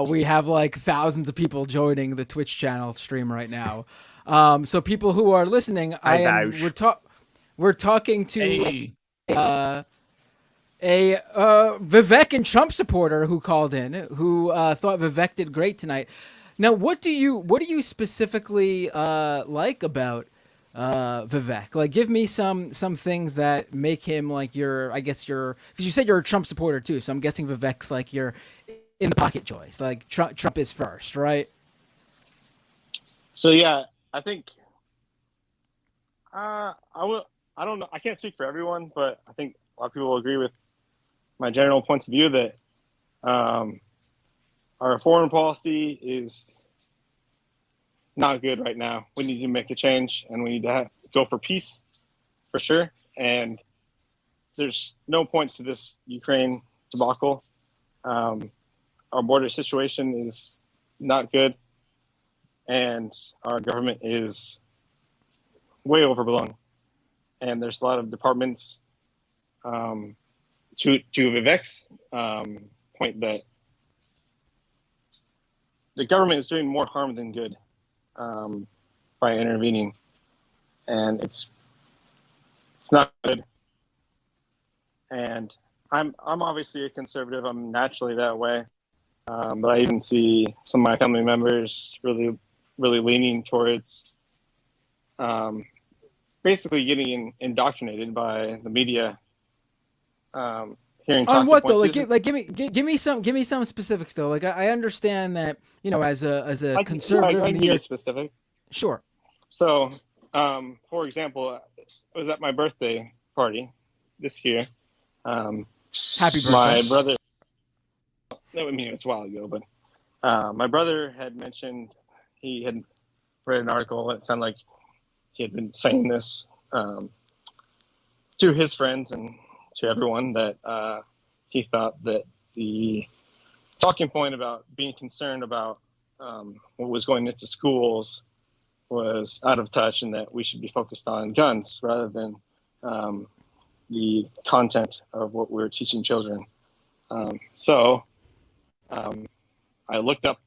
[SPEAKER 2] We have like thousands of people joining the Twitch channel stream right now. So people who are listening, we're talking to a Vivek and Trump supporter who called in, who thought Vivek did great tonight. Now, what do you specifically like about Vivek? Like, give me some things that make him like because you said you're a Trump supporter too, so I'm guessing Vivek's like your in the pocket choice. Like Trump is first, right?
[SPEAKER 21] So yeah, I think I don't know. I can't speak for everyone, but I think a lot of people will agree with my general points of view that our foreign policy is not good right now. We need to make a change, and we need to go for peace, for sure. And there's no point to this Ukraine debacle. Our border situation is not good, and our government is way overblown. And there's a lot of departments. To Vivek's point, that the government is doing more harm than good by intervening, and it's not good. And I'm obviously a conservative. I'm naturally that way, but I even see some of my family members really leaning towards basically getting indoctrinated by the media. Hearing
[SPEAKER 2] on what though?
[SPEAKER 21] Susan,
[SPEAKER 2] Give me some specifics though. Like I understand that, you know, as a conservative,
[SPEAKER 21] I can be specific.
[SPEAKER 2] Sure.
[SPEAKER 21] So, for example, I was at my birthday party this year.
[SPEAKER 2] Happy birthday.
[SPEAKER 21] My brother. No, I mean it was a while ago, but my brother had mentioned he had read an article. It sounded like he had been saying this to his friends and to everyone, that he thought that the talking point about being concerned about what was going into schools was out of touch, and that we should be focused on guns rather than the content of what we're teaching children. So I looked up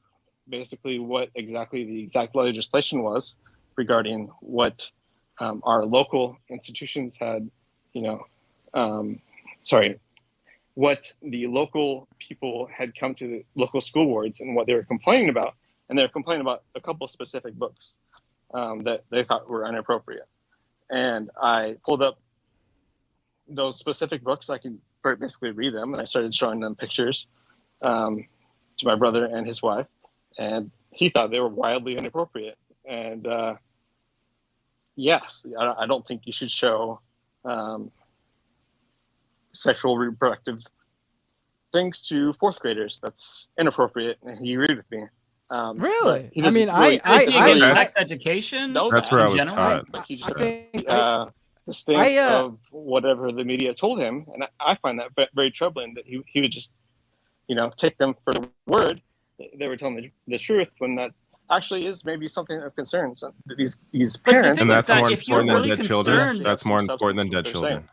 [SPEAKER 21] basically what exactly the exact legislation was regarding what our local institutions had, what the local people had come to the local school boards and what they were complaining about. And they were complaining about a couple of specific books that they thought were inappropriate. And I pulled up those specific books. I could basically read them, and I started showing them pictures to my brother and his wife, and he thought they were wildly inappropriate. And yes, I don't think you should show sexual reproductive things to fourth graders. That's inappropriate, and he agreed with me.
[SPEAKER 2] Really?
[SPEAKER 21] He
[SPEAKER 2] I mean,
[SPEAKER 4] sex education.
[SPEAKER 21] No,
[SPEAKER 1] that's where I was
[SPEAKER 4] general?
[SPEAKER 1] taught.
[SPEAKER 21] The stance of whatever the media told him, and I find that very troubling. That he would just, take them for the word. They were telling the truth when that actually is maybe something of concern. So these parents,
[SPEAKER 1] and that's more
[SPEAKER 4] if you're
[SPEAKER 1] important than
[SPEAKER 4] really
[SPEAKER 1] dead children.
[SPEAKER 4] concerned-
[SPEAKER 1] That's more important than dead children.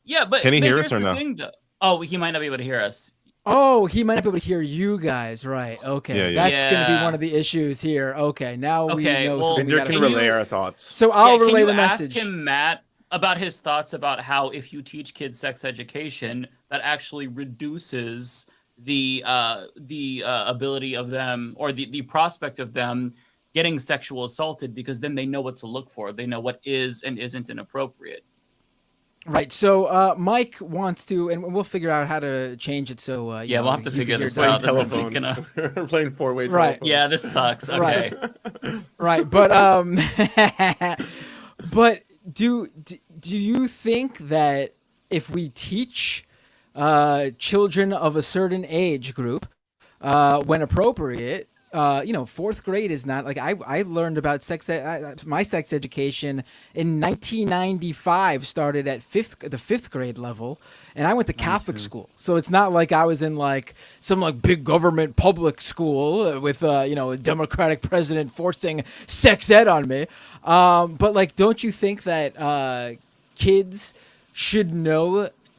[SPEAKER 4] Yeah, but
[SPEAKER 1] Can he hear
[SPEAKER 4] here's
[SPEAKER 1] us or
[SPEAKER 4] the
[SPEAKER 1] no?
[SPEAKER 4] thing, though. Oh, he might not be able to hear us.
[SPEAKER 2] Oh, he might not be able to hear you guys, right? Okay,
[SPEAKER 1] Yeah.
[SPEAKER 2] that's going to be one of the issues here. Okay, now we know.
[SPEAKER 6] Well,
[SPEAKER 2] something we gotta
[SPEAKER 6] can
[SPEAKER 2] do.
[SPEAKER 6] relay our thoughts.
[SPEAKER 2] So I'll relay
[SPEAKER 4] can
[SPEAKER 2] the
[SPEAKER 4] you
[SPEAKER 2] message.
[SPEAKER 4] Ask him, Matt, about his thoughts about how if you teach kids sex education, that actually reduces the ability of them, or the prospect of them getting sexual assaulted, because then they know what to look for. They know what is and isn't inappropriate.
[SPEAKER 2] Right. So Mike wants to, and we'll figure out how to change it. So
[SPEAKER 4] Yeah, we'll have to
[SPEAKER 2] you
[SPEAKER 4] figure
[SPEAKER 2] can hear
[SPEAKER 4] this
[SPEAKER 2] Dave.
[SPEAKER 4] out. This isn't gonna...
[SPEAKER 6] We're playing four-way
[SPEAKER 2] Right.
[SPEAKER 6] telephone.
[SPEAKER 4] Yeah, this sucks. Okay.
[SPEAKER 2] Right. But but do you think that if we teach children of a certain age group when appropriate, fourth grade is not like I learned about my sex education in 1995, started at the fifth grade level, and I went to Catholic school, so it's not like I was in like some like big government public school with a Democratic president forcing sex ed on me. But like, don't you think that kids should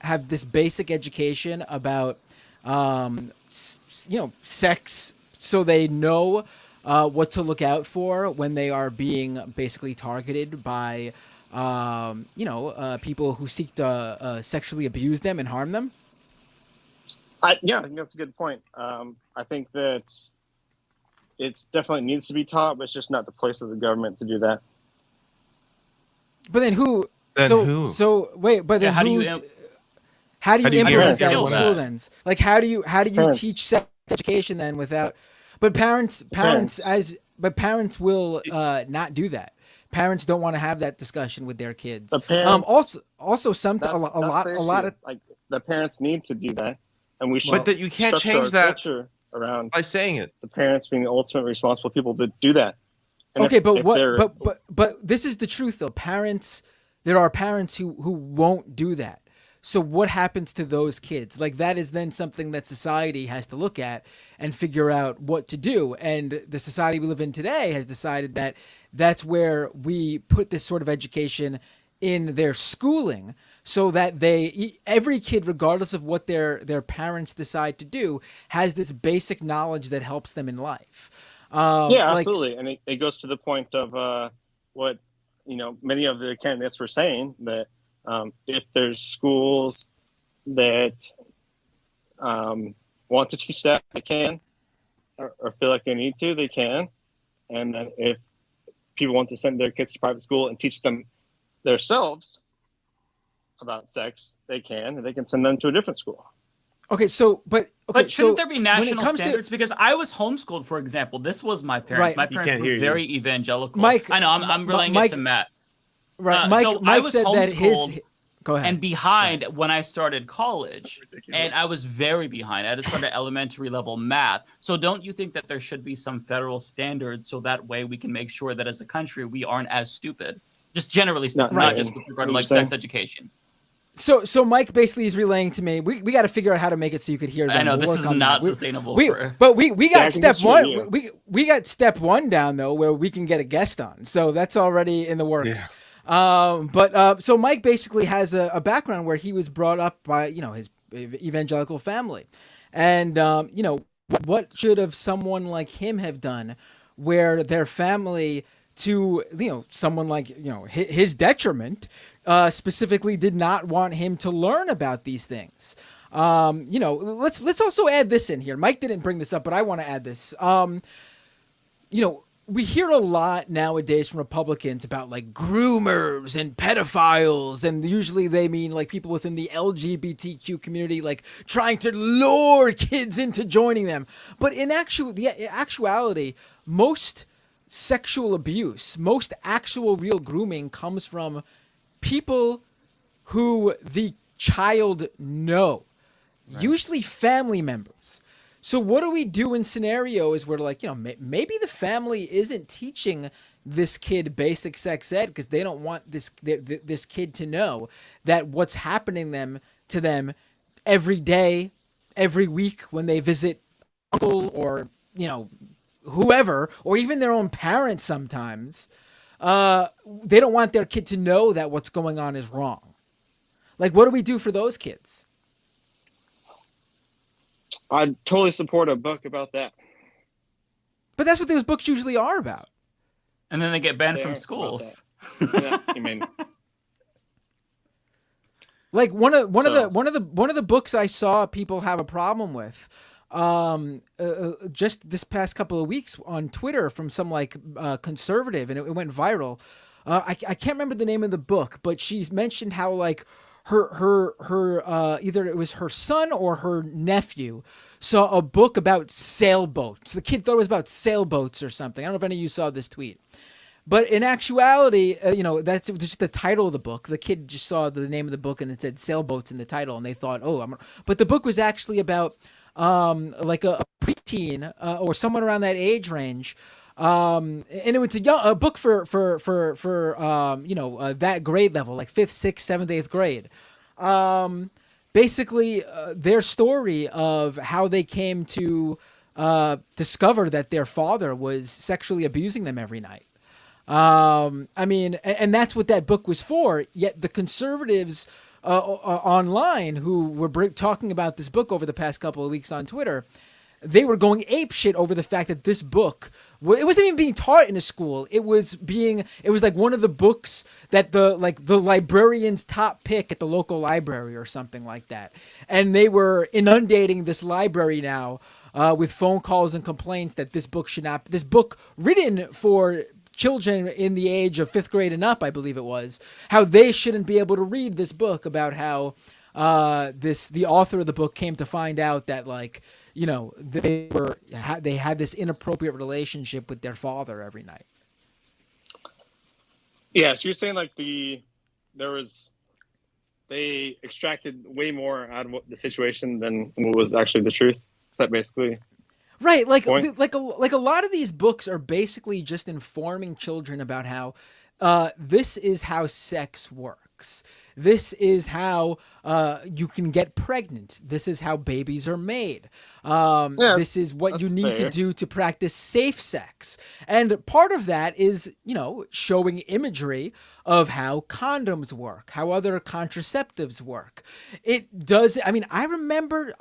[SPEAKER 2] have this basic education about sex, so they know what to look out for when they are being basically targeted by, people who seek to sexually abuse them and harm them?
[SPEAKER 21] I think that's a good point. I think that it definitely needs to be taught, but it's just not the place of the government to do that.
[SPEAKER 2] But then who? So wait, but then
[SPEAKER 4] how do
[SPEAKER 2] who?
[SPEAKER 4] you
[SPEAKER 2] How do you implement that when
[SPEAKER 21] skills
[SPEAKER 2] school ends? Like, how do you
[SPEAKER 21] Parents.
[SPEAKER 2] teach sex education then without? But parents will not do that. Parents don't want to have that discussion with their kids.
[SPEAKER 21] The parents,
[SPEAKER 2] Also, a lot of
[SPEAKER 21] like the parents need to do that, and we should.
[SPEAKER 1] But that you can't
[SPEAKER 21] structure
[SPEAKER 1] change
[SPEAKER 21] our
[SPEAKER 1] that
[SPEAKER 21] culture around
[SPEAKER 1] by saying it.
[SPEAKER 21] the parents being the ultimate responsible people to do that. And
[SPEAKER 2] okay,
[SPEAKER 21] if
[SPEAKER 2] but this is the truth though. There are parents who won't do that. So what happens to those kids? Like that is then something that society has to look at and figure out what to do. And the society we live in today has decided that that's where we put this sort of education in their schooling, so that every kid, regardless of what their parents decide to do, has this basic knowledge that helps them in life.
[SPEAKER 21] Yeah, absolutely. And it goes to the point of what many of the candidates were saying, that if there's schools that want to teach that, they can, or feel like they need to, they can. And then if people want to send their kids to private school and teach them themselves about sex, they can, and they can send them to a different school.
[SPEAKER 2] Okay,
[SPEAKER 4] but shouldn't there be national standards? Because I was homeschooled, for example. This was my parents.
[SPEAKER 2] Right.
[SPEAKER 4] My parents were very evangelical.
[SPEAKER 2] Mike,
[SPEAKER 4] I know. I'm relaying it to Matt.
[SPEAKER 2] Right. Mike.
[SPEAKER 4] So
[SPEAKER 2] Mike
[SPEAKER 4] I was
[SPEAKER 2] said that
[SPEAKER 4] homeschooled
[SPEAKER 2] Go ahead.
[SPEAKER 4] and behind when I started college, and I was very behind. I had to start at elementary level math. So don't you think that there should be some federal standards so that way we can make sure that as a country we aren't as stupid? Just generally speaking, not just with regard to like sex education.
[SPEAKER 2] So Mike basically is relaying to me, we got to figure out how to make it so you could hear them.
[SPEAKER 4] I know
[SPEAKER 2] we'll
[SPEAKER 4] this is not sustainable.
[SPEAKER 2] But we got step one. We got step one down though, where we can get a guest on. So that's already in the works. Yeah. So Mike basically has a background where he was brought up by his evangelical family, and what should have someone like him have done, where their family, to someone like his detriment, specifically did not want him to learn about these things. Let's also add this in here. Mike didn't bring this up, but I want to add this. We hear a lot nowadays from Republicans about like groomers and pedophiles, and usually they mean like people within the LGBTQ community, like trying to lure kids into joining them. But in actuality, most sexual abuse, most actual real grooming comes from people who the child know, usually family members. So what do we do in scenarios where like, maybe the family isn't teaching this kid basic sex ed because they don't want this kid to know that what's happening to them every day, every week when they visit uncle or, whoever, or even their own parents sometimes, they don't want their kid to know that what's going on is wrong. Like, what do we do for those kids?
[SPEAKER 21] I totally support a book about that.
[SPEAKER 2] But that's what those books usually are about.
[SPEAKER 4] And then they get banned from schools.
[SPEAKER 21] Yeah, I mean,
[SPEAKER 2] like one of the books I saw people have a problem with, just this past couple of weeks on Twitter from some conservative, and it went viral. I can't remember the name of the book, but she's mentioned how like her either it was her son or her nephew saw a book about sailboats. The kid thought it was about sailboats or something. I don't know if any of you saw this tweet. But in actuality, that's just the title of the book. The kid just saw the name of the book and it said sailboats in the title, and they thought, but the book was actually about like a preteen or someone around that age range. And it was a book for that grade level, like 5th, 6th, 7th, 8th grade. Basically, their story of how they came to discover that their father was sexually abusing them every night. I mean, and that's what that book was for. Yet the conservatives online who were talking about this book over the past couple of weeks on Twitter, they were going apeshit over the fact that this book, it wasn't even being taught in a school. It was like one of the books that the librarian's top pick at the local library or something like that. And they were inundating this library now with phone calls and complaints that this book written for children in the age of 5th grade and up, I believe it was, how they shouldn't be able to read this book about how the author of the book came to find out that they had this inappropriate relationship with their father every night.
[SPEAKER 21] Yeah, so you're saying like they extracted way more out of the situation than what was actually the truth. Is that basically?
[SPEAKER 2] Right, like a lot of these books are basically just informing children about how this is how sex works. This is how you can get pregnant. This is how babies are made. This is what you need to do to practice safe sex. And part of that is, showing imagery of how condoms work, how other contraceptives work. It does. I mean, I remember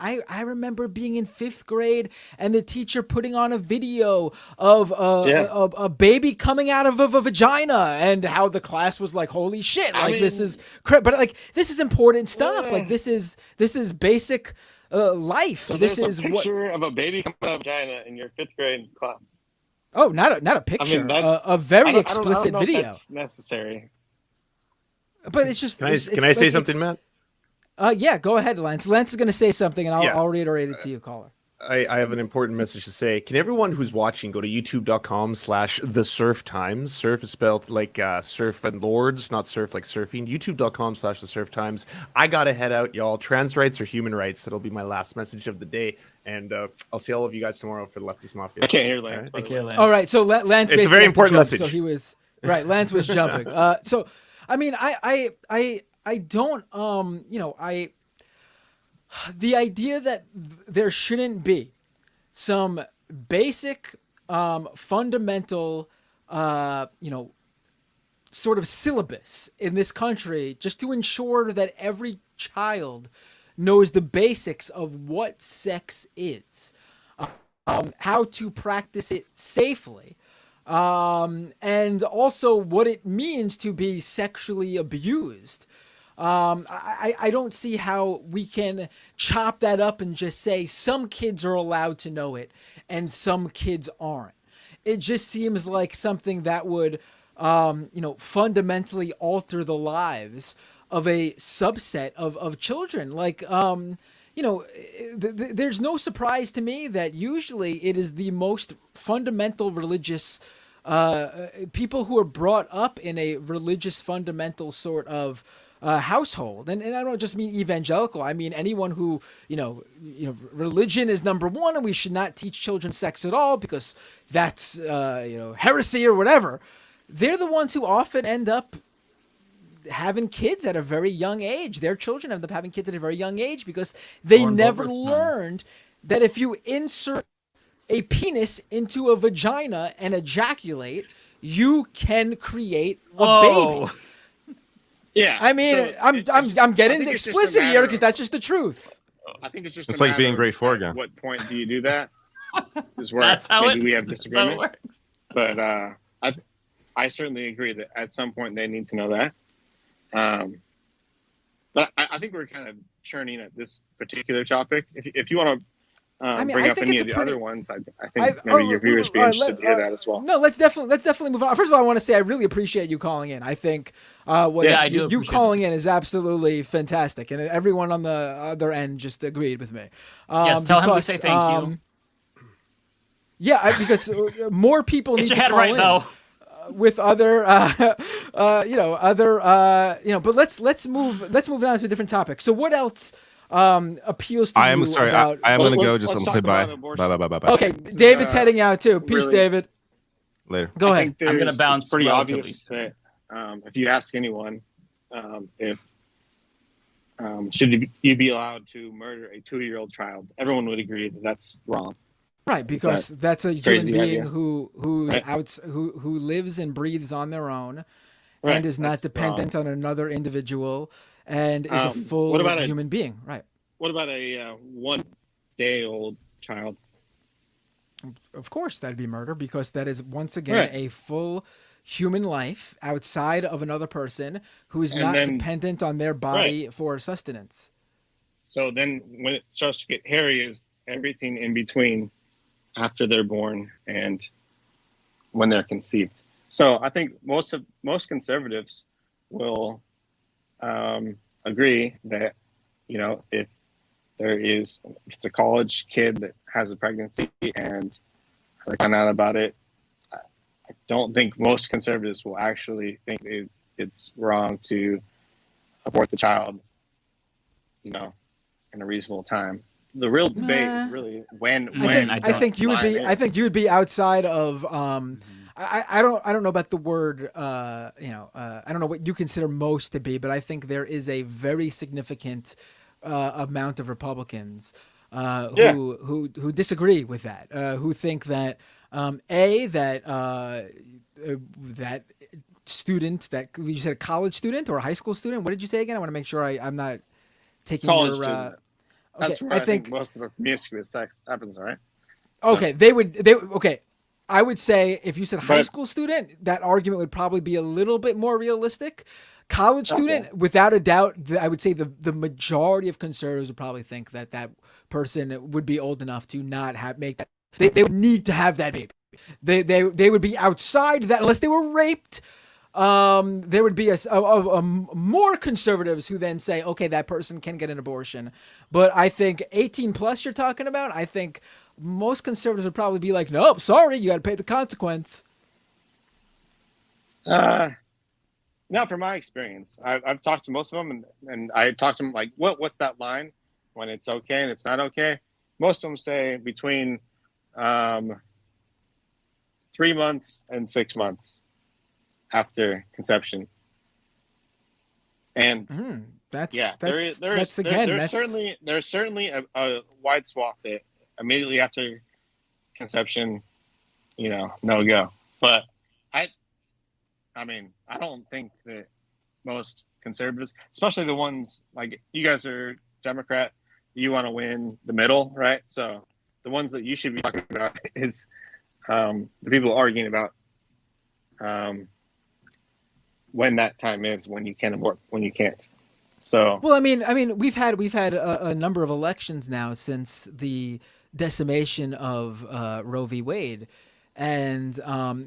[SPEAKER 2] being in 5th grade and the teacher putting on a video of a baby coming out of a vagina, and how the class was like, "Holy shit!" This is, but this is important stuff. Like this is basic life.
[SPEAKER 21] So
[SPEAKER 2] this
[SPEAKER 21] there's
[SPEAKER 2] is
[SPEAKER 21] a picture of a baby coming out of a vagina in your 5th grade class.
[SPEAKER 2] Oh, not a picture. A very explicit
[SPEAKER 21] I don't know
[SPEAKER 2] video.
[SPEAKER 21] if that's necessary.
[SPEAKER 2] But it's just.
[SPEAKER 20] Can I say something, Matt?
[SPEAKER 2] Yeah, go ahead, Lance. Lance is going to say something, and I'll reiterate it to you, caller.
[SPEAKER 20] I have an important message to say. Can everyone who's watching go to youtube.com/thesurftimes? Surf is spelled like surf and lords, not surf like surfing. youtube.com/thesurftimes. I gotta head out, y'all. Trans rights are human rights. That'll be my last message of the day. And I'll see all of you guys tomorrow for the Leftist Mafia.
[SPEAKER 21] I can't hear Lance.
[SPEAKER 2] All right, so Lance.
[SPEAKER 20] It's a very important message.
[SPEAKER 2] So he was right. Lance was jumping. So I mean, I don't the idea that there shouldn't be some basic, fundamental, sort of syllabus in this country just to ensure that every child knows the basics of what sex is, how to practice it safely, and also what it means to be sexually abused. I don't see how we can chop that up and just say some kids are allowed to know it and some kids aren't. It just seems like something that would, fundamentally alter the lives of a subset of children. Like, there's no surprise to me that usually it is the most fundamental religious people who are brought up in a religious fundamental sort of household, and I don't just mean evangelical. I mean anyone who religion is number one, and we should not teach children sex at all because that's heresy or whatever. They're the ones who often end up having kids at a very young age. Their children end up having kids at a very young age because they never learned that if you insert a penis into a vagina and ejaculate, you can create a baby.
[SPEAKER 21] Yeah,
[SPEAKER 2] I mean,
[SPEAKER 21] so
[SPEAKER 2] I'm getting explicit here because that's just the truth.
[SPEAKER 21] I think it's just.
[SPEAKER 1] It's like being great for again.
[SPEAKER 21] At what point do you do that? Is where
[SPEAKER 4] That's how
[SPEAKER 21] maybe we have disagreement.
[SPEAKER 4] works.
[SPEAKER 21] But I certainly agree that at some point they need to know that. But I think we're kind of churning at this particular topic. If you want to. Bring up any of the other ones. I think maybe your viewers would be interested to hear that as well.
[SPEAKER 2] No, let's definitely move on. First of all, I want to say I really appreciate you calling in. I think you calling in is absolutely fantastic, and everyone on the other end just agreed with me.
[SPEAKER 4] Yes, tell him we say thank you.
[SPEAKER 2] Yeah, because more people need to call
[SPEAKER 4] right,
[SPEAKER 2] in.
[SPEAKER 4] though.
[SPEAKER 2] With other, but let's move on to a different topic. So what else? Appeals to you.
[SPEAKER 1] I am sorry.
[SPEAKER 2] About...
[SPEAKER 1] I am going to go. Just say bye. Bye.
[SPEAKER 2] Okay, David's heading out too. Peace,
[SPEAKER 21] really,
[SPEAKER 2] David.
[SPEAKER 1] Later.
[SPEAKER 2] Go ahead.
[SPEAKER 21] I'm going to bounce. It's pretty obvious that if you ask anyone if should you be allowed to murder a 2-year-old child, everyone would agree that that's wrong.
[SPEAKER 2] Right, because that's a human being
[SPEAKER 21] idea?
[SPEAKER 2] who lives and breathes on their own, and is not dependent on another individual. And is a full human being, right?
[SPEAKER 21] What about a 1-day-old child?
[SPEAKER 2] Of course, that'd be murder because that is once again a full human life outside of another person who is not dependent on their body for sustenance. So then, when it starts to get hairy, is everything in between after they're born and when they're conceived. So I think most conservatives will. Agree that, if it's a college kid that has a pregnancy and they find out about it, I don't think most conservatives will actually think it's wrong to abort the child, in a reasonable time.
[SPEAKER 21] the real debate is really when.
[SPEAKER 2] I think you would be. I think you would be outside of. I don't know about the word. I don't know what you consider most to be, but I think there is a very significant amount of Republicans who disagree with that. Who think that that student that you said a college student or a high school student. What did you say again? I want to make sure I'm not taking
[SPEAKER 21] college
[SPEAKER 2] your.
[SPEAKER 21] student.
[SPEAKER 2] Okay,
[SPEAKER 21] That's where I think most of the promiscuous sex happens, right?
[SPEAKER 2] Okay, okay. I would say if you said high school student, that argument would probably be a little bit more realistic. College student, without a doubt, I would say the majority of conservatives would probably think that that person would be old enough to not make that. They would need to have that baby. They would be outside that unless they were raped. There would be a more conservatives who then say, okay, that person can get an abortion. But I think 18 plus you're talking about, I think most conservatives would probably be like, nope, sorry, you got to pay the consequence.
[SPEAKER 21] Not from my experience. I've talked to most of them, and I talked to them like, what's that line when it's okay and it's not okay? Most of them say between 3 months and 6 months after conception. And
[SPEAKER 2] there's
[SPEAKER 21] certainly a wide swath that immediately after conception, no go. But I mean, I don't think that most conservatives, especially the ones like you guys are Democrat, you want to win the middle, right? So the ones that you should be talking about is the people arguing about when that time is, when you can abort, when you can't. So
[SPEAKER 2] well, I mean, we've had a number of elections now since the decimation of Roe v. Wade, and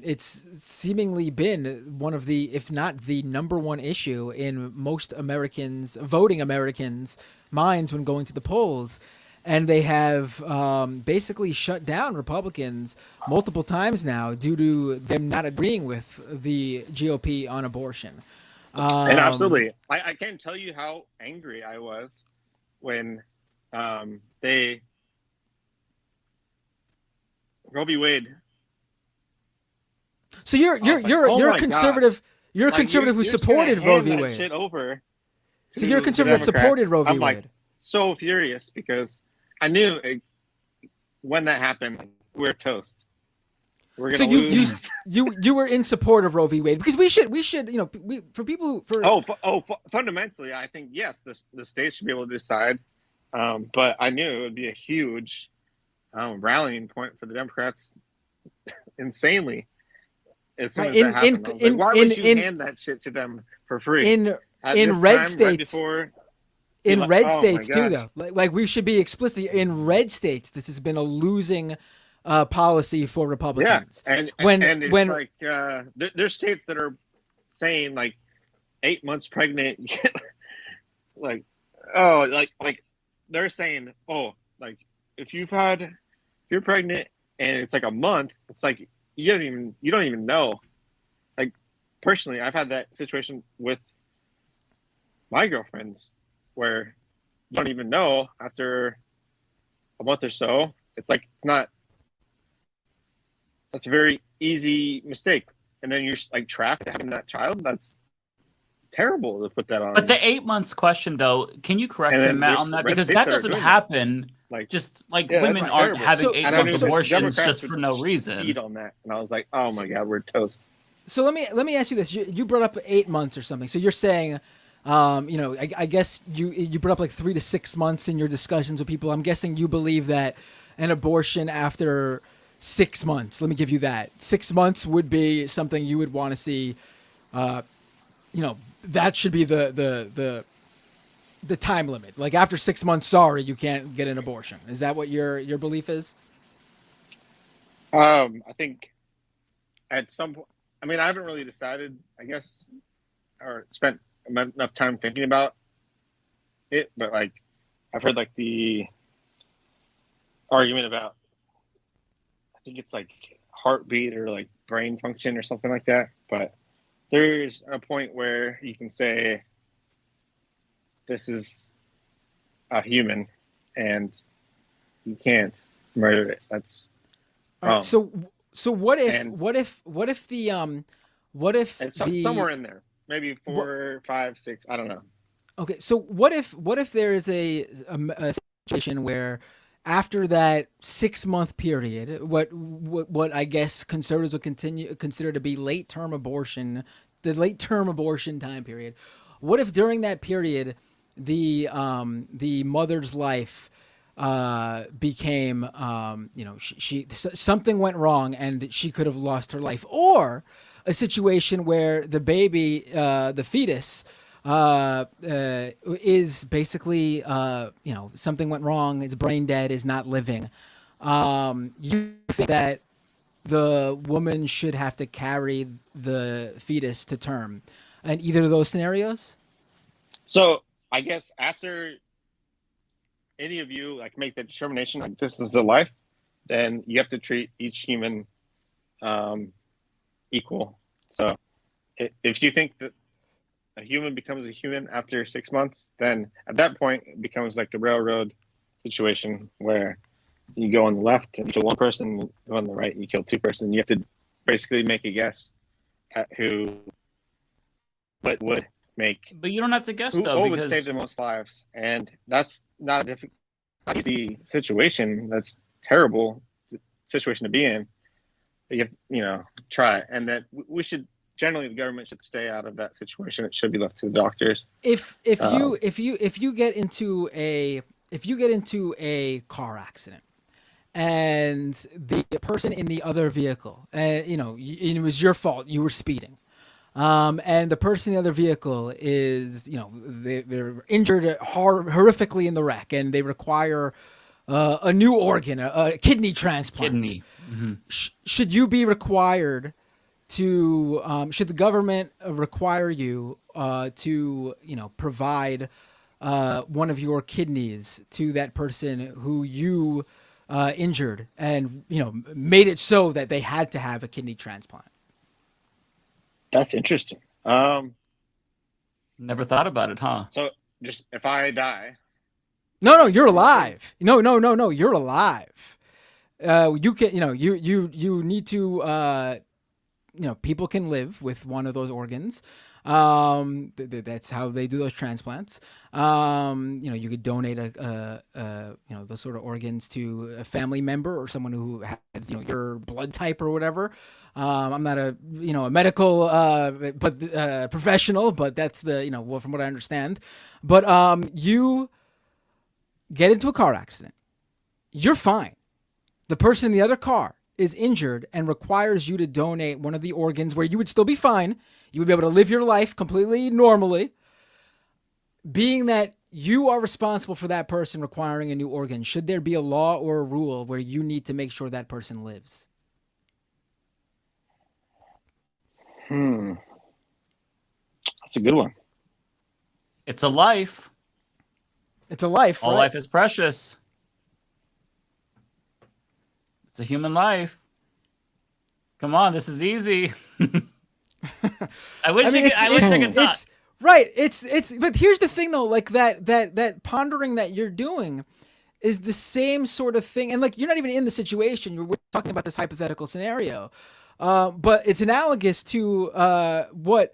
[SPEAKER 2] it's seemingly been one of the, if not the number one issue in most voting Americans' minds when going to the polls. And they have basically shut down Republicans multiple times now due to them not agreeing with the GOP on abortion.
[SPEAKER 21] And absolutely, I can't tell you how angry I was when Roe v. Wade.
[SPEAKER 2] So you're a conservative. Gosh. You're a conservative who supported Roe v. Wade.
[SPEAKER 21] Shit over.
[SPEAKER 2] So you're a conservative that supported Roe v. Wade.
[SPEAKER 21] I'm so furious because I knew when that happened, we're toast. We're gonna lose.
[SPEAKER 2] you were in support of Roe v. Wade because we should for people who
[SPEAKER 21] fundamentally I think yes the states should be able to decide, but I knew it would be a huge rallying point for the Democrats, insanely. As soon as that happened, why would you hand that shit to them for free?
[SPEAKER 2] In red states. In red states too, though, like we should be explicit. In red states, this has been a losing policy for Republicans.
[SPEAKER 21] Yeah, and it's like there's states that are saying like 8 months pregnant, like they're saying if you're pregnant and it's like a month, it's like you don't even know. Like personally, I've had that situation with my girlfriends, where you don't even know after a month or so. It's like that's a very easy mistake, and then you're like trapped having that child. That's terrible to put that on.
[SPEAKER 4] But the 8 months question, though, can you correct him, Matt, on that? Because that doesn't happen. Women aren't having 8 month abortions just for no reason.
[SPEAKER 21] On that, and I was like, oh my god, we're toast.
[SPEAKER 2] So let me ask you this: you brought up 8 months or something. So you're saying. I guess you brought up like 3 to 6 months in your discussions with people. I'm guessing you believe that an abortion after 6 months, let me give you that, 6 months would be something you would want to see. That should be the time limit. Like after 6 months, sorry, you can't get an abortion. Is that what your belief is?
[SPEAKER 21] I think at some point, I mean, I haven't really decided, I guess, or spent enough time thinking about it, but like I've heard like the argument about, I think it's like heartbeat or like brain function or something like that, but there's a point where you can say this is a human and you can't murder it. That's
[SPEAKER 2] All right,
[SPEAKER 21] wrong.
[SPEAKER 2] so what if
[SPEAKER 21] And-
[SPEAKER 2] what if the
[SPEAKER 21] And somewhere in there, maybe 4, 5, 6. I don't know.
[SPEAKER 2] Okay, so what if there is a situation where after that 6-month period, what I guess conservatives would consider to be late term abortion, the late term abortion time period, what if during that period the mother's life became something went wrong and she could have lost her life, or a situation where the baby, the fetus, is basically something went wrong, it's brain dead, is not living. You think that the woman should have to carry the fetus to term in either of those scenarios?
[SPEAKER 21] So I guess after any of you like make the determination like this is a life, then you have to treat each human equal. So if you think that a human becomes a human after 6 months, then at that point it becomes like the railroad situation where you go on the left and kill one person, you go on the right and you kill 2 persons. You have to basically make a guess at what would make.
[SPEAKER 4] But you don't have to guess
[SPEAKER 21] who
[SPEAKER 4] though,
[SPEAKER 21] would
[SPEAKER 4] because
[SPEAKER 21] save the most lives, and that's not a not easy situation. That's terrible situation to be in. But you have, try it, and that we should generally the government should stay out of that situation. It should be left to the doctors.
[SPEAKER 2] If you get into a car accident and the person in the other vehicle, it was your fault, you were speeding, and the person in the other vehicle is, they're injured horrifically in the wreck and they require a new organ, a kidney transplant. Should you be required to, should the government require you to, provide one of your kidneys to that person who you injured and, made it so that they had to have a kidney transplant?
[SPEAKER 21] That's interesting.
[SPEAKER 4] Never thought about it, huh?
[SPEAKER 21] So just if I die.
[SPEAKER 2] No, you're alive. No, you're alive. You can, you need to, people can live with one of those organs. That's how they do those transplants. You could donate those sort of organs to a family member or someone who has, your blood type or whatever. I'm not a medical, professional, but that's from what I understand. But you get into a car accident, you're fine. The person in the other car is injured and requires you to donate one of the organs where you would still be fine. You would be able to live your life completely normally. Being that you are responsible for that person requiring a new organ, should there be a law or a rule where you need to make sure that person lives?
[SPEAKER 21] That's a good one.
[SPEAKER 4] It's a life.
[SPEAKER 2] It's a life.
[SPEAKER 4] All
[SPEAKER 2] right?
[SPEAKER 4] life is precious. It's a human life. Come on, this is easy. I wish I could talk.
[SPEAKER 2] Right. But here's the thing though, like that pondering that you're doing is the same sort of thing. And like, you're not even in the situation. We're talking about this hypothetical scenario. But it's analogous to what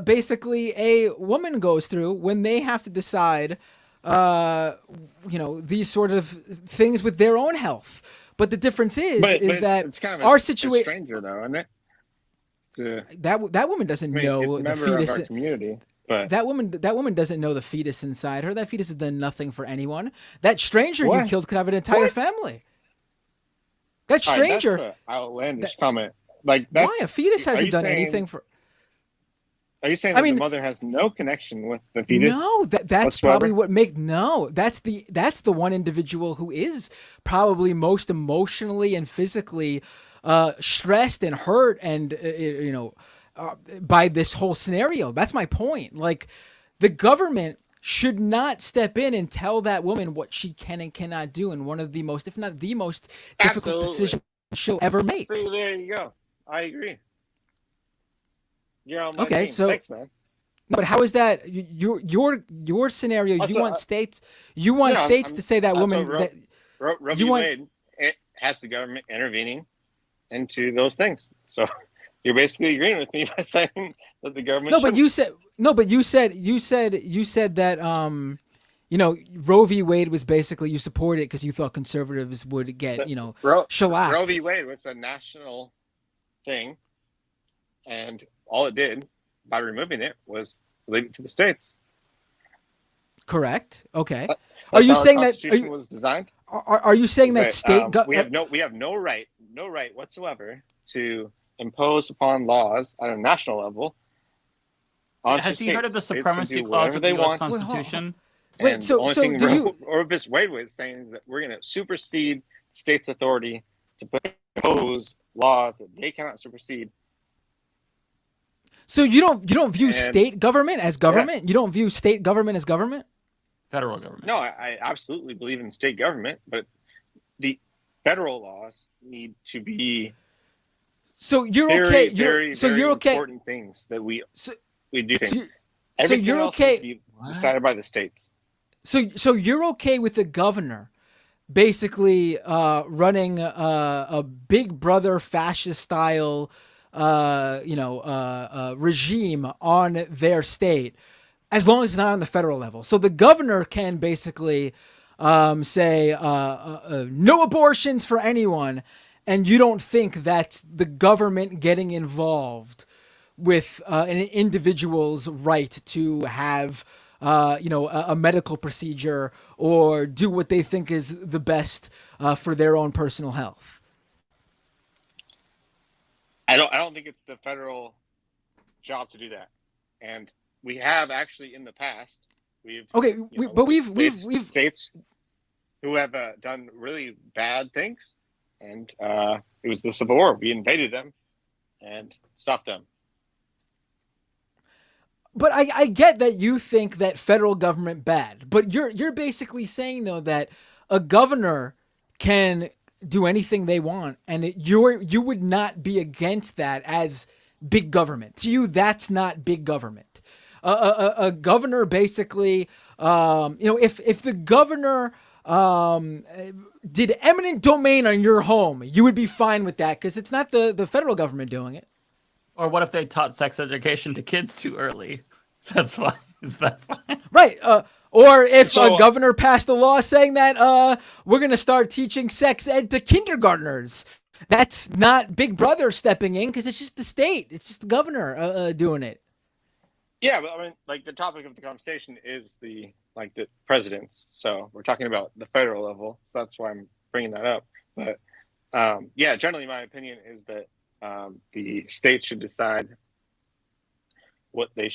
[SPEAKER 2] basically a woman goes through when they have to decide, these sort of things with their own health. But the difference is that
[SPEAKER 21] it's kind of
[SPEAKER 2] our
[SPEAKER 21] a
[SPEAKER 2] situation,
[SPEAKER 21] stranger though, isn't it?
[SPEAKER 2] That woman doesn't know
[SPEAKER 21] it's a
[SPEAKER 2] the
[SPEAKER 21] member
[SPEAKER 2] fetus
[SPEAKER 21] of our community, but
[SPEAKER 2] that woman doesn't know the fetus inside her. That fetus has done nothing for anyone. That stranger you killed could have an entire family. That stranger.
[SPEAKER 21] That's an outlandish comment. Like that's,
[SPEAKER 2] why a fetus hasn't done anything for.
[SPEAKER 21] Are you saying that the mother has no connection with the fetus?
[SPEAKER 2] No, that's
[SPEAKER 21] whatsoever?
[SPEAKER 2] probably what that's the one individual who is probably most emotionally and physically stressed and hurt and by this whole scenario. That's my point. Like, the government should not step in and tell that woman what she can and cannot do in one of the most, if not the most difficult decisions she'll ever make.
[SPEAKER 21] See, there you go. I agree. You're on my
[SPEAKER 2] okay,
[SPEAKER 21] team.
[SPEAKER 2] so
[SPEAKER 21] Thanks, man.
[SPEAKER 2] No, but how is that your scenario?
[SPEAKER 21] Also,
[SPEAKER 2] you want states to say that woman that
[SPEAKER 21] Roe v. Wade, it has the government intervening into those things. So you're basically agreeing with me by saying that the government.
[SPEAKER 2] No, but you said that Roe v. Wade was basically you supported it because you thought conservatives would get shellacked.
[SPEAKER 21] Roe v. Wade was a national thing, and all it did by removing it was leave it to the states.
[SPEAKER 2] Correct. Okay.
[SPEAKER 21] Are you saying that Constitution was designed?
[SPEAKER 2] Are you saying that state?
[SPEAKER 21] We have no right whatsoever to impose upon laws at a national level.
[SPEAKER 4] Has he heard of the supremacy clause of the U.S. Constitution?
[SPEAKER 21] Wait, so Roe v. Wade was saying is that we're going to supersede states' authority to impose laws that they cannot supersede.
[SPEAKER 2] So you don't view state government as government? Yeah. You don't view state government as government?
[SPEAKER 4] Federal government.
[SPEAKER 21] No, I absolutely believe in state government, but the federal laws need to be.
[SPEAKER 2] So you're
[SPEAKER 21] very,
[SPEAKER 2] okay.
[SPEAKER 21] Very important things that we do things. Everything
[SPEAKER 2] you're
[SPEAKER 21] else
[SPEAKER 2] okay.
[SPEAKER 21] needs to be decided by the states.
[SPEAKER 2] So you're okay with the governor basically running a Big Brother fascist style regime on their state, as long as it's not on the federal level. So the governor can basically say no abortions for anyone, and you don't think that's the government getting involved with an individual's right to have a medical procedure or do what they think is the best for their own personal health.
[SPEAKER 21] I don't think it's the federal job to do that, and we have actually in the past we've states who have done really bad things, and it was the Civil War. We invaded them and stopped them.
[SPEAKER 2] But I get that you think that federal government bad, but you're basically saying though that a governor can do anything they want, and you would not be against that as big government. To you, that's not big government. A governor basically, if the governor did eminent domain on your home, you would be fine with that because it's not the federal government doing it.
[SPEAKER 4] Or what if they taught sex education to kids too early? That's fine. Is that fine?
[SPEAKER 2] Right. Or if a governor passed a law saying that we're going to start teaching sex ed to kindergartners. That's not Big Brother stepping in because it's just the state. It's just the governor doing it.
[SPEAKER 21] Yeah, but I mean, like the topic of the conversation is the presidents. So we're talking about the federal level. So that's why I'm bringing that up. But generally my opinion is that the state should decide what they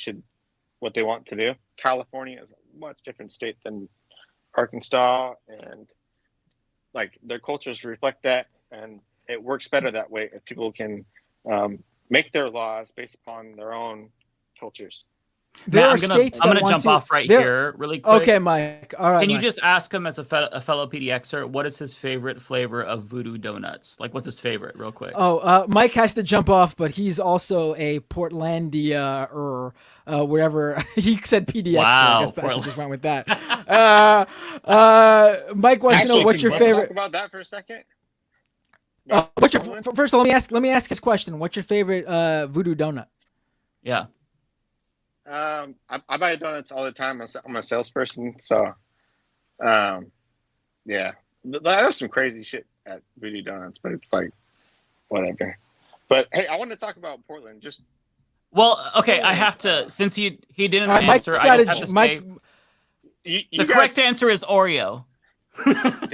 [SPEAKER 21] want to do. California is a much different state than Arkansas, and their cultures reflect that, and it works better that way if people can make their laws based upon their own cultures.
[SPEAKER 4] I'm gonna jump off here really quick.
[SPEAKER 2] Okay, Mike. All right.
[SPEAKER 4] Can you just ask him as a fellow PDXer, what is his favorite flavor of voodoo donuts? Like, what's his favorite, real quick?
[SPEAKER 2] Mike has to jump off, but he's also a Portlandia or wherever he said PDXer.
[SPEAKER 4] Wow,
[SPEAKER 2] I guess I should just went with that. Mike wants to know what's your favorite.
[SPEAKER 21] Talk about that for a second.
[SPEAKER 2] First of all, let me ask his question. What's your favorite voodoo donut?
[SPEAKER 4] Yeah.
[SPEAKER 21] I buy donuts all the time. I'm a salesperson, so there's some crazy shit at Voodoo Donuts, but it's whatever. But hey, I want to talk about Portland.
[SPEAKER 4] Okay, I have to, since he didn't answer. I just have to say the correct answer is Oreo.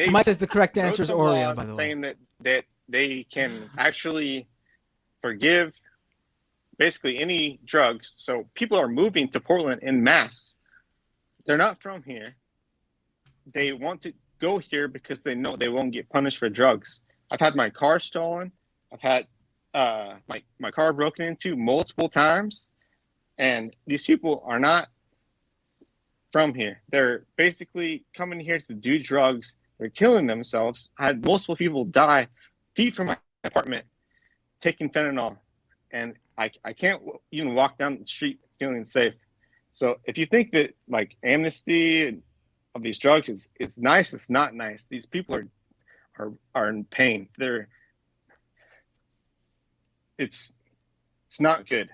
[SPEAKER 2] Mike says the correct answer is Oreo. By the way,
[SPEAKER 21] saying that they can actually forgive basically any drugs. So people are moving to Portland in mass. They're not from here. They want to go here because they know they won't get punished for drugs. I've had my car stolen. I've had my car broken into multiple times. And these people are not from here. They're basically coming here to do drugs. They're killing themselves. I had multiple people die feet from my apartment taking fentanyl. And I can't even walk down the street feeling safe. So if you think that amnesty of these drugs is nice, it's not nice. These people are are in pain. It's not good.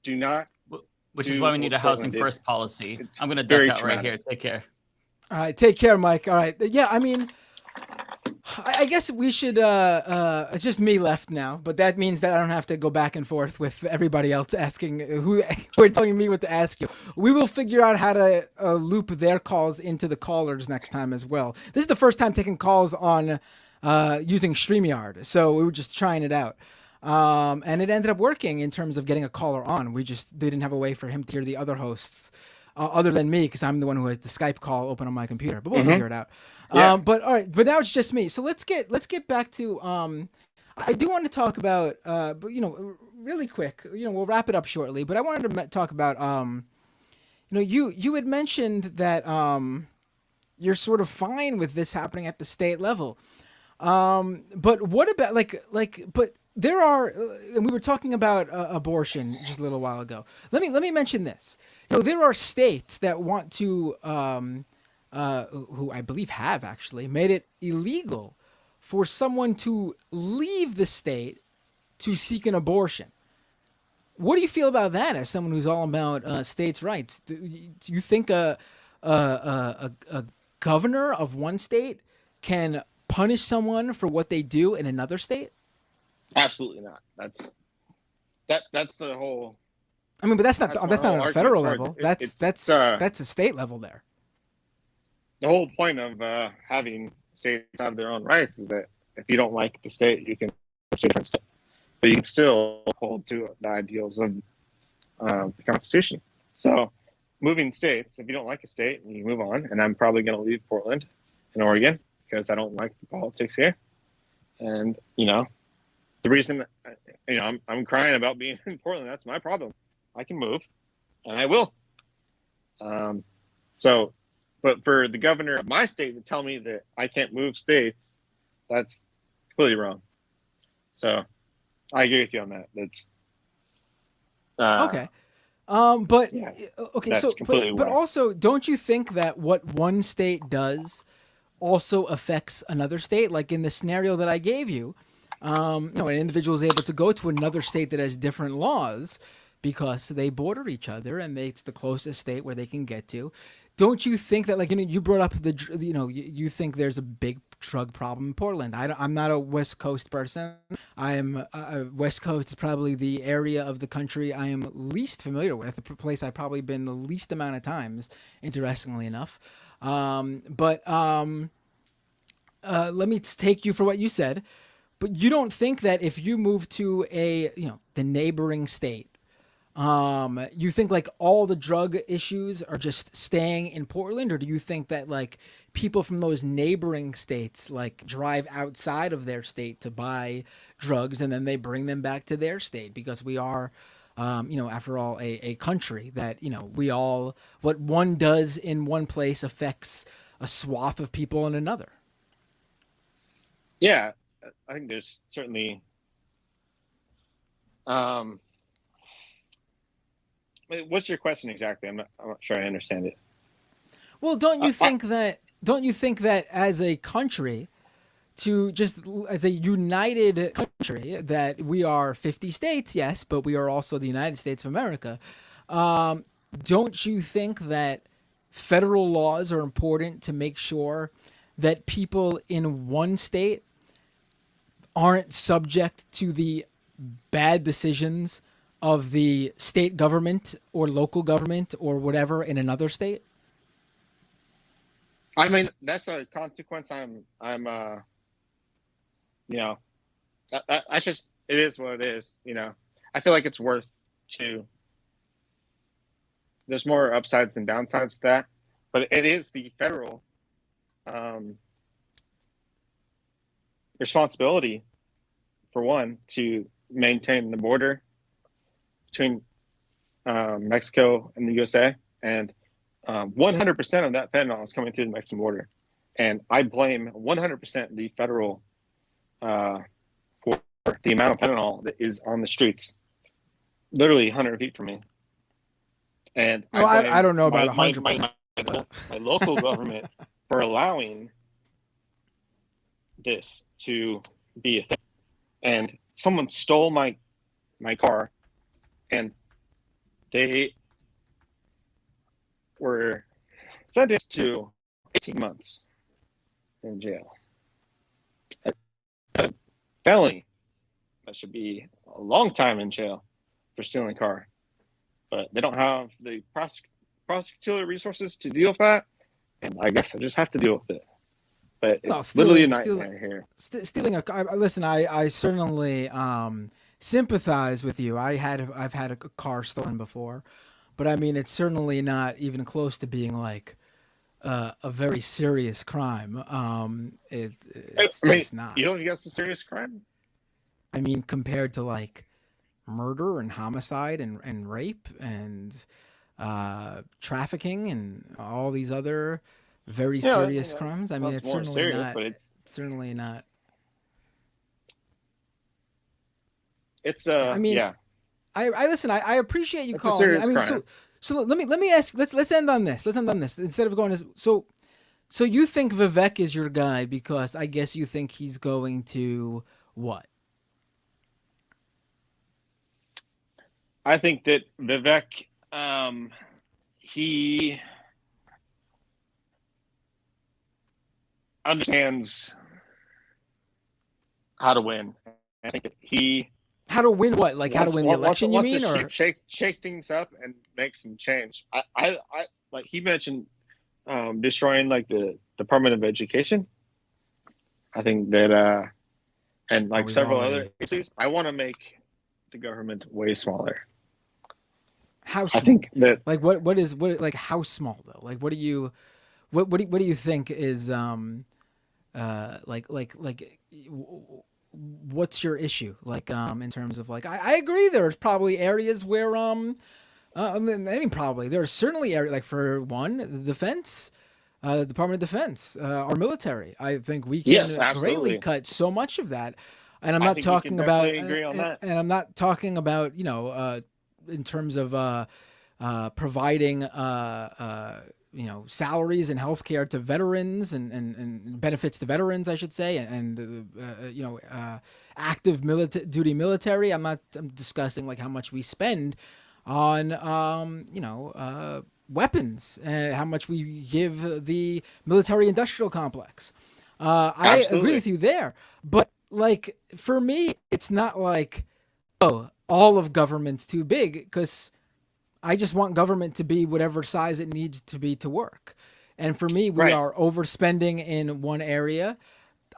[SPEAKER 21] Do not.
[SPEAKER 4] Which is why we need a housing first policy. I'm gonna duck
[SPEAKER 21] very
[SPEAKER 4] out right
[SPEAKER 21] traumatic.
[SPEAKER 4] here. Take care.
[SPEAKER 2] All right, take care, Mike. All right, yeah. I mean, I guess we should. It's just me left now, but that means that I don't have to go back and forth with everybody else asking who are telling me what to ask you. We will figure out how to loop their calls into the callers next time as well. This is the first time taking calls on using StreamYard, so we were just trying it out. And it ended up working in terms of getting a caller on. We just didn't have a way for him to hear the other hosts other than me, because I'm the one who has the Skype call open on my computer, but we'll figure it out.
[SPEAKER 21] Yeah.
[SPEAKER 2] But all right, but now it's just me. So let's get back to, I do want to talk about, but really quick, we'll wrap it up shortly, but I wanted to talk about, you had mentioned that, you're sort of fine with this happening at the state level. But what about but there are, and we were talking about abortion just a little while ago. Let me mention this. There are states that want to, who I believe have actually made it illegal for someone to leave the state to seek an abortion. What do you feel about that as someone who's all about states' rights? Do you think a governor of one state can punish someone for what they do in another state?
[SPEAKER 21] Absolutely not. That's the whole.
[SPEAKER 2] I mean, but that's not on a federal level. That's a state level there.
[SPEAKER 21] The whole point of having states have their own rights is that if you don't like the state, you can choose a different state, but you can still hold to the ideals of the Constitution. So, moving states, if you don't like a state, you move on. And I'm probably going to leave Portland and Oregon because I don't like the politics here. And the reason I'm crying about being in Portland, that's my problem. I can move, and I will. But for the governor of my state to tell me that I can't move states, that's completely wrong. So I agree with you on that. That's
[SPEAKER 2] okay. But
[SPEAKER 21] yeah,
[SPEAKER 2] okay,
[SPEAKER 21] that's
[SPEAKER 2] so
[SPEAKER 21] completely
[SPEAKER 2] but
[SPEAKER 21] wrong.
[SPEAKER 2] also, don't you think that what one state does also affects another state? Like in the scenario that I gave you, an individual is able to go to another state that has different laws because they border each other and it's the closest state where they can get to. Don't you think that, you brought up you think there's a big drug problem in Portland? I'm not a West Coast person. West Coast is probably the area of the country I am least familiar with, the place I've probably been the least amount of times, interestingly enough. Let me take you for what you said. But you don't think that if you move to the neighboring state, you think all the drug issues are just staying in Portland, or do you think that people from those neighboring states drive outside of their state to buy drugs and then they bring them back to their state? Because we are, after all, a country that, what one does in one place affects a swath of people in another.
[SPEAKER 21] Yeah, I think there's certainly. What's your question exactly? I'm not sure I understand it.
[SPEAKER 2] Well, don't you think that as a country, as a united country, that we are 50 states, yes, but we are also the United States of America. Don't you think that federal laws are important to make sure that people in one state aren't subject to the bad decisions of the state government or local government or whatever in another state?
[SPEAKER 21] I mean, that's a consequence. That's just, it is what it is. I feel like it's worth there's more upsides than downsides to that, but it is the federal responsibility, for one, to maintain the border between Mexico and the USA, and 100% of that fentanyl is coming through the Mexican border, and I blame 100% the federal for the amount of fentanyl that is on the streets, literally 100 feet from me. And
[SPEAKER 2] I don't know about
[SPEAKER 21] 100%. My local government for allowing this to be a thing. And someone stole my car, and they were sentenced to 18 months in jail. A felony, that should be a long time in jail for stealing a car. But they don't have the prosecutorial resources to deal with that, and I guess I just have to deal with it. But it's literally a nightmare here.
[SPEAKER 2] Stealing a car. Listen, I certainly sympathize with you. I've had a car stolen before, but I mean it's certainly not even close to being like a very serious crime. It's just not.
[SPEAKER 21] You don't think that's a serious crime?
[SPEAKER 2] I mean, compared to like murder and homicide and rape and trafficking and all these other very serious crimes. I mean, it's certainly serious, not. But it's certainly not.
[SPEAKER 21] It's
[SPEAKER 2] I mean,
[SPEAKER 21] yeah.
[SPEAKER 2] I listen. I appreciate you
[SPEAKER 21] it's
[SPEAKER 2] calling.
[SPEAKER 21] I mean,
[SPEAKER 2] so let me ask. Let's end on this. Let's end on this instead of going to so you think Vivek is your guy because I guess you think he's going to what?
[SPEAKER 21] I think that Vivek, he understands how to win. I think that he
[SPEAKER 2] how to win what? Like how to win the election? You mean, or
[SPEAKER 21] shake things up and make some change? I like he mentioned destroying like the Department of Education. I think that and like several other issues. I want to make the government way smaller.
[SPEAKER 2] How small?
[SPEAKER 21] I think that
[SPEAKER 2] like what like how small though? Like what do you think is what's your issue like in terms of like I agree there's probably areas where I mean probably there's certainly areas like for one the defense Department of Defense our military I think we can greatly cut so much of that and I'm not talking about and I'm not talking about in terms of providing salaries and healthcare to veterans and benefits to veterans, I should say, and active duty military. I'm discussing like how much we spend on weapons, how much we give the military industrial complex. I agree with you there, but like for me, it's not like all of government's too big because I just want government to be whatever size it needs to be to work. And for me, we are overspending in one area.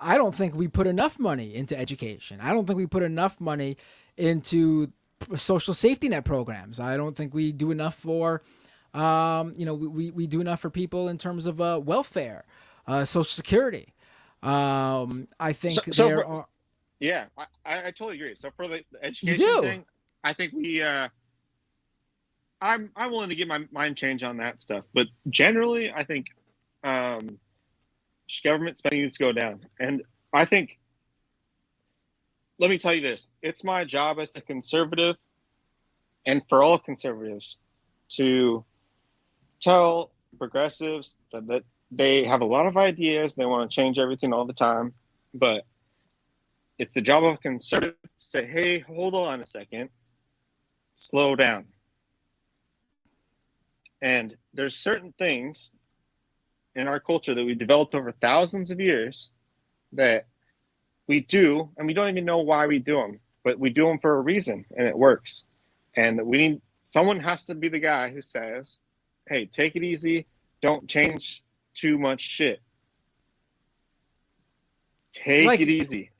[SPEAKER 2] I don't think we put enough money into education. I don't think we put enough money into social safety net programs. I don't think we do enough for, we do enough for people in terms of welfare, Social Security. I think there are.
[SPEAKER 21] Yeah, I totally agree. So for the education thing, I think we I'm willing to get my mind change on that stuff. But generally, I think government spending needs to go down. And I think, let me tell you this, it's my job as a conservative and for all conservatives to tell progressives that they have a lot of ideas, they want to change everything all the time, but it's the job of a conservative to say, hey, hold on a second, slow down. And there's certain things in our culture that we developed over thousands of years that we do, and we don't even know why we do them, but we do them for a reason, and it works. And someone has to be the guy who says, hey, take it easy, don't change too much shit. Take it easy.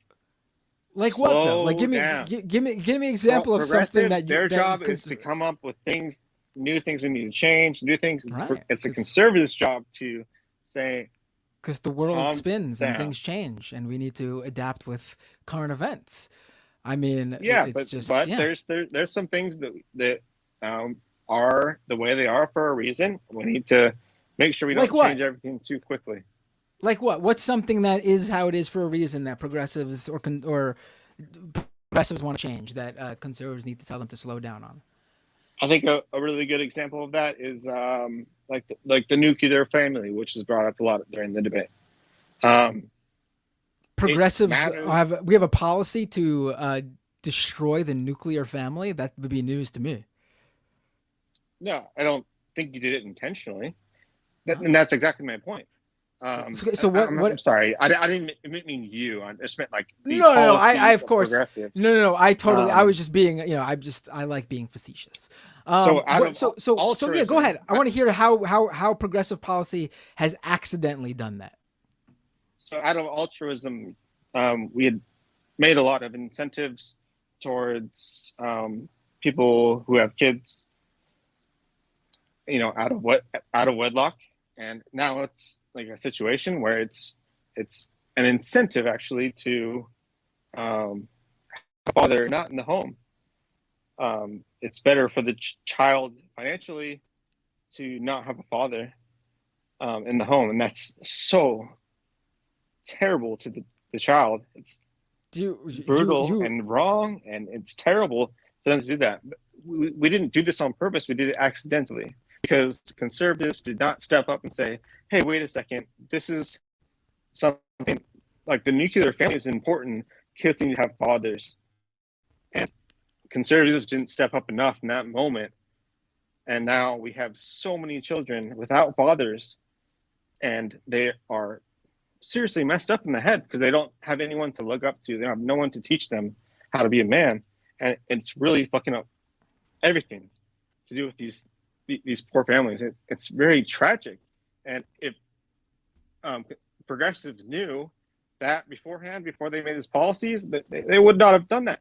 [SPEAKER 2] Like what though? Like give me an example of something that
[SPEAKER 21] their job is to come up with things, new things we need to change, new things. Right. It's a conservative's job to say,
[SPEAKER 2] because the world spins and things change, and we need to adapt with current events. I mean,
[SPEAKER 21] there's some things that are the way they are for a reason. We need to make sure we don't change everything too quickly.
[SPEAKER 2] Like what? What's something that is how it is for a reason that progressives or progressives want to change that conservatives need to tell them to slow down on?
[SPEAKER 21] I think a really good example of that is like the nuclear family, which is brought up a lot during the debate.
[SPEAKER 2] progressives
[SPEAKER 21] matters.
[SPEAKER 2] we have a policy to destroy the nuclear family? That would be news to me.
[SPEAKER 21] No, I don't think you did it intentionally. And that's exactly my point.
[SPEAKER 2] So what?
[SPEAKER 21] I'm sorry. I didn't mean you. I just meant like the
[SPEAKER 2] No. I
[SPEAKER 21] policies
[SPEAKER 2] of course.
[SPEAKER 21] progressives.
[SPEAKER 2] No. I totally. I was just being. I like being facetious.
[SPEAKER 21] So
[SPEAKER 2] yeah. Go ahead. I want to hear how progressive policy has accidentally done that.
[SPEAKER 21] So out of altruism, we had made a lot of incentives towards people who have kids, out of wedlock, and now it's like a situation where it's an incentive actually to have a father not in the home. It's better for the child financially to not have a father in the home, and that's so terrible to the child. It's brutal and wrong, and it's terrible for them to do that. But we didn't do this on purpose. We did it accidentally because conservatives did not step up and say, hey, wait a second, this is something like the nuclear family is important. Kids need to have fathers. And conservatives didn't step up enough in that moment. And now we have so many children without fathers, and they are seriously messed up in the head because they don't have anyone to look up to. They have no one to teach them how to be a man. And it's really fucking up everything to do with these poor families. It's very tragic. And if progressives knew that beforehand, before they made these policies, they would not have done that.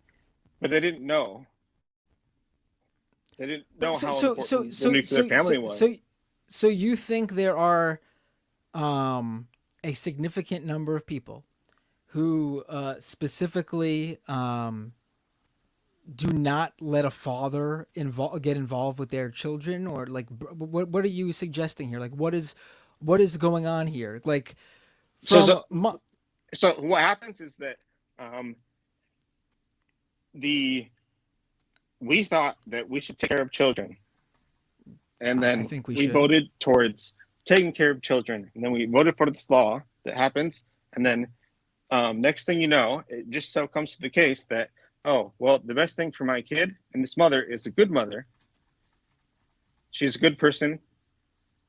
[SPEAKER 21] But they didn't know. They didn't know how important the nuclear family was.
[SPEAKER 2] So you think there are a significant number of people who specifically do not let a father get involved with their children, or like what are you suggesting here? Like what is going on here? Like
[SPEAKER 21] so what happens is that we thought that we should take care of children, and then we voted towards taking care of children, and then we voted for this law that happens, and then next thing you know, it just so comes to the case that, oh, well, the best thing for my kid and this mother is a good mother. She's a good person.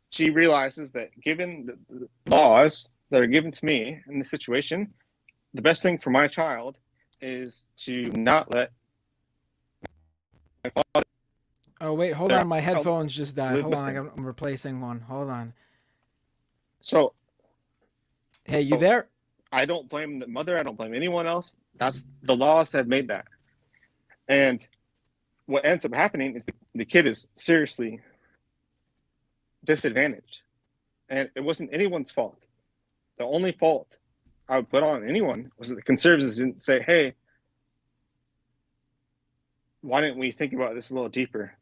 [SPEAKER 21] She realizes that given the laws that are given to me in this situation, the best thing for my child is to not let my father.
[SPEAKER 2] Oh, wait, hold on. My headphones just died. Hold on. I'm replacing one. Hold on.
[SPEAKER 21] So,
[SPEAKER 2] hey, you there?
[SPEAKER 21] I don't blame the mother. I don't blame anyone else. That's the laws have made that. And what ends up happening is the kid is seriously disadvantaged. And it wasn't anyone's fault. The only fault I would put on anyone was that the conservatives didn't say, hey, why didn't we think about this a little deeper?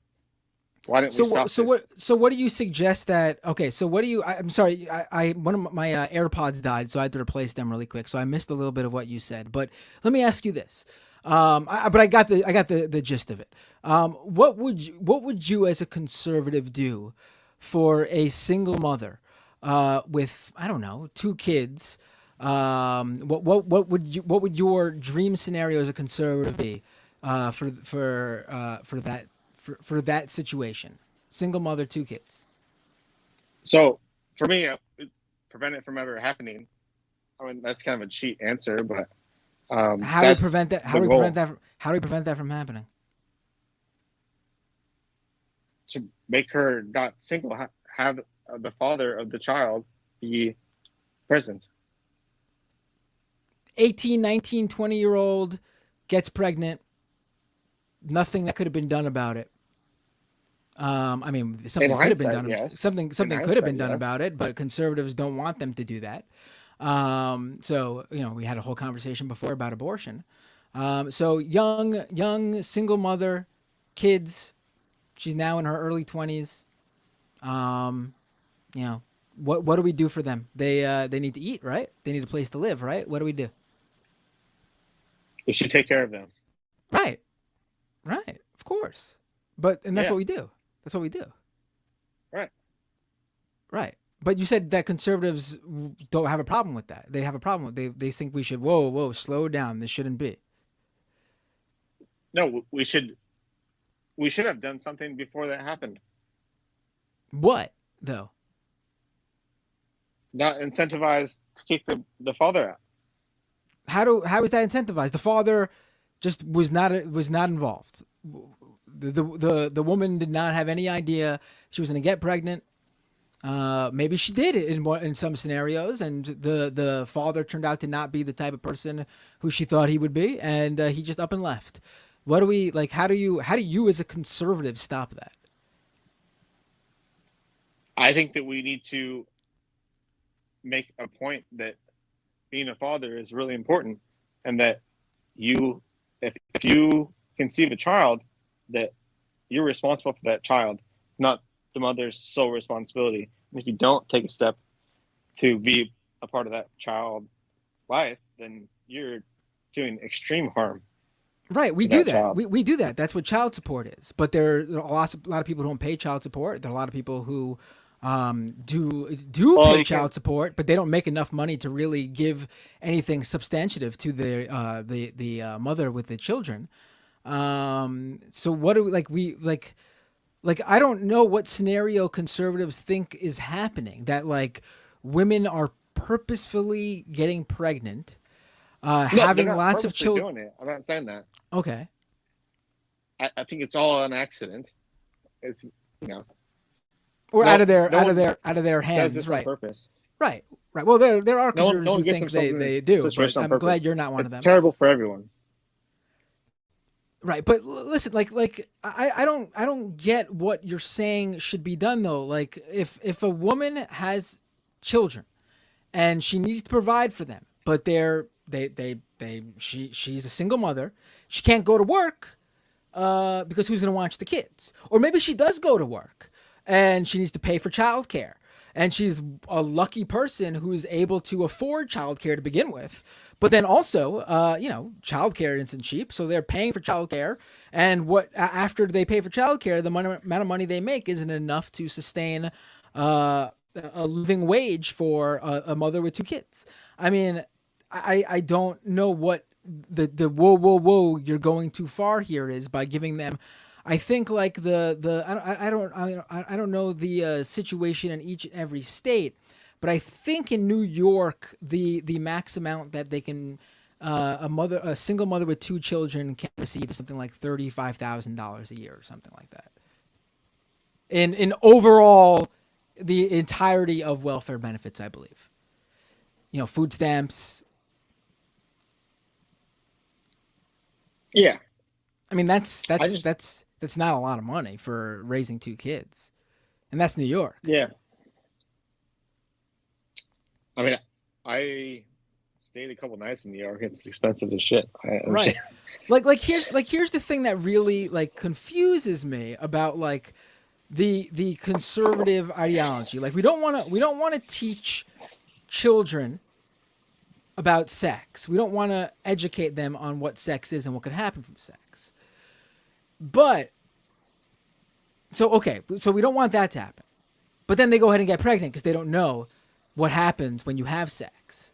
[SPEAKER 21] Why didn't we stop this?
[SPEAKER 2] So what do you suggest that? Okay, so what do you? I'm sorry, I one of my AirPods died, so I had to replace them really quick. So I missed a little bit of what you said. But let me ask you this. But I got the gist of it. What would you as a conservative do for a single mother with, I don't know, 2 kids? What would your dream scenario as a conservative be for that situation? Single mother, 2 kids.
[SPEAKER 21] So for me, prevent it from ever happening. I mean, that's kind of a cheat answer, but
[SPEAKER 2] how do we prevent that? How do we prevent that from happening?
[SPEAKER 21] To make her not single, have the father of the child be present.
[SPEAKER 2] 18, 19, 20-year-old gets pregnant. Nothing that could have been done about it. I mean, something could have been done.
[SPEAKER 21] Yes.
[SPEAKER 2] Something could have been done about it, but conservatives don't want them to do that. So we had a whole conversation before about abortion. So young single mother, kids. She's now in her early 20s. What do we do for them? They need to eat, right? They need a place to live, right? What do we do?
[SPEAKER 21] We should take care of them.
[SPEAKER 2] Right. Of course. And that's what we do. That's what we do.
[SPEAKER 21] Right.
[SPEAKER 2] But you said that conservatives don't have a problem with that. They have a problem with they think we should whoa slow down. This shouldn't be.
[SPEAKER 21] No, we should have done something before that happened.
[SPEAKER 2] What though?
[SPEAKER 21] Not incentivized to kick the father out.
[SPEAKER 2] How is that incentivized? The father just was not involved. The woman did not have any idea she was going to get pregnant. Maybe she did in some scenarios, and the father turned out to not be the type of person who she thought he would be, and he just up and left. What do we like? How do you as a conservative stop that?
[SPEAKER 21] I think that we need to make a point that being a father is really important, and that if you conceive a child, that you're responsible for that child, not the mother's sole responsibility. And if you don't take a step to be a part of that child's life, then you're doing extreme harm.
[SPEAKER 2] Right, we do that. We do that. That's what child support is. But there are a lot of people who don't pay child support. There are a lot of people who do pay child support, but they don't make enough money to really give anything substantive to the mother with the children. So what do like I don't know what scenario conservatives think is happening, that like women are purposefully getting pregnant, having lots of children.
[SPEAKER 21] Doing it. I'm not saying that.
[SPEAKER 2] Okay.
[SPEAKER 21] I think it's all an accident. It's
[SPEAKER 2] or out of their hands, right?
[SPEAKER 21] Purpose.
[SPEAKER 2] Right. Well, there are conservatives who think they do, but I'm glad you're not one of them.
[SPEAKER 21] It's terrible for everyone.
[SPEAKER 2] Right, but listen, I don't get what you're saying should be done though. Like if a woman has children and she needs to provide for them, but she's a single mother, she can't go to work because who's going to watch the kids? Or maybe she does go to work and she needs to pay for childcare, and she's a lucky person who's able to afford childcare to begin with. But then also, childcare isn't cheap, so they're paying for childcare, and after they pay for childcare, the amount of money they make isn't enough to sustain a living wage for a mother with two kids. I mean, I don't know what the whoa you're going too far here is by giving them. I think like I don't know the situation in each and every state. But I think in New York, the max amount that they can, a single mother with two children can receive something like $35,000 a year or something like that. In overall, the entirety of welfare benefits, I believe. Food stamps.
[SPEAKER 21] Yeah.
[SPEAKER 2] I mean, that's not a lot of money for raising two kids, and that's New York.
[SPEAKER 21] Yeah. I mean, I stayed a couple nights in New York. It's expensive as shit.
[SPEAKER 2] Right. Like here's the thing that really confuses me about the conservative ideology. Like we don't want to teach children about sex. We don't want to educate them on what sex is and what could happen from sex. But so we don't want that to happen. But then they go ahead and get pregnant because they don't know what happens when you have sex.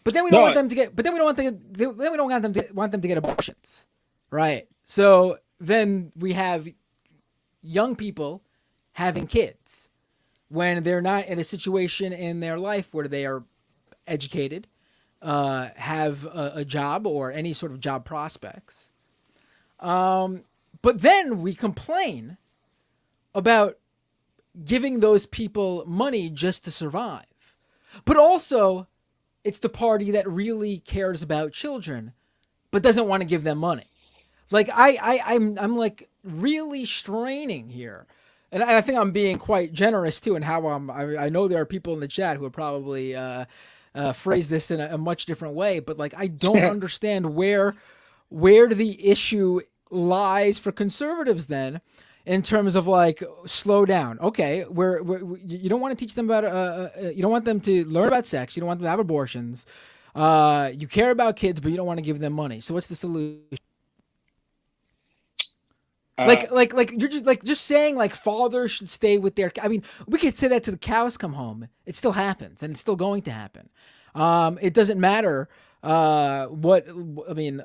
[SPEAKER 2] But then we don't want them to get. But then we don't want them to get abortions, right? So then we have young people having kids when they're not in a situation in their life where they are educated, have a job or any sort of job prospects. But then we complain about giving those people money just to survive. But also, it's the party that really cares about children, but doesn't want to give them money. Like I'm like really straining here. And I think I'm being quite generous too in how I know there are people in the chat who would probably phrase this in a much different way, but I don't understand where the issue lies for conservatives then, in terms of slow down. Okay, you don't want to teach them about you don't want them to learn about sex. You don't want them to have abortions. You care about kids, but you don't want to give them money. So what's the solution? Like you're just saying like fathers should stay with their. I mean, we could say that till the cows come home. It still happens, and it's still going to happen. It doesn't matter what I mean.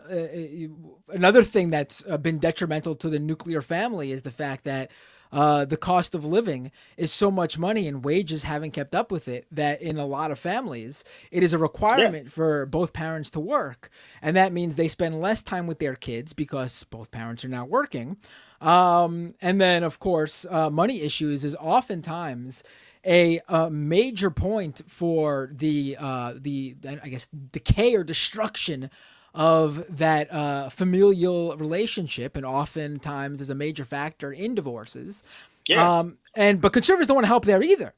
[SPEAKER 2] Another thing that's been detrimental to the nuclear family is the fact that the cost of living is so much money and wages haven't kept up with it, that in a lot of families, it is a requirement for both parents to work. And that means they spend less time with their kids because both parents are now working. And then, of course, money issues is oftentimes a major point for the I guess decay or destruction of that familial relationship, and oftentimes is a major factor in divorces. But conservatives don't want to help there either.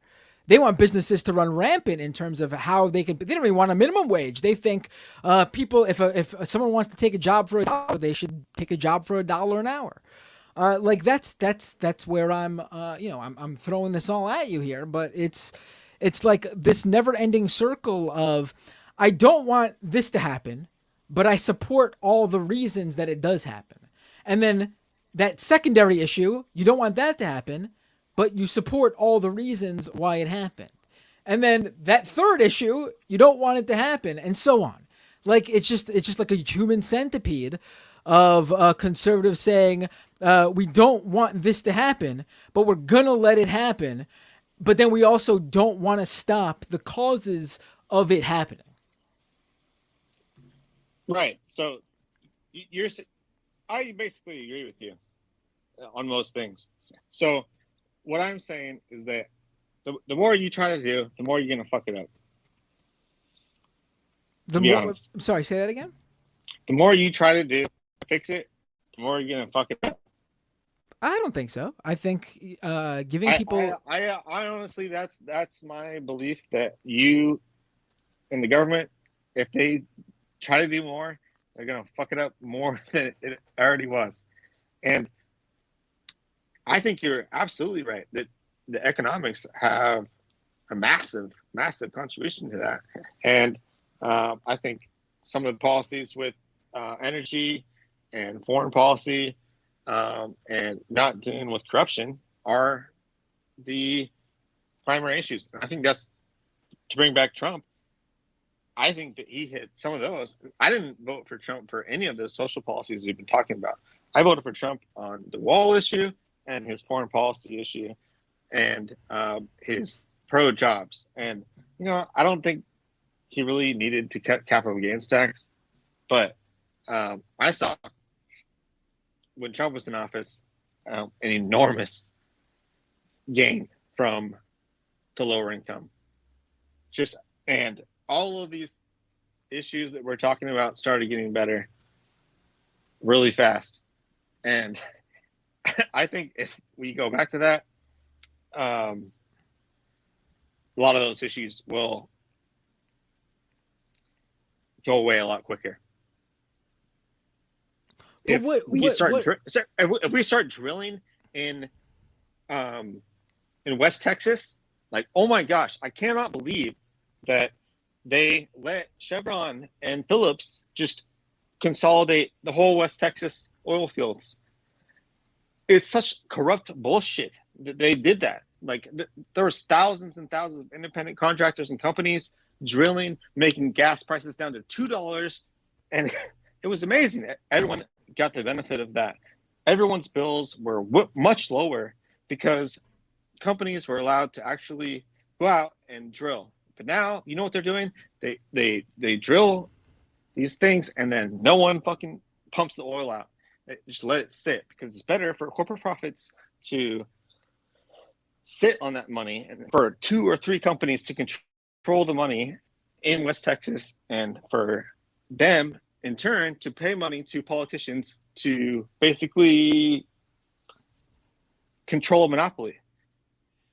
[SPEAKER 2] They want businesses to run rampant in terms of how they can. They don't even want a minimum wage. They think people, if someone wants to take a job for $1, they should take a job for $1 an hour. Like that's where I'm I'm throwing this all at you here, but it's like this never-ending circle of, I don't want this to happen, but I support all the reasons that it does happen. And then that secondary issue, you don't want that to happen, but you support all the reasons why it happened. And then that third issue, you don't want it to happen, and so on. Like it's just like a human centipede of conservatives saying, we don't want this to happen, but we're gonna let it happen. But then we also don't want to stop the causes of it happening.
[SPEAKER 21] Right. So I basically agree with you on most things. So what I'm saying is that the more you try to do, the more you're gonna fuck it up.
[SPEAKER 2] I'm sorry, say that again.
[SPEAKER 21] The more you try to do fix it, the more you're gonna fuck it up.
[SPEAKER 2] I don't think so. I think giving people.
[SPEAKER 21] I honestly, that's my belief, that you and the government, if they try to do more, they're gonna fuck it up more than it already was. And I think you're absolutely right that the economics have a massive contribution to that. And I think some of the policies with energy and foreign policy and not dealing with corruption are the primary issues. And I think that's, to bring back Trump, I think that he hit some of those. I didn't vote for Trump for any of those social policies we've been talking about. I voted for Trump on the wall issue and his foreign policy issue and his pro-jobs. And, I don't think he really needed to cut capital gains tax. But I saw, when Trump was in office, an enormous gain from the lower income. And all of these issues that we're talking about started getting better really fast. And I think if we go back to that, a lot of those issues will go away a lot quicker. If we start drilling in West Texas, like, oh my gosh, I cannot believe that they let Chevron and Phillips just consolidate the whole West Texas oil fields. It's such corrupt bullshit that they did that. Like, there was thousands and thousands of independent contractors and companies drilling, making gas prices down to $2, and it was amazing. Everyone got the benefit of that. Everyone's bills were much lower because companies were allowed to actually go out and drill. But now, you know what they're doing? They drill these things, and then no one fucking pumps the oil out. They just let it sit, because it's better for corporate profits to sit on that money and for 2 or 3 companies to control the money in West Texas, and for them in turn to pay money to politicians to basically control a monopoly.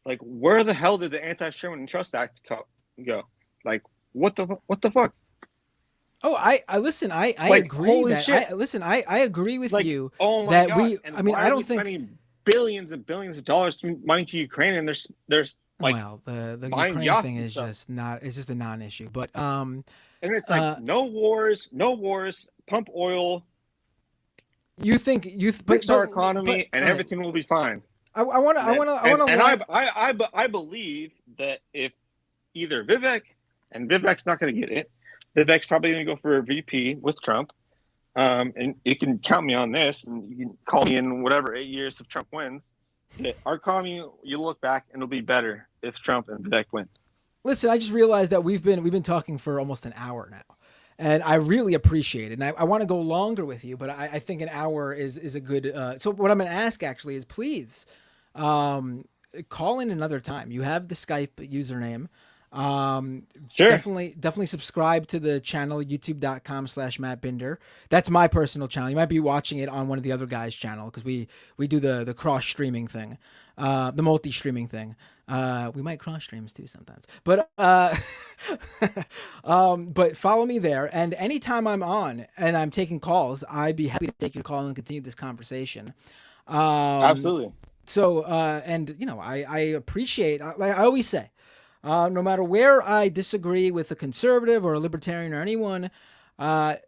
[SPEAKER 21] Like, where the hell did the Anti-Sherman Trust Act go? Like, what the fuck?
[SPEAKER 2] Oh, I listen. I
[SPEAKER 21] Like,
[SPEAKER 2] agree
[SPEAKER 21] holy
[SPEAKER 2] that.
[SPEAKER 21] shit.
[SPEAKER 2] I agree with you.
[SPEAKER 21] Oh my
[SPEAKER 2] that
[SPEAKER 21] God.
[SPEAKER 2] we.
[SPEAKER 21] And
[SPEAKER 2] I mean,
[SPEAKER 21] why
[SPEAKER 2] I
[SPEAKER 21] are
[SPEAKER 2] don't
[SPEAKER 21] we
[SPEAKER 2] think.
[SPEAKER 21] spending billions and billions of dollars giving money to Ukraine, and there's like,
[SPEAKER 2] Well, the
[SPEAKER 21] buying
[SPEAKER 2] Ukraine
[SPEAKER 21] yachts
[SPEAKER 2] thing
[SPEAKER 21] and
[SPEAKER 2] is
[SPEAKER 21] stuff.
[SPEAKER 2] just not. It's just a non-issue. But
[SPEAKER 21] And it's like, no wars, pump oil.
[SPEAKER 2] You think
[SPEAKER 21] fix our economy and everything will be fine.
[SPEAKER 2] I want to.
[SPEAKER 21] I believe that if either Vivek's not going to get it, Vivek's probably going to go for a VP with Trump. And you can count me on this, and you can call me in whatever 8 years if Trump wins. That our economy, you look back, and it'll be better if Trump and Vivek win.
[SPEAKER 2] Listen, I just realized that we've been talking for almost an hour now, and I really appreciate it. And I want to go longer with you, but I think an hour is a good. So what I'm going to ask actually is please call in another time. You have the Skype username.
[SPEAKER 21] Sure.
[SPEAKER 2] Definitely subscribe to the channel, youtube.com/Matt Binder. That's my personal channel. You might be watching it on one of the other guys' channel because we do the cross streaming thing, the multi-streaming thing. We might cross streams too sometimes, but but follow me there. And anytime I'm on and I'm taking calls, I'd be happy to take your call and continue this conversation.
[SPEAKER 21] Absolutely.
[SPEAKER 2] So, and you know, I appreciate, like I always say, no matter where I disagree with a conservative or a libertarian or anyone, I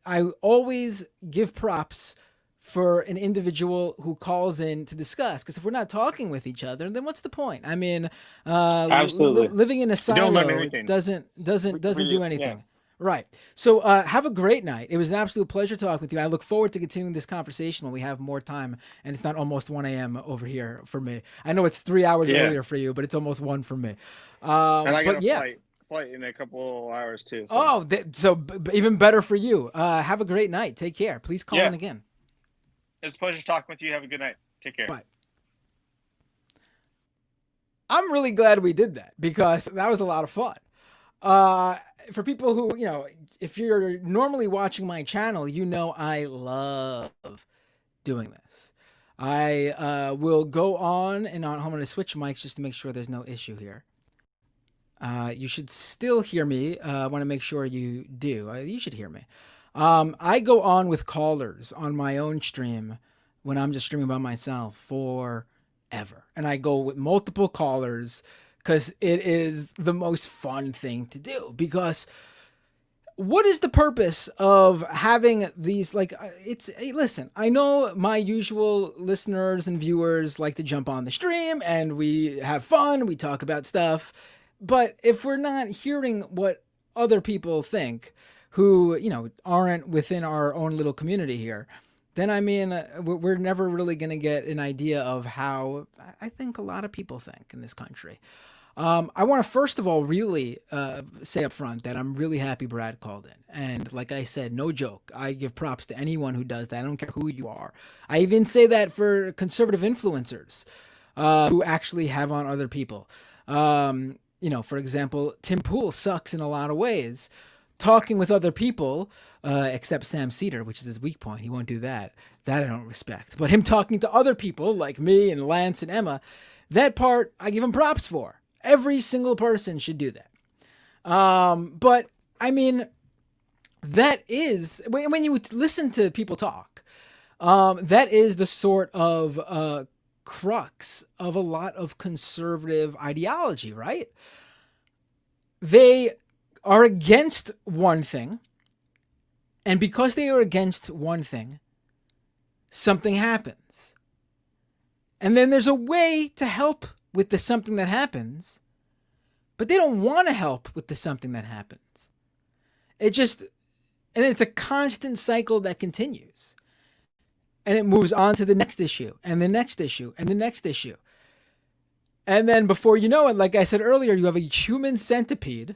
[SPEAKER 2] always give props for an individual who calls in to discuss. Because if we're not talking with each other, then what's the point? I mean,
[SPEAKER 21] Absolutely.
[SPEAKER 2] Living in a
[SPEAKER 21] You don't learn
[SPEAKER 2] silo
[SPEAKER 21] anything.
[SPEAKER 2] doesn't do anything.
[SPEAKER 21] Yeah.
[SPEAKER 2] Right. So have a great night. It was an absolute pleasure talking with you. I look forward to continuing this conversation when we have more time and it's not almost 1 a.m. over here for me. I know it's 3 hours earlier for you, but it's almost 1 for me.
[SPEAKER 21] And I got
[SPEAKER 2] but
[SPEAKER 21] a flight in a couple hours too.
[SPEAKER 2] So. Even better for you. Have a great night. Take care. Please call in again.
[SPEAKER 21] It's a pleasure talking with you. Have a good night. Take care.
[SPEAKER 2] Bye. I'm really glad we did that because that was a lot of fun. For people who, you know, if you're normally watching my channel, you know I love doing this. I will go on and on. I'm going to switch mics just to make sure there's no issue here. You should still hear me. I want to make sure you do. You should hear me. I go on with callers on my own stream when I'm just streaming by myself forever. And I go with multiple callers because it is the most fun thing to do. Because what is the purpose of having these, listen, I know my usual listeners and viewers like to jump on the stream and we have fun, we talk about stuff. But if we're not hearing what other people think who, you know, aren't within our own little community here, then I mean, we're never really going to get an idea of how I think a lot of people think in this country. I want to first of all really say up front that I'm really happy Brad called in. And like I said, no joke, I give props to anyone who does that. I don't care who you are. I even say that for conservative influencers who actually have on other people. You know, for example, Tim Pool sucks in a lot of ways. Talking with other people, except Sam Cedar, which is his weak point. He won't do that. That I don't respect. But him talking to other people like me and Lance and Emma, that part I give him props for. Every single person should do that. But I mean, that is, when you listen to people talk, that is the sort of crux of a lot of conservative ideology, right? They are against one thing, and because they are against one thing, something happens. And then there's a way to help with the something that happens, but they don't want to help with the something that happens. And then it's a constant cycle that continues. And it moves on to the next issue, and the next issue, and the next issue. And then before you know it, like I said earlier, you have a human centipede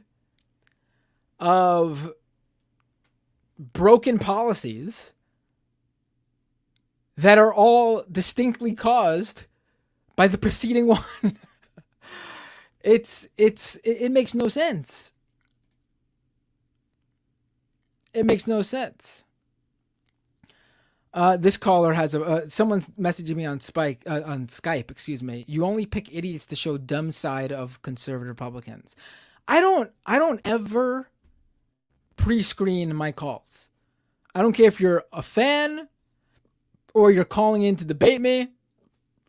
[SPEAKER 2] of broken policies that are all distinctly caused by the preceding one. It makes no sense. It makes no sense. This caller has someone's messaging me on Skype, excuse me. You only pick idiots to show dumb side of conservative Republicans. I don't ever pre-screen my calls. I don't care if you're a fan or you're calling in to debate me.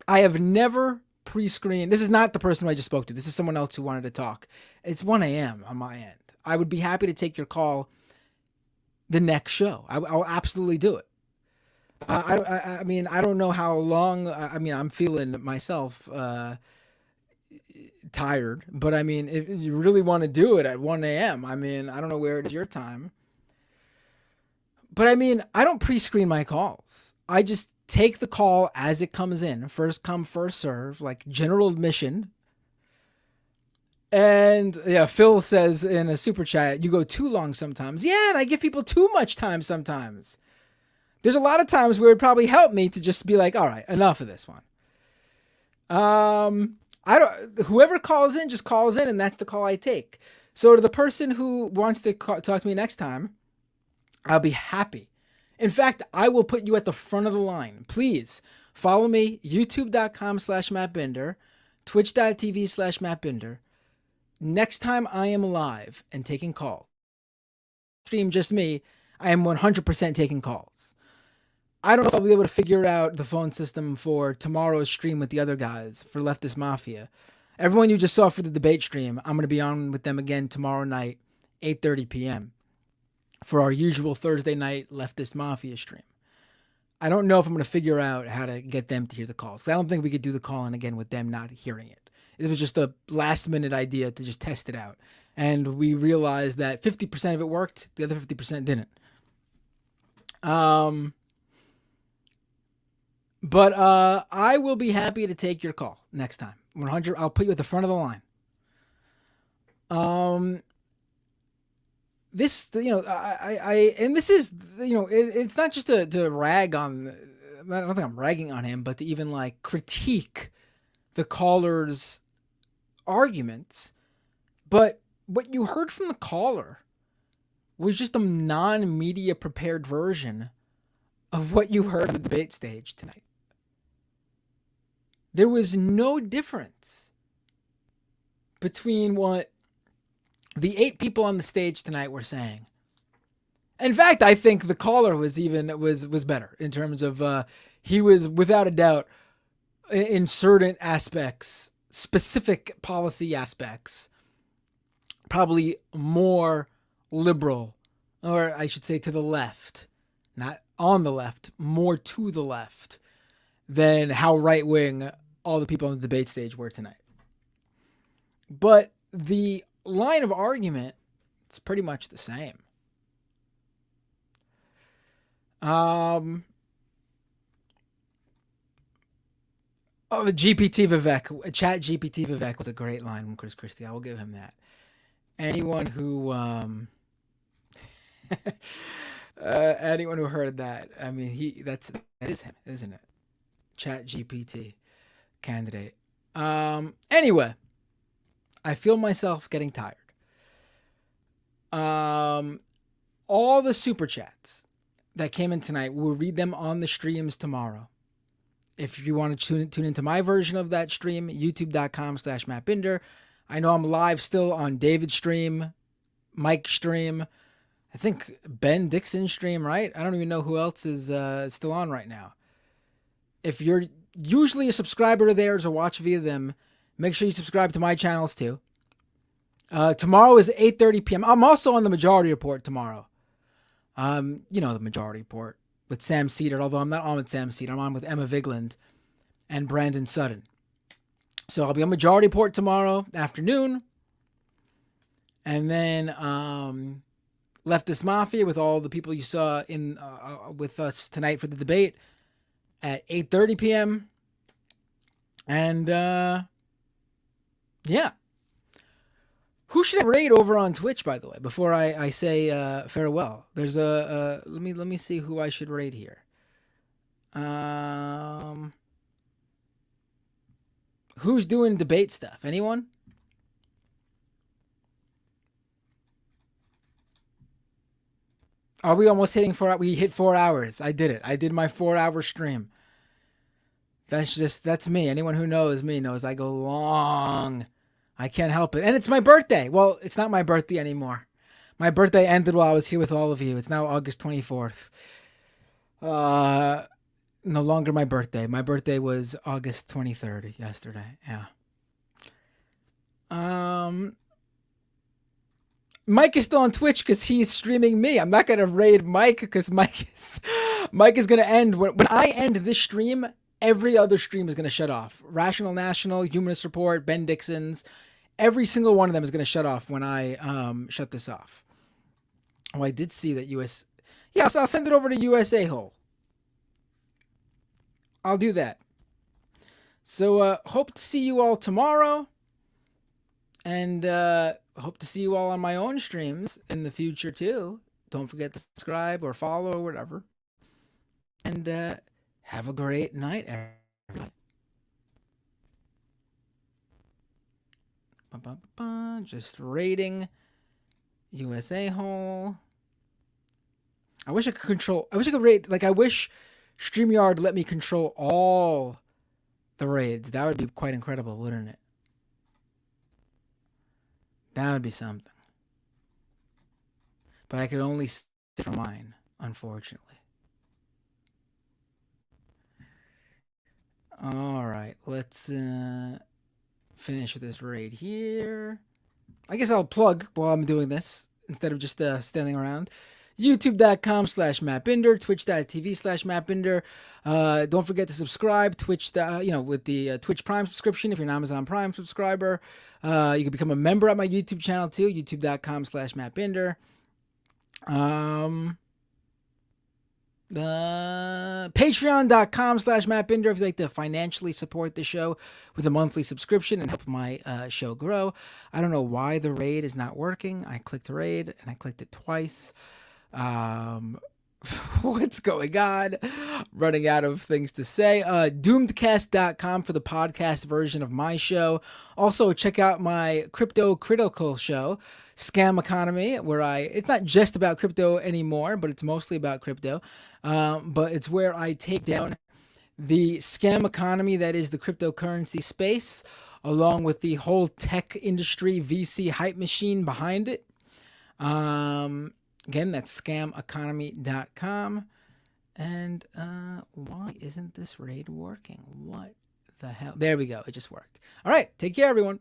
[SPEAKER 2] I have never pre-screened. This is not the person who I just spoke to. This is someone else who wanted to talk. It's 1 a.m. on my end. I would be happy to take your call the next show. I'll absolutely do it. I mean, I don't know how long. I mean, I'm feeling myself tired, but I mean, if you really want to do it at 1 a.m., I mean, I don't know where it is your time. But I mean, I don't pre-screen my calls. I just take the call as it comes in. First come, first serve, like general admission. And yeah, Phil says in a super chat, you go too long sometimes. Yeah, and I give people too much time sometimes. There's a lot of times where it'd probably help me to just be like, all right, enough of this one. Whoever calls in just calls in, and that's the call I take. So to the person who wants to talk to me next time, I'll be happy. In fact, I will put you at the front of the line. Please follow me, youtube.com/MattBinder, twitch.tv/MattBinder. Next time I am live and taking calls, stream just me, I am 100% taking calls. I don't know if I'll be able to figure out the phone system for tomorrow's stream with the other guys for Leftist Mafia. Everyone you just saw for the debate stream, I'm going to be on with them again tomorrow night, 8:30 p.m. for our usual Thursday night Leftist Mafia stream. I don't know if I'm going to figure out how to get them to hear the calls. I don't think we could do the call-in again with them not hearing it. It was just a last-minute idea to just test it out. And we realized that 50% of it worked, the other 50% didn't. But I will be happy to take your call next time. 100. I'll put you at the front of the line. This, and this is, it's not just to rag on. I don't think I'm ragging on him, but to even like critique the caller's arguments. But what you heard from the caller was just a non-media prepared version of what you heard on the debate stage tonight. There was no difference between what the 8 people on the stage tonight were saying. In fact, I think the caller was better in terms of he was without a doubt in certain aspects, specific policy aspects, probably more liberal, or I should say to the left, not on the left, more to the left than how right-wing all the people on the debate stage were tonight. But the line of argument, it's pretty much the same. GPT Vivek, Chat GPT Vivek was a great line from Chris Christie. I will give him that. Anyone who anyone who heard that, I mean, that is him, isn't it? Chat GPT candidate. Anyway, I feel myself getting tired. All the super chats that came in tonight, we'll read them on the streams tomorrow. If you want to tune into my version of that stream, youtube.com/MattBinder. I know I'm live still on David's stream, Mike's stream, I think Ben Dixon's stream, right? I don't even know who else is still on right now. If you're usually a subscriber to theirs or watch via them, make sure you subscribe to my channels too. Tomorrow is 8:30 p.m. I'm also on the Majority Report tomorrow. The Majority Report with Sam Cedar, although I'm not on with Sam Cedar. I'm on with Emma Vigland and Brandon Sutton. So I'll be on Majority Report tomorrow afternoon. And then Leftist Mafia with all the people you saw in with us tonight for the debate at 8:30 p.m. And yeah. Who should I raid over on Twitch, by the way, before I say farewell? There's let me see who I should raid here. Who's doing debate stuff? Anyone? Are we almost hitting 4 hours? We hit 4 hours. I did it. I did my 4-hour stream. That's me. Anyone who knows me knows I go long. I can't help it. And it's my birthday. Well, it's not my birthday anymore. My birthday ended while I was here with all of you. It's now August 24th. No longer my birthday. My birthday was August 23rd yesterday. Yeah. Mike is still on Twitch because he's streaming me. I'm not going to raid Mike because Mike is Mike is going to end when I end this stream. Every other stream is going to shut off. Rational National, Humanist Report, Ben Dixon's, every single one of them is going to shut off when I shut this off. Oh, I did see that US. Yes, I'll send it over to USA Hole. I'll do that. So hope to see you all tomorrow. And hope to see you all on my own streams in the future too. Don't forget to subscribe or follow or whatever. And have a great night, everybody. Just rating USA Hole. I wish I could control. I wish I could rate. Like, I wish StreamYard let me control all the raids. That would be quite incredible, wouldn't it? That would be something. But I could only sit for mine, unfortunately. All right, let's finish with this raid here. I guess I'll plug while I'm doing this instead of just standing around. YouTube.com/MattBinder, Twitch.tv/MattBinder. Don't forget to subscribe. Twitch, with the Twitch Prime subscription. If you're an Amazon Prime subscriber, you can become a member at my YouTube channel too. YouTube.com/MattBinder. Patreon.com/MattBinder if you'd like to financially support the show with a monthly subscription and help my show grow. I don't know why the raid is not working. I clicked raid and I clicked it twice. What's going on? Running out of things to say. Doomedcast.com for the podcast version of my show. Also, check out my crypto critical show, Scam Economy, where it's not just about crypto anymore, but it's mostly about crypto. But it's where I take down the scam economy that is the cryptocurrency space, along with the whole tech industry VC hype machine behind it. Again, that's scameconomy.com. And why isn't this raid working? What the hell? There we go. It just worked. All right. Take care, everyone.